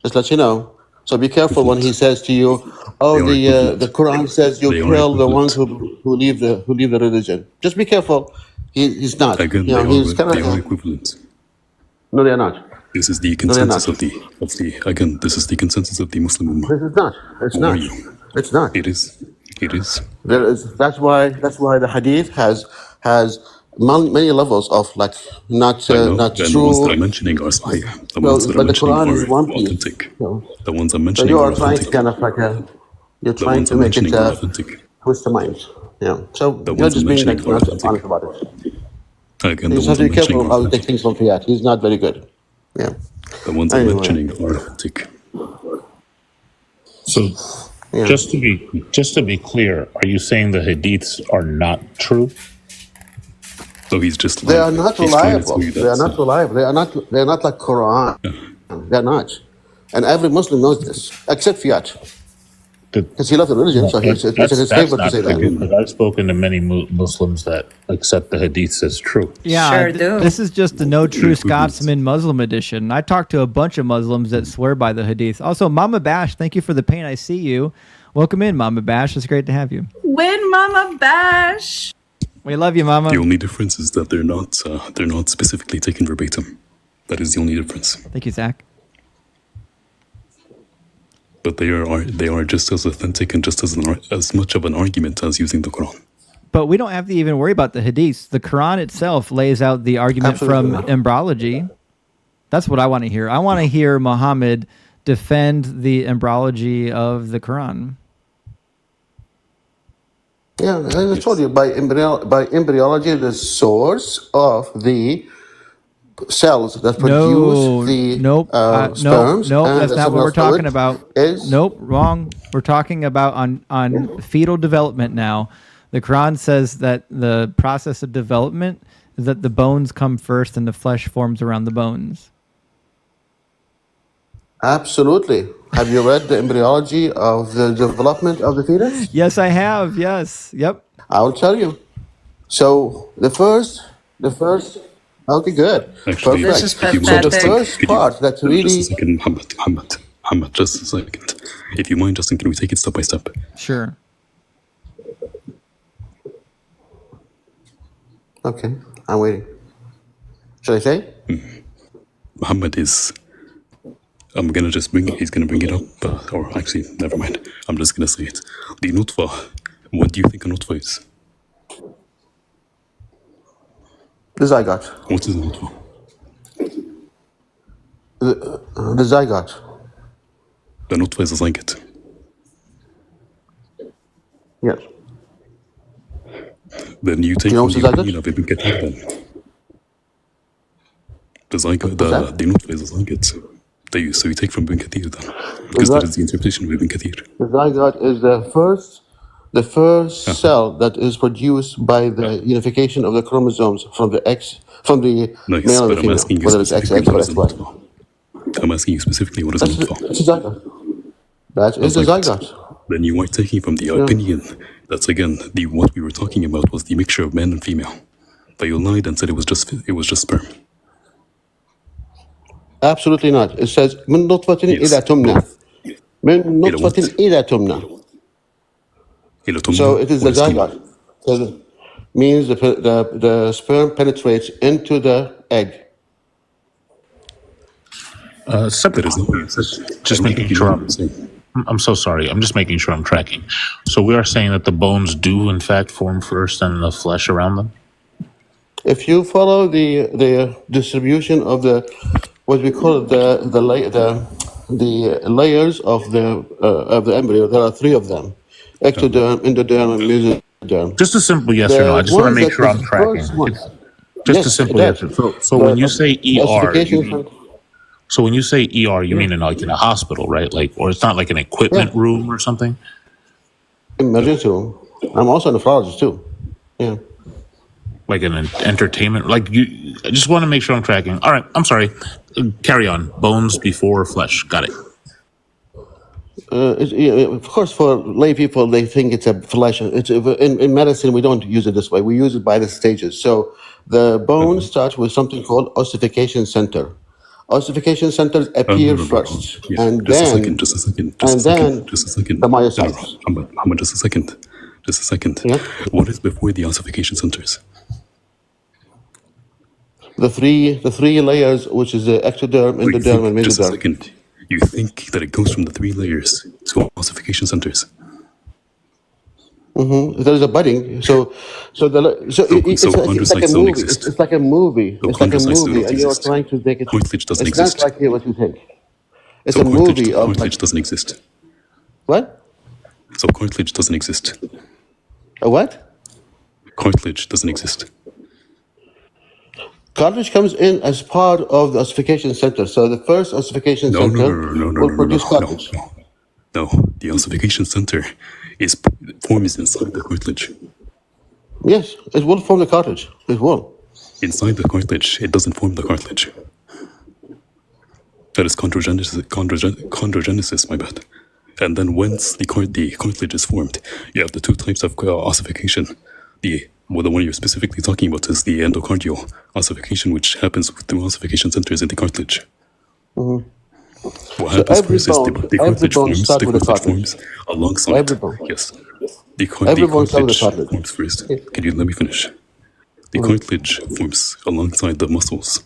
Just let you know. So be careful when he says to you, "Oh, the Quran says you kill the ones who leave the religion." Just be careful. He's not. Again, he's kind they are of. equivalent. No, they are not. This is the consensus of the this is the consensus of the Muslim Ummah. This is not. It's Or not. you. It's not. It is. It is. There is. That's why the Hadith has many levels of not I know, not and the true. ones that I'm mentioning are sahih. The Well, ones that but I'm the mentioning Quran is are one piece. authentic. No. The ones I'm So mentioning you are are trying to authentic. kind of you're The trying ones to I'm make it mentioning are authentic. twist the mind. Yeah. So The you're ones just I'm being mentioning are not authentic. honest about it. Again, You the just have ones to I'm be careful mentioning are how you authentic. take things from Fiat. He's not very good. Yeah. The ones I'm Anyway. mentioning are authentic. So, just to be clear, are you saying the hadiths are not true? So he's just They are not he's trying to reliable. tell you They are that not reliable. They are not like Quran. They're not. And every Muslim knows this, except Fiat. Because he loves the religion, so it's in his favor to not say true, that. because I've spoken to many Muslims that accept the hadiths as true. Yeah, Sure do. this is just the No True Scotsman Muslim edition. I talked to a bunch of Muslims that swear by the hadith. Also, Mama Bash, thank you for the pain. I see you. Welcome in, Mama Bash. It's great to have you. Win, Mama Bash. We love you, Mama. the only difference is that they're not specifically taken verbatim. That is the only difference. Thank you, Zach. But they are just as authentic and just as much of an argument as using the Quran. But we don't have to even worry about the Hadiths. The Quran itself lays out the argument from embryology. That's what I want to hear. I want to hear Muhammad defend the embryology of the Quran. Yeah, I told you, by embryology, the source of the cells that produce the sperms. Nope, and that's the not what we're seminal talking about. Nope, wrong. We're talking about on fetal development now. The Quran says that the process of development is that the bones come first and the flesh forms around the bones. Absolutely. Have you read the embryology of the development of the fetus? Yes, I have. Yes. Yep. I will tell you. So the first, okay, good. Actually, Perfect. This is So the first part that's really... Just a second, Muhammad, just a second. If you mind, Justin, can we take it step by step? Sure. Okay, I'm waiting. Should I say? Muhammad is... I'm gonna just he's gonna bring it up, or actually, never mind. I'm just gonna say it. The nutfa, what do you think a nutfa is? The zygote. What is a nutfa? The zygote. The nutfa is a zygote. Yes. Then you take from the opinion of Ibn Kathir then. The zygote, the nutfa is a zygote. So you take from Ibn Kathir then. Because that is the interpretation of Ibn Kathir. The zygote is the first cell that is produced by the unification of the chromosomes from the male and the female, whether it's XX or XY. I'm asking you specifically what is a nutfa. It's a zygote. That is a zygote. Then you are taking from the opinion that's again what we were talking about was the mixture of man and female. But you lied and said it was just sperm. Absolutely not. It says من نطفة إلى تمنى. من نطفة إلى تمنى. So it is the zygote. So it means the sperm penetrates into the egg. Just making sure. I'm so sorry. I'm just making sure I'm tracking. So we are saying that the bones do, in fact, form first and the flesh around them? If you follow the distribution of what we call the layers of the embryo, there are three of them: ectoderm, endoderm, and mesoderm. Just a simple yes or no. I just want to make sure I'm tracking. Just a simple yes. So when you say ER, so when you say ER, you mean in a hospital, right? Or it's not like an equipment room or something? Emergency room. I'm also a nephrologist too. Yeah. Like an entertainment, I just want to make sure I'm tracking. All right, I'm sorry. Carry on. Bones before flesh. Got it. Of course, for lay people, they think it's a flesh. In medicine, we don't use it this way. We use it by the stages. So the bone starts with something called ossification center. Ossification centers appear first, and then Just a second. the myocytes. Muhammad, just a second. Yeah? What is before the ossification centers? The three layers, which is the ectoderm, endoderm, and Just a mesoderm. second. You think that it goes from the three layers to ossification centers? There is a budding. So it's like a movie. It's like a movie. It's like a movie, and you're trying to take it. Cartilage doesn't It's exist. not like what you think. It's So a movie of cartilage doesn't exist. what? So cartilage doesn't exist. A what? Cartilage doesn't exist. Cartilage comes in as part of the ossification center. So the first ossification center will produce cartilage. No, the ossification center forms inside the cartilage. Yes, it will form the cartilage. It will. Inside the cartilage, it doesn't form the cartilage. That is chondrogenesis, my bad. And then once the cartilage is formed, you have the two types of ossification. The one you're specifically talking about is the endocardial ossification, which happens through ossification centers in the cartilage. What happens first is the cartilage forms alongside. Yes. The cartilage forms first. Can you let me finish? The cartilage forms alongside the muscles.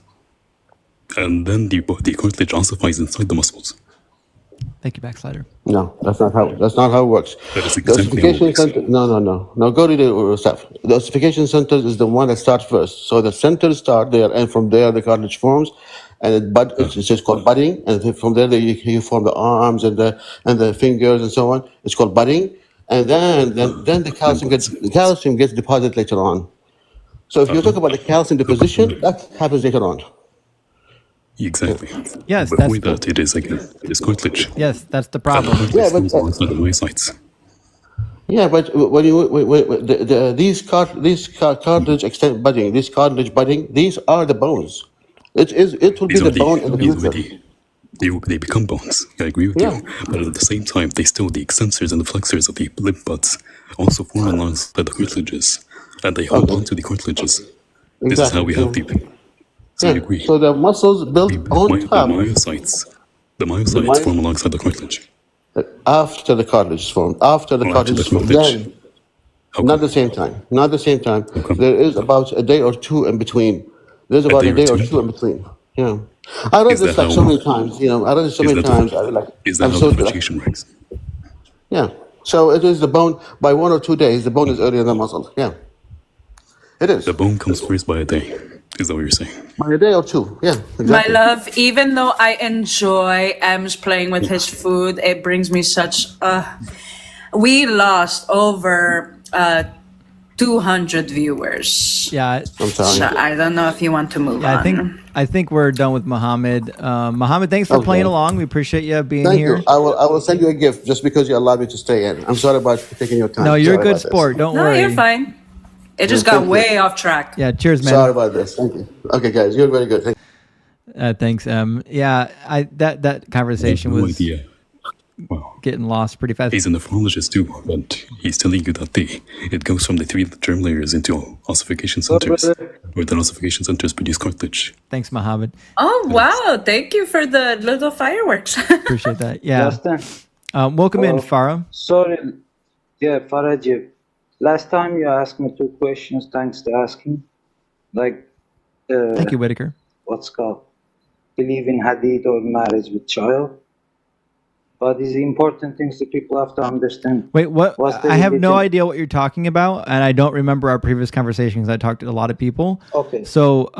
And then the cartilage ossifies inside the muscles. Thank you, Backslider. No, that's not how it works. That is The exactly how it ossification works. center. No. Go to the stuff. The ossification center is the one that starts first. So the centers start there, and from there the cartilage forms, and it's just called budding. And then from there you form the arms and the fingers and so on. It's called budding, and then the calcium gets deposited later on. So if you talk about the calcium deposition, that happens later on. Exactly. Yes, Before that, it is again, it is cartilage. Yes, that's the And the problem. cartilage forms alongside the myocytes. Yeah, but when these cartilage extend budding, this cartilage budding, these are the bones. It will be the bone in the future. They become bones. I agree with you. But at the same time, the extensors and the flexors of the lymph buds also form alongside the cartilages, and they hold on to the cartilages. This is how we have the. So I agree. So the muscles built on top. The myocytes form alongside the cartilage. After the cartilage is formed. After the cartilage is formed. Then, not the same time. Not the same time. There is about a day or two in between. There's about a day or two in between. Yeah. I read this like so many times. I read it so many times. Is that how differentiation works? Yeah. So it is the bone by 1 or 2 days. The bone is earlier than the muscle. Yeah. It is. The bone comes first by a day. Is that what you're saying? By a day or two. Yeah. Exactly. My love, even though I enjoy M's playing with his food, it brings me such we lost over 200 viewers. Yeah. I'm sorry. So I don't know if you want to move on. I think we're done with Muhammad. Muhammad, thanks for playing along. We appreciate you being here. Thank you. I will send you a gift just because you allowed me to stay in. I'm sorry about taking your time. No, you're a Sorry good about this. sport. Don't No, worry. you're fine. It just got way off track. Yeah, cheers, man. Sorry about this. Thank you. Okay, guys, you're very good. Thank you. Thanks, Yeah, that conversation I have no was idea. getting lost pretty fast. He's a nephrologist too, but he's telling you that it goes from the 3 germ layers into ossification centers, where the ossification centers produce cartilage. Thanks, Muhammad. Oh, wow. Thank you for the little fireworks. Appreciate that. Yeah. Welcome in, Farah. Sorry. Yeah, Faraj. Last time you asked me 2 questions. Thanks to asking. Thank you, Whitaker. What's called? Believe in Hadith or marriage with child. But these important things that people have to understand. Wait, what? What's the I have no religion? idea what you're talking about, and I don't remember our previous conversations. I talked to a lot of people. Okay. So,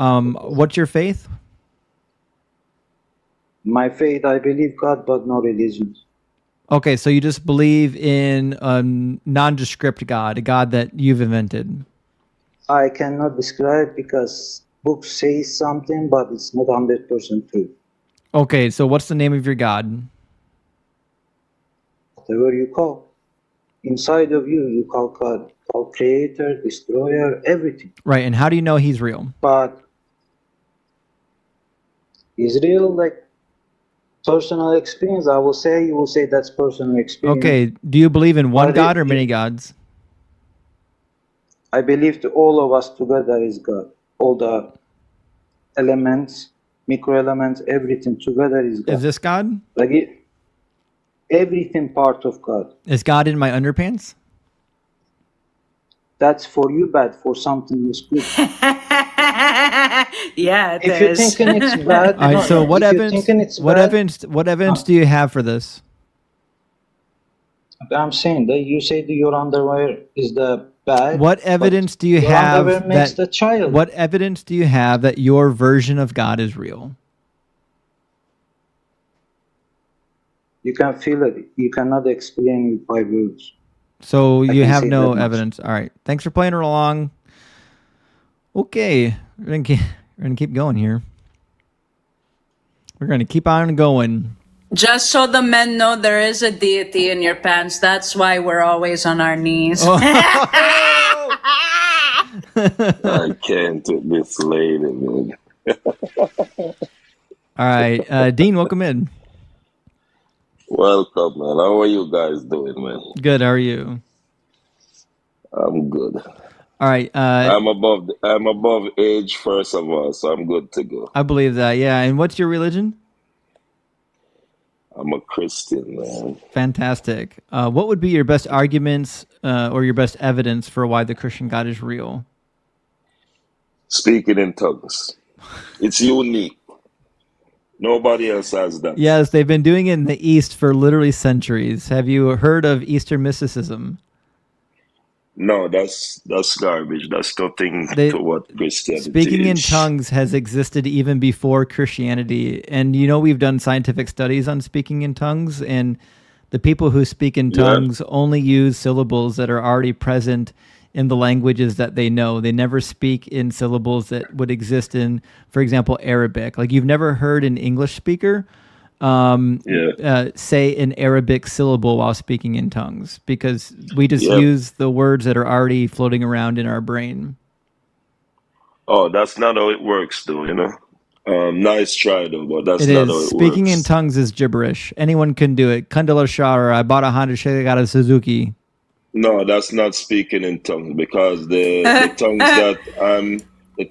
what's your faith? My faith, I believe God, but no religion. Okay, so you just believe in a nondescript God, a God that you've invented. I cannot describe because books say something, but it's not 100% true. Okay, so what's the name of your God? Whatever you call. Inside of you, you call God, call creator, destroyer, everything. Right, and how do you know he's real? But is real like personal experience? I will say, you will say that's personal experience. Okay, do you believe in one But God or many gods? I believe to all of us together is God. All the elements, micro elements, everything together is God. Is this God? Everything part of God. Is God in my underpants? That's for you bad, for something is good. Yeah, If you're thinking it's bad, All right, so what if you're evidence? thinking it's What bad, evidence do you have for this? I'm saying that you say that your underwear is the bad. What evidence do you your have underwear makes that the child? What evidence do you have that your version of God is real? You can feel it. You cannot explain it by words. So I you can have say no that much. evidence. All right. Thanks for playing along. Okay, we're gonna keep going here. We're gonna keep on going. Just so the men know there is a deity in your pants. That's why we're always on our knees. I can't with this lady, man. All right, Dean, welcome in. Welcome, man. How are you guys doing, man? Good. How are you? I'm good. All right. I'm above age, first of all, so I'm good to go. I believe that. Yeah. And what's your religion? I'm a Christian, man. Fantastic. What would be your best arguments or your best evidence for why the Christian God is real? Speaking in tongues. It's unique. Nobody else has that. Yes, they've been doing it in the East for literally centuries. Have you heard of Eastern mysticism? No, that's garbage. That's nothing to what Christianity Speaking in is. tongues has existed even before Christianity. And you know, we've done scientific studies on speaking in tongues, and the people who speak in tongues only use syllables that are already present in the languages that they know. They never speak in syllables that would exist in, for example, Arabic. Like, you've never heard an English speaker say an Arabic syllable while speaking in tongues, because we just use the words that are already floating around in our brain. Oh, that's not how it works, though, you know? Nice try, though, but that's not how it Speaking works. in tongues is gibberish. Anyone can do it. Kandala Shara, I bought a Honda, I got a Suzuki. No, that's not speaking in tongues, because the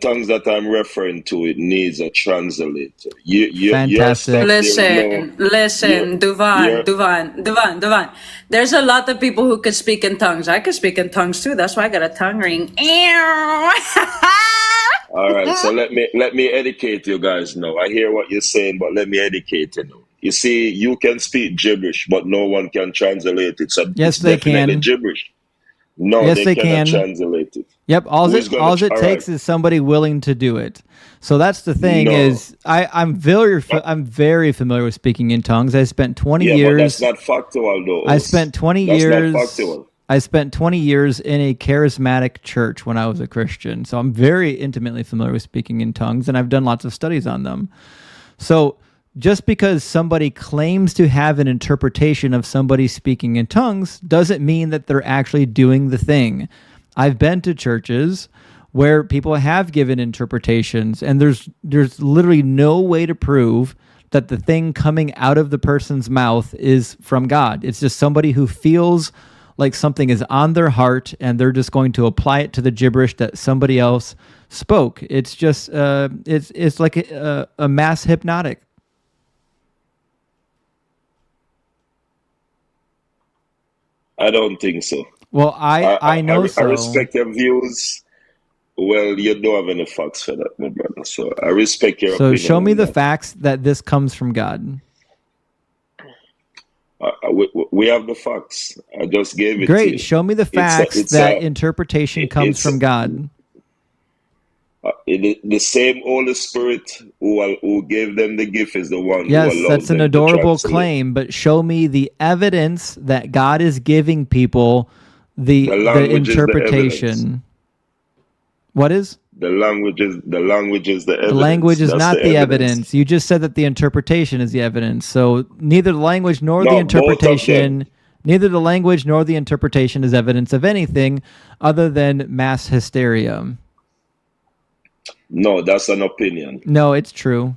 tongues that I'm referring to, it needs a translator. Fantastic. Listen, Duvan. There's a lot of people who could speak in tongues. I could speak in tongues too. That's why I got a tongue ring. All right, so let me educate you guys now. I hear what you're saying, but let me educate you now. You see, you can speak gibberish, but no one can translate it. So Yes, it's they definitely can. gibberish. No, Yes, they they cannot can. translate it. Yep, all Who's it gonna- all takes right. is somebody willing to do it. So that's the thing. No. Is I'm very familiar with speaking in tongues. I spent 20 Yeah, but years. that's not factual, though. I spent 20 That's years. not factual. I spent 20 years in a charismatic church when I was a Christian. So I'm very intimately familiar with speaking in tongues, and I've done lots of studies on them. So just because somebody claims to have an interpretation of somebody speaking in tongues doesn't mean that they're actually doing the thing. I've been to churches where people have given interpretations, and there's literally no way to prove that the thing coming out of the person's mouth is from God. It's just somebody who feels like something is on their heart, and they're just going to apply it to the gibberish that somebody else spoke. It's just it's like a mass hypnotic. I don't think so. Well, I know so. I respect your views. Well, you don't have any facts for that, my brother. So I respect your So opinion. show me on the that. facts that this comes from God. We have the facts. I just gave it to Great. you. Show me the facts that interpretation comes from God. The same Holy Spirit who gave them the gift is the one Yes, who allowed that's an them to adorable translate. claim, but show me the evidence that God is giving people the language is the interpretation. evidence. What is? The language is the evidence. The language is That's not the evidence. You just said that the interpretation is the evidence. So neither the language nor No, the both of them. interpretation, neither the language nor the interpretation is evidence of anything other than mass hysteria. No, that's an opinion. No, it's true.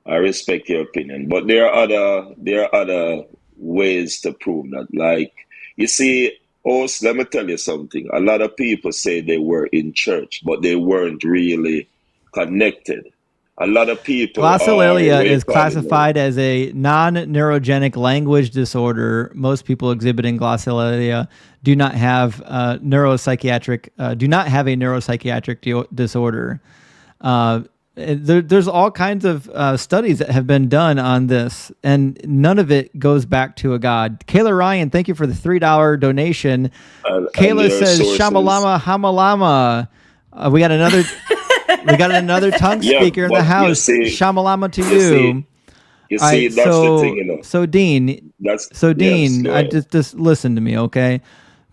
I respect your opinion, but there are other ways to prove that. Like, you see, let me tell you something. A lot of people say they were in church, but they weren't really connected. A lot of people Glossolalia are is classified as a non-neurogenic language disorder. Most people exhibiting glossolalia do not have a neuropsychiatric disorder. There's all kinds of studies that have been done on this, and none of it goes back to a God. Kayla Ryan, thank you for the $3 donation. Kayla says, "Shamalama Hamalama." We got another tongue speaker in the house. Shamalama to you. You see, that's the thing, you know. So Dean, Dean, I just listen to me, okay?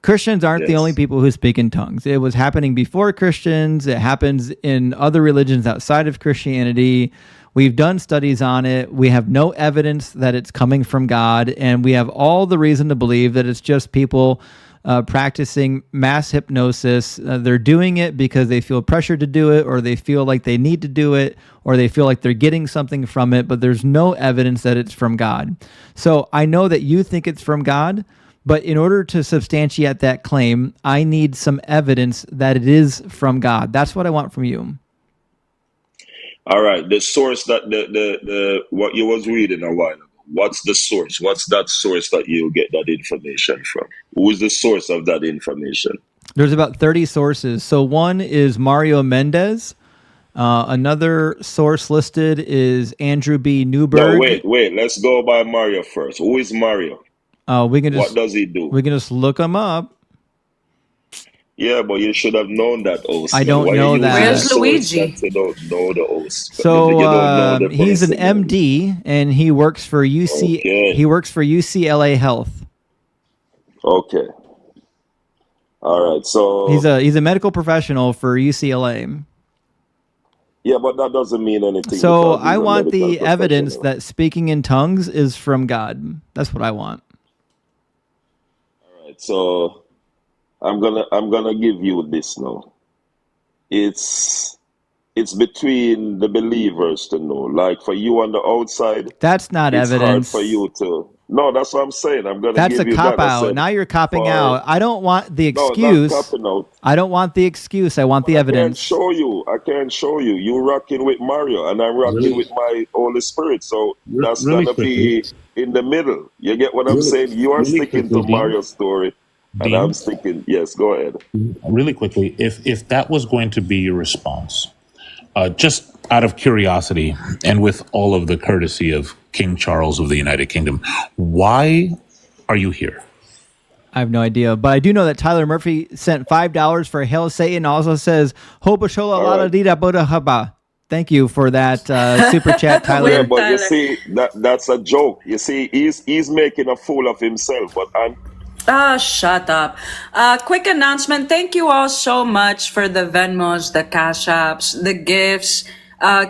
Christians aren't the only people who speak in tongues. It was happening before Christians. It happens in other religions outside of Christianity. We've done studies on it. We have no evidence that it's coming from God, and we have all the reason to believe that it's just people practicing mass hypnosis. They're doing it because they feel pressured to do it, or they feel like they need to do it, or they feel like they're getting something from it, but there's no evidence that it's from God. So I know that you think it's from God, but in order to substantiate that claim, I need some evidence that it is from God. That's what I want from you. All right, the source that the what you was reading a while ago. What's the source? What's that source that you get that information from? Who is the source of that information? There's about 30 sources. So one is Mario Mendez. Another source listed is Andrew B. No, Newberg. wait. Let's go by Mario first. Who is Mario? We can What just does he do? we can just look him up. Yeah, but you should have known that host. I Man. don't Why know you using that. a Where's source Luigi? that you don't know the host? So You don't know the he's an person. MD and he works for UC. Okay. He works for UCLA Health. Okay. All right. So He's a medical professional for UCLA. yeah, but that doesn't mean anything. So because he's I a want medical the evidence professional. that speaking in tongues is from God. That's what I want. All right. So I'm gonna give you this now. It's between the believers to know. Like for you on the outside, That's not it's hard evidence. for you to. No, that's what I'm saying. I'm gonna That's a give you cop that. I out. said Now you're copping for out. I don't want the no, not excuse. capping out. I don't want the excuse. I want the I can't evidence. show you. I can't show you. You rocking with Mario, and I'm rocking Really, with my Holy Spirit. So that's really gonna quickly, be in the middle. You get what I'm really, saying? You are really sticking to quickly, Dean. Mario's story, and I'm Dean, sticking. Yes, go ahead. really quickly, if that was going to be your response, just out of curiosity and with all of the courtesy of King Charles of the United Kingdom, why are you here? I have no idea, but I do know that Tyler Murphy sent $5 for Hail Satan. Also says Hoba Shola All Lada right. Dida Boda Haba. Thank you for that super chat, Yeah, Tyler. but you see that's a joke. You see, he's making a fool of himself. But I'm Ah, shut up. Quick announcement. Thank you all so much for the Venmos, the Cash Apps, the gifts,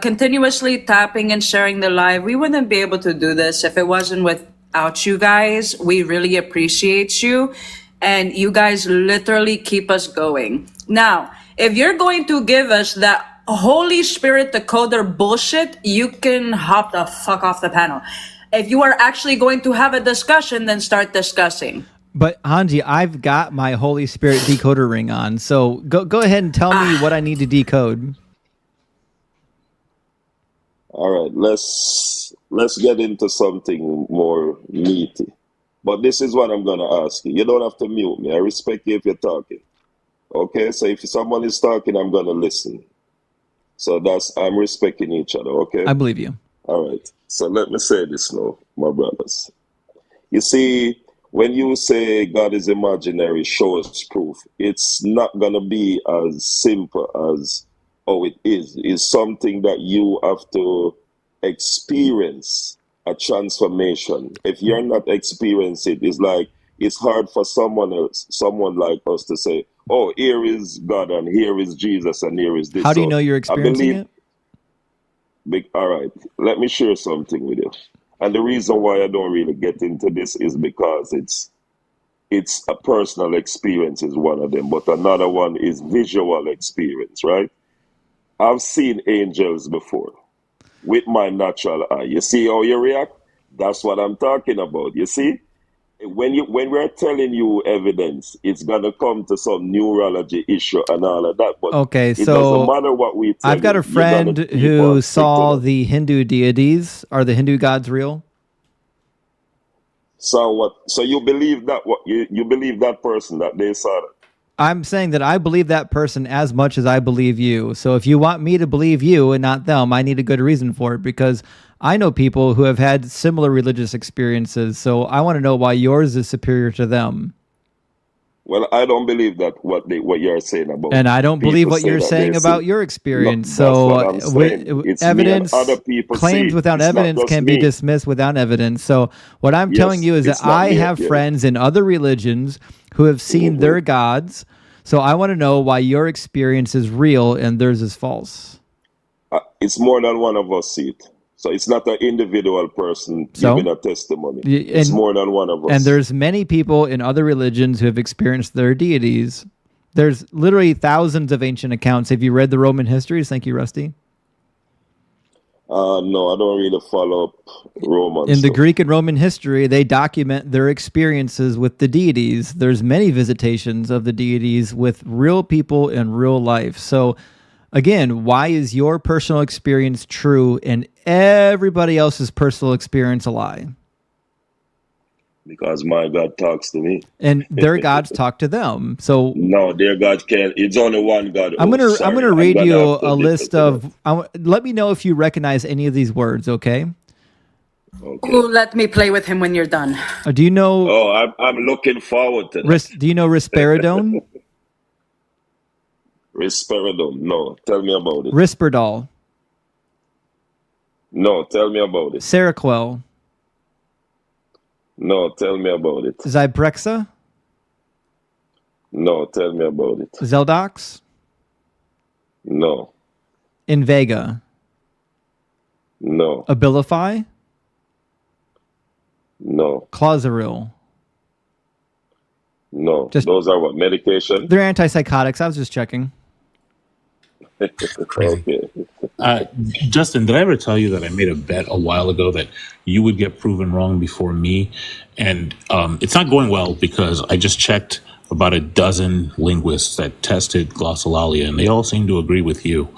continuously tapping and sharing the live. We wouldn't be able to do this if it wasn't without you guys. We really appreciate you. And you guys literally keep us going. Now, if you're going to give us that Holy Spirit decoder bullshit, you can hop the fuck off the panel. If you are actually going to have a discussion, then start discussing. But Hanji, I've got my Holy Spirit decoder ring on, so go ahead and tell me what I need to decode. all right. Let's get into something more meaty. But this is what I'm gonna ask you. You don't have to mute me. I respect you if you're talking. Okay. So if someone is talking, I'm gonna listen. So I'm respecting each other. Okay. I believe you. All right. So let me say this now, my brothers. You see, when you say God is imaginary, show us proof. It's not going to be as simple as, oh, it is. It's something that you have to experience a transformation. If you're not experiencing it, it's like it's hard for someone like us to say, oh, here is God and here is Jesus and here is this. How do you So know you're I experiencing believe it? all right, let me share something with you. And the reason why I don't really get into this is because it's a personal experience is one of them, but another one is visual experience, right? I've seen angels before with my natural eye. You see how you react? That's what I'm talking about. You see? When we're telling you evidence, it's gonna come to some neurology issue and all of that. But Okay, it so doesn't matter what we tell I've got you, a friend you're gonna keep who on stick to saw that. the Hindu deities. Are the Hindu gods real? So what? So you believe that what you believe that person that they saw that? I'm saying that I believe that person as much as I believe you. So if you want me to believe you and not them, I need a good reason for it, because I know people who have had similar religious experiences. So I want to know why yours is superior to them. Well, I don't believe that what you're saying about. And I don't believe people what say you're that saying they about see. your No, experience. that's So what I'm saying. It's evidence, me and other people claims see. without It's not evidence just can be me. dismissed without evidence. So what I'm telling Yes, you is that it's not I me. have Yeah. friends in other religions who have seen their gods. So I want to know why your experience is real and theirs is false. It's more than one of us see it. So it's not an individual person So? giving a testimony. Y- It's and- more than one of us. And there's many people in other religions who have experienced their deities. There's literally thousands of ancient accounts. Have you read the Roman histories? Thank you, Rusty. No, I don't really follow up Roman In the stuff. Greek and Roman history, they document their experiences with the deities. There's many visitations of the deities with real people in real life. So again, why is your personal experience true and everybody else's personal experience a lie? Because my God talks to me. And their gods talk to them. So no, their God can't. It's only one God. I'm gonna read you a list of. of. Let me know if you recognize any of these words. Okay. Ooh, let me play with him when you're done. Do you know? Oh, I'm looking forward to that. Do you know risperidone? Risperidone. No, tell me about it. Risperdal. No, tell me about it. Seroquel. No, tell me about it. Zyprexa. No, tell me about it. Zeldox. No. Invega. No. Abilify. No. Clozaril. No. Those are what? Medication? They're antipsychotics. I was just checking. Okay. Justin, did I ever tell you that I made a bet a while ago that you would get proven wrong before me? And it's not going well because I just checked about a dozen linguists that tested glossolalia, and they all seem to agree with you.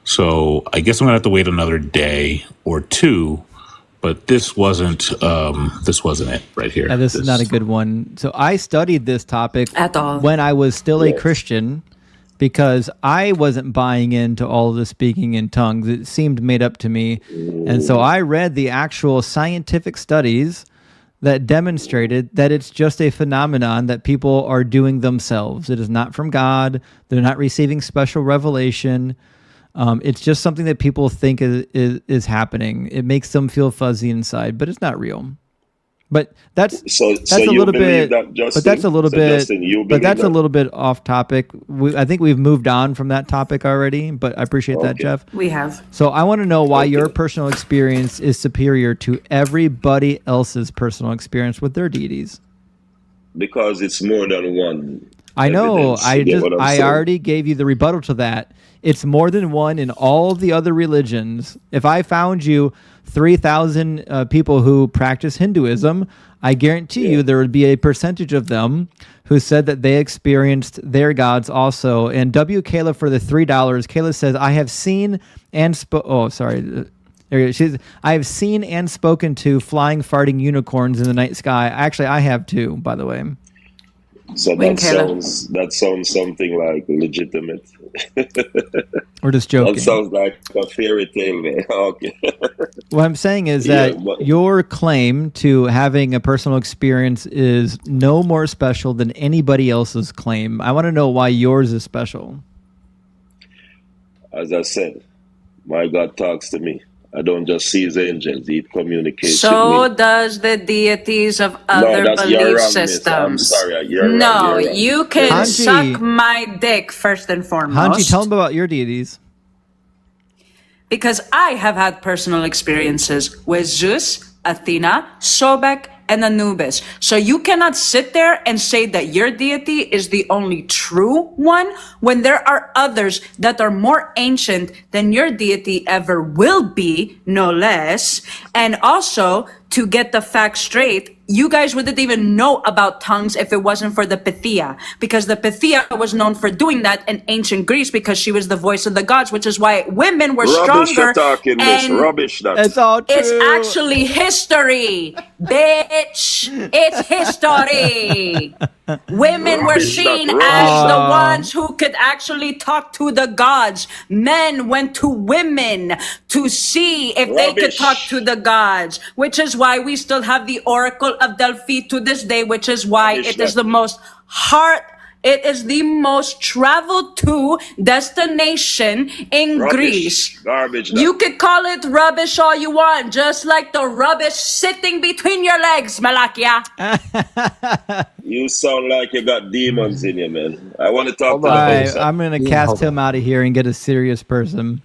So I guess I'm gonna have to wait another day or two. But this wasn't it right here. Yeah, this is not a good one. So I studied this topic at all when I was still a Christian, because I wasn't buying into all of the speaking in tongues. It seemed made up to me. And so I read the actual scientific studies that demonstrated that it's just a phenomenon that people are doing themselves. It is not from God. They're not receiving special revelation. It's just something that people think is happening. It makes them feel fuzzy inside, but it's not real. But that's a little bit. But that's a little bit. But that's a little bit off topic. I think we've moved on from that topic already. But I appreciate that, Jeff. We have. So I want to know why your personal experience is superior to everybody else's personal experience with their deities. Because it's more than one. I know. Evidence. I already gave you the rebuttal to that. It's more than one in all of the other religions. If I found you 3,000 people who practice Hinduism, I guarantee you there would be a percentage of them who said that they experienced their gods also. And W. Kayla for the $3, Kayla says, I have seen and I have seen and spoken to flying, farting unicorns in the night sky. Actually, I have too, by the way. So that sounds something like legitimate. We're just joking. That sounds like a fairy tale, man. Okay. What I'm saying is that your claim to having a personal experience is no more special than anybody else's claim. I want to know why yours is special. As I said, my God talks to me. I don't just see his angels. He communicates So with me. does the deities of other belief systems. I'm sorry. You're no, wrong. you can Hanji, suck my dick first and foremost. Hanji, tell them about your deities. Because I have had personal experiences with Zeus, Athena, Sobek, and Anubis. So you cannot sit there and say that your deity is the only true one when there are others that are more ancient than your deity ever will be, no less. And also, to get the facts straight, you guys wouldn't even know about tongues if it wasn't for the Pythia, because the Pythia was known for doing that in ancient Greece because she was the voice of the gods, which is why women were stronger. Rubbish. It's all true. It's actually history, bitch. It's history. Women were seen as the ones who could actually talk to the gods. Men went to women to see if they could talk to the gods, which is why we still have the Oracle of Delphi to this day, which is why it is the most traveled to destination in Greece. Garbage. You could call it rubbish all you want, just like the rubbish sitting between your legs, Malakia. You sound like you got demons in you, man. I want to talk to All the right, host. I'm going to cast him out of here and get a serious person.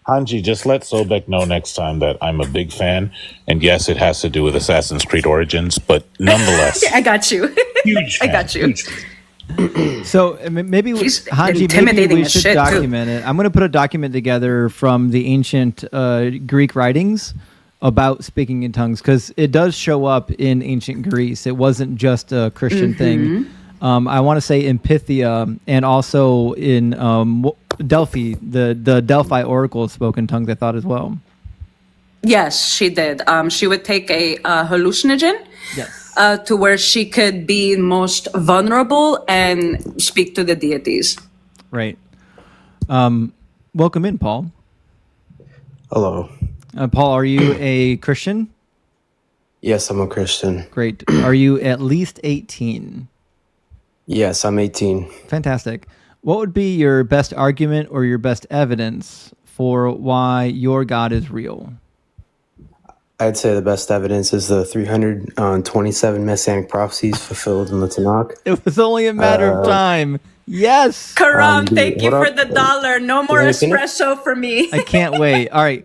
Hanji, just let Sobek know next time that I'm a big fan. And yes, it has to do with Assassin's Creed Origins, but nonetheless. I got you. Huge fan, I got you. So maybe Hanji, maybe we should document it. I'm going to put a document together from the ancient Greek writings about speaking in tongues, because it does show up in ancient Greece. It wasn't just a Christian thing. I want to say in Pythia and also in Delphi, the Delphi Oracle spoke in tongues, I thought, as well. Yes, she did. She would take a hallucinogen Yes. to where she could be most vulnerable and speak to the deities. Right. Welcome in, Paul. Hello. Paul, are you a Christian? Yes, I'm a Christian. Great. Are you at least 18? Yes, I'm 18. Fantastic. What would be your best argument or your best evidence for why your God is real? I'd say the best evidence is the 327 messianic prophecies fulfilled in the Tanakh. It was only a matter of time. Yes. Karam, thank you hold for up. the $1. No more Let me finish. espresso for me. I can't wait. All right.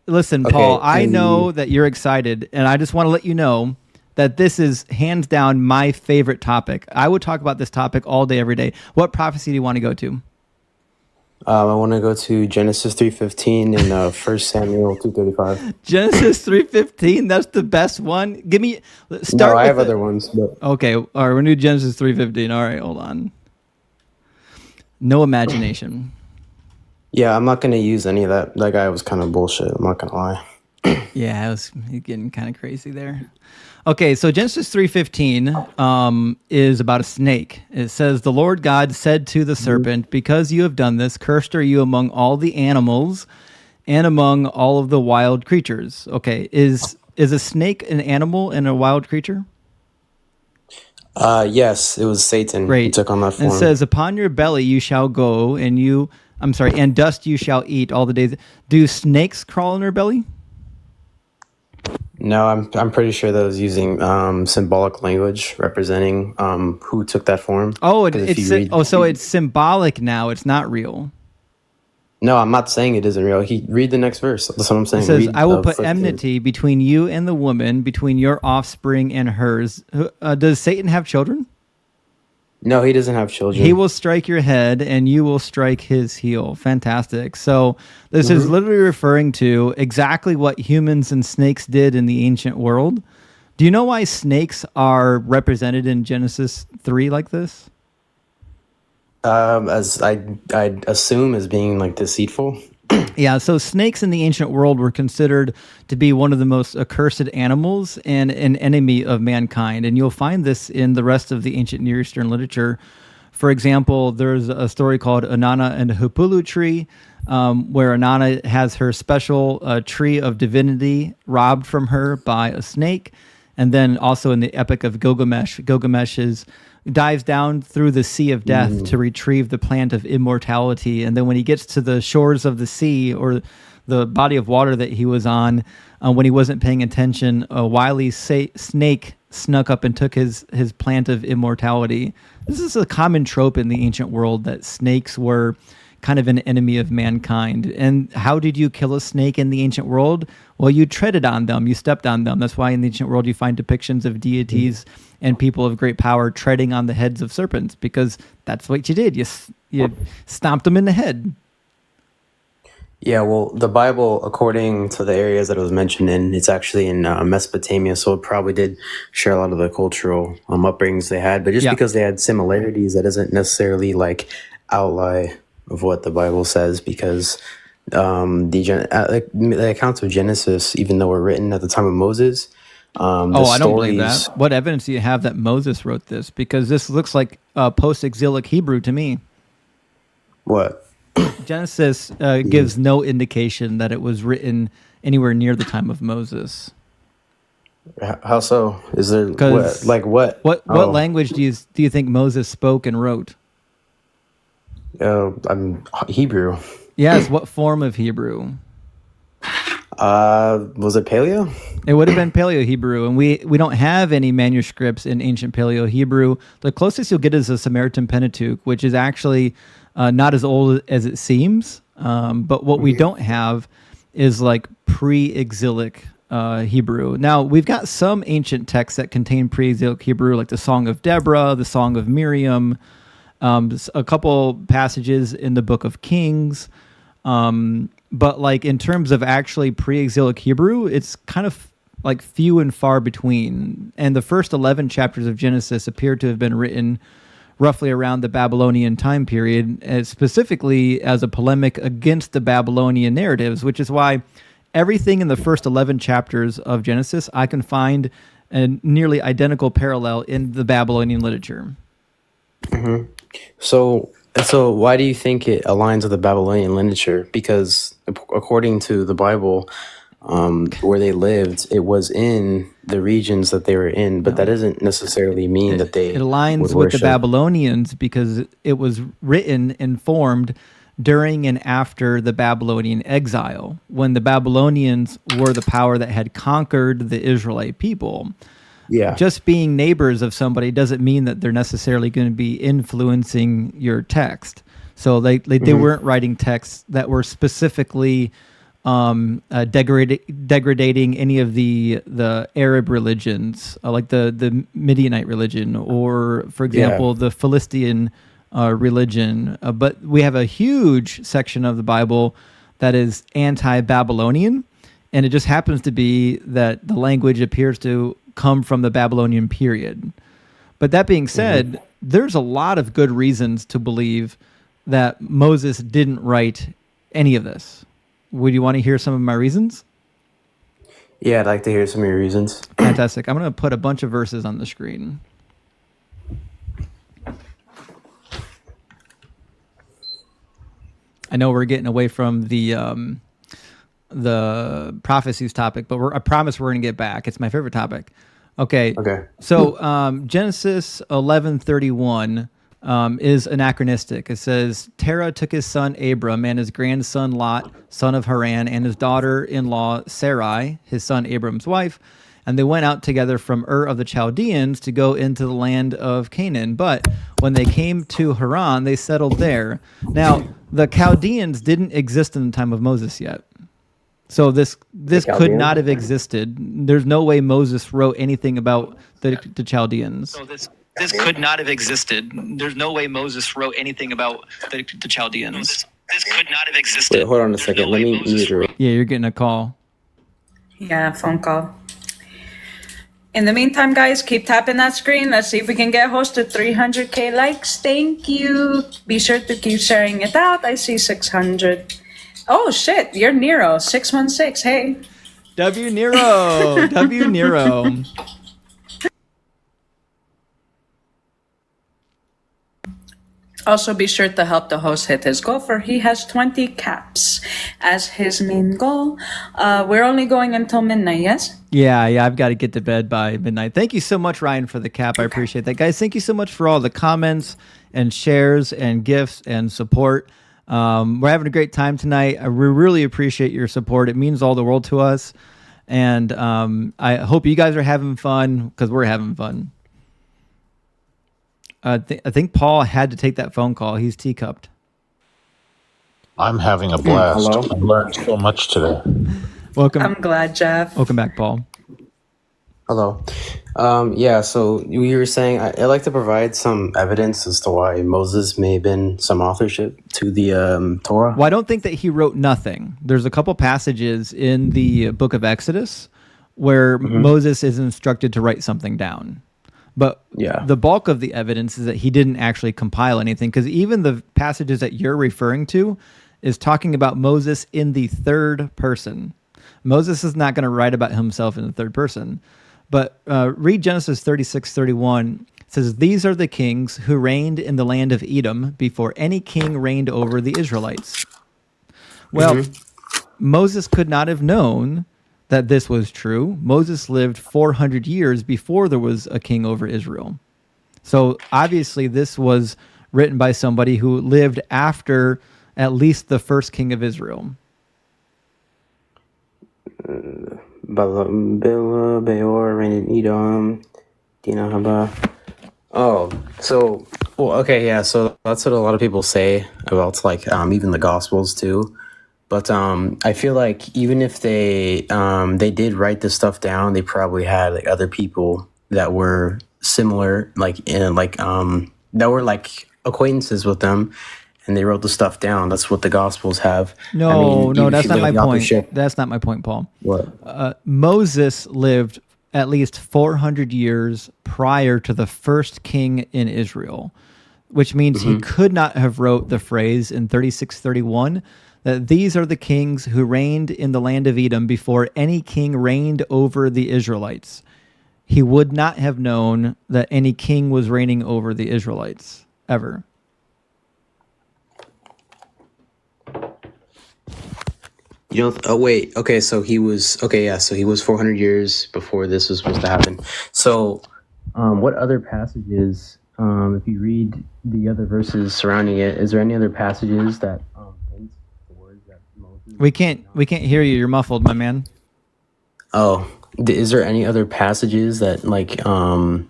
Listen, Okay, Paul, I and- know that you're excited, and I just want to let you know that this is hands down my favorite topic. I would talk about this topic all day, every day. What prophecy do you want to go to? I want to go to Genesis 3:15 and 1 Samuel 2:35. Genesis 3:15. That's the best one. Give me. Start. No, I with have it. other ones, but Okay. All right. We're new Genesis 3:15. All right. Hold on. No imagination. yeah, I'm not going to use any of that. That guy was kind of bullshit. I'm not going to lie. Yeah, it was getting kind of crazy there. Okay, so Genesis 3:15 is about a snake. It says, "The Lord God said to the serpent, because you have done this, cursed are you among all the animals and among all of the wild creatures." Okay, is a snake an animal and a wild creature? Yes, it was Satan who Great. took on that form. And it says, "Upon your belly you shall go, and dust you shall eat all the days." Do snakes crawl on their belly? No, I'm pretty sure that was using symbolic language representing who took that form. Oh, 'Cause if you read- so it's symbolic now. It's not real. No, I'm not saying it isn't real. Read the next verse. That's what I'm saying. It says, Read, "I will put flip through. enmity between you and the woman, between your offspring and hers." Does Satan have children? No, he doesn't have children. He will strike your head, and you will strike his heel. Fantastic. So this is literally referring to exactly what humans and snakes did in the ancient world. Do you know why snakes are represented in Genesis 3 like this? As I'd assume as being like deceitful. Yeah, so snakes in the ancient world were considered to be one of the most accursed animals and an enemy of mankind. And you'll find this in the rest of the ancient Near Eastern literature. For example, there's a story called Inanna and the Hupulu tree, where Inanna has her special tree of divinity robbed from her by a snake. And then also in the Epic of Gilgamesh, dives down through the sea of death to retrieve the plant of immortality. And then when he gets to the shores of the sea, or the body of water that he was on, when he wasn't paying attention, a wily snake snuck up and took his plant of immortality. This is a common trope in the ancient world, that snakes were kind of an enemy of mankind. And how did you kill a snake in the ancient world? Well, you treaded on them, you stepped on them. That's why in the ancient world you find depictions of deities and people of great power treading on the heads of serpents, because that's what you did. You stomped them in the head. Yeah, well, the Bible, according to the areas that it was mentioned in, it's actually in Mesopotamia, so it probably did share a lot of the cultural upbringings they had. But just because they had similarities, that doesn't necessarily like outlie of what the Bible says, because the accounts of Genesis, even though were written at the time of Moses, I don't believe that. What evidence do you have that Moses wrote this? Because this looks like post-exilic Hebrew to me. What? Genesis gives no indication that it was written anywhere near the time of Moses. How so? Is there what? What language do you think Moses spoke and wrote? I'm Hebrew. Yes. What form of Hebrew? Was it Paleo? It would have been Paleo Hebrew, and we don't have any manuscripts in ancient Paleo Hebrew. The closest you'll get is the Samaritan Pentateuch, which is actually not as old as it seems. But what we don't have is like pre-exilic Hebrew. Now, we've got some ancient texts that contain pre-exilic Hebrew, like the Song of Deborah, the Song of Miriam, a couple passages in the Book of Kings. But like in terms of actually pre-exilic Hebrew, it's kind of like few and far between. And the first 11 chapters of Genesis appear to have been written roughly around the Babylonian time period, specifically as a polemic against the Babylonian narratives, which is why everything in the first 11 chapters of Genesis, I can find a nearly identical parallel in the Babylonian literature. Hmm. So why do you think it aligns with the Babylonian literature? Because according to the Bible, where they lived, it was in the regions that they were in, but that doesn't necessarily mean that they It aligns would with the worship. Babylonians because it was written and formed during and after the Babylonian exile, when the Babylonians were the power that had conquered the Israelite people. Yeah. Just being neighbors of somebody doesn't mean that they're necessarily going to be influencing your text. So they weren't writing texts that were specifically degrading any of the Arab religions, like the Midianite religion, or, for example, the Philistine religion. But we have a huge section of the Bible that is anti-Babylonian, and it just happens to be that the language appears to come from the Babylonian period. But that being said, there's a lot of good reasons to believe that Moses didn't write any of this. Would you want to hear some of my reasons? Yeah, I'd like to hear some of your reasons. Fantastic. I'm going to put a bunch of verses on the screen. I know we're getting away from the prophecies topic, but I promise we're going to get back. It's my favorite topic. Okay. So Genesis 11:31 is anachronistic. It says, Terah took his son Abram and his grandson Lot, son of Haran, and his daughter-in-law Sarai, his son Abram's wife, and they went out together from Ur of the Chaldeans to go into the land of Canaan. But when they came to Haran, they settled there. Now, the Chaldeans didn't exist in the time of Moses yet. So this could not have existed. There's no way Moses wrote anything about the Chaldeans. So this could not have existed. There's no way Moses wrote anything about the Chaldeans. This could not have existed. Wait, hold on a second. Let me mute her. Yeah, you're getting a call. Yeah, phone call. In the meantime, guys, keep tapping that screen. Let's see if we can get host to 300K likes. Thank you. Be sure to keep sharing it out. I see 600. Oh, shit. You're Nero. 616. Hey. W Nero. W Nero. Also, be sure to help the host hit his goal, for he has 20 caps as his main goal. We're only going until midnight, yes? Yeah, I've got to get to bed by midnight. Thank you so much, Ryan, for the cap. I appreciate that. Guys, thank you so much for all the comments and shares and gifts and support. We're having a great time tonight. We really appreciate your support. It means all the world to us. And I hope you guys are having fun, because we're having fun. I think Paul had to take that phone call. He's teacupped. I'm having a blast. Hello? I've learned so much today. Welcome. I'm glad, Jeff. Welcome back, Paul. Hello. Yeah, so you were saying, I'd like to provide some evidence as to why Moses may have been some authorship to the Torah. Well, I don't think that he wrote nothing. There's a couple passages in the book of Exodus where Moses is instructed to write something down. But the bulk of the evidence is that he didn't actually compile anything, because even the passages that you're referring to is talking about Moses in the third person. Moses is not going to write about himself in the third person. But read Genesis 36:31. It says, "These are the kings who reigned in the land of Edom before any king reigned over the Israelites." Well, Moses could not have known that this was true. Moses lived 400 years before there was a king over Israel. So obviously this was written by somebody who lived after at least the first king of Israel. Bela, Beor, reigned in Edom, Dinahaba. Oh, so, well, okay, yeah, so that's what a lot of people say about, like, even the Gospels, too. But I feel like even if they did write this stuff down, they probably had like other people that were similar, like that were like acquaintances with them, and they wrote the stuff down. That's what the Gospels have. No, that's not my point. That's not my point, Paul. What? Moses lived at least 400 years prior to the first king in Israel, which means he could not have wrote the phrase in 36:31 that these are the kings who reigned in the land of Edom before any king reigned over the Israelites. He would not have known that any king was reigning over the Israelites ever. You know, oh wait, okay, so he was, okay, yeah, so he was 400 years before this was supposed to happen. So, what other passages, if you read the other verses surrounding it, is there any other passages that hint towards that Moses? We can't hear you. You're muffled, my man. Oh, is there any other passages that like that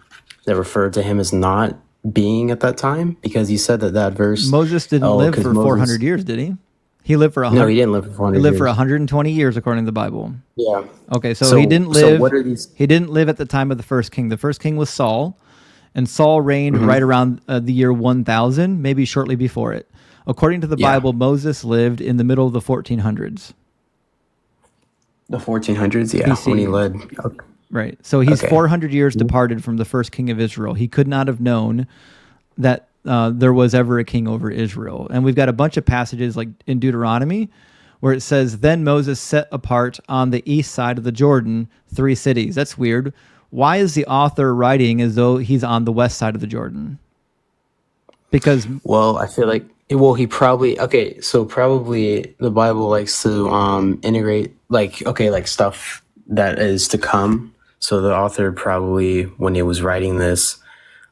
refer to him as not being at that time? Because you said that verse. Moses didn't live for 400 years, did he? He lived for 100. No, he didn't live for 400 He lived years. for 120 years according to the Bible. Yeah. Okay, so he didn't live. So what are these? He didn't live at the time of the first king. The first king was Saul, and Saul reigned right around the year 1000, maybe shortly before it. According to the Bible, Moses lived in the middle of the 1400s. The 1400s, yeah, BC. when he led. Okay. Right. So he's Okay. 400 years departed from the first king of Israel. He could not have known that there was ever a king over Israel. And we've got a bunch of passages like in Deuteronomy where it says, then Moses set apart on the east side of the Jordan 3 cities. That's weird. Why is the author writing as though he's on the west side of the Jordan? Because... Well, I feel like, well, he probably, okay, so probably the Bible likes to integrate, like, okay, like stuff that is to come. So the author probably, when he was writing this,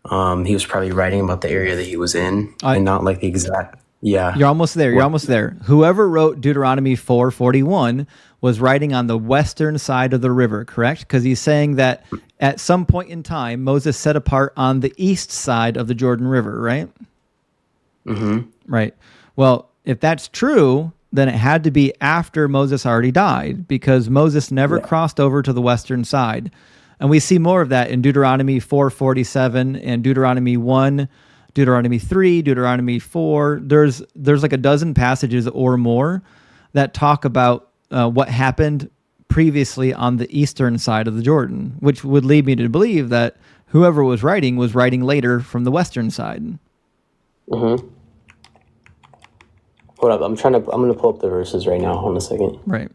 he was probably writing about the area that he was in and not like the exact, yeah. You're almost there. You're almost there. Whoever wrote Deuteronomy 4:41 was writing on the western side of the river, correct? Because he's saying that at some point in time, Moses set apart on the east side of the Jordan River, right? Mm-hmm. Right. Well, if that's true, then it had to be after Moses already died because Moses never crossed over to the western side. And we see more of that in Deuteronomy 4:47 and Deuteronomy 1, Deuteronomy 3, Deuteronomy 4. There's like a dozen passages or more that talk about what happened previously on the eastern side of the Jordan, which would lead me to believe that whoever was writing later from the western side. Mm-hmm. Hold up, I'm going to pull up the verses right now. Hold on a second. Right.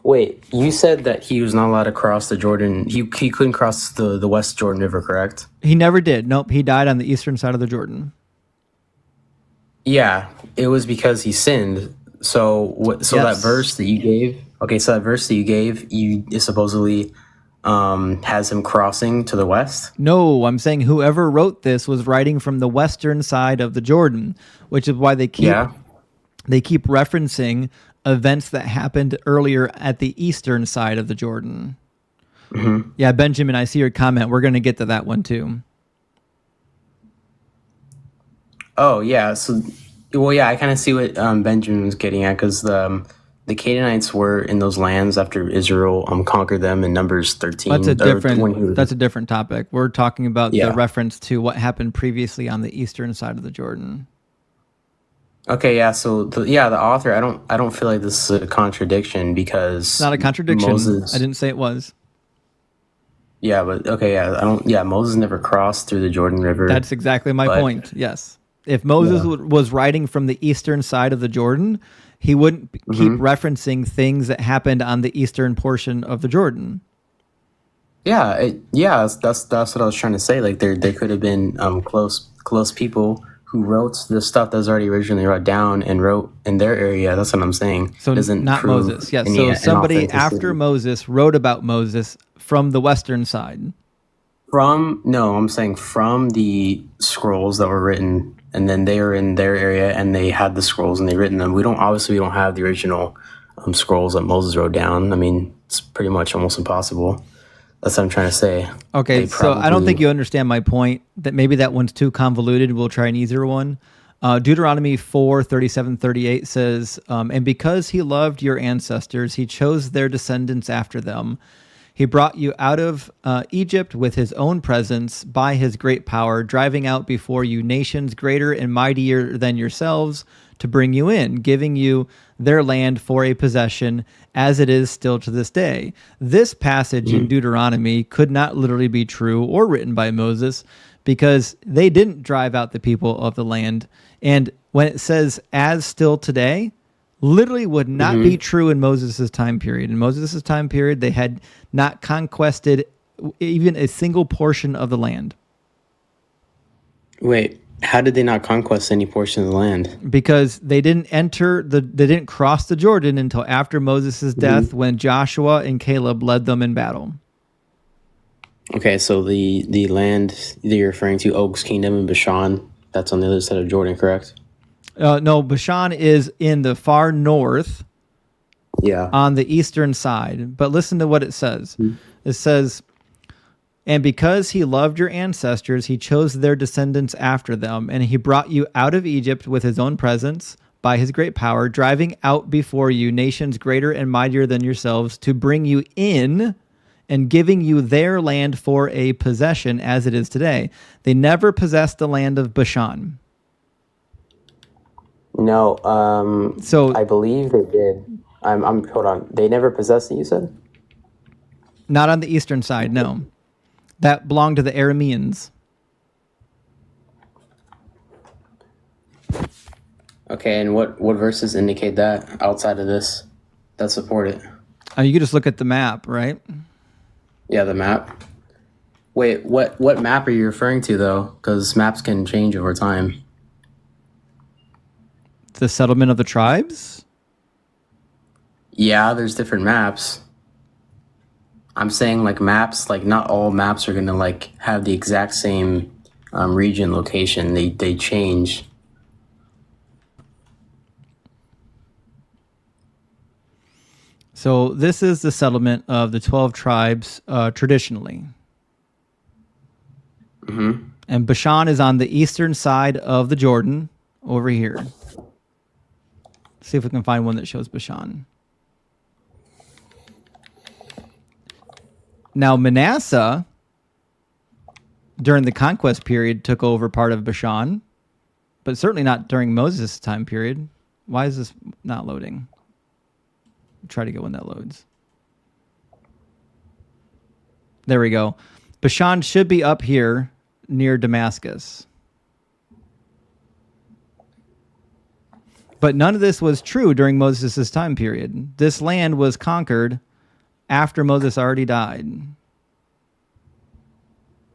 Wait, you said that he was not allowed to cross the Jordan. He couldn't cross the West Jordan River, correct? He never did. Nope, he died on the eastern side of the Jordan. Yeah, it was because he sinned. So that verse that you gave, it supposedly has him crossing to the west? No, I'm saying whoever wrote this was writing from the western side of the Jordan, which is why they keep referencing events that happened earlier at the eastern side of the Jordan. Mm-hmm. Yeah, Benjamin, I see your comment. We're going to get to that one too. Oh, yeah. So, well, yeah, I kind of see what Benjamin was getting at because the Canaanites were in those lands after Israel conquered them in Numbers 13. That's a different topic. We're talking about the reference to what happened previously on the eastern side of the Jordan. Okay, yeah. So the author, I don't feel like this is a contradiction because it's not a contradiction. Moses, I didn't say it was. Yeah, but okay, yeah. Moses never crossed through the Jordan River. That's exactly my point. Yes. If Moses was writing from the eastern side of the Jordan, he wouldn't keep referencing things that happened on the eastern portion of the Jordan. Yeah, that's what I was trying to say. Like there could have been close people who wrote the stuff that was already originally wrote down and wrote in their area. That's what I'm saying. So not Moses. Yes. So somebody after Moses wrote about Moses from the western side. I'm saying from the scrolls that were written, and then they were in their area and they had the scrolls and they written them. We don't have the original scrolls that Moses wrote down. I mean, it's pretty much almost impossible. That's what I'm trying to say. Okay, so I don't think you understand my point, that maybe that one's too convoluted. We'll try an easier one. Deuteronomy 4:37-38 says, and because he loved your ancestors, he chose their descendants after them. He brought you out of Egypt with his own presence by his great power, driving out before you nations greater and mightier than yourselves to bring you in, giving you their land for a possession as it is still to this day. This passage in Deuteronomy could not literally be true or written by Moses because they didn't drive out the people of the land. And when it says as still today, literally would not be true in Moses' time period. In Moses' time period, they had not conquested even a single portion of the land. Wait, how did they not conquest any portion of the land? Because they didn't they didn't cross the Jordan until after Moses' death when Joshua and Caleb led them in battle. Okay, so the land that you're referring to, Og's Kingdom in Bashan, that's on the other side of Jordan, correct? No, Bashan is in the far north. Yeah. On the eastern side. But listen to what it says. It says, and because he loved your ancestors, he chose their descendants after them, and he brought you out of Egypt with his own presence by his great power, driving out before you nations greater and mightier than yourselves to bring you in and giving you their land for a possession as it is today. They never possessed the land of Bashan. No, so I believe they did. Hold on. They never possessed it, you said? Not on the eastern side, no. That belonged to the Arameans. Okay, and what verses indicate that outside of this that support it? You could just look at the map, right? Yeah, the map. Wait, what map are you referring to, though? Because maps can change over time. The settlement of the tribes? Yeah, there's different maps. I'm saying like maps, like not all maps are going to like have the exact same region location. They change. So this is the settlement of the 12 tribes traditionally. And Bashan is on the eastern side of the Jordan over here. See if we can find one that shows Bashan. Now, Manasseh, during the conquest period, took over part of Bashan, but certainly not during Moses' time period. Why is this not loading? Try to get one that loads. There we go. Bashan should be up here near Damascus. But none of this was true during Moses' time period. This land was conquered after Moses already died.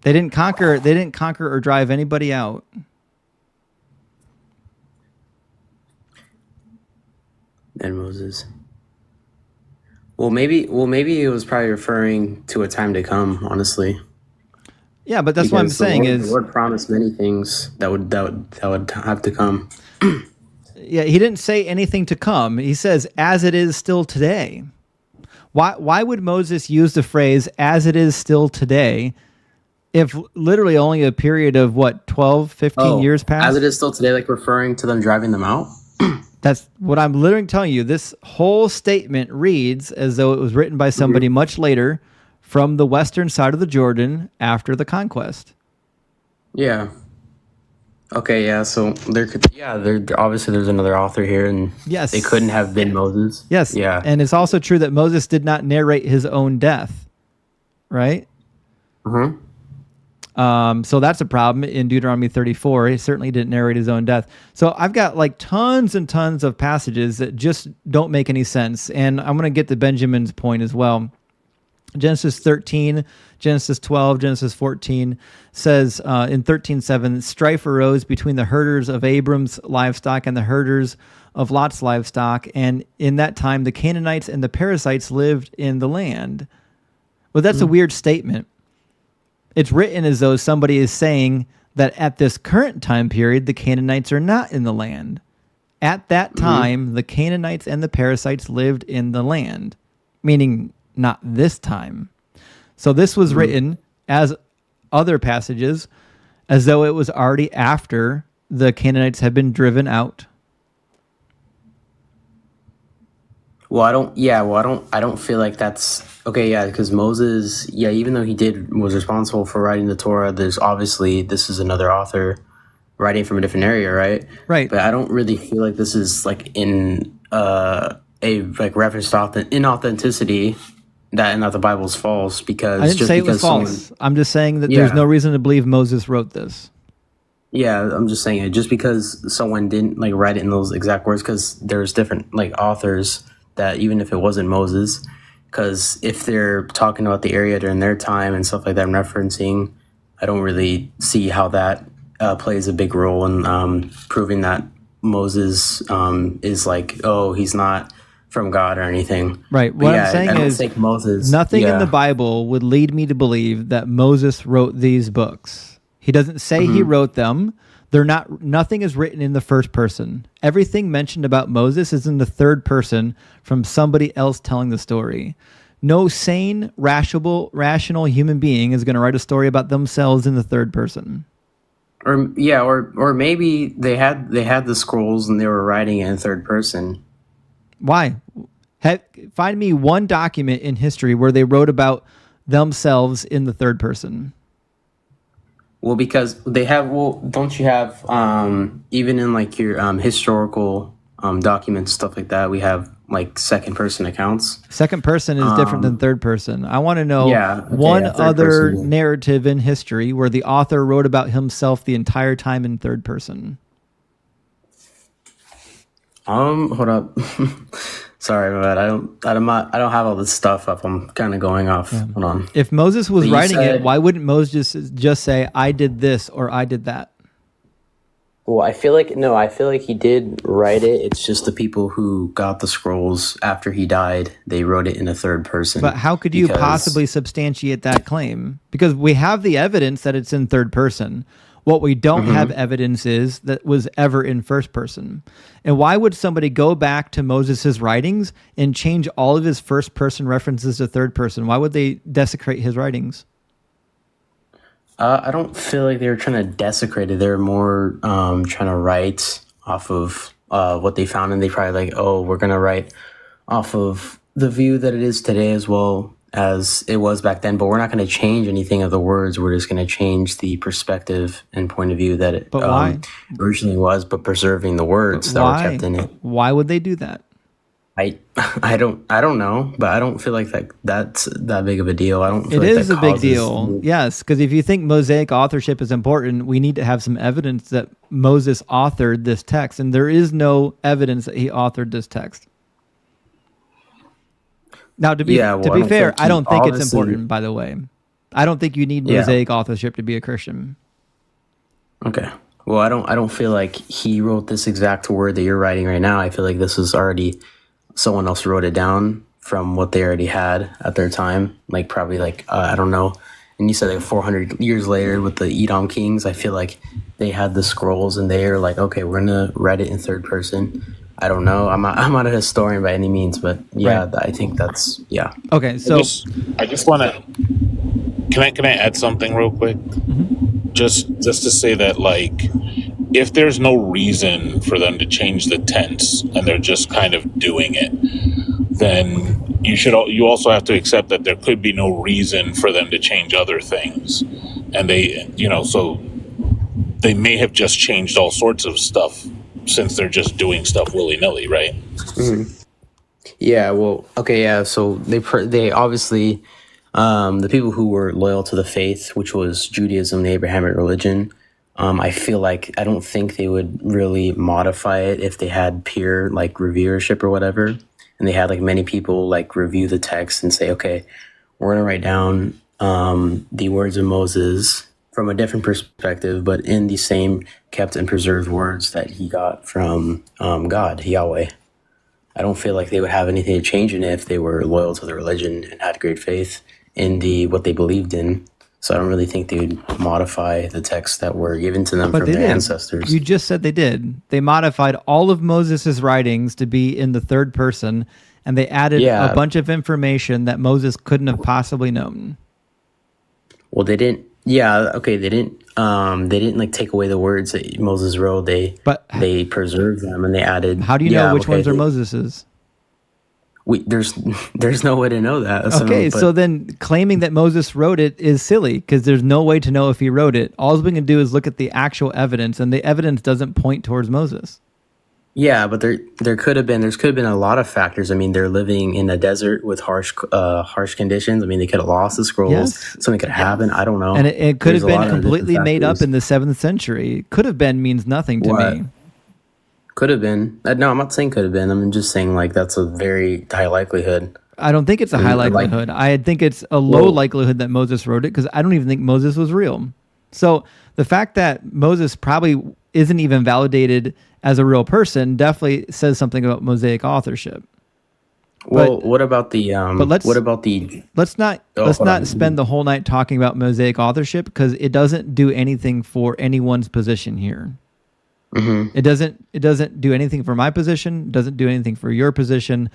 They didn't conquer or drive anybody out. And Moses. Well, maybe it was probably referring to a time to come, honestly. Yeah, but that's what I'm saying is the Lord promised many things that would have to come. Yeah, he didn't say anything to come. He says, as it is still today. Why would Moses use the phrase, as it is still today, if literally only a period of, 12, 15 years passed? As it is still today, like referring to them driving them out? That's what I'm literally telling you. This whole statement reads as though it was written by somebody much later from the western side of the Jordan after the conquest. Yeah. Okay, yeah, so there obviously there's another author here, and yes, they couldn't have been Moses. Yes, yeah, and it's also true that Moses did not narrate his own death, right? So that's a problem in Deuteronomy 34. He certainly didn't narrate his own death. So I've got like tons and tons of passages that just don't make any sense, and I'm going to get to Benjamin's point as well. Genesis 13, Genesis 12, Genesis 14 says in 13:7, strife arose between the herders of Abram's livestock and the herders of Lot's livestock, and in that time the Canaanites and the Perizzites lived in the land. Well, that's a weird statement. It's written as though somebody is saying that at this current time period, the Canaanites are not in the land. At that time, the Canaanites and the Perizzites lived in the land, meaning not this time. So this was written, as other passages, as though it was already after the Canaanites had been driven out. Well, I don't feel like that's okay. Yeah, because Moses, even though was responsible for writing the Torah, there's obviously this is another author writing from a different area, right? Right. But I don't really feel like this is like in a like reference to inauthenticity and that the Bible's false because I didn't say it was false. I'm just saying that there's no reason to believe Moses wrote this. Yeah, I'm just saying it just because someone didn't like write it in those exact words because there's different like authors that even if it wasn't Moses, because if they're talking about the area during their time and stuff like that I'm referencing, I don't really see how that plays a big role in proving that Moses is like, oh, he's not from God or anything. Right. What I'm saying is Moses, nothing in the Bible would lead me to believe that Moses wrote these books. He doesn't say he wrote them. They're not. Nothing is written in the first person. Everything mentioned about Moses is in the third person from somebody else telling the story. No sane, rational human being is going to write a story about themselves in the third person. Or maybe they had the scrolls and they were writing it in third person. Why? Find me one document in history where they wrote about themselves in the third person. Well, because they have. Well, don't you have even in like your historical documents, stuff like that? We have like second person accounts. Second person is different than third person. I want to know one other narrative in history where the author wrote about himself the entire time in third person. Hold up. Sorry, but I don't have all this stuff up. I'm kind of going off. Yeah. Hold on. If Moses was writing it, why wouldn't Moses just say, I did this or I did that? Well, I feel like he did write it. It's just the people who got the scrolls after he died, they wrote it in a third person. But how could you possibly substantiate that claim? Because we have the evidence that it's in third person. What we don't have evidence is that was ever in first person. And why would somebody go back to Moses' writings and change all of his first person references to third person? Why would they desecrate his writings? I don't feel like they were trying to desecrate it. They were more trying to write off of what they found. And they probably like, oh, we're going to write off of the view that it is today as well as it was back then, but we're not going to change anything of the words. We're just going to change the perspective and point of view that it originally was, but preserving the words that were kept in it. Why would they do that? I don't know, but I don't feel like that's that big of a deal. I don't feel it like is a big deal. Yes, because if you think Mosaic authorship is important, we need to have some evidence that Moses authored this text, and there is no evidence that he authored this text. Now, to be fair, I don't think it's important, by the way. I don't think you need Mosaic authorship to be a Christian. Okay. Well, I don't feel like he wrote this exact word that you're writing right now. I feel like this is already someone else wrote it down from what they already had at their time. Like probably like, I don't know. And you said like 400 years later with the Edom kings, I feel like they had the scrolls and they are like, okay, we're going to write it in third person. I don't know. I'm not a historian by any means, but I think that's Okay, so I just want to. Can I add something real quick? Mm-hmm. Just to say that like, if there's no reason for them to change the tense and they're just kind of doing it, then you also have to accept that there could be no reason for them to change other things, and so they may have just changed all sorts of stuff. Since they're just doing stuff willy-nilly, right? Mm-hmm. Yeah, well, okay, yeah. So they obviously, the people who were loyal to the faith, which was Judaism, the Abrahamic religion, I feel like I don't think they would really modify it if they had peer like reviewership or whatever, and they had like many people like review the text and say, okay, we're gonna write down the words of Moses from a different perspective, but in the same kept and preserved words that he got from God, Yahweh. I don't feel like they would have anything to change in it if they were loyal to the religion and had great faith in what they believed in. So I don't really think they would modify the texts that were given to them from their ancestors. You just said they did. They modified all of Moses' writings to be in the third person, and they added a bunch of information that Moses couldn't have possibly known. Well, they didn't. Yeah, okay, they didn't like take away the words that Moses wrote. They preserved them and they added. How do you know which ones are Moses's? there's no way to know that. So then claiming that Moses wrote it is silly because there's no way to know if he wrote it. All we can do is look at the actual evidence, and the evidence doesn't point towards Moses. Yeah, but there could have been a lot of factors. I mean, they're living in a desert with harsh conditions. I mean, they could have lost the scrolls. Yes. Something could have happened. I don't know. And it could There's have a lot been of completely different made up factors. in the 7th century. Could have been means nothing to What? me. Could have been. No, I'm not saying could have been. I'm just saying like that's a very high likelihood. I don't think it's a high likelihood. I think it's a low likelihood that Moses wrote it because I don't even think Moses was real. So the fact that Moses probably isn't even validated as a real person definitely says something about Mosaic authorship. Well, what about the let's not spend the whole night talking about Mosaic authorship because it doesn't do anything for anyone's position here. Mm-hmm. It doesn't do anything for my position, doesn't do anything for your position.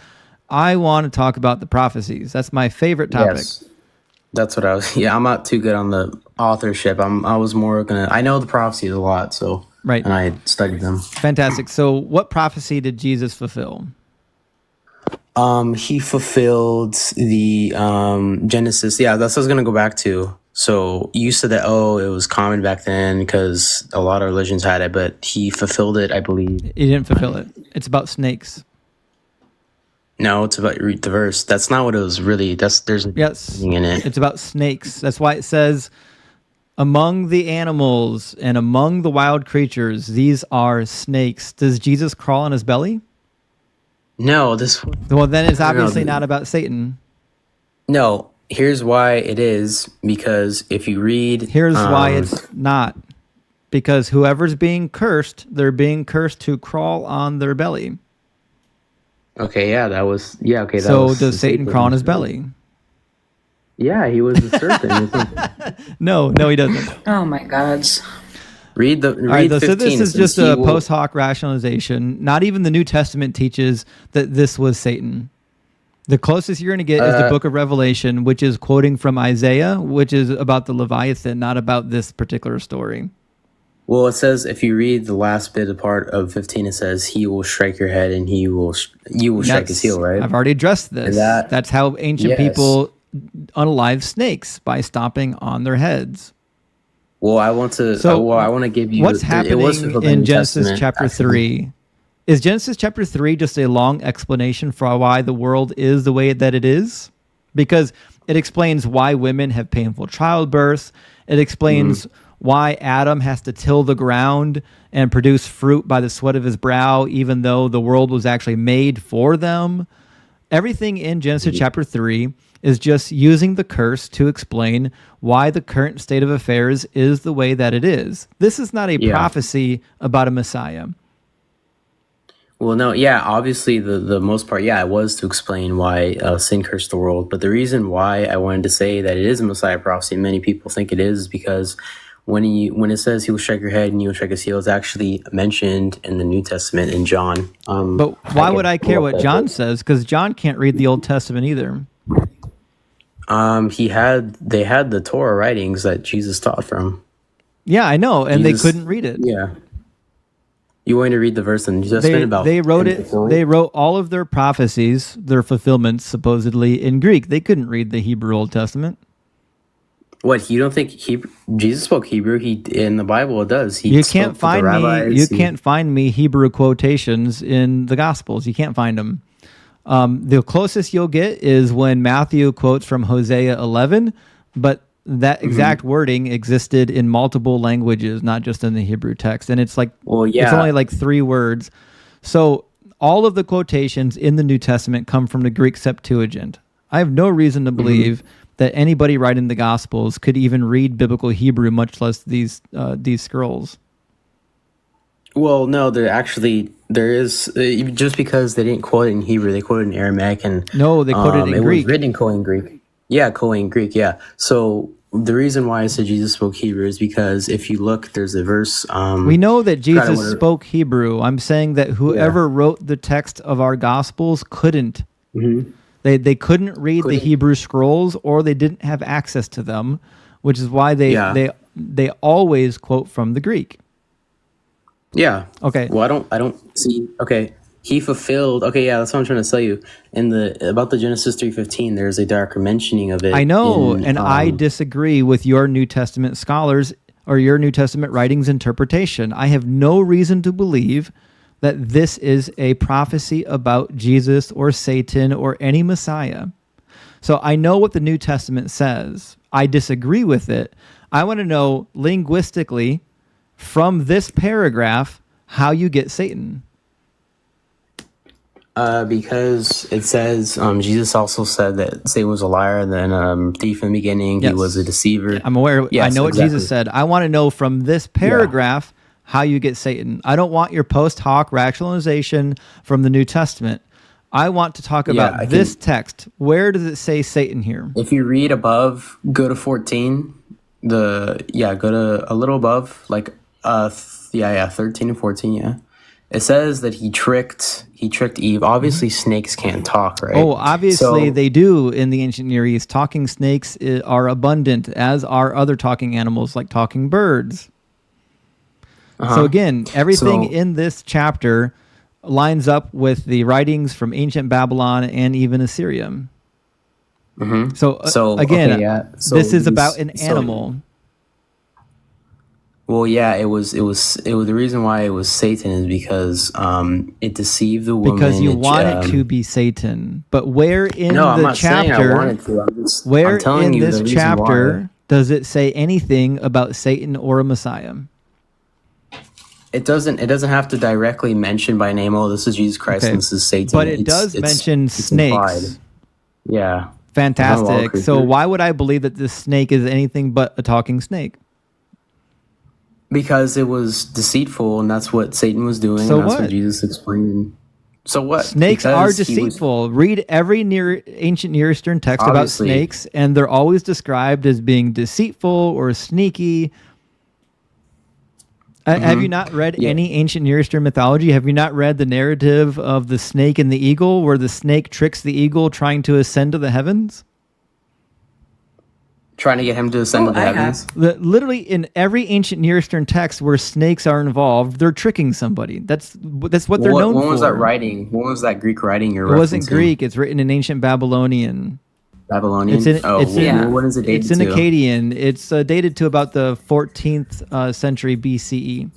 I want to talk about the prophecies. That's my favorite topic. Yes. That's what I was. Yeah, I'm not too good on the authorship. I was more gonna. I know the prophecies a lot, so right, and I studied them. Fantastic. So, what prophecy did Jesus fulfill? He fulfilled the Genesis. Yeah, that's what I was gonna go back to. So you said that it was common back then because a lot of religions had it, but he fulfilled it, I believe. He didn't fulfill it. It's about snakes. No, it's about read the verse. That's not what it was really. There's meaning in it. It's about snakes. That's why it says, among the animals and among the wild creatures, these are snakes. Does Jesus crawl on his belly? No, Well, then it's obviously not about Satan. No, here's why it is. Because if you read, here's why it's not. Because whoever's being cursed, they're being cursed to crawl on their belly. Okay, yeah, that was okay. So does Satan crawl on his belly? Yeah, he was a serpent. No, he doesn't. Oh my gods. Read 15. So this is just a post hoc rationalization. Not even the New Testament teaches that this was Satan. The closest you're going to get is the book of Revelation, which is quoting from Isaiah, which is about the Leviathan, not about this particular story. Well, it says if you read the last bit of part of 15, it says he will strike your head and you will strike his heel, right? I've already addressed this. That's how ancient people unalive snakes, by stomping on their heads. Well, I want to give you what's happening in Genesis chapter 3. Is Genesis chapter 3 just a long explanation for why the world is the way that it is? Because it explains why women have painful childbirth. It explains why Adam has to till the ground and produce fruit by the sweat of his brow, even though the world was actually made for them. Everything in Genesis chapter 3 is just using the curse to explain why the current state of affairs is the way that it is. This is not a prophecy about a Messiah. Well, no, yeah, obviously the most part, it was to explain why sin cursed the world. But the reason why I wanted to say that it is a Messiah prophecy, and many people think it is, because when it says he will strike your head and you will strike his heel, it's actually mentioned in the New Testament in John. But why would I care what John says? Because John can't read the Old Testament either. They had the Torah writings that Jesus taught from. Yeah, I know, and they couldn't read it. Yeah. You want to read the verse in just about they wrote it. They wrote all of their prophecies, their fulfillments, supposedly in Greek. They couldn't read the Hebrew Old Testament. What, you don't think Jesus spoke Hebrew? In the Bible it does. You can't find me Hebrew quotations in the Gospels. You can't find them. The closest you'll get is when Matthew quotes from Hosea 11, but that exact wording existed in multiple languages, not just in the Hebrew text. And it's like, it's only like 3 words. So all of the quotations in the New Testament come from the Greek Septuagint. I have no reason to believe that anybody writing the Gospels could even read biblical Hebrew, much less these scrolls. Well, no, there is just because they didn't quote it in Hebrew, they quoted it in Aramaic, and no, they quoted it in Greek. Was written in Koine Greek. Yeah, Koine Greek. Yeah. So the reason why I said Jesus spoke Hebrew is because if you look, there's a verse. We know that Jesus spoke Hebrew. I'm saying that whoever wrote the text of our Gospels couldn't. They couldn't read the Hebrew scrolls, or they didn't have access to them, which is why they always quote from the Greek. Yeah. Okay. Well, I don't see. Okay. he fulfilled. Okay, yeah, that's what I'm trying to tell you. In about the Genesis 3:15, there's a darker mentioning of it. I know, and I disagree with your New Testament scholars or your New Testament writings interpretation. I have no reason to believe that this is a prophecy about Jesus or Satan or any Messiah. So I know what the New Testament says. I disagree with it. I want to know linguistically from this paragraph how you get Satan. Because it says Jesus also said that Satan was a liar and then thief in the beginning. Yes. He was a deceiver. I'm aware. Yes, I know what exactly. Jesus said. I want to know from this paragraph how you get Satan. I don't want your post hoc rationalization from the New Testament. I want to talk about this text. Where does it say Satan here? If you read above, go to 14. Go to a little above, like 13 and 14. Yeah, it says that he tricked Eve. Obviously, snakes can't talk, right? Oh, obviously they do in the ancient Near East. Talking snakes are abundant, as are other talking animals like talking birds. So again, everything in this chapter lines up with the writings from ancient Babylon and even Assyria. So again, this is about an animal. Well, yeah, it was the reason why it was Satan is because it deceived the woman. Because you want it to be Satan. But where in I'm the not saying I chapter, want it to. where I'm telling in you this the reason chapter why. does it say anything about Satan or a Messiah? It doesn't have to directly mention by name, oh, this is Jesus Christ and this is Satan. But it does mention snakes. Implied. Yeah. Fantastic. So why would I believe that this snake is anything but a talking snake? Because it was deceitful, and that's what Satan was doing. So and that's what? what Jesus explained. So what? Snakes Because are he was- deceitful. Read every ancient Near Eastern text Obviously. about snakes, and they're always described as being deceitful or sneaky. Have you not read any ancient Near Eastern mythology? Have you not read the narrative of the snake and the eagle, where the snake tricks the eagle trying to ascend to the heavens? Trying to get him to ascend to the heavens. Literally in every ancient Near Eastern text where snakes are involved, they're tricking somebody. That's what they're known for. When was that writing? When was that Greek writing you're It wasn't referencing? Greek. It's written in ancient Babylonian. Babylonian? It's in, What is it dated It's in to? Akkadian. It's dated to about the 14th century BCE.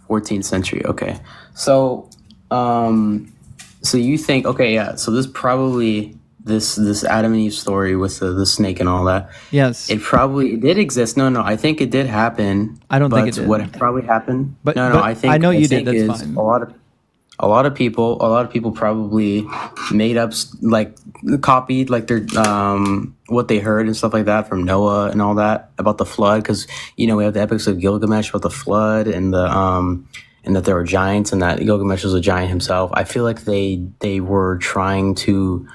14th century. Okay. So, so you think, okay, yeah. So this probably, this Adam and Eve story with the snake and all that. Yes. It probably did exist. No, I think it did happen. I don't think it did. What probably happened? But I think I know you think did. That's is fine. a lot of people probably made up, like copied like their what they heard and stuff like that from Noah and all that about the flood, because we have the epics of Gilgamesh about the flood and the and that there were giants and that Gilgamesh was a giant himself. I feel like they were trying to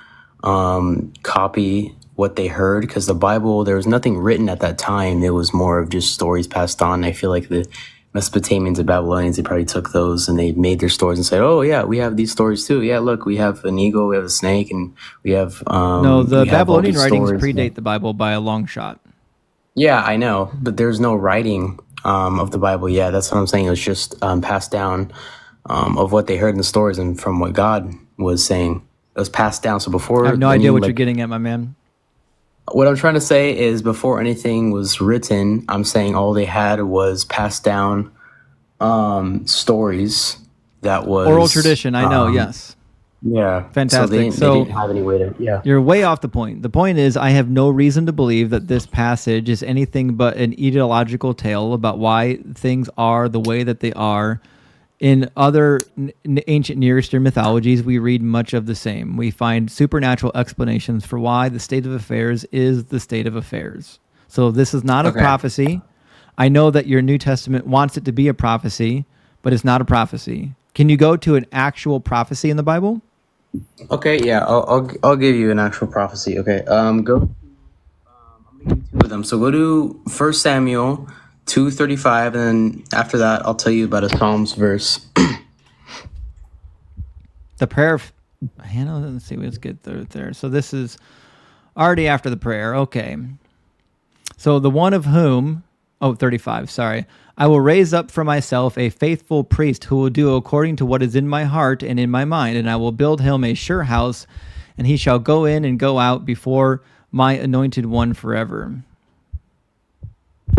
copy what they heard, because the Bible, there was nothing written at that time. It was more of just stories passed on. I feel like the Mesopotamians and Babylonians, they probably took those and they made their stories and said, oh yeah, we have these stories too. Yeah, look, we have an eagle, we have a snake, and we have No, the we have all Babylonian these writings stories. predate the Bible by a long shot. Yeah, I know, but there's no writing of the Bible. Yeah, that's what I'm saying. It was just passed down of what they heard in the stories and from what God was saying. It was passed down. So before, I have no idea what you're getting at, my man. What I'm trying to say is, before anything was written, I'm saying all they had was passed down stories that was Oral tradition, I know, yes. Yeah. Fantastic. So they didn't have any way to, You're way off the point. The point is, I have no reason to believe that this passage is anything but an ideological tale about why things are the way that they are. In other ancient Near Eastern mythologies, we read much of the same. We find supernatural explanations for why the state of affairs is the state of affairs. So this is not a prophecy. I know that your New Testament wants it to be a prophecy, but it's not a prophecy. Can you go to an actual prophecy in the Bible? Okay, yeah, I'll give you an actual prophecy. Okay, go. I'm gonna give you two of them. So go to 1 Samuel 2:35, and then after that, I'll tell you about a Psalms verse. The prayer of Hannah. Let's see. Let's get there. So this is already after the prayer. Okay. So the one of whom, 35, sorry. I will raise up for myself a faithful priest who will do according to what is in my heart and in my mind, and I will build him a sure house, and he shall go in and go out before my anointed one forever.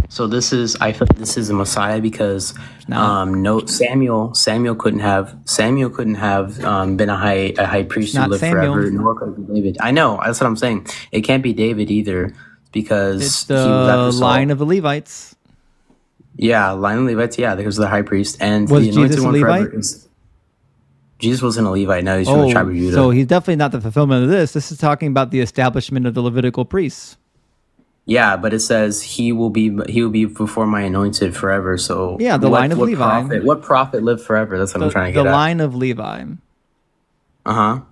So this is, I feel like this is a Messiah because no Samuel couldn't have been a high priest who lived forever, nor could it be David. I know, that's what I'm saying. It can't be David either because it's the line of the Levites. Yeah, line of Levites. Yeah, because of the high priest and was the anointed Jesus one a Levite? forever. Jesus wasn't a Levite. No, he's from the tribe of Judah. So he's definitely not the fulfillment of this. This is talking about the establishment of the Levitical priests. Yeah, but it says he will be before my anointed forever. So yeah, the line of Levi. What prophet lived forever? That's what I'm trying to get at. The line of Levi. They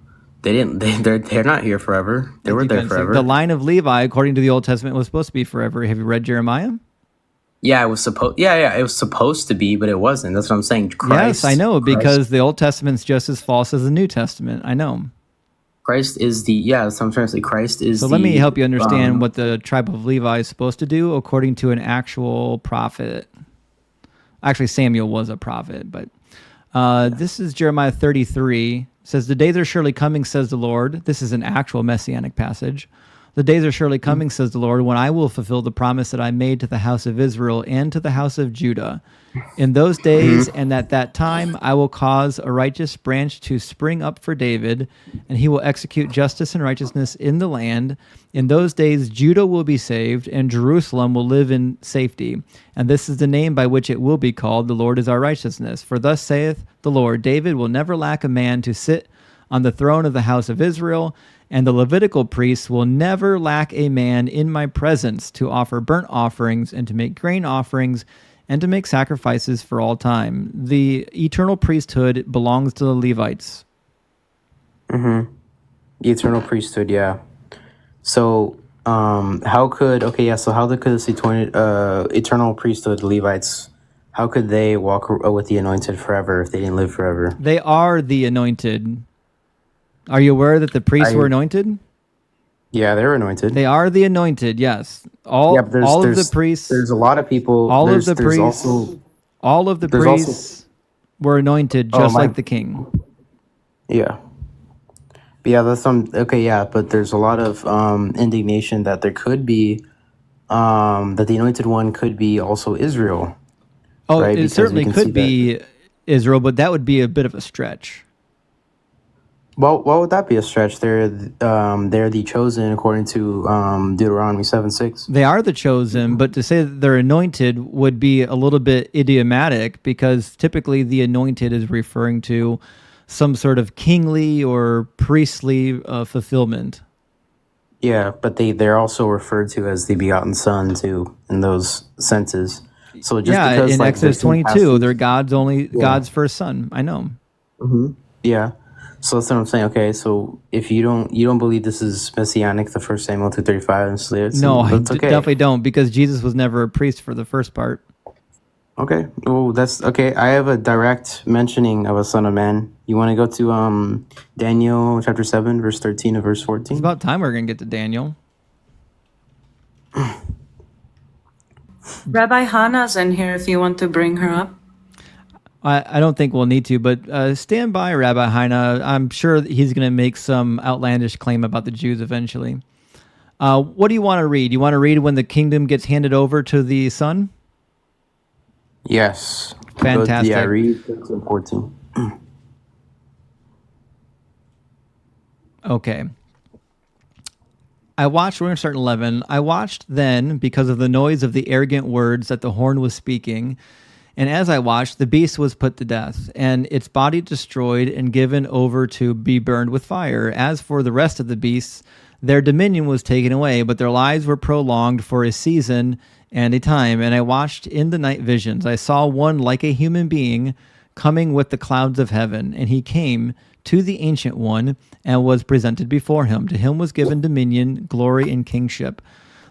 didn't. They're not here forever. They were there forever. The line of Levi, according to the Old Testament, was supposed to be forever. Have you read Jeremiah? Yeah, it was supposed. Yeah, it was supposed to be, but it wasn't. That's what I'm saying. Yes, I know, because the Old Testament's just as false as the New Testament. I know. Christ is the that's what I'm trying to say. Christ is. So let me help you understand what the tribe of Levi is supposed to do according to an actual prophet. Actually, Samuel was a prophet, but this is Jeremiah 33. It says, "The days are surely coming," says the Lord. This is an actual messianic passage. "The days are surely coming," says the Lord, "when I will fulfill the promise that I made to the house of Israel and to the house of Judah. In those days and at that time, I will cause a righteous branch to spring up for David, and he will execute justice and righteousness in the land. In those days, Judah will be saved, and Jerusalem will live in safety. And this is the name by which it will be called, the Lord is our righteousness. For thus saith the Lord, David will never lack a man to sit on the throne of the house of Israel, and the Levitical priests will never lack a man in my presence to offer burnt offerings and to make grain offerings and to make sacrifices for all time." The eternal priesthood belongs to the Levites. The eternal priesthood, yeah. So, how could this eternal priesthood, Levites, how could they walk with the anointed forever if they didn't live forever? They are the anointed. Are you aware that the priests were anointed? Yeah, they were anointed. They are the anointed, yes. All of the priests. There's a lot of people. All of the priests were anointed just like the king. Yeah. But yeah, that's but there's a lot of indignation that there could be that the anointed one could be also Israel. Oh, right? It certainly could be Israel, but that would be a bit of a stretch. Well, why would that be a stretch? They're the chosen according to Deuteronomy 7:6. They are the chosen, but to say that they're anointed would be a little bit idiomatic because typically the anointed is referring to some sort of kingly or priestly fulfillment. Yeah, but they're also referred to as the begotten Son too in those senses. So just because in Exodus 22, they're God's first son. I know. Yeah. So that's what I'm saying. Okay, so if you don't believe this is messianic, the 1 Samuel 2:35, no, I okay. Definitely don't, because Jesus was never a priest for the first part. Okay, well that's okay. I have a direct mentioning of a son of man. You want to go to Daniel chapter 7, verse 13 to verse 14? It's about time we're gonna get to Daniel. Rabbi Hannah's in here if you want to bring her up. I don't think we'll need to, but stand by, Rabbi Hannah. I'm sure that he's going to make some outlandish claim about the Jews eventually. What do you want to read? You want to read when the kingdom gets handed over to the son? Yes. Fantastic. Yeah, read 13 and 14. Okay. We're going to start in 11. I watched then because of the noise of the arrogant words that the horn was speaking. And as I watched, the beast was put to death, and its body destroyed and given over to be burned with fire. As for the rest of the beasts, their dominion was taken away, but their lives were prolonged for a season and a time. And I watched in the night visions. I saw one like a human being coming with the clouds of heaven, and he came to the Ancient One and was presented before him. To him was given dominion, glory, and kingship,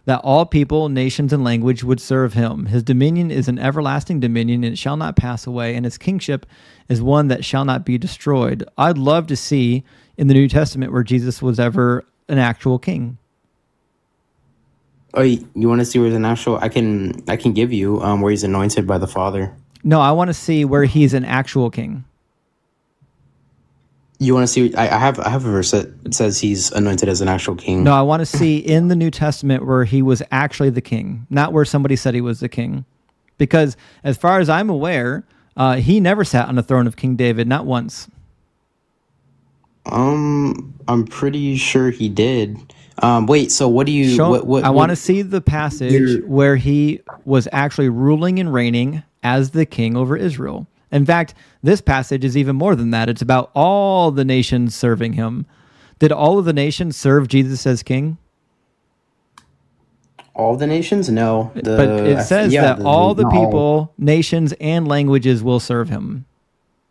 that all people, nations, and language would serve him. His dominion is an everlasting dominion, and it shall not pass away, and his kingship is one that shall not be destroyed. I'd love to see in the New Testament where Jesus was ever an actual king. Oh, you want to see where he's an actual? I can give you where he's anointed by the Father. No, I want to see where he's an actual king. You want to see? I have a verse that says he's anointed as an actual king. No, I want to see in the New Testament where he was actually the king, not where somebody said he was the king. Because as far as I'm aware, he never sat on the throne of King David, not once. I'm pretty sure he did. Wait, so what do you? I want to see the passage where he was actually ruling and reigning as the king over Israel. In fact, this passage is even more than that. It's about all the nations serving him. Did all of the nations serve Jesus as king? All the nations? No. But it says that all the people, nations, and languages will serve him.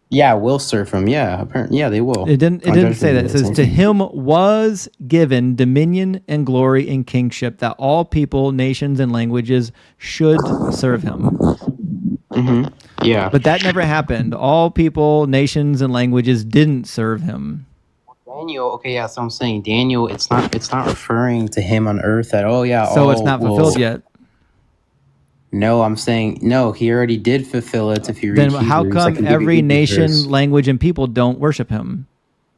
Yeah, will serve him. Yeah, apparently, yeah, they will. It didn't say that. It says, to him was given dominion and glory and kingship, that all people, nations, and languages should serve him. Mm-hmm. Yeah. But that never happened. All people, nations, and languages didn't serve him. Daniel, okay, yeah, so I'm saying Daniel, it's not referring to him on earth that, oh yeah. So it's not fulfilled yet. No, I'm saying, no, he already did fulfill it if you read Then how come every nation, language, and people don't worship him?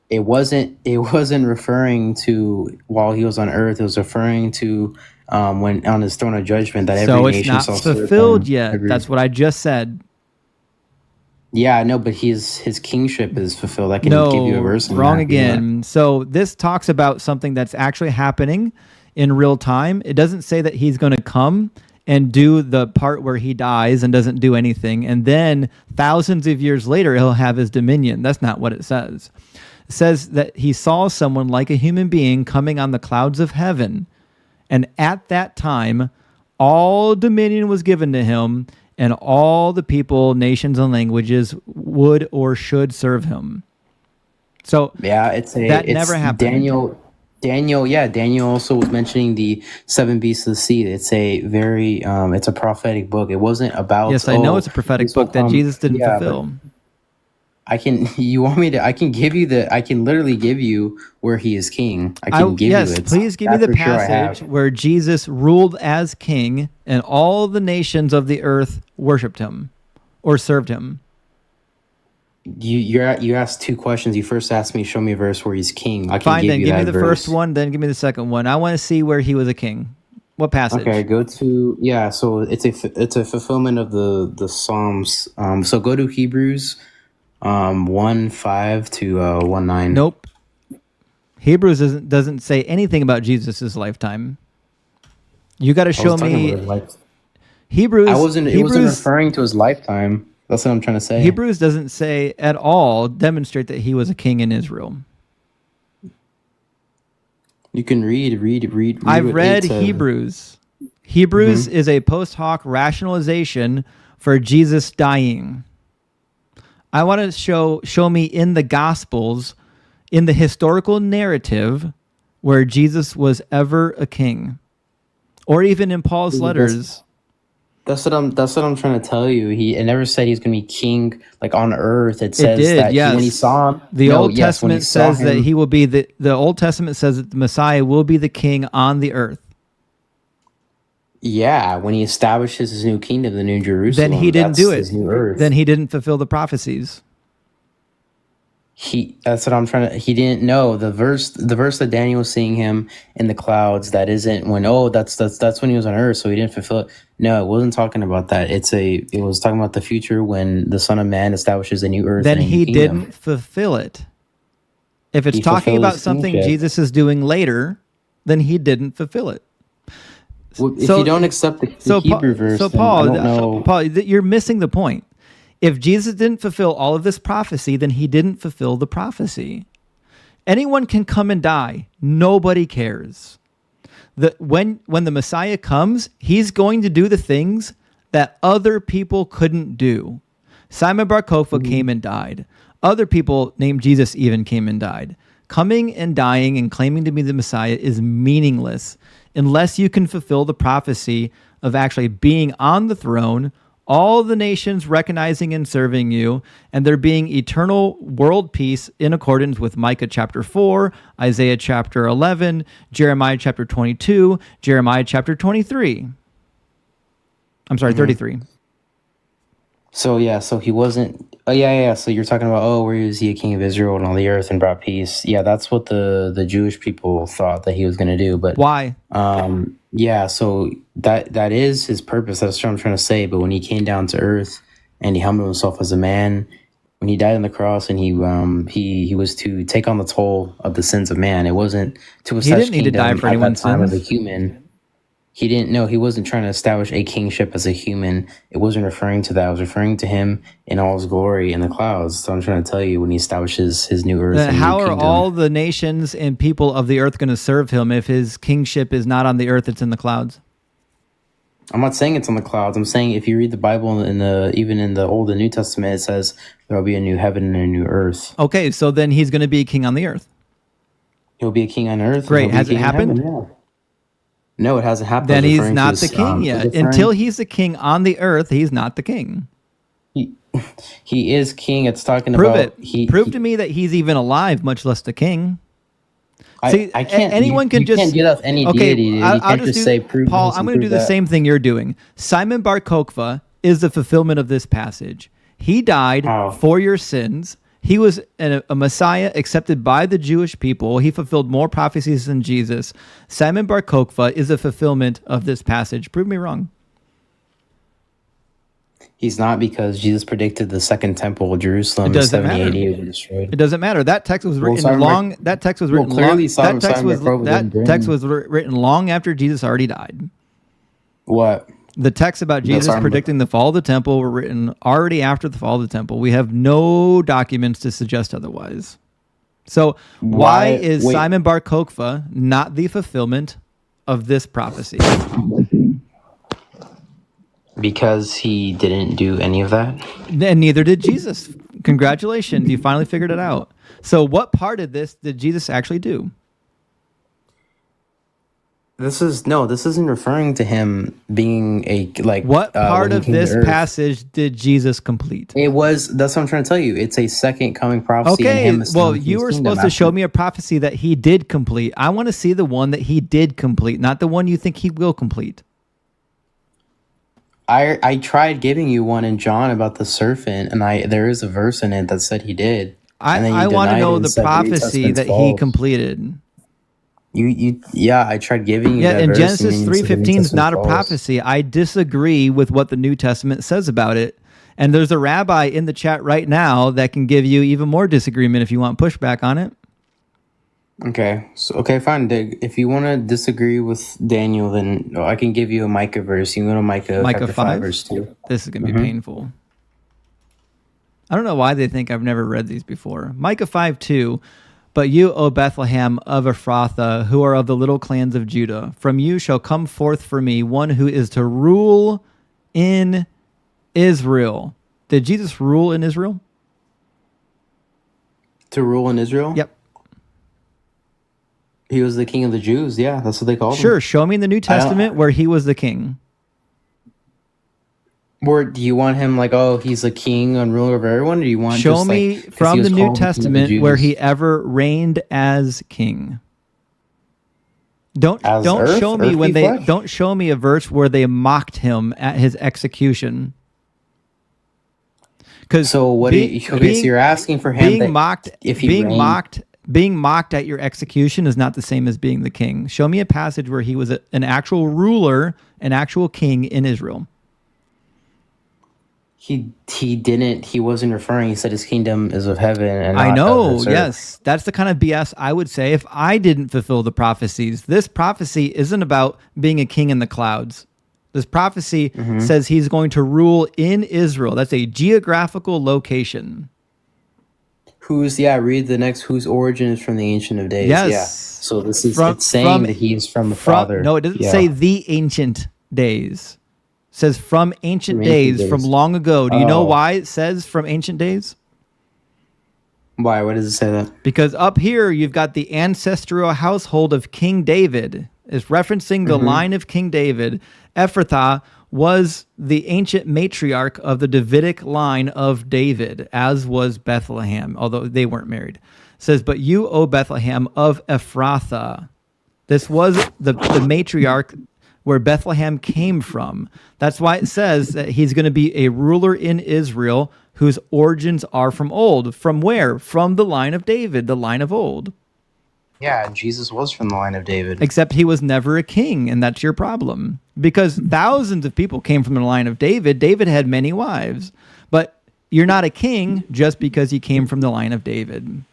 It wasn't referring to while he was on earth. It was referring to when on his throne of judgment that every nation So it's not fulfilled yet. That's what I just said. Yeah, no, but his kingship is fulfilled. I can give you a verse. Wrong again. So this talks about something that's actually happening in real time. It doesn't say that he's going to come and do the part where he dies and doesn't do anything, and then thousands of years later he'll have his dominion. That's not what it says. It says that he saw someone like a human being coming on the clouds of heaven, and at that time all dominion was given to him, and all the people, nations, and languages would or should serve him. So yeah, that never happened. Daniel also was mentioning the 7 beasts of the sea. It's a very it's a prophetic book. It wasn't about. Yes, I know it's a prophetic book that Jesus didn't fulfill. I can literally give you where he is king. I can give you it. Please give me the passage where Jesus ruled as king and all the nations of the earth worshipped him or served him. You asked two questions. You first asked me, show me a verse where he's king. I can Fine, give then you give me that the verse. first one, then give me the second one. I want to see where he was a king. What passage? Okay, go to so it's a fulfillment of the Psalms. So go to Hebrews 1:5 to 1:9. Nope. Hebrews doesn't say anything about Jesus' lifetime. You got to show me Hebrews. It wasn't referring to his lifetime. That's what I'm trying to say. Hebrews doesn't say at all demonstrate that he was a king in Israel. You can read. I've read Hebrews. Hebrews is a post hoc rationalization for Jesus dying. I want to show me in the Gospels, in the historical narrative, where Jesus was ever a king, or even in Paul's letters. That's what I'm trying to tell you. It never said he's going to be king like on earth. It says that when he saw him, the Old Testament says that he will be the Old Testament says that the Messiah will be the king on the earth. Yeah, when he establishes his new kingdom, the new Jerusalem. Then he didn't do it. His new earth. Then he didn't fulfill the prophecies. That's what I'm trying to. He didn't know the verse that Daniel was seeing him in the clouds. That isn't when. Oh, that's when he was on earth. So he didn't fulfill it. No, it wasn't talking about that. It was talking about the future when the Son of Man establishes a new earth. Then he didn't fulfill it. If it's talking about something Jesus is doing later, then he didn't fulfill it. Well, if you don't accept the Hebrew verse, so Paul, you're missing the point. If Jesus didn't fulfill all of this prophecy, then he didn't fulfill the prophecy. Anyone can come and die. Nobody cares. When the Messiah comes, he's going to do the things that other people couldn't do. Simon Bar Kokhba came and died. Other people named Jesus even came and died. Coming and dying and claiming to be the Messiah is meaningless unless you can fulfill the prophecy of actually being on the throne all the nations recognizing and serving you, and there being eternal world peace in accordance with Micah chapter 4, Isaiah chapter 11, Jeremiah chapter 22, Jeremiah chapter 23. I'm sorry, 33. So yeah, so he wasn't. Oh yeah. So you're talking about, oh, where is he, a king of Israel and all the earth and brought peace? Yeah, that's what the Jewish people thought that he was going to do. But why? Yeah. So that is his purpose. That's what I'm trying to say. But when he came down to earth and he humbled himself as a man, when he died on the cross and he was to take on the toll of the sins of man. It wasn't to He didn't need to die for anyone's time as a sins. human. He didn't know. He wasn't trying to establish a kingship as a human. It wasn't referring to that. It was referring to him in all his glory in the clouds. So I'm trying to tell you, when he establishes his new earth. Then and how new are kingdom, all the nations and people of the earth going to serve him if his kingship is not on the earth, it's in the clouds? I'm not saying it's on the clouds. I'm saying if you read the Bible even in the Old and New Testament, it says there will be a new heaven and a new earth. Okay, so then he's going to be a king on the earth. He'll be a king on earth. Great. Has it happened? No, it hasn't happened. Then I was he's referring to not this, the king yet. Until he's the king on the earth, he's not the king. He is king. It's talking Prove about it. Prove to me that he's even alive, much less the king. See, I can't. Anyone can you just can't get off any okay. deity. You I'll can't just just do, say prove Paul, this I'm and going to do prove the that. same thing you're doing. Simon Bar Kokhba is the fulfillment of this passage. He died for your sins. He was a Messiah accepted by the Jewish people. He fulfilled more prophecies than Jesus. Simon Bar Kokhba is a fulfillment of this passage. Prove me wrong. He's not, because Jesus predicted the second temple of Jerusalem in 70 AD would be destroyed. It doesn't matter. That text was written long. That text was written long. That text was written long after Jesus already died. What? The texts about Jesus predicting the fall of the temple were written already after the fall of the temple. We have no documents to suggest otherwise. So why is Simon Bar Kokhba not the fulfillment of this prophecy? Because he didn't do any of that? And neither did Jesus. Congratulations, you finally figured it out. So what part of this did Jesus actually do? This isn't referring to him being a What part of this passage did Jesus complete? That's what I'm trying to tell you. It's a second coming prophecy. Okay, and him well, you were supposed to show me a prophecy that he did complete. I want to see the one that he did complete, not the one you think he will complete. I tried giving you one in John about the serpent, and there is a verse in it that said he did. I want to know the prophecy that he completed. I tried giving you that and verse. Genesis 3:15 is not a prophecy. I disagree with what the New Testament says about it. And there's a rabbi in the chat right now that can give you even more disagreement if you want pushback on it. Okay. So fine. If you want to disagree with Daniel, then I can give you a Micah verse. You can go to Micah chapter 5 verse 2. This is going to be painful. I don't know why they think I've never read these before. Micah 5:2. But you, O Bethlehem of Ephrathah, who are of the little clans of Judah, from you shall come forth for me one who is to rule in Israel. Did Jesus rule in Israel? To rule in Israel? Yep. He was the king of the Jews. Yeah, that's what they called him. Sure. Show me in the New Testament where he was the king. Or do you want him he's a king and ruler of everyone? Or do you want show me from the New Testament where he ever reigned as king? Don't show me when they don't show me a verse where they mocked him at his execution. Because so you're asking for him being mocked being mocked at your execution is not the same as being the king. Show me a passage where he was an actual ruler, an actual king in Israel. He didn't. He wasn't referring. He said his kingdom is of heaven. And I know. Yes, that's the kind of BS I would say if I didn't fulfill the prophecies. This prophecy isn't about being a king in the clouds. This prophecy says he's going to rule in Israel. That's a geographical location. Read the next. Whose origin is from the Ancient of Days. Yes. Yeah. So this is it's saying that he's from the Father. No, it doesn't say the ancient days. It says from ancient days, from long ago. Do you know why it says from ancient days? Why? Why does it say that? Because up here you've got the ancestral household of King David. It's referencing the line of King David. Ephrathah was the ancient matriarch of the Davidic line of David, as was Bethlehem, although they weren't married. It says, but you, O Bethlehem of Ephrathah. This was the matriarch where Bethlehem came from. That's why it says that he's going to be a ruler in Israel whose origins are from old. From where? From the line of David, the line of old. Yeah, Jesus was from the line of David. Except he was never a king, and that's your problem. Because thousands of people came from the line of David. David had many wives. But you're not a king just because you came from the line of David.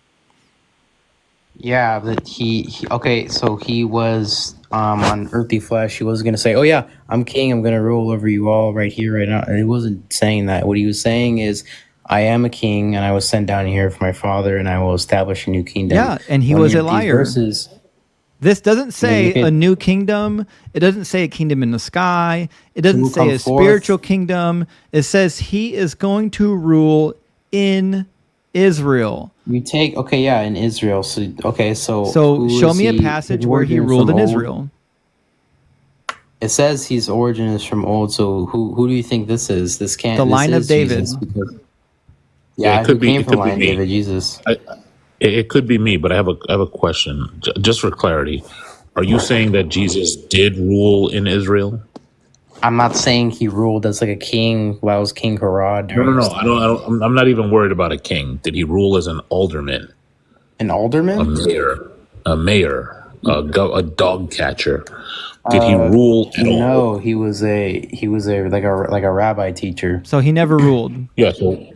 Yeah, but okay, so he was on earthly flesh. He wasn't going to say, oh yeah, I'm king, I'm going to rule over you all right here, right now. And he wasn't saying that. What he was saying is, I am a king, and I was sent down here for my father, and I will establish a new kingdom. Yeah, and he was a liar. This doesn't say a new kingdom. It doesn't say a kingdom in the sky. It doesn't say a spiritual kingdom. It says he is going to rule in Israel. You take, okay, yeah, in Israel. So show me a passage where he ruled in Israel. It says his origin is from old. So who do you think this is? This can't. The line of David. Yeah, it could be from the line of David. Jesus. It could be me, but I have a question, just for clarity. Are you saying that Jesus did rule in Israel? I'm not saying he ruled as like a king while I was King Herod. No. I'm not even worried about a king. Did he rule as an alderman? An alderman? A mayor, a dog catcher. Did he rule at all? No, he was a like a rabbi teacher. So he never ruled. Yeah. So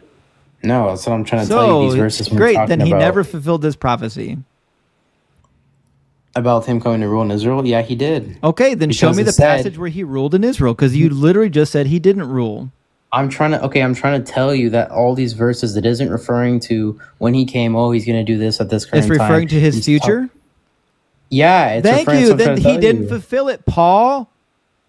no, that's what I'm trying to tell you. These verses. Great. Then he never fulfilled this prophecy. About him coming to rule in Israel? Yeah, he did. Okay, then show me the passage where he ruled in Israel, because you literally just said he didn't rule. I'm trying to tell you that all these verses, it isn't referring to when he came, oh, he's going to do this at this current time. It's referring to his future? Yeah. Thank you. Then he didn't fulfill it, Paul.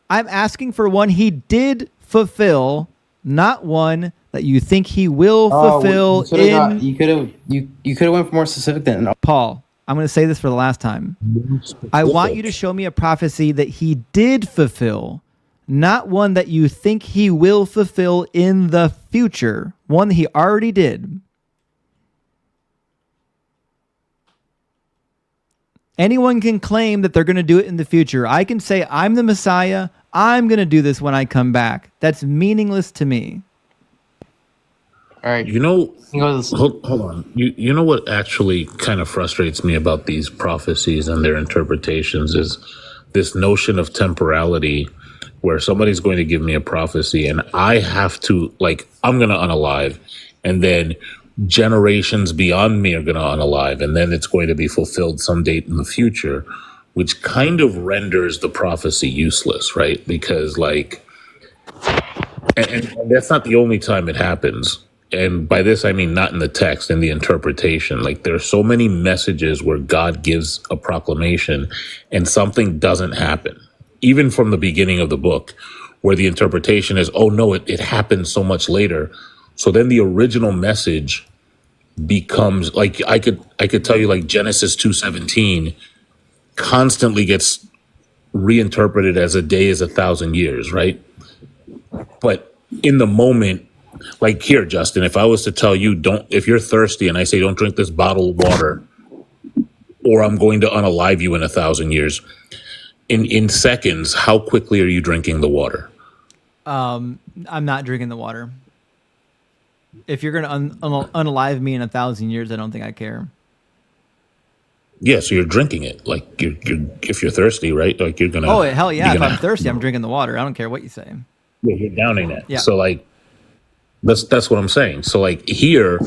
I'm asking for one he did fulfill, not one that you think he will fulfill you could have went for more specific than Paul. I'm going to say this for the last time. I want you to show me a prophecy that he did fulfill, not one that you think he will fulfill in the future, one that he already did. Anyone can claim that they're going to do it in the future. I can say, I'm the Messiah. I'm going to do this when I come back. That's meaningless to me. All right. Hold on. You know what actually kind of frustrates me about these prophecies and their interpretations is this notion of temporality, where somebody's going to give me a prophecy and I have to, I'm going to unalive, and then generations beyond me are going to unalive, and then it's going to be fulfilled some date in the future, which kind of renders the prophecy useless, right? Because and that's not the only time it happens. And by this, I mean not in the text, in the interpretation. There are so many messages where God gives a proclamation and something doesn't happen, even from the beginning of the book, where the interpretation is, oh no, it happened so much later. So then the original message becomes I could tell you Genesis 2:17 constantly gets reinterpreted as a day is 1,000 years, right? But in the moment, here, Justin, if I was to tell you, if you're thirsty and I say, don't drink this bottled water, or I'm going to unalive you in 1,000 years, in seconds, how quickly are you drinking the water? I'm not drinking the water. If you're going to unalive me in 1,000 years, I don't think I care. Yeah, so you're drinking it. You're if you're thirsty, right? You're gonna. Oh hell yeah! If I'm thirsty, I'm drinking the water. I don't care what you say. Yeah, you're downing it. Yeah. So that's what I'm saying. So here,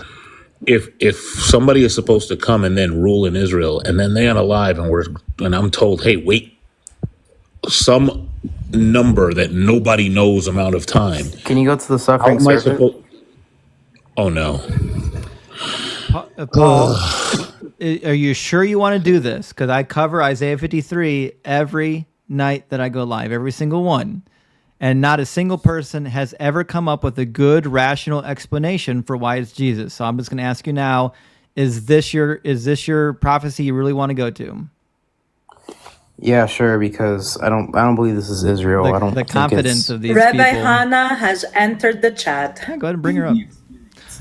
if somebody is supposed to come and then rule in Israel, and then they unalive, and I'm told, hey, wait, some number that nobody knows amount of time. Can you go to the suffering servant? Oh no. Paul, are you sure you want to do this? Because I cover Isaiah 53 every night that I go live, every single one. And not a single person has ever come up with a good, rational explanation for why it's Jesus. So I'm just going to ask you now, is this your prophecy you really want to go to? Yeah, sure. Because I don't believe this is Israel. I don't The think confidence it's. of these Rabbi people. Hannah has entered the chat. Yeah, go ahead and bring her up.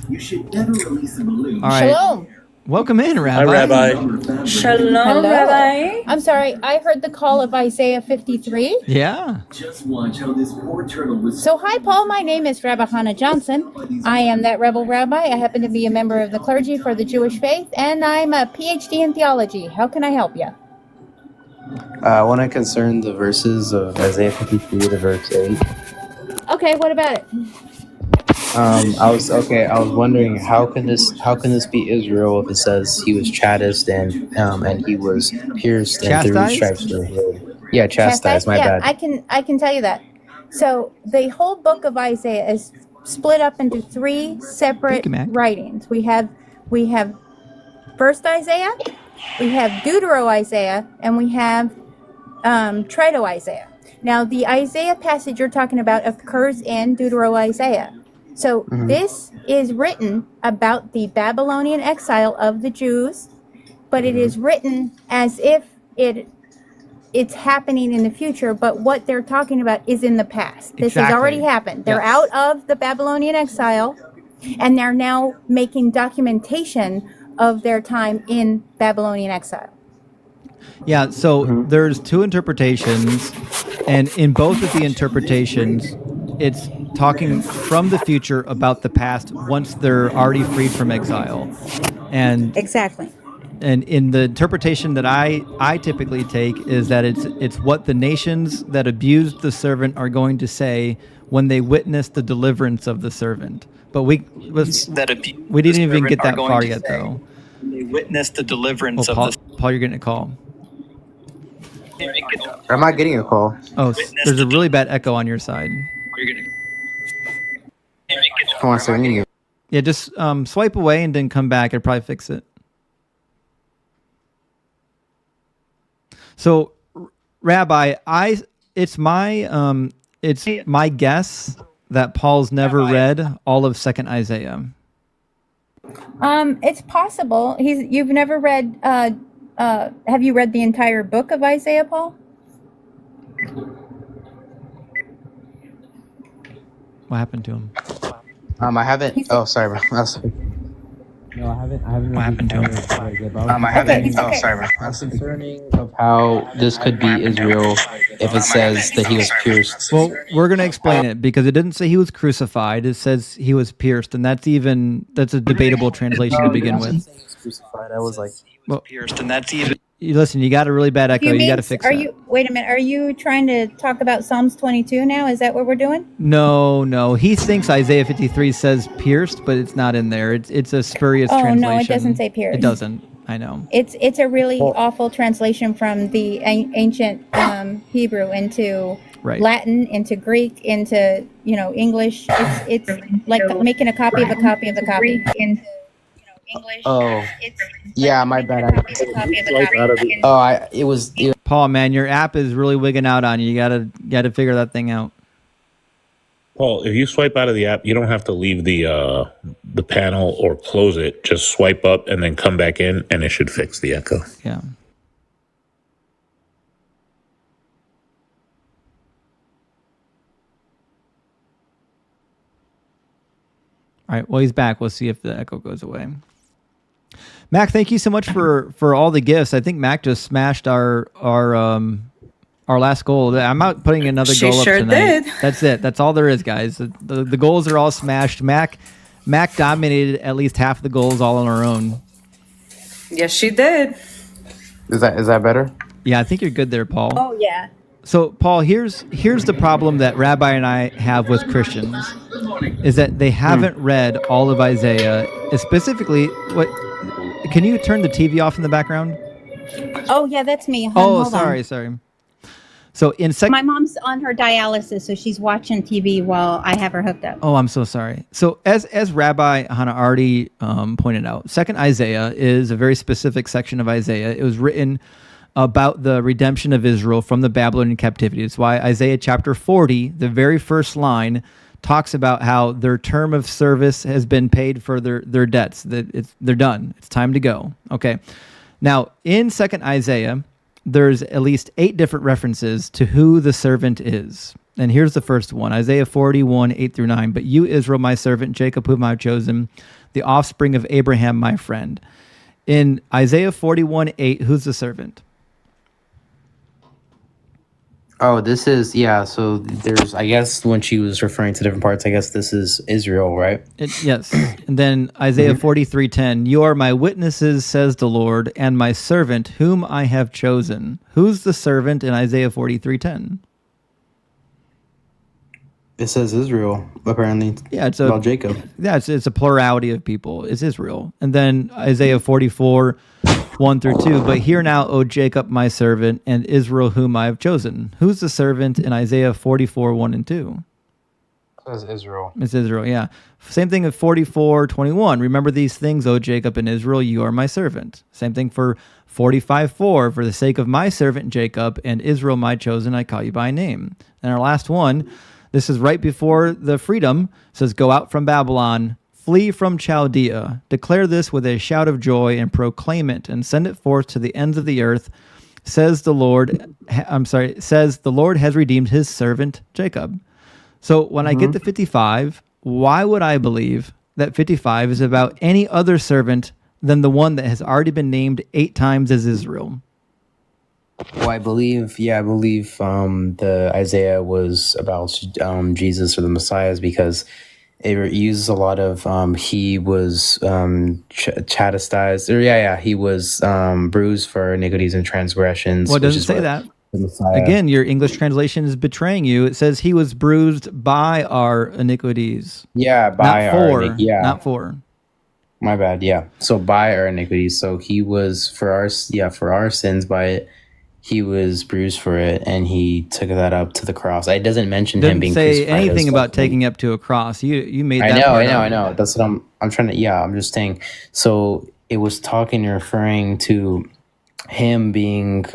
You should never release a balloon. All right. Shalom. Welcome in, Rabbi. Hi, Rabbi. Shalom, Rabbi. I'm sorry, I heard the call of Isaiah 53. Yeah. Just watch how this poor turtle was. So, hi, Paul. My name is Rabbi Hannah Johnson. I am that rebel rabbi. I happen to be a member of the clergy for the Jewish faith, and I'm a PhD in theology. How can I help you? I want to concern the verses of Isaiah 53 to verse 8. Okay, what about it? I was wondering how can this be Israel if it says he was chastised and he was pierced and through Chastised? stripes were healed. Yeah, chastised. My yeah, bad. I can tell you that. So the whole book of Isaiah is split up into three separate writings. We have First Isaiah, we have Deutero Isaiah, and we have Trito Isaiah. Now, the Isaiah passage you're talking about occurs in Deutero Isaiah. So this is written about the Babylonian exile of the Jews, but it is written as if it's happening in the future, but what they're talking about is in the past. This has already happened. They're out of the Babylonian exile, and they're now making documentation of their time in Babylonian exile. Yeah, so there's two interpretations, and in both of the interpretations, it's talking from the future about the past once they're already freed from exile. And exactly. And in the interpretation that I typically take is that it's what the nations that abused the servant are going to say when they witness the deliverance of the servant. But we didn't even get that far yet, though. They witness the deliverance Paul, of the. Paul, you're getting a call. I'm not getting a call. Oh, there's a really bad echo on your side. Come on, sir. Yeah, just swipe away and then come back. It'll probably fix it. So, Rabbi, it's my guess that Paul's never read all of Second Isaiah. It's possible. You've never read. Have you read the entire book of Isaiah, Paul? What happened to him? I haven't. Oh, sorry, bro. No, I haven't. What happened to him? I haven't. Oh, sorry, bro. That's concerning of how this could be Israel if it says that he was pierced. Well, we're going to explain it because it didn't say he was crucified. It says he was pierced, and that's a debatable translation to begin with. Crucified. I was like, well, pierced, and that's even. Listen, you got a really bad echo. You got to fix that. Wait a minute. Are you trying to talk about Psalms 22 now? Is that what we're doing? No. He thinks Isaiah 53 says pierced, but it's not in there. It's a spurious translation. Oh, no, it doesn't say pierced. It doesn't. I know. It's a really awful translation from the ancient Hebrew into Latin, into Greek, into English. It's like making a copy of a copy of a copy. Into English. Oh, yeah, my bad. It was Paul, man, your app is really wigging out on you. You gotta figure that thing out. Paul, if you swipe out of the app, you don't have to leave the panel or close it. Just swipe up and then come back in, and it should fix the echo. Yeah. All right. Well, he's back. We'll see if the echo goes away. Mac, thank you so much for all the gifts. I think Mac just smashed our last goal. I'm not putting another goal up tonight. Did. That's it. That's all there is, guys. The goals are all smashed. Mac dominated at least half the goals all on her own. Yes, she did. Is that better? Yeah, I think you're good there, Paul. Oh yeah. So, Paul, here's the problem that Rabbi and I have with Christians, is that they haven't read all of Isaiah. Specifically, can you turn the TV off in the background? Oh yeah, that's me. Hold on. sorry. So my mom's on her dialysis, so she's watching TV while I have her hooked up. Oh, I'm so sorry. So as Rabbi Hannah already pointed out, Second Isaiah is a very specific section of Isaiah. It was written about the redemption of Israel from the Babylonian captivity. It's why Isaiah chapter 40, the very first line, talks about how their term of service has been paid for their debts. That they're done. It's time to go. Okay. Now, in Second Isaiah, there's at least 8 different references to who the servant is. And here's the first one, Isaiah 41, 8 through 9. But you, Israel, my servant, Jacob, whom I have chosen, the offspring of Abraham, my friend. In Isaiah 41, 8, who's the servant? Oh, this is, yeah, so there's, I guess when she was referring to different parts, I guess this is Israel, right? Yes. And then Isaiah 43:10, you are my witnesses, says the Lord, and my servant, whom I have chosen. Who's the servant in Isaiah 43:10? It says Israel, apparently. Yeah, it's about Jacob. Yeah, it's a plurality of people. It's Israel. And then Isaiah 44, 1 through 2. But hear now, O Jacob, my servant, and Israel, whom I have chosen. Who's the servant in Isaiah 44, 1 and 2? It says Israel. It's Israel, yeah. Same thing in 44:21. Remember these things, O Jacob and Israel, you are my servant. Same thing for 45:4. For the sake of my servant Jacob and Israel, my chosen, I call you by name. And our last one, this is right before the freedom, says, go out from Babylon, flee from Chaldea, declare this with a shout of joy and proclaim it and send it forth to the ends of the earth, says the Lord, says the Lord has redeemed his servant Jacob. So when I get to 55, why would I believe that 55 is about any other servant than the one that has already been named 8 times as Israel? Well, I believe the Isaiah was about Jesus or the Messiah because it uses a lot of he was chastised, or he was bruised for iniquities and transgressions. Well, it doesn't say that. Again, your English translation is betraying you. It says he was bruised by our iniquities. Yeah, by not for. My bad. Yeah. So by our iniquities. So he was for our sins by it. He was bruised for it, and he took that up to the cross. It doesn't mention him being say crucified anything about taking up to a cross. You made that. I know. That's what I'm trying to. Yeah, I'm just saying. So it was referring to him being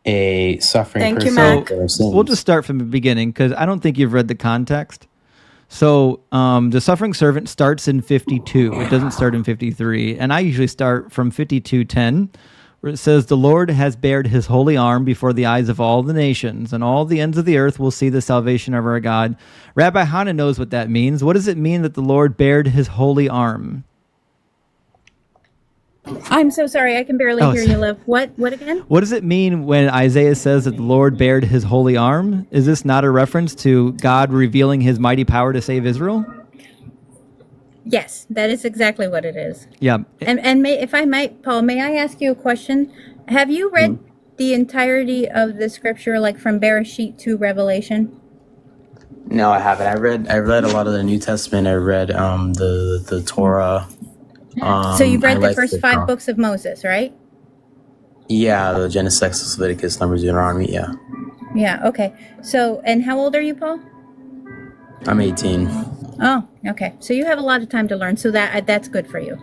a suffering person. Thank you, Mac. So we'll just start from the beginning because I don't think you've read the context. So the suffering servant starts in 52. It doesn't start in 53, and I usually start from 52:10. Where it says, the Lord has bared his holy arm before the eyes of all the nations, and all the ends of the earth will see the salvation of our God. Rabbi Hannah knows what that means. What does it mean that the Lord bared his holy arm? I'm so sorry. I can barely hear you, love. What again? What does it mean when Isaiah says that the Lord bared his holy arm? Is this not a reference to God revealing his mighty power to save Israel? Yes, that is exactly what it is. Yeah. And if I might, Paul, may I ask you a question? Have you read the entirety of the scripture, like from Bereshit to Revelation? No, I haven't. I read a lot of the New Testament. I read the Torah. So you've read the first 5 books of Moses, right? Yeah, the Genesis, Exodus, Leviticus, Numbers, Deuteronomy. Yeah. Yeah. Okay. So, and how old are you, Paul? I'm 18. Oh, okay. So you have a lot of time to learn. So that's good for you.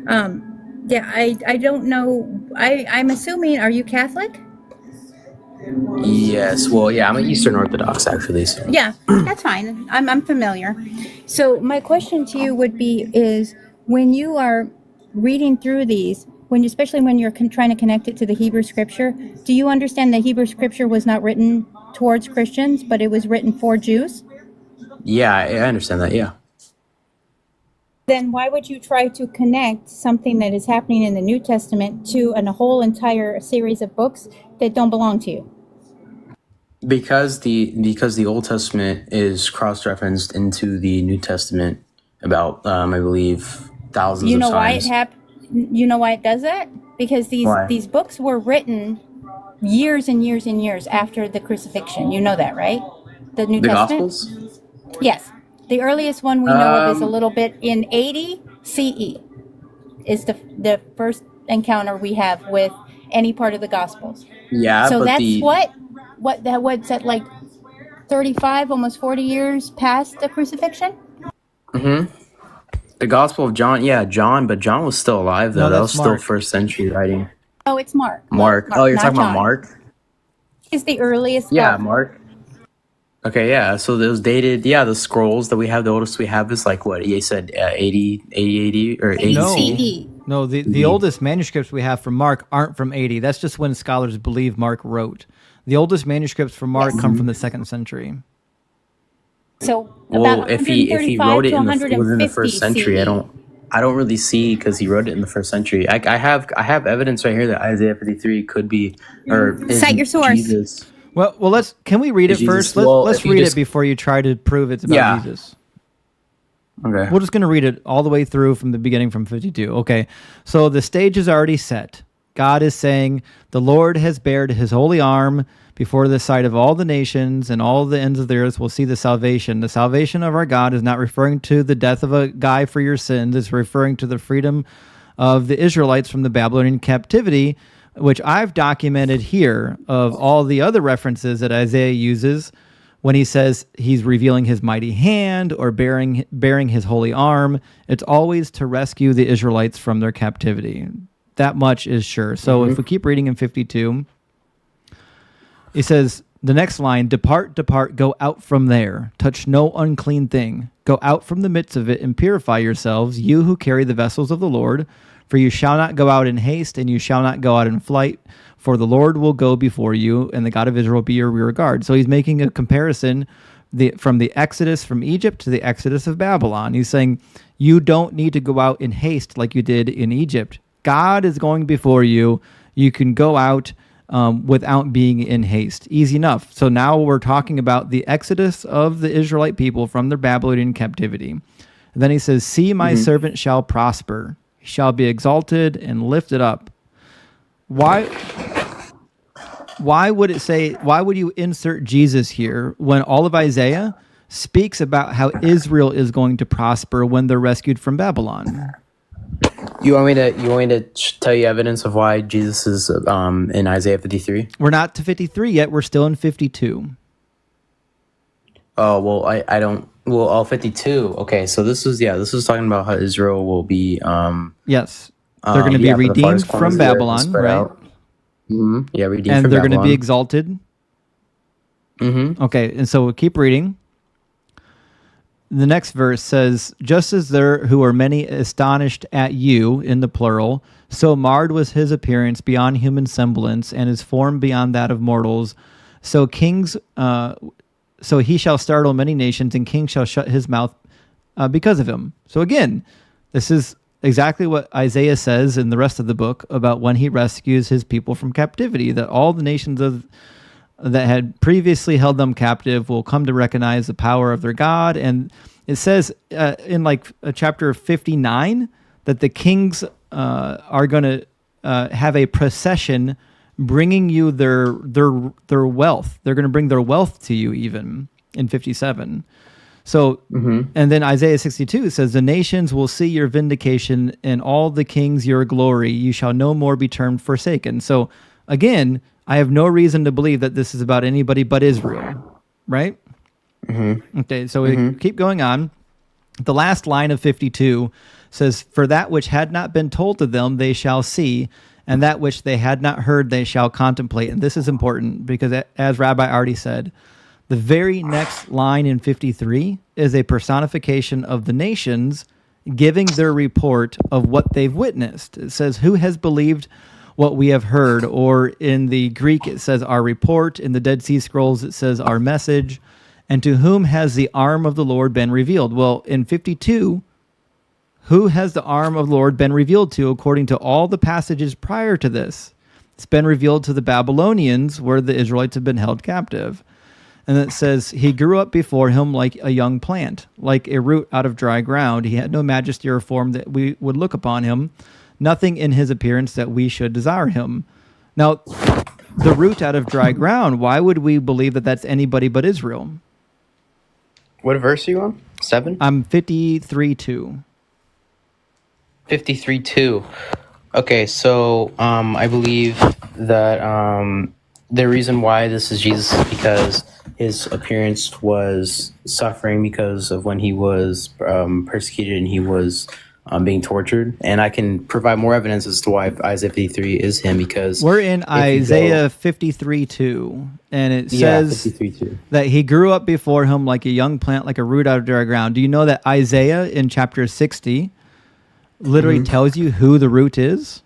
Yeah, I don't know. I'm assuming, are you Catholic? Yes. Well, yeah, I'm an Eastern Orthodox, actually. So. Yeah, that's fine. I'm familiar. So my question to you would be is when you are reading through these, especially when you're trying to connect it to the Hebrew scripture, do you understand that Hebrew scripture was not written towards Christians, but it was written for Jews? Yeah, I understand that, yeah. Then why would you try to connect something that is happening in the New Testament to a whole entire series of books that don't belong to you? Because the Old Testament is cross-referenced into the New Testament about, I believe, thousands of times. You know why it does that? Because these books were written years and years and years after the crucifixion. You know that, right? The New Testament? Gospels? Yes. The earliest one we know of is a little bit in 80 CE is the first encounter we have with any part of the Gospels. Yeah, so but that's what's that, like 35, almost 40 years past the crucifixion? Mm-hmm. The Gospel of John, but John was still alive though. No, that was Mark. still first century writing. Oh, it's Mark. Mark. Oh, you're talking about John. Mark? Is the earliest. Yeah, gospel. Mark. Okay, yeah. So those dated, the scrolls that we have, the oldest we have is like what? You said 80 or 80 No. CE. No, the oldest manuscripts we have from Mark aren't from 80. That's just when scholars believe Mark wrote. The oldest manuscripts from Mark come from the 2nd century. So Well, about if he 135 wrote it to in within the 150 first century, I CE. don't really see because he wrote it in the first century. I have evidence right here that Isaiah 53 could be or is Cite your source. Jesus. Well, can we read it Is Jesus- first? well, Let's if you read just- it before you try to prove it's about Yeah. Jesus. Okay. We're just going to read it all the way through from the beginning from 52. Okay. So the stage is already set. God is saying, the Lord has bared his holy arm before the sight of all the nations, and all the ends of the earth will see the salvation. The salvation of our God is not referring to the death of a guy for your sins. It's referring to the freedom of the Israelites from the Babylonian captivity, which I've documented here of all the other references that Isaiah uses when he says he's revealing his mighty hand or bearing his holy arm. It's always to rescue the Israelites from their captivity. That much is sure. So if we keep reading in 52, he says, the next line, depart, depart, go out from there. Touch no unclean thing. Go out from the midst of it and purify yourselves, you who carry the vessels of the Lord. For you shall not go out in haste, and you shall not go out in flight. For the Lord will go before you, and the God of Israel will be your rear guard. So he's making a comparison from the Exodus from Egypt to the Exodus of Babylon. He's saying, you don't need to go out in haste like you did in Egypt. God is going before you. You can go out without being in haste. Easy enough. So now we're talking about the exodus of the Israelite people from their Babylonian captivity. And then he says, see, my servant shall prosper. He shall be exalted and lifted up. Why would it say, why would you insert Jesus here when all of Isaiah speaks about how Israel is going to prosper when they're rescued from Babylon? You want me to tell you evidence of why Jesus is in Isaiah 53? We're not to 53 yet. We're still in 52. Oh, well, I don't. Well, 52. Okay, so this is talking about how Israel will be. Yes, they're going to be redeemed from Babylon, right? Mm-hmm. Yeah, redeemed and from they're going to Babylon. be exalted. Mm-hmm. Okay, and so we'll keep reading. The next verse says, just as there who are many astonished at you, in the plural, so marred was his appearance beyond human semblance, and his form beyond that of mortals. So so he shall startle many nations, and kings shall shut his mouth because of him. So again, this is exactly what Isaiah says in the rest of the book about when he rescues his people from captivity, that all the nations that had previously held them captive will come to recognize the power of their God. And it says in chapter 59 that the kings are going to have a procession bringing you their wealth. They're going to bring their wealth to you even in 57. So, and then Isaiah 62 says, the nations will see your vindication, and all the kings your glory. You shall no more be termed forsaken. So again, I have no reason to believe that this is about anybody but Israel, right? Okay, so we keep going on. The last line of 52 says, for that which had not been told to them, they shall see, and that which they had not heard, they shall contemplate. And this is important because, as Rabbi already said, the very next line in 53 is a personification of the nations giving their report of what they've witnessed. It says, who has believed what we have heard? Or in the Greek, it says our report. In the Dead Sea Scrolls, it says our message. And to whom has the arm of the Lord been revealed? Well, in 52, who has the arm of the Lord been revealed to according to all the passages prior to this? It's been revealed to the Babylonians, where the Israelites have been held captive. And it says, he grew up before him like a young plant, like a root out of dry ground. He had no majesty or form that we would look upon him, nothing in his appearance that we should desire him. Now, the root out of dry ground, why would we believe that that's anybody but Israel? What verse are you on? 7? I'm 53:2. 53:2. Okay, so I believe that the reason why this is Jesus is because his appearance was suffering because of when he was persecuted and he was being tortured. And I can provide more evidence as to why Isaiah 53 is him, because we're in Isaiah 53:2, and it says 53:2. that he grew up before him like a young plant, like a root out of dry ground. Do you know that Isaiah in chapter 60 literally tells you who the root is?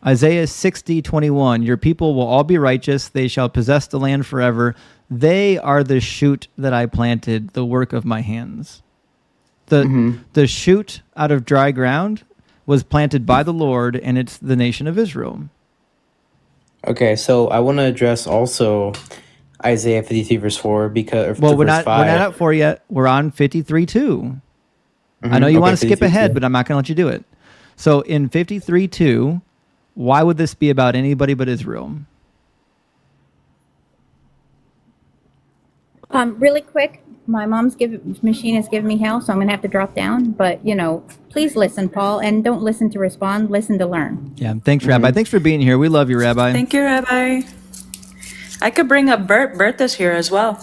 Isaiah 60:21, your people will all be righteous. They shall possess the land forever. They are the shoot that I planted, the work of my hands. The shoot out of dry ground was planted by the Lord, and it's the nation of Israel. Okay, so I want to address also Isaiah 53 verse 4 because Well, we're verse not 5. at 4 yet. We're on 53:2. I know you want to skip ahead, but I'm not going to let you do it. So in 53:2, why would this be about anybody but Israel? Really quick, my machine is giving me hell, so I'm gonna have to drop down. But please listen, Paul, and don't listen to respond. Listen to learn. Yeah, thanks, Rabbi. Thanks for being here. We love you, Rabbi. Thank you, Rabbi. I could bring up Bert. Bert is here as well.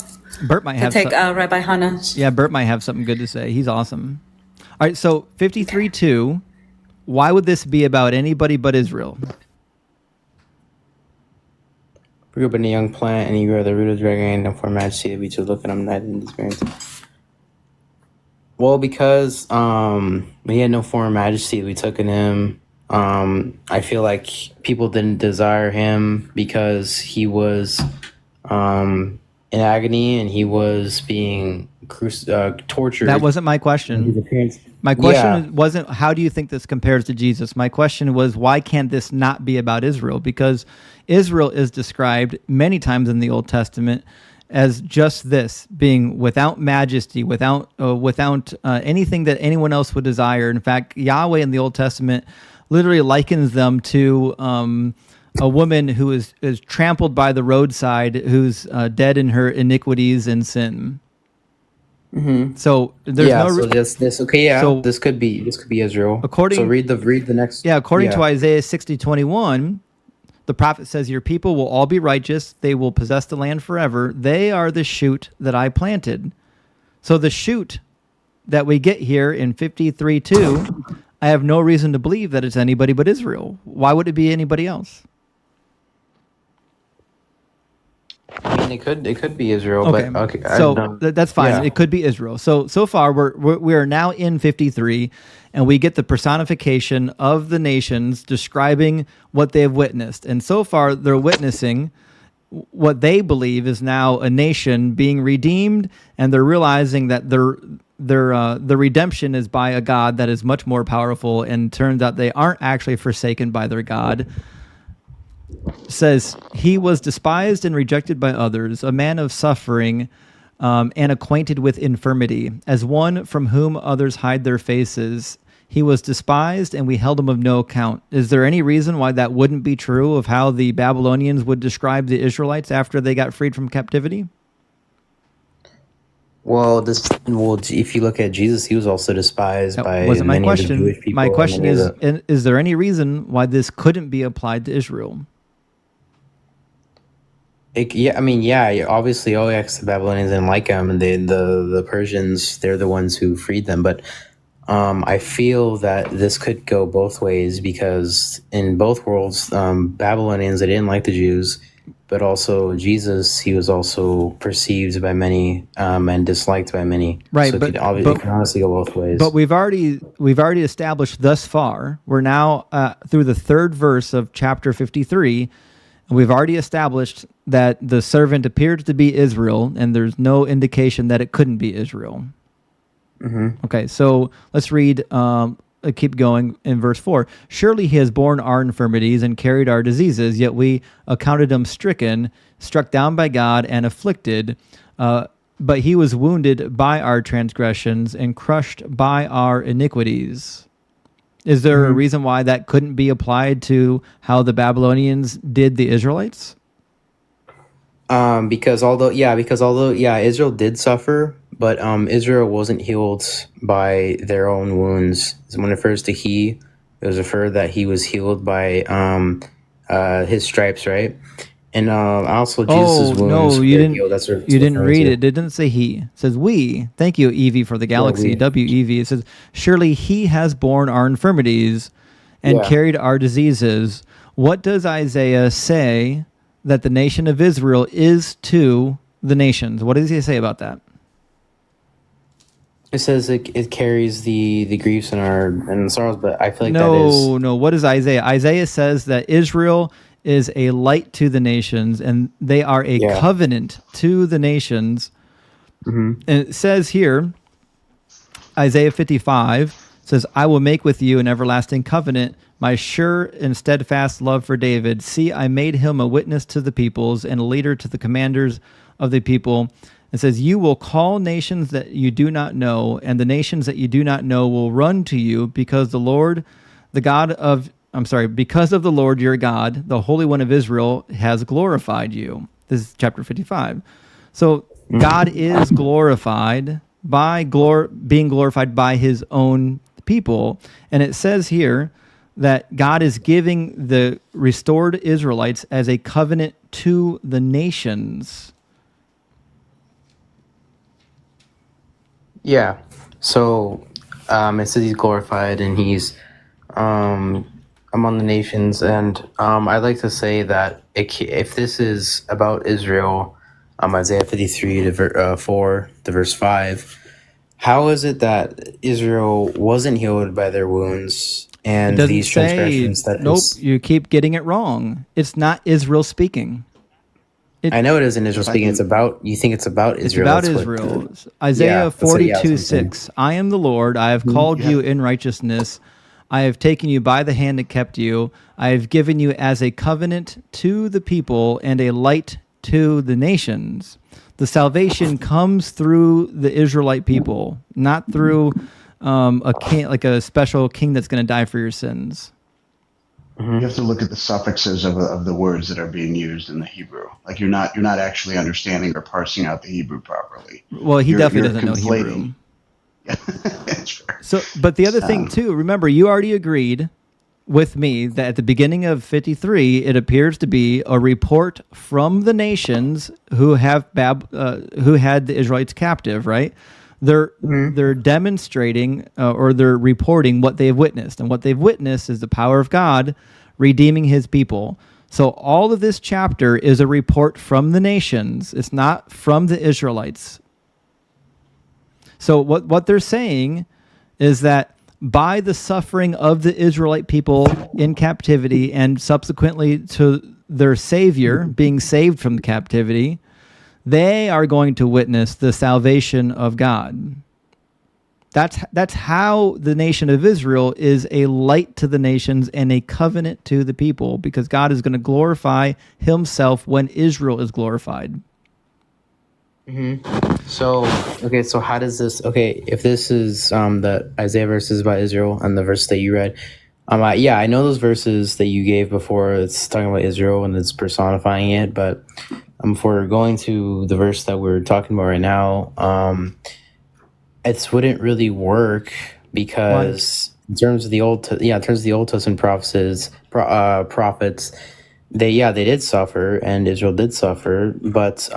Bert might have to take Rabbi Hannah's. Yeah, Bert might have something good to say. He's awesome. All right, so 53:2. Why would this be about anybody but Israel? Grew up in a young plant, and you grow the root of the dragon and for majesty that we should look at him night and experience. Well, because he had no form of majesty, we took in him. I feel like people didn't desire him because he was in agony and he was being tortured. That wasn't my question. His appearance. My question wasn't how do you think this compares to Jesus? My question was why can't this not be about Israel? Because Israel is described many times in the Old Testament as just this, being without majesty, without anything that anyone else would desire. In fact, Yahweh in the Old Testament literally likens them to a woman who is trampled by the roadside, who's dead in her iniquities and sin. Mm-hmm. So there's So this could be Israel. So read the next. According to Isaiah 60:21, the prophet says, "Your people will all be righteous; they will possess the land forever. They are the shoot that I planted." So the shoot that we get here in 53:2, I have no reason to believe that it's anybody but Israel. Why would it be anybody else? I mean, it could be Israel, Okay. but okay. So that's fine. Yeah. It could be Israel. So far we are now in 53, and we get the personification of the nations describing what they have witnessed. And so far they're witnessing what they believe is now a nation being redeemed, and they're realizing that the redemption is by a God that is much more powerful, and turns out they aren't actually forsaken by their God. Says he was despised and rejected by others, a man of suffering and acquainted with infirmity, as one from whom others hide their faces. He was despised and we held him of no account. Is there any reason why that wouldn't be true of how the Babylonians would describe the Israelites after they got freed from captivity? Well, if you look at Jesus, he was also despised by wasn't my many of the question. Jewish people. My question is there any reason why this couldn't be applied to Israel? Obviously, the Babylonians didn't like him, and the Persians, they're the ones who freed them. But I feel that this could go both ways, because in both worlds, Babylonians, they didn't like the Jews, but also Jesus, he was also perceived by many and disliked by many. Right, so it can honestly go both ways. But we've already established thus far. We're now through the third verse of chapter 53. We've already established that the servant appeared to be Israel, and there's no indication that it couldn't be Israel. Mm-hmm. Okay, so let's read, keep going in verse 4. Surely he has borne our infirmities and carried our diseases, yet we accounted him stricken, struck down by God, and afflicted. But he was wounded by our transgressions and crushed by our iniquities. Is there a reason why that couldn't be applied to how the Babylonians did the Israelites? Because although Israel did suffer, but Israel wasn't healed by their own wounds. When it refers to it was referred that he was healed by his stripes, right? And also Jesus' wounds. No, you didn't. Healed. That's what you didn't read it. It didn't say he. It says we. Thank you, Evie, for the galaxy. WEV. It says, surely he has borne our infirmities and carried our diseases. What does Isaiah say that the nation of Israel is to the nations? What does he say about that? It says it carries the griefs and sorrows, but I feel like No. What is Isaiah? Isaiah says that Israel is a light to the nations, and they are a covenant to the nations. And it says here, Isaiah 55 says, I will make with you an everlasting covenant, my sure and steadfast love for David. See, I made him a witness to the peoples and a leader to the commanders of the people. It says, you will call nations that you do not know, and the nations that you do not know will run to you because because of the Lord your God, the Holy One of Israel, has glorified you. This is chapter 55. So God is glorified by being glorified by his own people. And it says here that God is giving the restored Israelites as a covenant to the nations. Yeah. So it says he's glorified and he's among the nations. And I'd like to say that if this is about Israel, Isaiah 53 to 4 to verse 5, how is it that Israel wasn't healed by their wounds and these transgressions? You keep getting it wrong. It's not Israel speaking. I know it isn't Israel speaking. You think it's about Israel. It's about Israel. Isaiah 42:6. I am the Lord. I have called you in righteousness. I have taken you by the hand and kept you. I have given you as a covenant to the people and a light to the nations. The salvation comes through the Israelite people, not through a king, like a special king that's going to die for your sins. You have to look at the suffixes of the words that are being used in the Hebrew. Like you're not actually understanding or parsing out the Hebrew properly. Well, he definitely doesn't know Hebrew. That's fair. So, but the other thing too, remember, you already agreed with me that at the beginning of 53, it appears to be a report from the nations who had the Israelites captive, right? They're demonstrating or they're reporting what they've witnessed, and what they've witnessed is the power of God redeeming his people. So all of this chapter is a report from the nations. It's not from the Israelites. So what they're saying is that by the suffering of the Israelite people in captivity and subsequently to their Savior being saved from captivity, they are going to witness the salvation of God. That's how the nation of Israel is a light to the nations and a covenant to the people, because God is going to glorify himself when Israel is glorified. So how does this, if this is the Isaiah verses about Israel and the verse that you read, I know those verses that you gave before, it's talking about Israel and it's personifying it, but if we're going to the verse that we're talking about right now, it wouldn't really work because in terms of the Old Testament prophets, they did suffer and Israel did suffer, but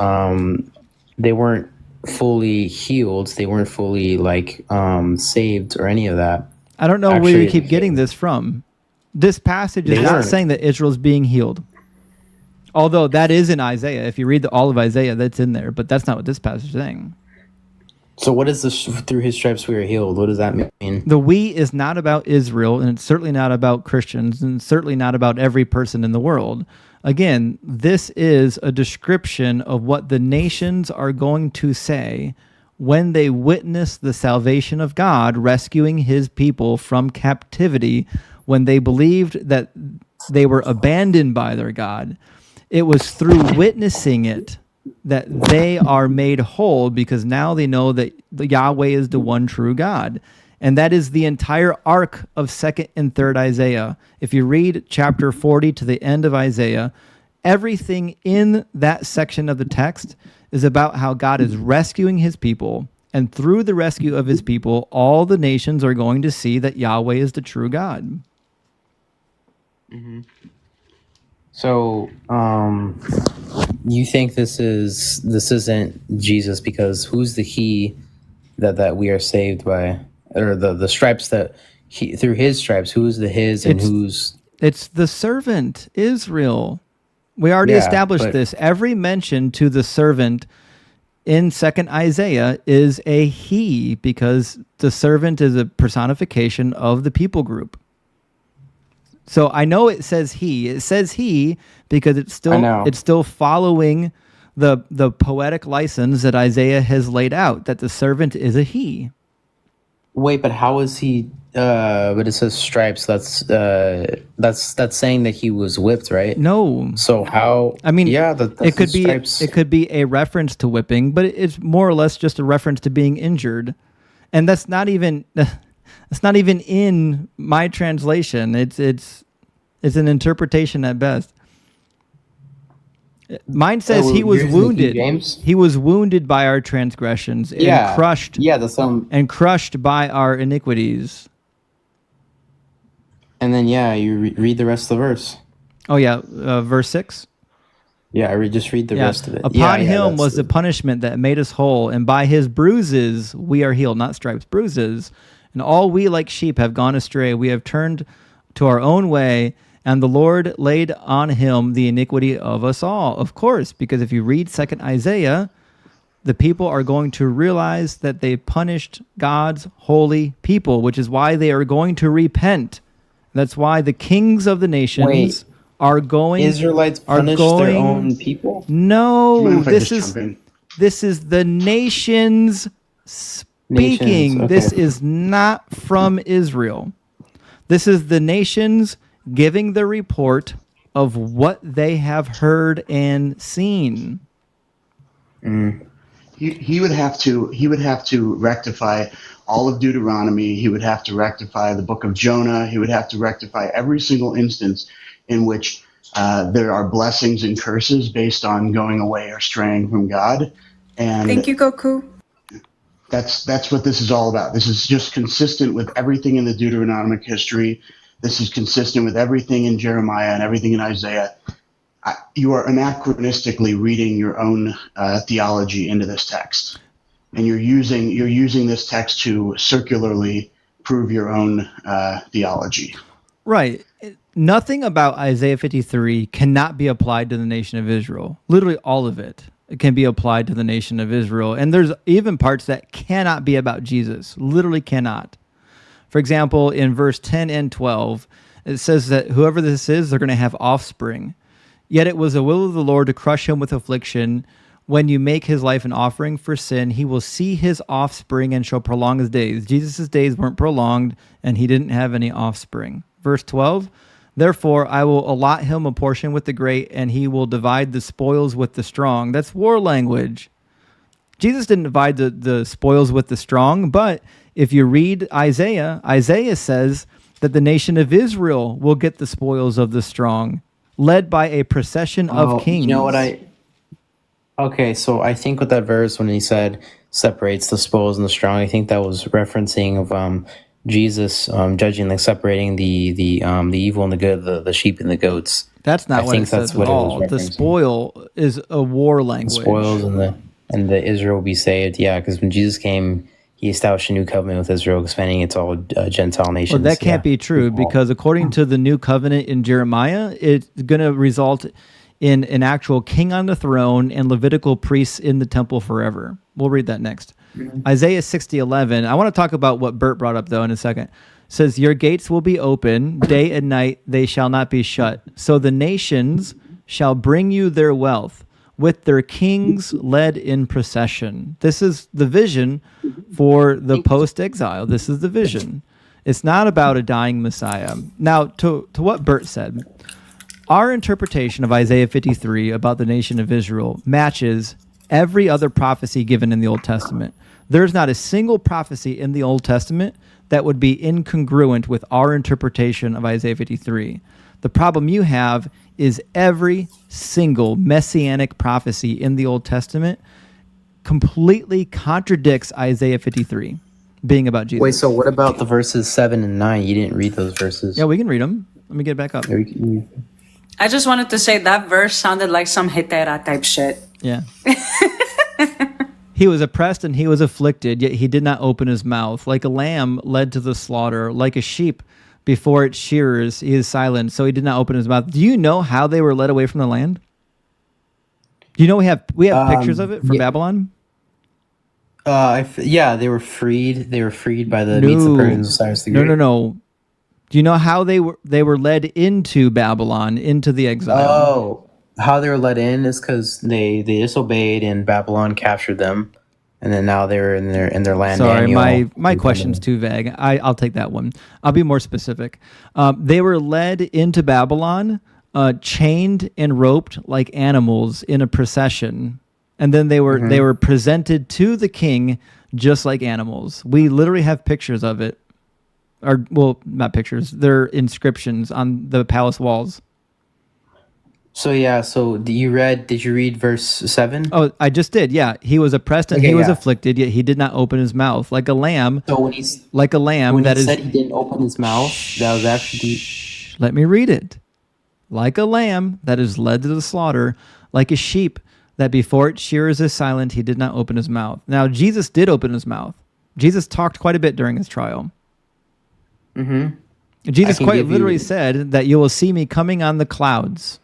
they weren't fully healed. They weren't fully saved or any of that. I don't know where you keep getting this from. This passage is not saying that Israel's being healed. Although that is in Isaiah. If you read all of Isaiah, that's in there. But that's not what this passage is saying. So what is this, through his stripes we are healed? What does that mean? The we is not about Israel, and it's certainly not about Christians, and it's certainly not about every person in the world. Again, this is a description of what the nations are going to say when they witness the salvation of God rescuing his people from captivity, when they believed that they were abandoned by their God. It was through witnessing it that they are made whole, because now they know that the Yahweh is the one true God. And that is the entire arc of 2nd and 3rd Isaiah. If you read chapter 40 to the end of Isaiah, everything in that section of the text is about how God is rescuing his people. And through the rescue of his people, all the nations are going to see that Yahweh is the true God. So, you think this isn't Jesus, because who's the he that we are saved by, or the stripes that through his stripes, who's the his and who's? It's the servant Israel. We already established this. Every mention to the servant in 2nd Isaiah is a he, because the servant is a personification of the people group. So I know it says he. It says he because it's still following the poetic license that Isaiah has laid out, that the servant is a he. Wait, but how is he? But it says stripes. That's saying that he was whipped, right? No. So how? I mean, yeah, that's it could the be stripes. it could be a reference to whipping, but it's more or less just a reference to being injured, and that's not even in my translation. It's an interpretation at best. Mine says he was wounded. He was wounded by our transgressions and crushed. Yeah, that's and crushed by our iniquities. And then you read the rest of the verse. Oh yeah, verse 6. Yeah, just read the rest of it. Upon him was the punishment that made us whole, and by his bruises we are healed. Not stripes, bruises. And all we like sheep have gone astray. We have turned to our own way, and the Lord laid on him the iniquity of us all. Of course, because if you read 2nd Isaiah, the people are going to realize that they punished God's holy people, which is why they are going to repent. That's why the kings of the nations are going. Israelites punished their own people? No, this is the nations speaking. Okay. This is not from Israel. This is the nations giving the report of what they have heard and seen. He would have to rectify all of Deuteronomy. He would have to rectify the book of Jonah. He would have to rectify every single instance in which there are blessings and curses based on going away or straying from God. And thank you, Goku. That's what this is all about. This is just consistent with everything in the Deuteronomic history. This is consistent with everything in Jeremiah and everything in Isaiah. You are anachronistically reading your own theology into this text, and you're using this text to circularly prove your own theology. Right. Nothing about Isaiah 53 cannot be applied to the nation of Israel. Literally all of it can be applied to the nation of Israel. And there's even parts that cannot be about Jesus. Literally cannot. For example, in verse 10 and 12, it says that whoever this is, they're going to have offspring. Yet it was the will of the Lord to crush him with affliction. When you make his life an offering for sin, he will see his offspring and shall prolong his days. Jesus' days weren't prolonged, and he didn't have any offspring. Verse 12, therefore I will allot him a portion with the great, and he will divide the spoils with the strong. That's war language. Jesus didn't divide the spoils with the strong, but if you read Isaiah, Isaiah says that the nation of Israel will get the spoils of the strong, led by a procession of kings. You know what Okay, so I think with that verse when he said separates the spoils and the strong, I think that was referencing of Jesus judging, like separating the evil and the good, the sheep and the goats. That's not what it says at all. The spoil is a war language. The spoils and the Israel will be saved. Yeah, because when Jesus came, he established a new covenant with Israel, expanding it to all Gentile nations. Well, that can't be true, because according to the new covenant in Jeremiah, it's going to result in an actual king on the throne and Levitical priests in the temple forever. We'll read that next. Isaiah 60:11. I want to talk about what Bert brought up, though, in a second. It says, your gates will be open, day and night they shall not be shut. So the nations shall bring you their wealth, with their kings led in procession. This is the vision for the post-exile. This is the vision. It's not about a dying Messiah. Now, to what Bert said, our interpretation of Isaiah 53 about the nation of Israel matches every other prophecy given in the Old Testament. There's not a single prophecy in the Old Testament that would be incongruent with our interpretation of Isaiah 53. The problem you have is every single messianic prophecy in the Old Testament completely contradicts Isaiah 53 being about Jesus. Wait, so what about the verses 7 and 9? You didn't read those verses. Yeah, we can read them. Let me get back up. I just wanted to say that verse sounded like some hetera type shit. Yeah. He was oppressed and he was afflicted, yet he did not open his mouth. Like a lamb led to the slaughter, like a sheep before its shearers, he is silent, so he did not open his mouth. Do you know how they were led away from the land? Do you know we have pictures of it from Babylon? Yeah, they were freed. They were freed by the Medes and Persians of Cyrus the Great. No. Do you know how they were led into Babylon, into the exile? Oh, how they were let in is because they disobeyed and Babylon captured them, and then now they're in their land. Sorry, Daniel, my question's too vague. I'll take that one. I'll be more specific. They were led into Babylon, chained and roped like animals in a procession, and then they were presented to the king just like animals. We literally have pictures of it. Or, well, not pictures. They're inscriptions on the palace walls. So yeah, did you read verse 7? Oh, I just did. Yeah, he was oppressed and he was afflicted, yet he did not open his mouth like a lamb. So when he said he didn't open his mouth, that was actually. Let me read it. Like a lamb that is led to the slaughter, like a sheep that before its shearers is silent, he did not open his mouth. Now Jesus did open his mouth. Jesus talked quite a bit during his trial. Jesus quite literally said that you will see me coming on the clouds.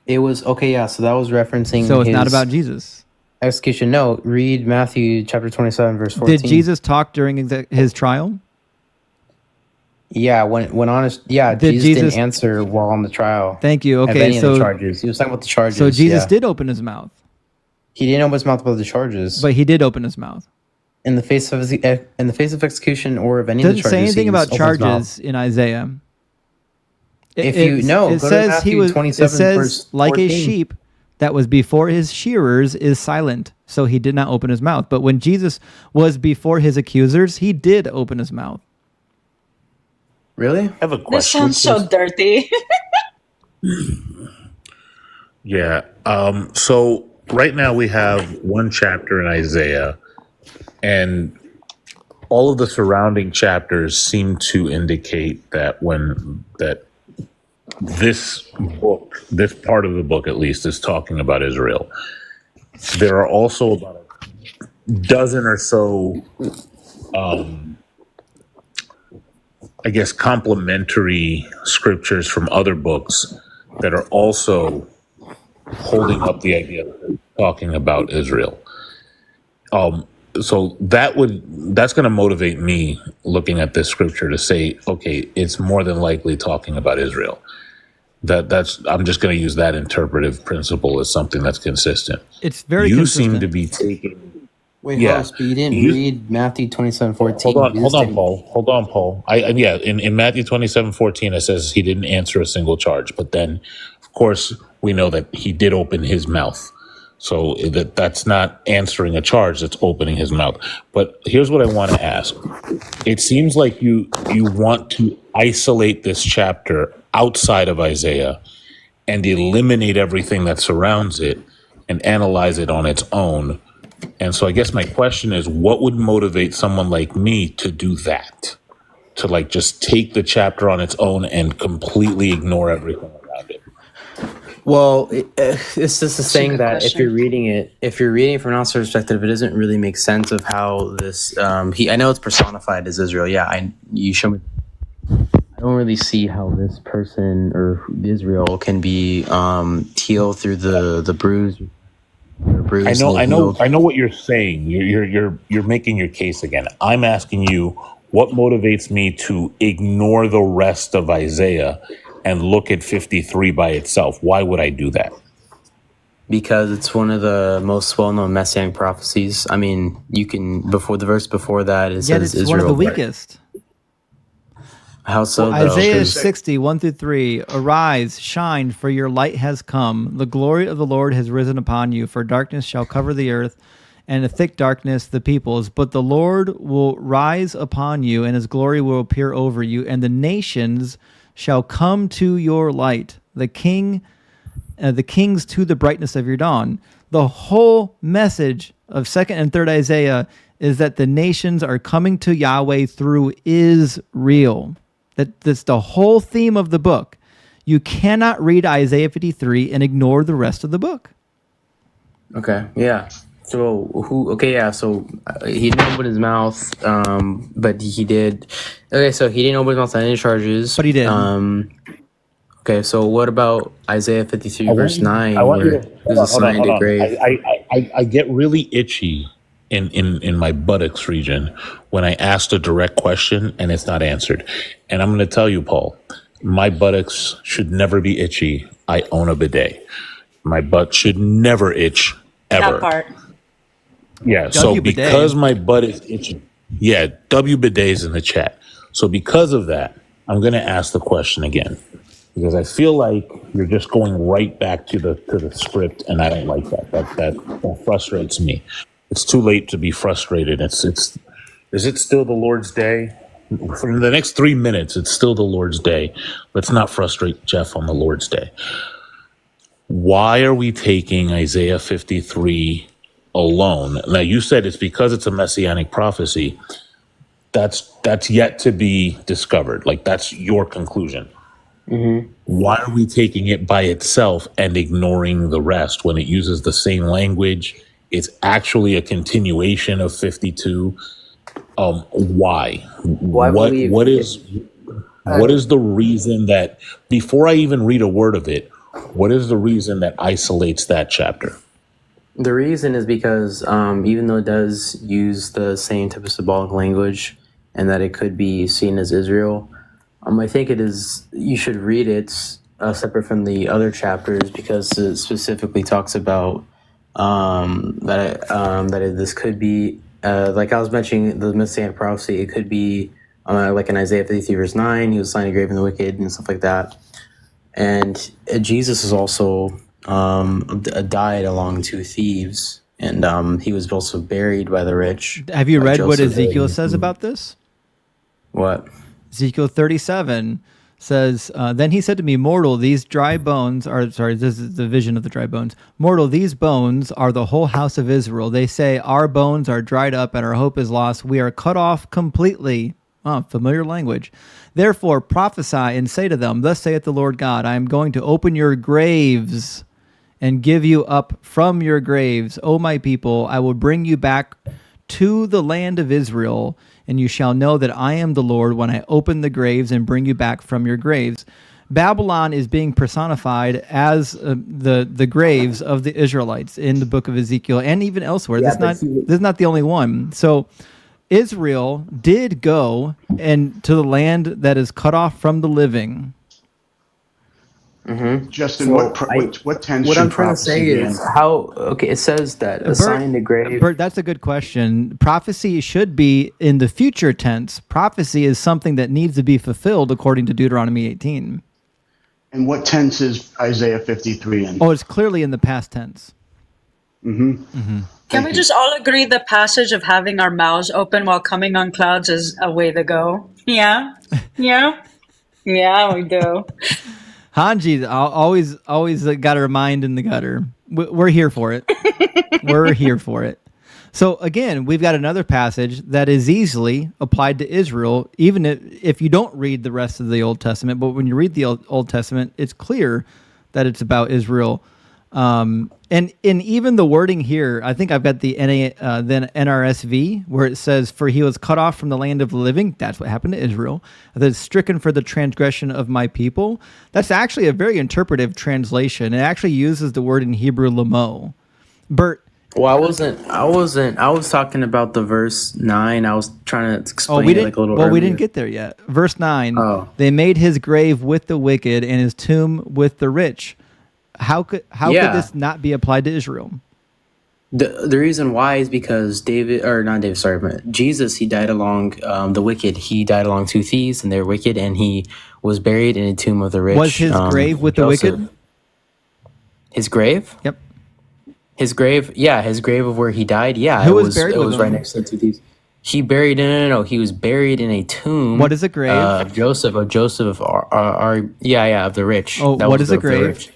It was okay, yeah. So that was referencing. So it's not about Jesus. Execution. No, read Matthew chapter 27, verse 14. Did Jesus talk during his trial? Yeah, when honest, yeah. Did Jesus didn't answer while on the trial. Thank you. Okay, any of the charges. He was talking about the charges. So Jesus did open his mouth. He didn't open his mouth about the charges, but he did open his mouth. In the face of execution or of any of the charges. Doesn't say anything about charges in Isaiah. It says he was. It says like a sheep that was before his shearers is silent, so he did not open his mouth. But when Jesus was before his accusers, he did open his mouth. Really? I have a question. This sounds so dirty. Yeah. So right now we have one chapter in Isaiah, and all of the surrounding chapters seem to indicate that this book, this part of the book at least, is talking about Israel. There are also about a dozen or so, I guess, complementary scriptures from other books that are also holding up the idea that they're talking about Israel. So that's going to motivate me looking at this scripture to say, okay, it's more than likely talking about Israel. I'm just going to use that interpretive principle as something that's consistent. It's very consistent. You seem to be taking. Wait, but you didn't read Matthew 27:14. Hold on, Paul. In Matthew 27:14, it says he didn't answer a single charge, but then, of course, we know that he did open his mouth. So that's not answering a charge, that's opening his mouth. But here's what I want to ask. It seems like you want to isolate this chapter outside of Isaiah and eliminate everything that surrounds it and analyze it on its own. And so I guess my question is, what would motivate someone like me to do that? To just take the chapter on its own and completely ignore everything around it? Well, it's just the saying that if you're reading it from an outsider perspective, it doesn't really make sense of how this. I know it's personified as Israel. Yeah, you show me. I don't really see how this person or Israel can be healed through the bruise. I know what you're saying. You're making your case again. I'm asking you, what motivates me to ignore the rest of Isaiah and look at 53 by itself? Why would I do that? Because it's one of the most well-known messianic prophecies. I mean, you can before the verse before that it says it's Israel. One of the weakest. How so? Isaiah 60, 1-3. Arise, shine, for your light has come. The glory of the Lord has risen upon you. For darkness shall cover the earth, and a thick darkness the peoples. But the Lord will rise upon you, and his glory will appear over you, and the nations shall come to your light. The kings to the brightness of your dawn. The whole message of 2nd and 3rd Isaiah is that the nations are coming to Yahweh through Israel. That's the whole theme of the book. You cannot read Isaiah 53 and ignore the rest of the book. Okay, yeah. So So he didn't open his mouth, but he did. Okay, so he didn't open his mouth on any charges, but he did. Okay, so what about Isaiah 53 verse 9? I want you to there's a sign to grave. I get really itchy in my buttocks region when I asked a direct question and it's not answered. And I'm going to tell you, Paul, my buttocks should never be itchy. I own a bidet. My butt should never itch ever. That part. Yeah. So because my butt is itchy, yeah, W bidets in the chat. So because of that, I'm going to ask the question again, because I feel like you're just going right back to the script, and I don't like that. That frustrates me. It's too late to be frustrated. Is it still the Lord's Day? For the next 3 minutes, it's still the Lord's Day. Let's not frustrate Jeff on the Lord's Day. Why are we taking Isaiah 53 alone? Now, you said it's because it's a messianic prophecy. That's yet to be discovered. Like, that's your conclusion. Mm-hmm. Why are we taking it by itself and ignoring the rest when it uses the same language? It's actually a continuation of 52. Why? What is the reason that, before I even read a word of it, what is the reason that isolates that chapter? The reason is because even though it does use the same type of symbolic language and that it could be seen as Israel, I think you should read it separate from the other chapters, because it specifically talks about this could be, like I was mentioning, the Messianic prophecy. It could be like in Isaiah 53 verse 9, he was assigned a grave in the wicked and stuff like that. And Jesus is also died along two thieves, and he was also buried by the rich. Have you read what Ezekiel says about this? What? Ezekiel 37 says, then he said to me, mortal, these dry bones are, this is the vision of the dry bones. Mortal, these bones are the whole house of Israel. They say, our bones are dried up and our hope is lost. We are cut off completely. Oh, familiar language. Therefore prophesy and say to them, thus saith the Lord God, I am going to open your graves and give you up from your graves. O my people, I will bring you back to the land of Israel, and you shall know that I am the Lord when I open the graves and bring you back from your graves. Babylon is being personified as the graves of the Israelites in the book of Ezekiel and even elsewhere. Yeah, this is not the only one. So Israel did go and to the land that is cut off from the living. Mm-hmm. Justin, So what tense what should I'm trying to prophecy say be is in? it says that assigned a grave. Bert, that's a good question. Prophecy should be in the future tense. Prophecy is something that needs to be fulfilled according to Deuteronomy 18. And what tense is Isaiah 53 in? Oh, it's clearly in the past tense. Mm-hmm. Mm-hmm. Can we just all agree the passage of having our mouths open while coming on clouds is a way to go? Yeah? Yeah? Yeah, we do. Hanji always got her mind in the gutter. We're here for it. We're here for it. So again, we've got another passage that is easily applied to Israel, even if you don't read the rest of the Old Testament. But when you read the Old Testament, it's clear that it's about Israel. And in even the wording here, I think I've got the NRSV where it says, for he was cut off from the land of the living. That's what happened to Israel. That is stricken for the transgression of my people. That's actually a very interpretive translation. It actually uses the word in Hebrew lamo. Bert. Well, I was talking about the verse 9. I was trying to explain it like a little earlier. We didn't get there yet. Verse 9, They made his grave with the wicked and his tomb with the rich. How could this not be applied to Israel? The reason why is because Jesus, he died along the wicked. He died along two thieves, and they're wicked, and he was buried in a tomb of the rich. Was his grave with the wicked? His grave? Yep. His grave, his grave of where he died. Yeah, Who was buried with him? Right next to the two thieves. He buried he was buried in a tomb. What is a grave? Of Joseph of the rich. Oh, what is a grave?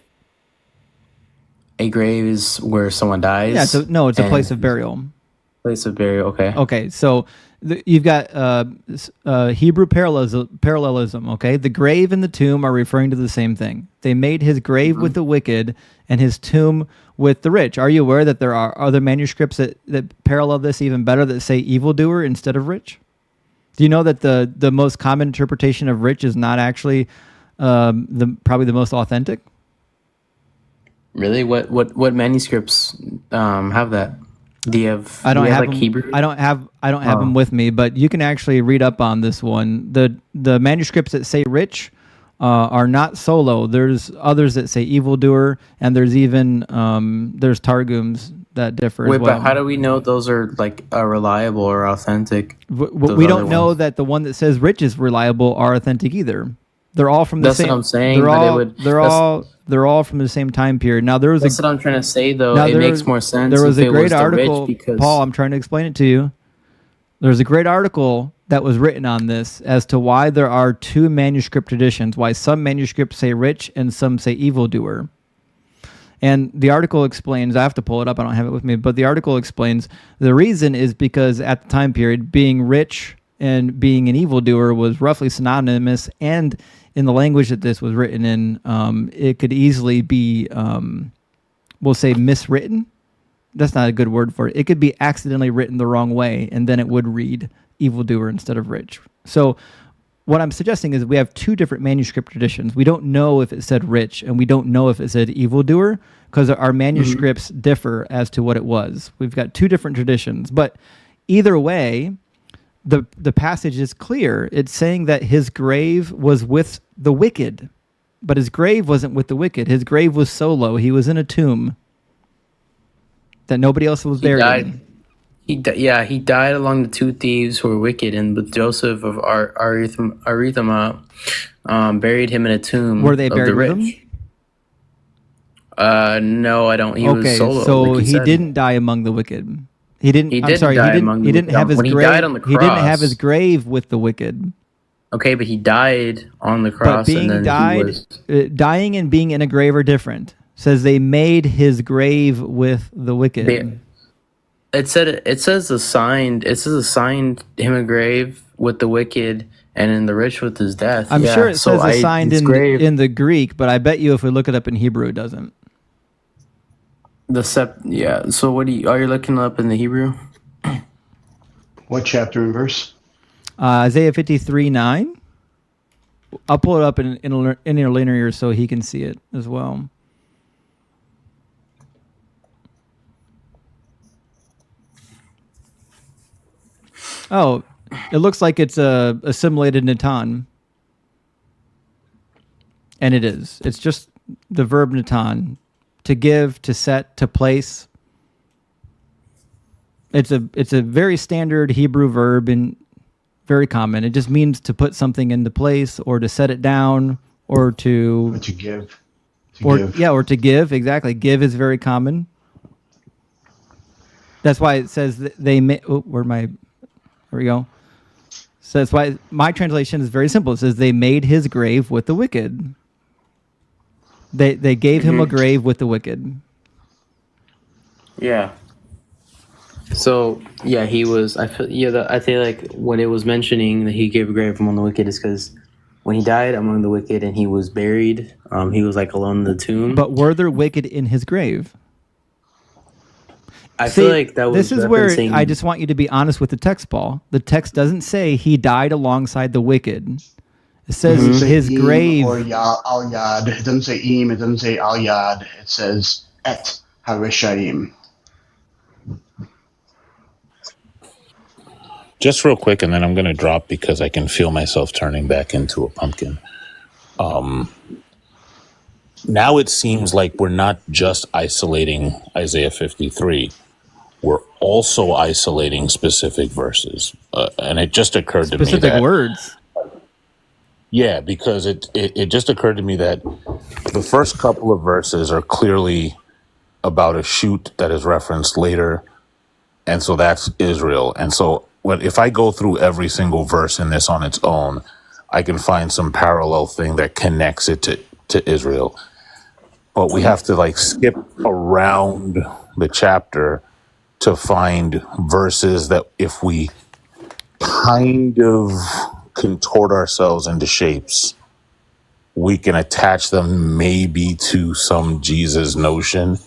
A grave is where someone dies. Yeah, it's a place of burial. Place of burial, okay. Okay, so you've got Hebrew parallelism, okay? The grave and the tomb are referring to the same thing. They made his grave with the wicked and his tomb with the rich. Are you aware that there are other manuscripts that parallel this even better that say evildoer instead of rich? Do you know that the most common interpretation of rich is not actually probably the most authentic? Really? What manuscripts have that? Do you have? I don't have like them, Hebrew? I don't have them with me, but you can actually read up on this one. The manuscripts that say rich are not solo. There's others that say evildoer, and there's even there's targums that differ Wait, as well. but how do we know those are like reliable or authentic? We don't know that the one that says rich is reliable are authentic either. They're all from the That's same. what I'm saying. They're all from the same time period. Now there was That's what I'm trying to say, though. It makes more sense. There was if a it great the article, rich because Paul. I'm trying to explain it to you. There's a great article that was written on this as to why there are two manuscript traditions. Why some manuscripts say rich and some say evildoer. And the article explains. I have to pull it up. I don't have it with me, but the article explains the reason is because at the time period, being rich and being an evildoer was roughly synonymous, and in the language that this was written in, it could easily be, we'll say, miswritten. That's not a good word for it. It could be accidentally written the wrong way, and then it would read evildoer instead of rich. So what I'm suggesting is we have two different manuscript traditions. We don't know if it said rich, and we don't know if it said evildoer, because our manuscripts differ as to what it was. We've got two different traditions. But either way, the passage is clear. It's saying that his grave was with the wicked, but his grave wasn't with the wicked. His grave was solo. He was in a tomb that nobody else was buried in. He died along the two thieves who were wicked, and with Joseph of Arimathea buried him in a tomb. Were they buried of the with rich. him? No, I don't. He was solo. So like he said. didn't die among the wicked. He didn't. He I'm didn't sorry. die He didn't. among He the didn't have his when he grave. died on the He didn't have cross. his grave with the wicked. Okay, but he died on the But cross, and being then dying and being in a grave are different. Says they made his grave with the wicked. It says assigned him a grave with the wicked, and in the rich with his death. I'm sure it says assigned his grave. in the Greek, but I bet you if we look it up in Hebrew, it doesn't. So what are you looking up in the Hebrew? What chapter and verse? Isaiah 53:9. I'll pull it up in interlinear so he can see it as well. Oh, it looks like it's a assimilated Natan. And it is. It's just the verb Natan. To give, to set, to place. It's a very standard Hebrew verb and very common. It just means to put something into place or to set it down or to give. Or to give. Exactly. Give is very common. That's why it says that they may. Oh, there we go. So that's why my translation is very simple. It says they made his grave with the wicked. They gave him a grave with the wicked. Yeah. So he was. I feel like what it was mentioning that he gave a grave among the wicked is because when he died among the wicked and he was buried, he was like alone in the tomb. But were there wicked in his grave? I feel like that was. This is where I just want you to be honest with the text, Paul. The text doesn't say he died alongside the wicked. It says his grave. Or al yad. It doesn't say im. It doesn't say al yad. It says et harishaim. Just real quick, and then I'm going to drop because I can feel myself turning back into a pumpkin. Now it seems like we're not just isolating Isaiah 53. We're also isolating specific verses. And it just occurred to me that... Specific words. Yeah, because it just occurred to me that the first couple of verses are clearly about a shoot that is referenced later. And so that's Israel. And so if I go through every single verse in this on its own, I can find some parallel thing that connects it to Israel. But we have to skip around the chapter to find verses that if we kind of contort ourselves into shapes, we can attach them maybe to some Jesus notion.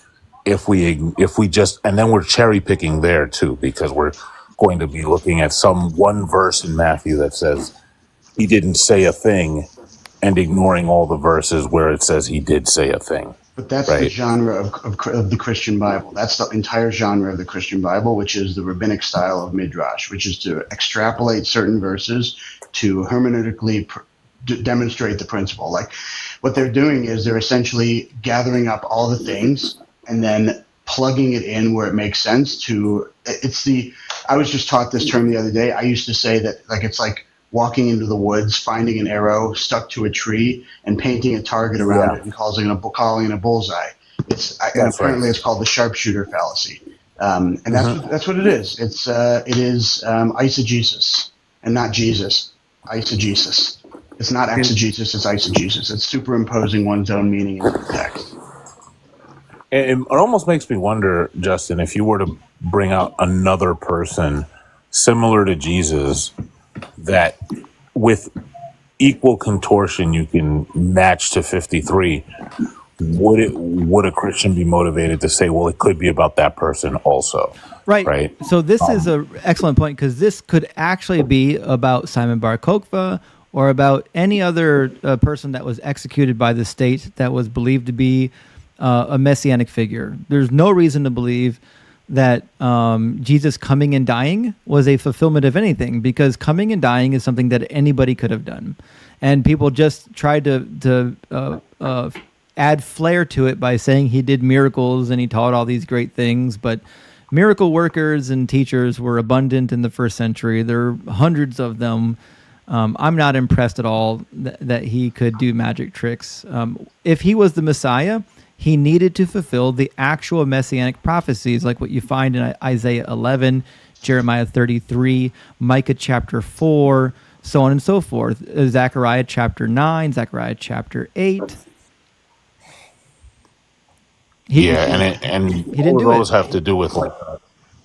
If we just, and then we're cherry picking there too, because we're going to be looking at some one verse in Matthew that says he didn't say a thing and ignoring all the verses where it says he did say a thing. But that's the genre of the Christian Bible. That's the entire genre of the Christian Bible, which is the rabbinic style of midrash, which is to extrapolate certain verses to hermeneutically demonstrate the principle. Like what they're doing is they're essentially gathering up all the things and then plugging it in where it makes sense to. I was just taught this term the other day. I used to say that it's like walking into the woods, finding an arrow stuck to a tree, and painting a target around it and calling it a bullseye. Apparently it's called the sharpshooter fallacy, and that's what it is. It is eisegesis and not Jesus. Eisegesis. It's not exegesis. It's eisegesis. It's superimposing one's own meaning into the text. It almost makes me wonder, Justin, if you were to bring out another person similar to Jesus that with equal contortion you can match to 53, would a Christian be motivated to say, well, it could be about that person also? Right. So this is an excellent point, because this could actually be about Simon Bar Kokhba or about any other person that was executed by the state that was believed to be a messianic figure. There's no reason to believe that Jesus coming and dying was a fulfillment of anything, because coming and dying is something that anybody could have done. And people just tried to add flair to it by saying he did miracles and he taught all these great things. But miracle workers and teachers were abundant in the first century. There are hundreds of them. I'm not impressed at all that he could do magic tricks. If he was the Messiah, he needed to fulfill the actual messianic prophecies, like what you find in Isaiah 11, Jeremiah 33, Micah chapter 4, so on and so forth. Zechariah chapter 9, Zechariah chapter 8. And he didn't do those it. have to do with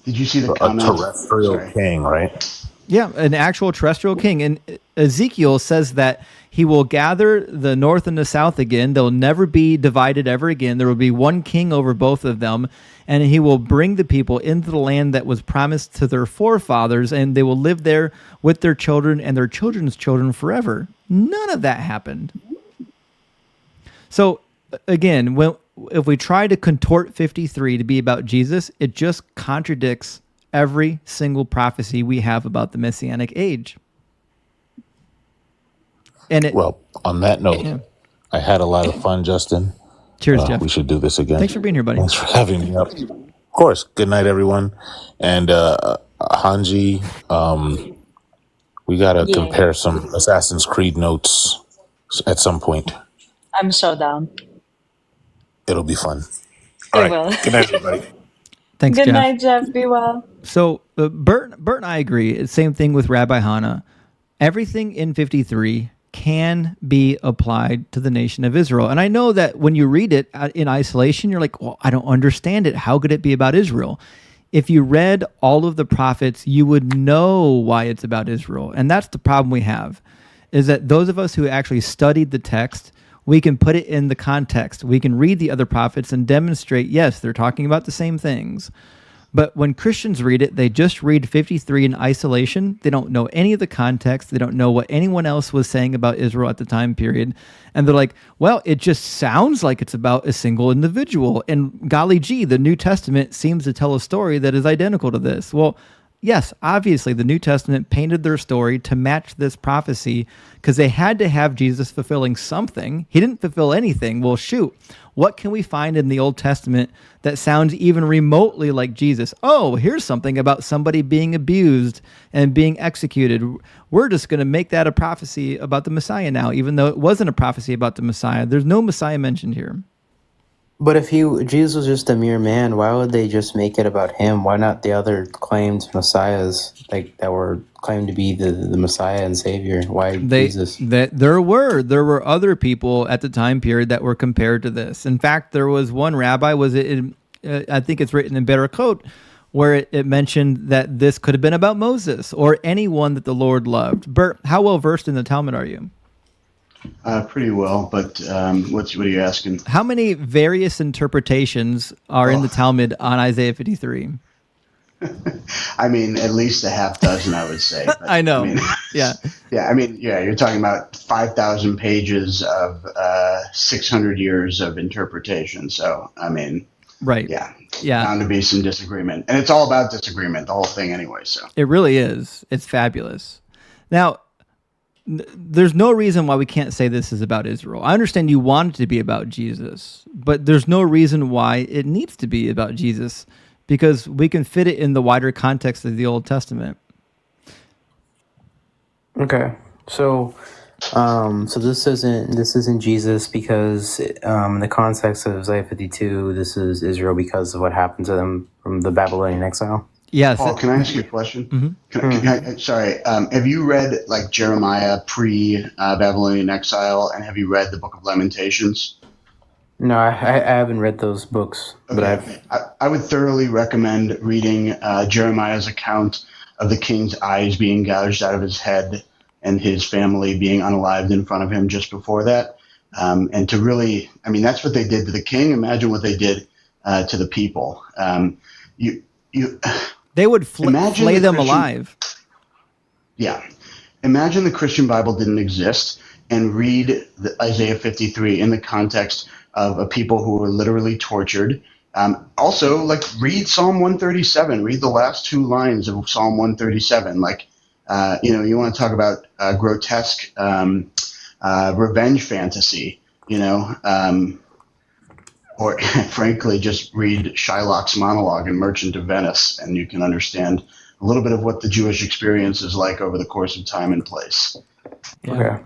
Did you see the a terrestrial king, right? Yeah, an actual terrestrial king. And Ezekiel says that he will gather the north and the south again. They'll never be divided ever again. There will be one king over both of them. And he will bring the people into the land that was promised to their forefathers, and they will live there with their children and their children's children forever. None of that happened. So, again, if we try to contort 53 to be about Jesus, it just contradicts every single prophecy we have about the Messianic age. And well, on that note, I had a lot of fun, Justin. Cheers, Jeff. We should do this again. Thanks for being here, buddy. Thanks for having me up. Of course. Good night, everyone. And Hanji, we got to compare some Assassin's Creed notes at some point. I'm so down. It'll be fun. All right. will. Good night, everybody. Thanks, Good Jeff. night, Jeff. Be well. So Bert and I agree. It's the same thing with Rabbi Hanna. Everything in 53 can be applied to the nation of Israel. And I know that when you read it in isolation, you're like, well, I don't understand it. How could it be about Israel? If you read all of the prophets, you would know why it's about Israel. And that's the problem we have, is that those of us who actually studied the text, we can put it in the context. We can read the other prophets and demonstrate, yes, they're talking about the same things. But when Christians read it, they just read 53 in isolation. They don't know any of the context. They don't know what anyone else was saying about Israel at the time period. And they're like, well, it just sounds like it's about a single individual. And golly gee, the New Testament seems to tell a story that is identical to this. Well, yes, obviously the New Testament painted their story to match this prophecy because they had to have Jesus fulfilling something. He didn't fulfill anything. Well, shoot, what can we find in the Old Testament that sounds even remotely like Jesus? Oh, here's something about somebody being abused and being executed. We're just going to make that a prophecy about the Messiah now, even though it wasn't a prophecy about the Messiah. There's no Messiah mentioned here. But if Jesus was just a mere man, why would they just make it about him? Why not the other claimed messiahs, like that were claimed to be the Messiah and Savior? Why Jesus? There were other people at the time period that were compared to this. In fact, there was one rabbi, I think it's written in Berachot, where it mentioned that this could have been about Moses or anyone that the Lord loved. Bert, how well versed in the Talmud are you? Pretty well, but what are you asking? How many various interpretations are in the Talmud on Isaiah 53? I mean, at least a half dozen, I would say. But, I know. I mean, Yeah. yeah. I mean, yeah. You're talking about 5,000 pages of 600 years of interpretation. So, I mean, Right. yeah, Yeah. bound to be some disagreement, and it's all about disagreement, the whole thing, anyway. So It really is. It's fabulous. Now, there's no reason why we can't say this is about Israel. I understand you want it to be about Jesus, but there's no reason why it needs to be about Jesus, because we can fit it in the wider context of the Old Testament. Okay, so this isn't Jesus because in the context of Isaiah 52, this is Israel because of what happened to them from the Babylonian exile. Yes. Paul, can I ask you a question? Mm-hmm. Sorry, have you read like Jeremiah pre-Babylonian exile, and have you read the Book of Lamentations? No, I haven't read those books, but I would thoroughly recommend reading Jeremiah's account of the king's eyes being gouged out of his head and his family being unalived in front of him just before that. And to really, I mean, that's what they did to the king. Imagine what they did to the people. They would flay them alive. Yeah. Imagine the Christian Bible didn't exist, and read Isaiah 53 in the context of a people who were literally tortured. Also, like, read Psalm 137. Read the last two lines of Psalm 137. Like, you want to talk about grotesque revenge fantasy, or frankly, just read Shylock's monologue in Merchant of Venice, and you can understand a little bit of what the Jewish experience is like over the course of time and place. Yeah. Okay.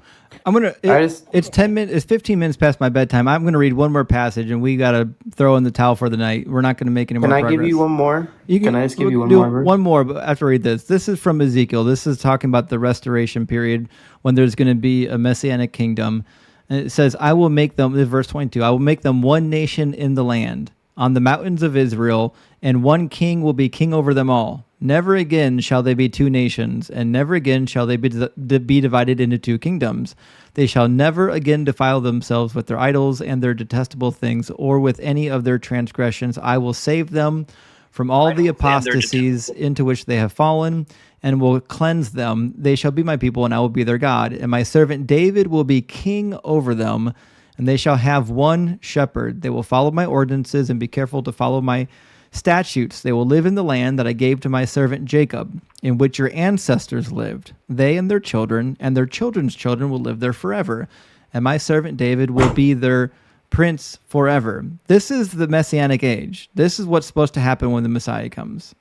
It's 10 minutes. It's 15 minutes past my bedtime. I'm gonna read one more passage, and we gotta throw in the towel for the night. We're not gonna make any more progress. Can I give you one more? Can I just give you one do more? One more, but I have to read this. This is from Ezekiel. This is talking about the restoration period when there's going to be a messianic kingdom. And it says, I will make them, verse 22, I will make them one nation in the land, on the mountains of Israel, and one king will be king over them all. Never again shall they be two nations, and never again shall they be divided into two kingdoms. They shall never again defile themselves with their idols and their detestable things, or with any of their transgressions. I will save them from all the apostasies into which they have fallen, and will cleanse them. They shall be my people, and I will be their God. And my servant David will be king over them, and they shall have one shepherd. They will follow my ordinances and be careful to follow my statutes. They will live in the land that I gave to my servant Jacob, in which your ancestors lived. They and their children's children will live there forever. And my servant David will be their prince forever. This is the Messianic age. This is what's supposed to happen when the Messiah comes.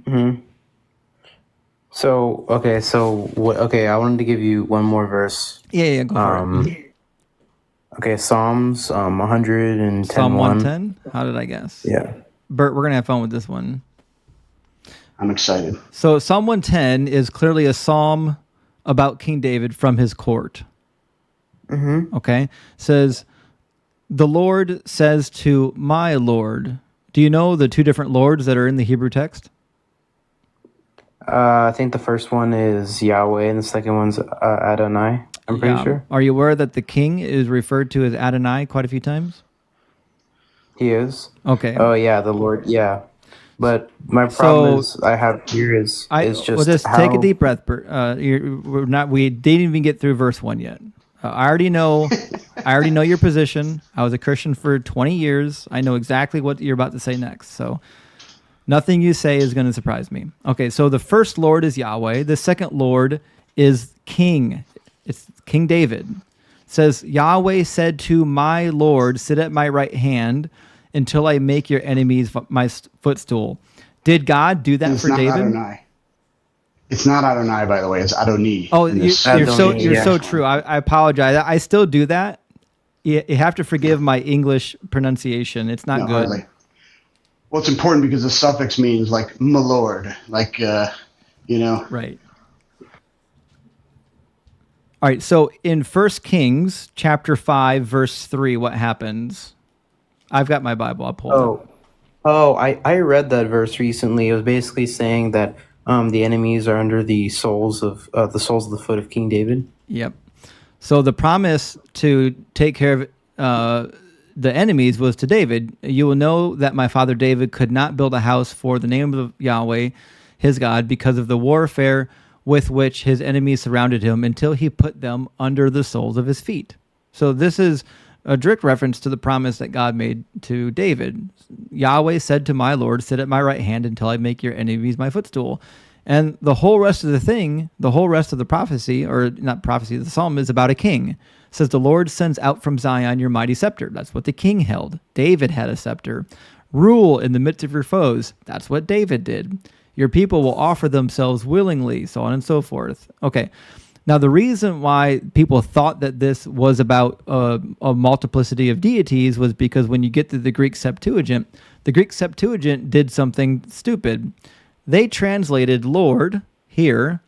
Mm-hmm. Okay, I wanted to give you one more verse. Yeah, go for it. Okay, Psalms 110. Psalm 110? How did I guess? Yeah. Bert, we're going to have fun with this one. I'm excited. So Psalm 110 is clearly a psalm about King David from his court. Mm-hmm. Okay? Says, the Lord says to my Lord. Do you know the two different lords that are in the Hebrew text? I think the first one is Yahweh and the second one's Adonai. I'm pretty sure. Are you aware that the king is referred to as Adonai quite a few times? He is. Okay. Oh yeah, the Lord. Yeah, but my problem is I have here is just well, just take a deep breath. We didn't even get through verse 1 yet. I already know your position. I was a Christian for 20 years. I know exactly what you're about to say next. So nothing you say is going to surprise me. Okay, so the first Lord is Yahweh. The second Lord is King. It's King David. It says, Yahweh said to my Lord, sit at my right hand until I make your enemies my footstool. Did God do that for David? Adonai. It's not Adonai, by the way. It's Adoni. Oh, you're so true. I apologize. I still do that. You have to forgive my English pronunciation. It's not good. Hardly. Well, it's important because the suffix means like my lord, like Right. All right. So in 1 Kings chapter 5 verse 3, what happens? I've got my Bible. I'll pull it up. Oh, I read that verse recently. It was basically saying that the enemies are under the soles of the foot of King David. Yep. So the promise to take care of the enemies was to David. You will know that my father David could not build a house for the name of Yahweh, his God, because of the warfare with which his enemies surrounded him until he put them under the soles of his feet. So this is a direct reference to the promise that God made to David. Yahweh said to my Lord, sit at my right hand until I make your enemies my footstool. And the whole rest of the thing, the whole rest of the prophecy, or not prophecy, the psalm is about a king. It says, the Lord sends out from Zion your mighty scepter. That's what the king held. David had a scepter. Rule in the midst of your foes. That's what David did. Your people will offer themselves willingly, so on and so forth. Okay. Now, the reason why people thought that this was about a multiplicity of deities was because when you get to the Greek Septuagint did something stupid. They translated Lord here,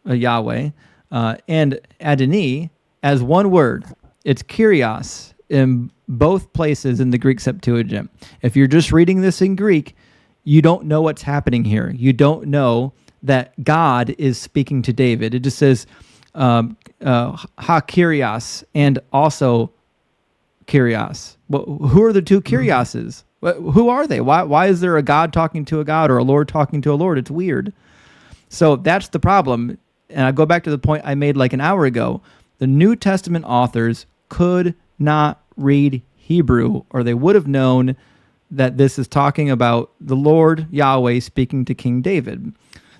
Yahweh, and Adonai as one word. It's Kyrios in both places in the Greek Septuagint. If you're just reading this in Greek, you don't know what's happening here. You don't know that God is speaking to David. It just says ha Kyrios and also Kyrios. Well, who are the two Kyrioses? Who are they? Why is there a God talking to a God or a Lord talking to a Lord? It's weird. So that's the problem. And I go back to the point I made like an hour ago. The New Testament authors could not read Hebrew, or they would have known that this is talking about the Lord Yahweh speaking to King David.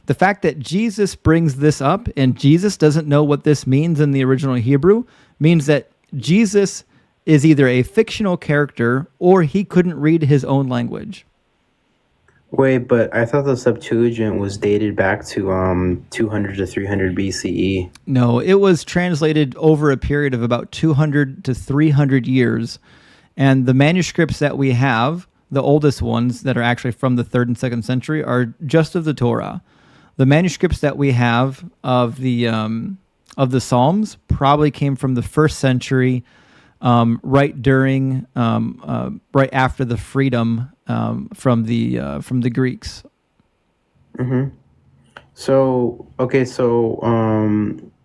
The fact that Jesus brings this up and Jesus doesn't know what this means in the original Hebrew means that Jesus is either a fictional character or he couldn't read his own language. Wait, but I thought the Septuagint was dated back to 200 to 300 BCE. No, it was translated over a period of about 200 to 300 years. And the manuscripts that we have, the oldest ones that are actually from the 3rd and 2nd century, are just of the Torah. The manuscripts that we have of the Psalms probably came from the 1st century, right after the freedom from the Greeks. Mm-hmm. So okay, so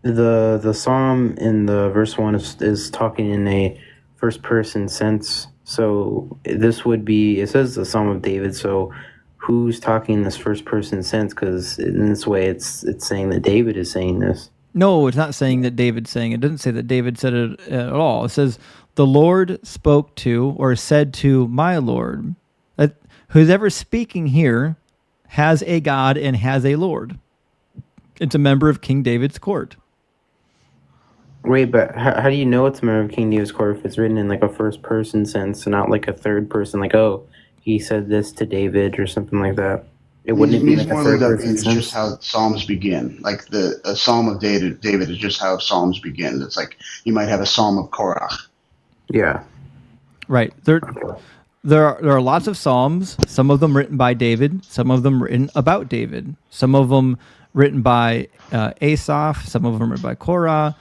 the Psalm in the verse 1 is talking in a first person sense. So this would be, it says the Psalm of David. So who's talking in this first person sense? Because in this way, it's saying that David is saying this. No, it's not saying that David's saying it. It doesn't say that David said it at all. It says the Lord spoke to or said to my Lord. Who's ever speaking here has a God and has a Lord. It's a member of King David's court. Wait, but how do you know it's a member of King David's court if it's written in like a first person sense and not like a third person, like, oh, he said this to David or something like that? It wouldn't be like a third person It's sense. just how Psalms begin. Like a Psalm of David is just how Psalms begin. It's like you might have a Psalm of Korach. Yeah. Right. There are lots of Psalms, some of them written by David, some of them written about David, some of them written by Asaph, some of them written by Korah.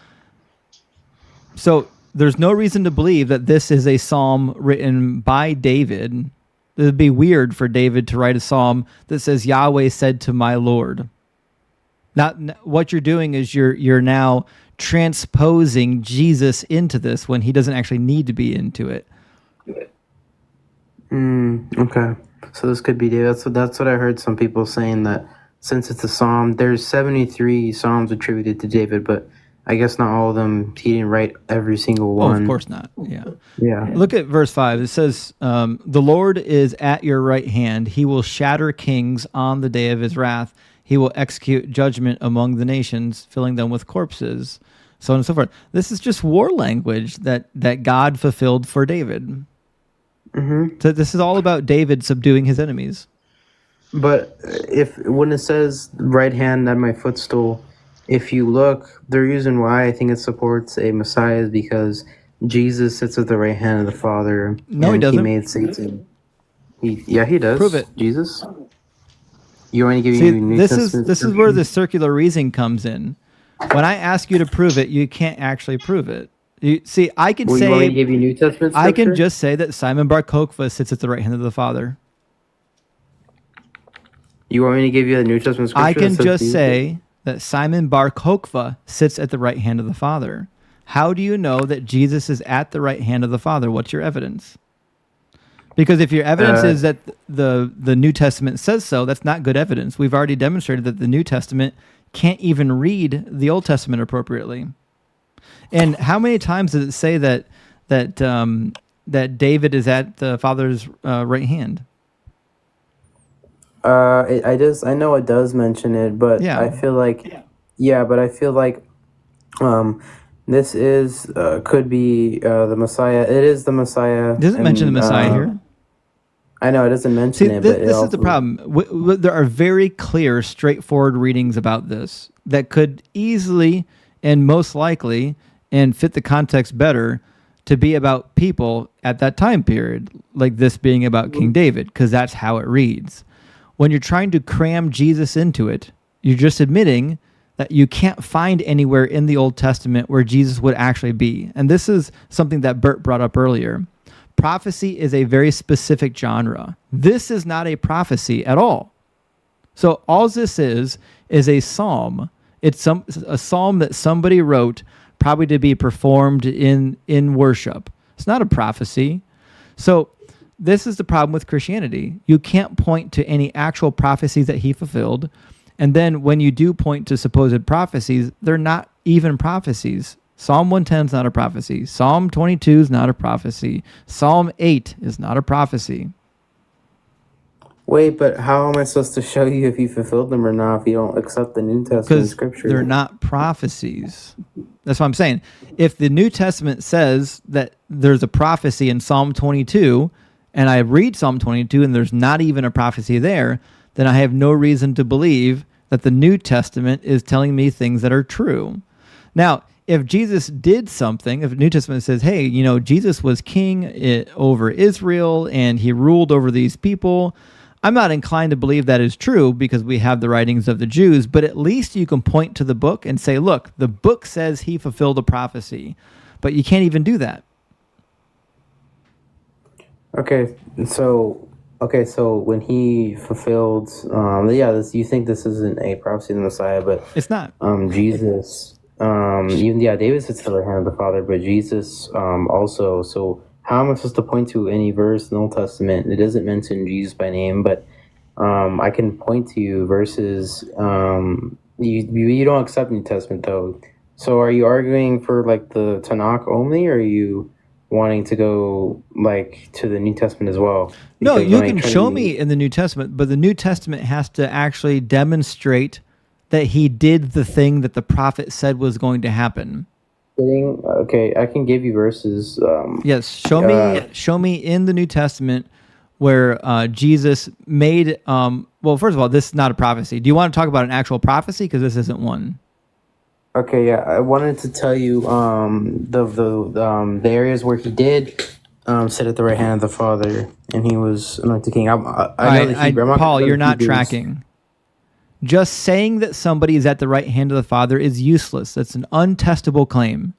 So there's no reason to believe that this is a psalm written by David. It would be weird for David to write a psalm that says Yahweh said to my Lord. What you're doing is you're now transposing Jesus into this when he doesn't actually need to be into it. Okay. So this could be David. That's what I heard some people saying, that since it's a psalm, there's 73 psalms attributed to David, but I guess not all of them. He didn't write every single one. Oh, of course not. Yeah. Yeah. Look at verse 5. It says, the Lord is at your right hand. He will shatter kings on the day of his wrath. He will execute judgment among the nations, filling them with corpses, so on and so forth. This is just war language that God fulfilled for David. Mm-hmm. So this is all about David subduing his enemies. But when it says right hand at my footstool, if you look, the reason why I think it supports a Messiah is because Jesus sits at the right hand of the Father. No, he doesn't. He made Satan. He does. Prove it. Jesus. You want to give See, you New this Testament is where the circular reasoning comes in. When I ask you to prove it, you can't actually prove it. I can You say want me to give you New Testament I can scripture? just say that Simon Bar Kokhba sits at the right hand of the Father. You want me to give you the New Testament scripture? I can that says just Jesus? say that Simon Bar Kokhba sits at the right hand of the Father. How do you know that Jesus is at the right hand of the Father? What's your evidence? Because if your evidence is that the New Testament says so, that's not good evidence. We've already demonstrated that the New Testament can't even read the Old Testament appropriately. And how many times does it say that David is at the Father's right hand? I know it does mention it, but Yeah. I feel like this is could be the Messiah. It is the Messiah. It doesn't mention the Messiah here. I know it doesn't mention it, but this is the problem. There are very clear, straightforward readings about this that could easily and most likely and fit the context better to be about people at that time period, like this being about King David, because that's how it reads. When you're trying to cram Jesus into it, you're just admitting that you can't find anywhere in the Old Testament where Jesus would actually be. And this is something that Bert brought up earlier. Prophecy is a very specific genre. This is not a prophecy at all. So all this is a psalm. It's a psalm that somebody wrote probably to be performed in worship. It's not a prophecy. So this is the problem with Christianity. You can't point to any actual prophecies that he fulfilled. And then when you do point to supposed prophecies, they're not even prophecies. Psalm 110 is not a prophecy. Psalm 22 is not a prophecy. Psalm 8 is not a prophecy. Wait, but how am I supposed to show you if you fulfilled them or not if you don't accept the New Testament scripture? Because they're not prophecies. That's what I'm saying. If the New Testament says that there's a prophecy in Psalm 22, and I read Psalm 22 and there's not even a prophecy there, then I have no reason to believe that the New Testament is telling me things that are true. Now, if Jesus did something, if the New Testament says, hey, you know, Jesus was king over Israel and he ruled over these people, I'm not inclined to believe that is true because we have the writings of the Jews, but at least you can point to the book and say, look, the book says he fulfilled a prophecy, but you can't even do that. Okay, so when he fulfilled, you think this isn't a prophecy of the Messiah, but it's not. Jesus, David sits at the right hand of the Father, but Jesus also. So how am I supposed to point to any verse in the Old Testament? It doesn't mention Jesus by name, but I can point to you verses. You don't accept New Testament though. So are you arguing for like the Tanakh only, or are you wanting to go like to the New Testament as well? No, Because you when I can turn show to- me in the New Testament, but the New Testament has to actually demonstrate that he did the thing that the prophet said was going to happen. Okay, I can give you verses. Yes, show me in the New Testament where Jesus made. Well, first of all, this is not a prophecy. Do you want to talk about an actual prophecy? Because this isn't one. Okay, yeah, I wanted to tell you the areas where he did sit at the right hand of the Father, and he was anointed king. I know the Hebrew. I'm not Paul, gonna go you're to not Hebrews. tracking. Just saying that somebody is at the right hand of the Father is useless. That's an untestable claim.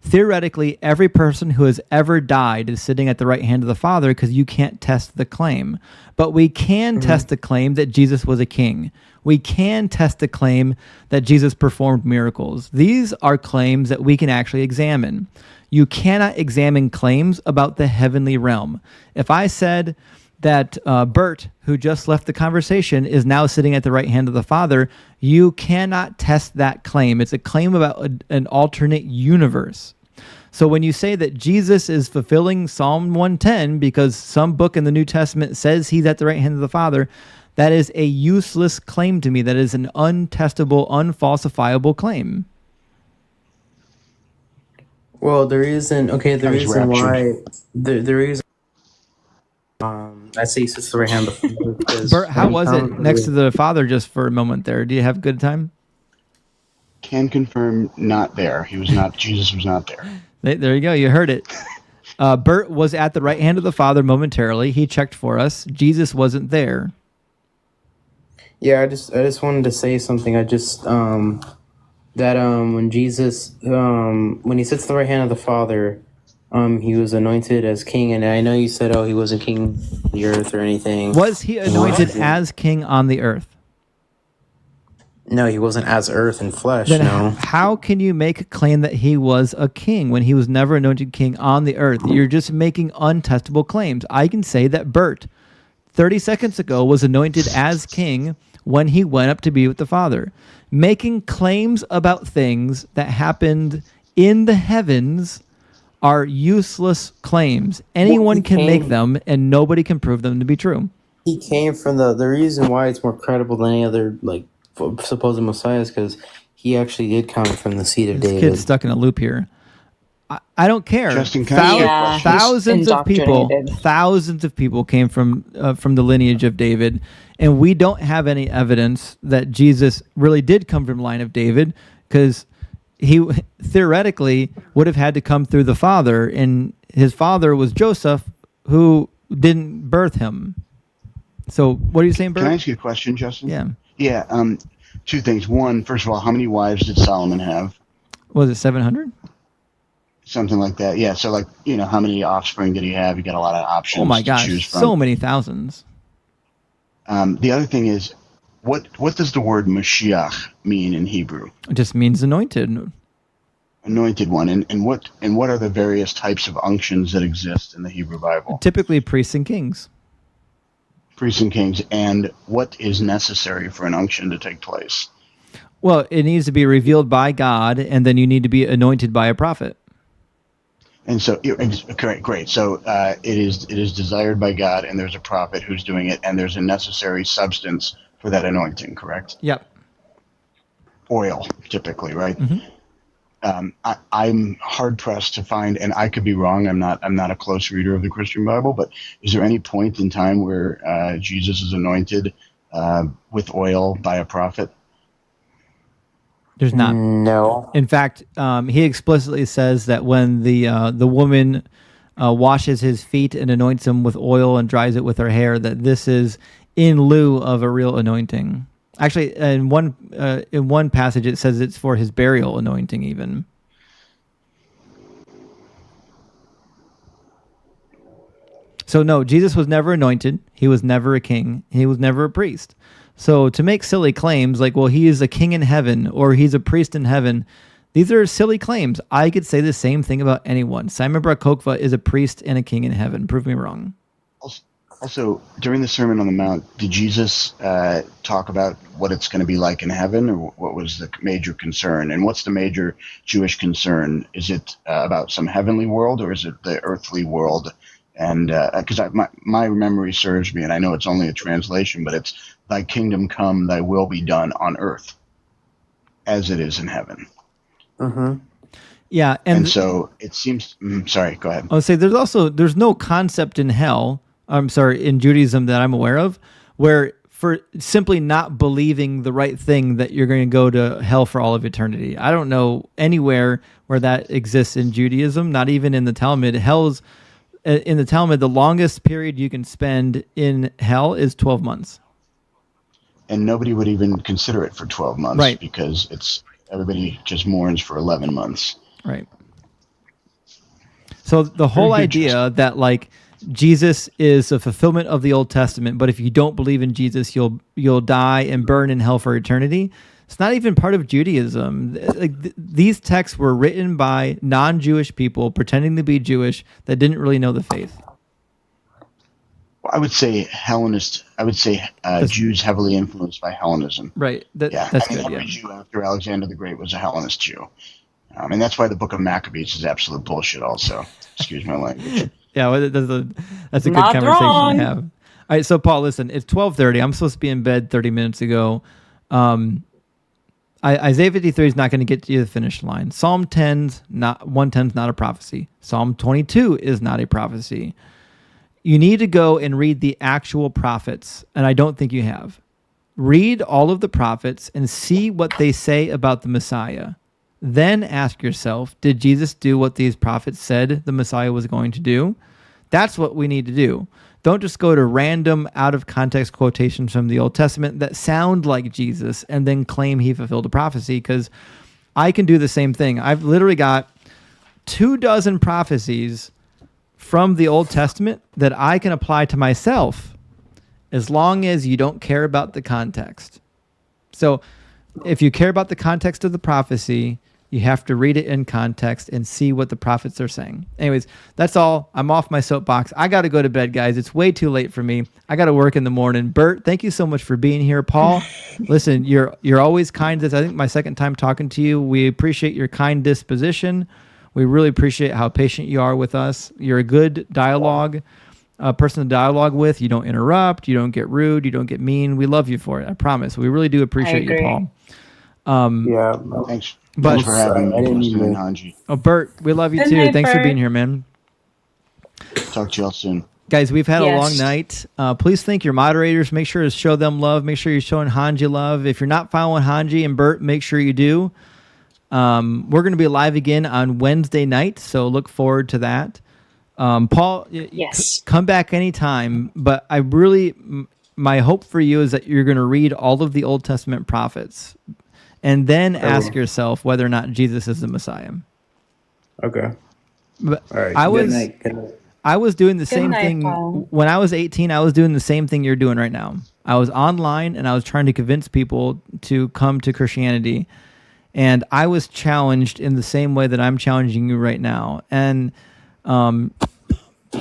Theoretically, every person who has ever died is sitting at the right hand of the Father because you can't test the claim. But we can test the claim that Jesus was a king. We can test the claim that Jesus performed miracles. These are claims that we can actually examine. You cannot examine claims about the heavenly realm. If I said that Bert, who just left the conversation, is now sitting at the right hand of the Father, you cannot test that claim. It's a claim about an alternate universe. So when you say that Jesus is fulfilling Psalm 110 because some book in the New Testament says he's at the right hand of the Father, that is a useless claim to me. That is an untestable, unfalsifiable claim. Well, the reason why the reason I say he sits at the right hand of the Father. because Bert, how when he was it comes next with- to the Father just for a moment there? Do you have a good time? Can confirm not there. He was not. Jesus was not there. There you go. You heard it. Bert was at the right hand of the Father momentarily. He checked for us. Jesus wasn't there. Yeah, I just wanted to say something. I just that when Jesus when he sits at the right hand of the Father, he was anointed as king, and I know you said, he wasn't king of the earth or anything. Was he anointed as king on the earth? No, he wasn't as earth and flesh. Then No. how can you make a claim that he was a king when he was never anointed king on the earth? You're just making untestable claims. I can say that Bert, 30 seconds ago, was anointed as king when he went up to be with the Father. Making claims about things that happened in the heavens are useless claims. Anyone can make them, and nobody can prove them to be true. He came from the reason why it's more credible than any other supposed Messiah is because he actually did come from the seed of This David. kid's stuck in a loop here. I don't care. Justin, can I ask you a question? Thousands of people came from the lineage of David, and we don't have any evidence that Jesus really did come from the line of David, because he theoretically would have had to come through the father, and his father was Joseph, who didn't birth him. So what are you saying, Bert? Can I ask you a question, Justin? Yeah. Yeah. Two things. One, first of all, how many wives did Solomon have? Was it 700? Something like that. Yeah. So, how many offspring did he have? He got a lot of options. Oh my to gosh, choose from. so many thousands. The other thing is, what does the word Mashiach mean in Hebrew? It just means anointed. Anointed one. And what are the various types of unctions that exist in the Hebrew Bible? Typically priests and kings. Priests and kings. And what is necessary for an unction to take place? Well, it needs to be revealed by God, and then you need to be anointed by a prophet. And so, great. So it is desired by God, and there's a prophet who's doing it, and there's a necessary substance for that anointing, correct? Yep. Oil, typically, right? Mm-hmm. I'm hard pressed to find, and I could be wrong. I'm not a close reader of the Christian Bible, but is there any point in time where Jesus is anointed with oil by a prophet? There's not. No. In fact, he explicitly says that when the woman washes his feet and anoints him with oil and dries it with her hair, that this is in lieu of a real anointing. Actually, in one passage, it says it's for his burial anointing, even. So no, Jesus was never anointed. He was never a king. He was never a priest. So to make silly claims like, well, he is a king in heaven or he's a priest in heaven, these are silly claims. I could say the same thing about anyone. Simon Bar Kokhba is a priest and a king in heaven. Prove me wrong. Also, during the Sermon on the Mount, did Jesus talk about what it's going to be like in heaven, or what was the major concern? And what's the major Jewish concern? Is it about some heavenly world, or is it the earthly world? And because my memory serves me, and I know it's only a translation, but it's "Thy kingdom come, Thy will be done on earth, as it is in heaven." Mm-hmm. Yeah, and so it seems. Sorry, go ahead. I'll say there's no concept in hell. I'm sorry, in Judaism that I'm aware of, where for simply not believing the right thing that you're going to go to hell for all of eternity. I don't know anywhere where that exists in Judaism. Not even in the Talmud. In the Talmud, the longest period you can spend in hell is 12 months. And nobody would even consider it for 12 months, right? Because everybody just mourns for 11 months. Right. So the whole idea that Jesus is a fulfillment of the Old Testament, but if you don't believe in Jesus, you'll die and burn in hell for eternity. It's not even part of Judaism. These texts were written by non-Jewish people pretending to be Jewish that didn't really know the faith. Well, I would say Hellenist. I would say Jews heavily influenced by Hellenism. Right. That's good. Every Jew after Alexander the Great was a Hellenist Jew, and that's why the Book of Maccabees is absolute bullshit. Also, excuse my language. Yeah, well, that's a good Not conversation wrong. to have. All right, so Paul, listen, it's 12:30. I'm supposed to be in bed 30 minutes ago. Isaiah 53 is not going to get you to the finish line. Psalm 110 is not a prophecy. Psalm 22 is not a prophecy. You need to go and read the actual prophets, and I don't think you have. Read all of the prophets and see what they say about the Messiah. Then ask yourself, did Jesus do what these prophets said the Messiah was going to do? That's what we need to do. Don't just go to random out-of-context quotations from the Old Testament that sound like Jesus and then claim he fulfilled a prophecy, because I can do the same thing. I've literally got 24 prophecies from the Old Testament that I can apply to myself as long as you don't care about the context. So if you care about the context of the prophecy, you have to read it in context and see what the prophets are saying. Anyways, that's all. I'm off my soapbox. I got to go to bed, guys. It's way too late for me. I got to work in the morning. Bert, thank you so much for being here. Paul, listen, you're always kind. This, I think, my second time talking to you. We appreciate your kind disposition. We really appreciate how patient you are with us. You're a good person to dialogue with. You don't interrupt. You don't get rude. You don't get mean. We love you for it. I promise. We really do appreciate you, Paul. Thanks. But Thanks for having me, Justin and Hanji. Oh, Bert, we love you Good too. night, Thanks for Bert. being here, man. Talk to y'all soon. Guys, we've had a Yes. long night. Please thank your moderators. Make sure to show them love. Make sure you're showing Hanji love. If you're not following Hanji and Bert, make sure you do. We're going to be live again on Wednesday night, so look forward to that. Paul, Yes. come back anytime. But I really, my hope for you is that you're going to read all of the Old Testament prophets and then ask yourself whether or not Jesus is the Messiah. Okay. But All right. I Good was night. Good night. I was doing the Good same night, thing Paul. when I was 18. I was doing the same thing you're doing right now. I was online and I was trying to convince people to come to Christianity. And I was challenged in the same way that I'm challenging you right now. And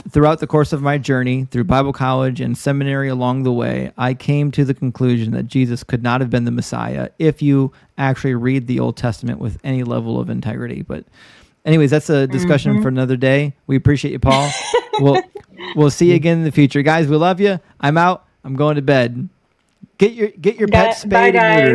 throughout the course of my journey, through Bible college and seminary along the way, I came to the conclusion that Jesus could not have been the Messiah if you actually read the Old Testament with any level of integrity. But anyways, that's a discussion for another day. We appreciate you, Paul. We'll see you again in the future. Guys, we love you. I'm out. I'm going to bed. Get your pets spayed Bye, and neutered. guys.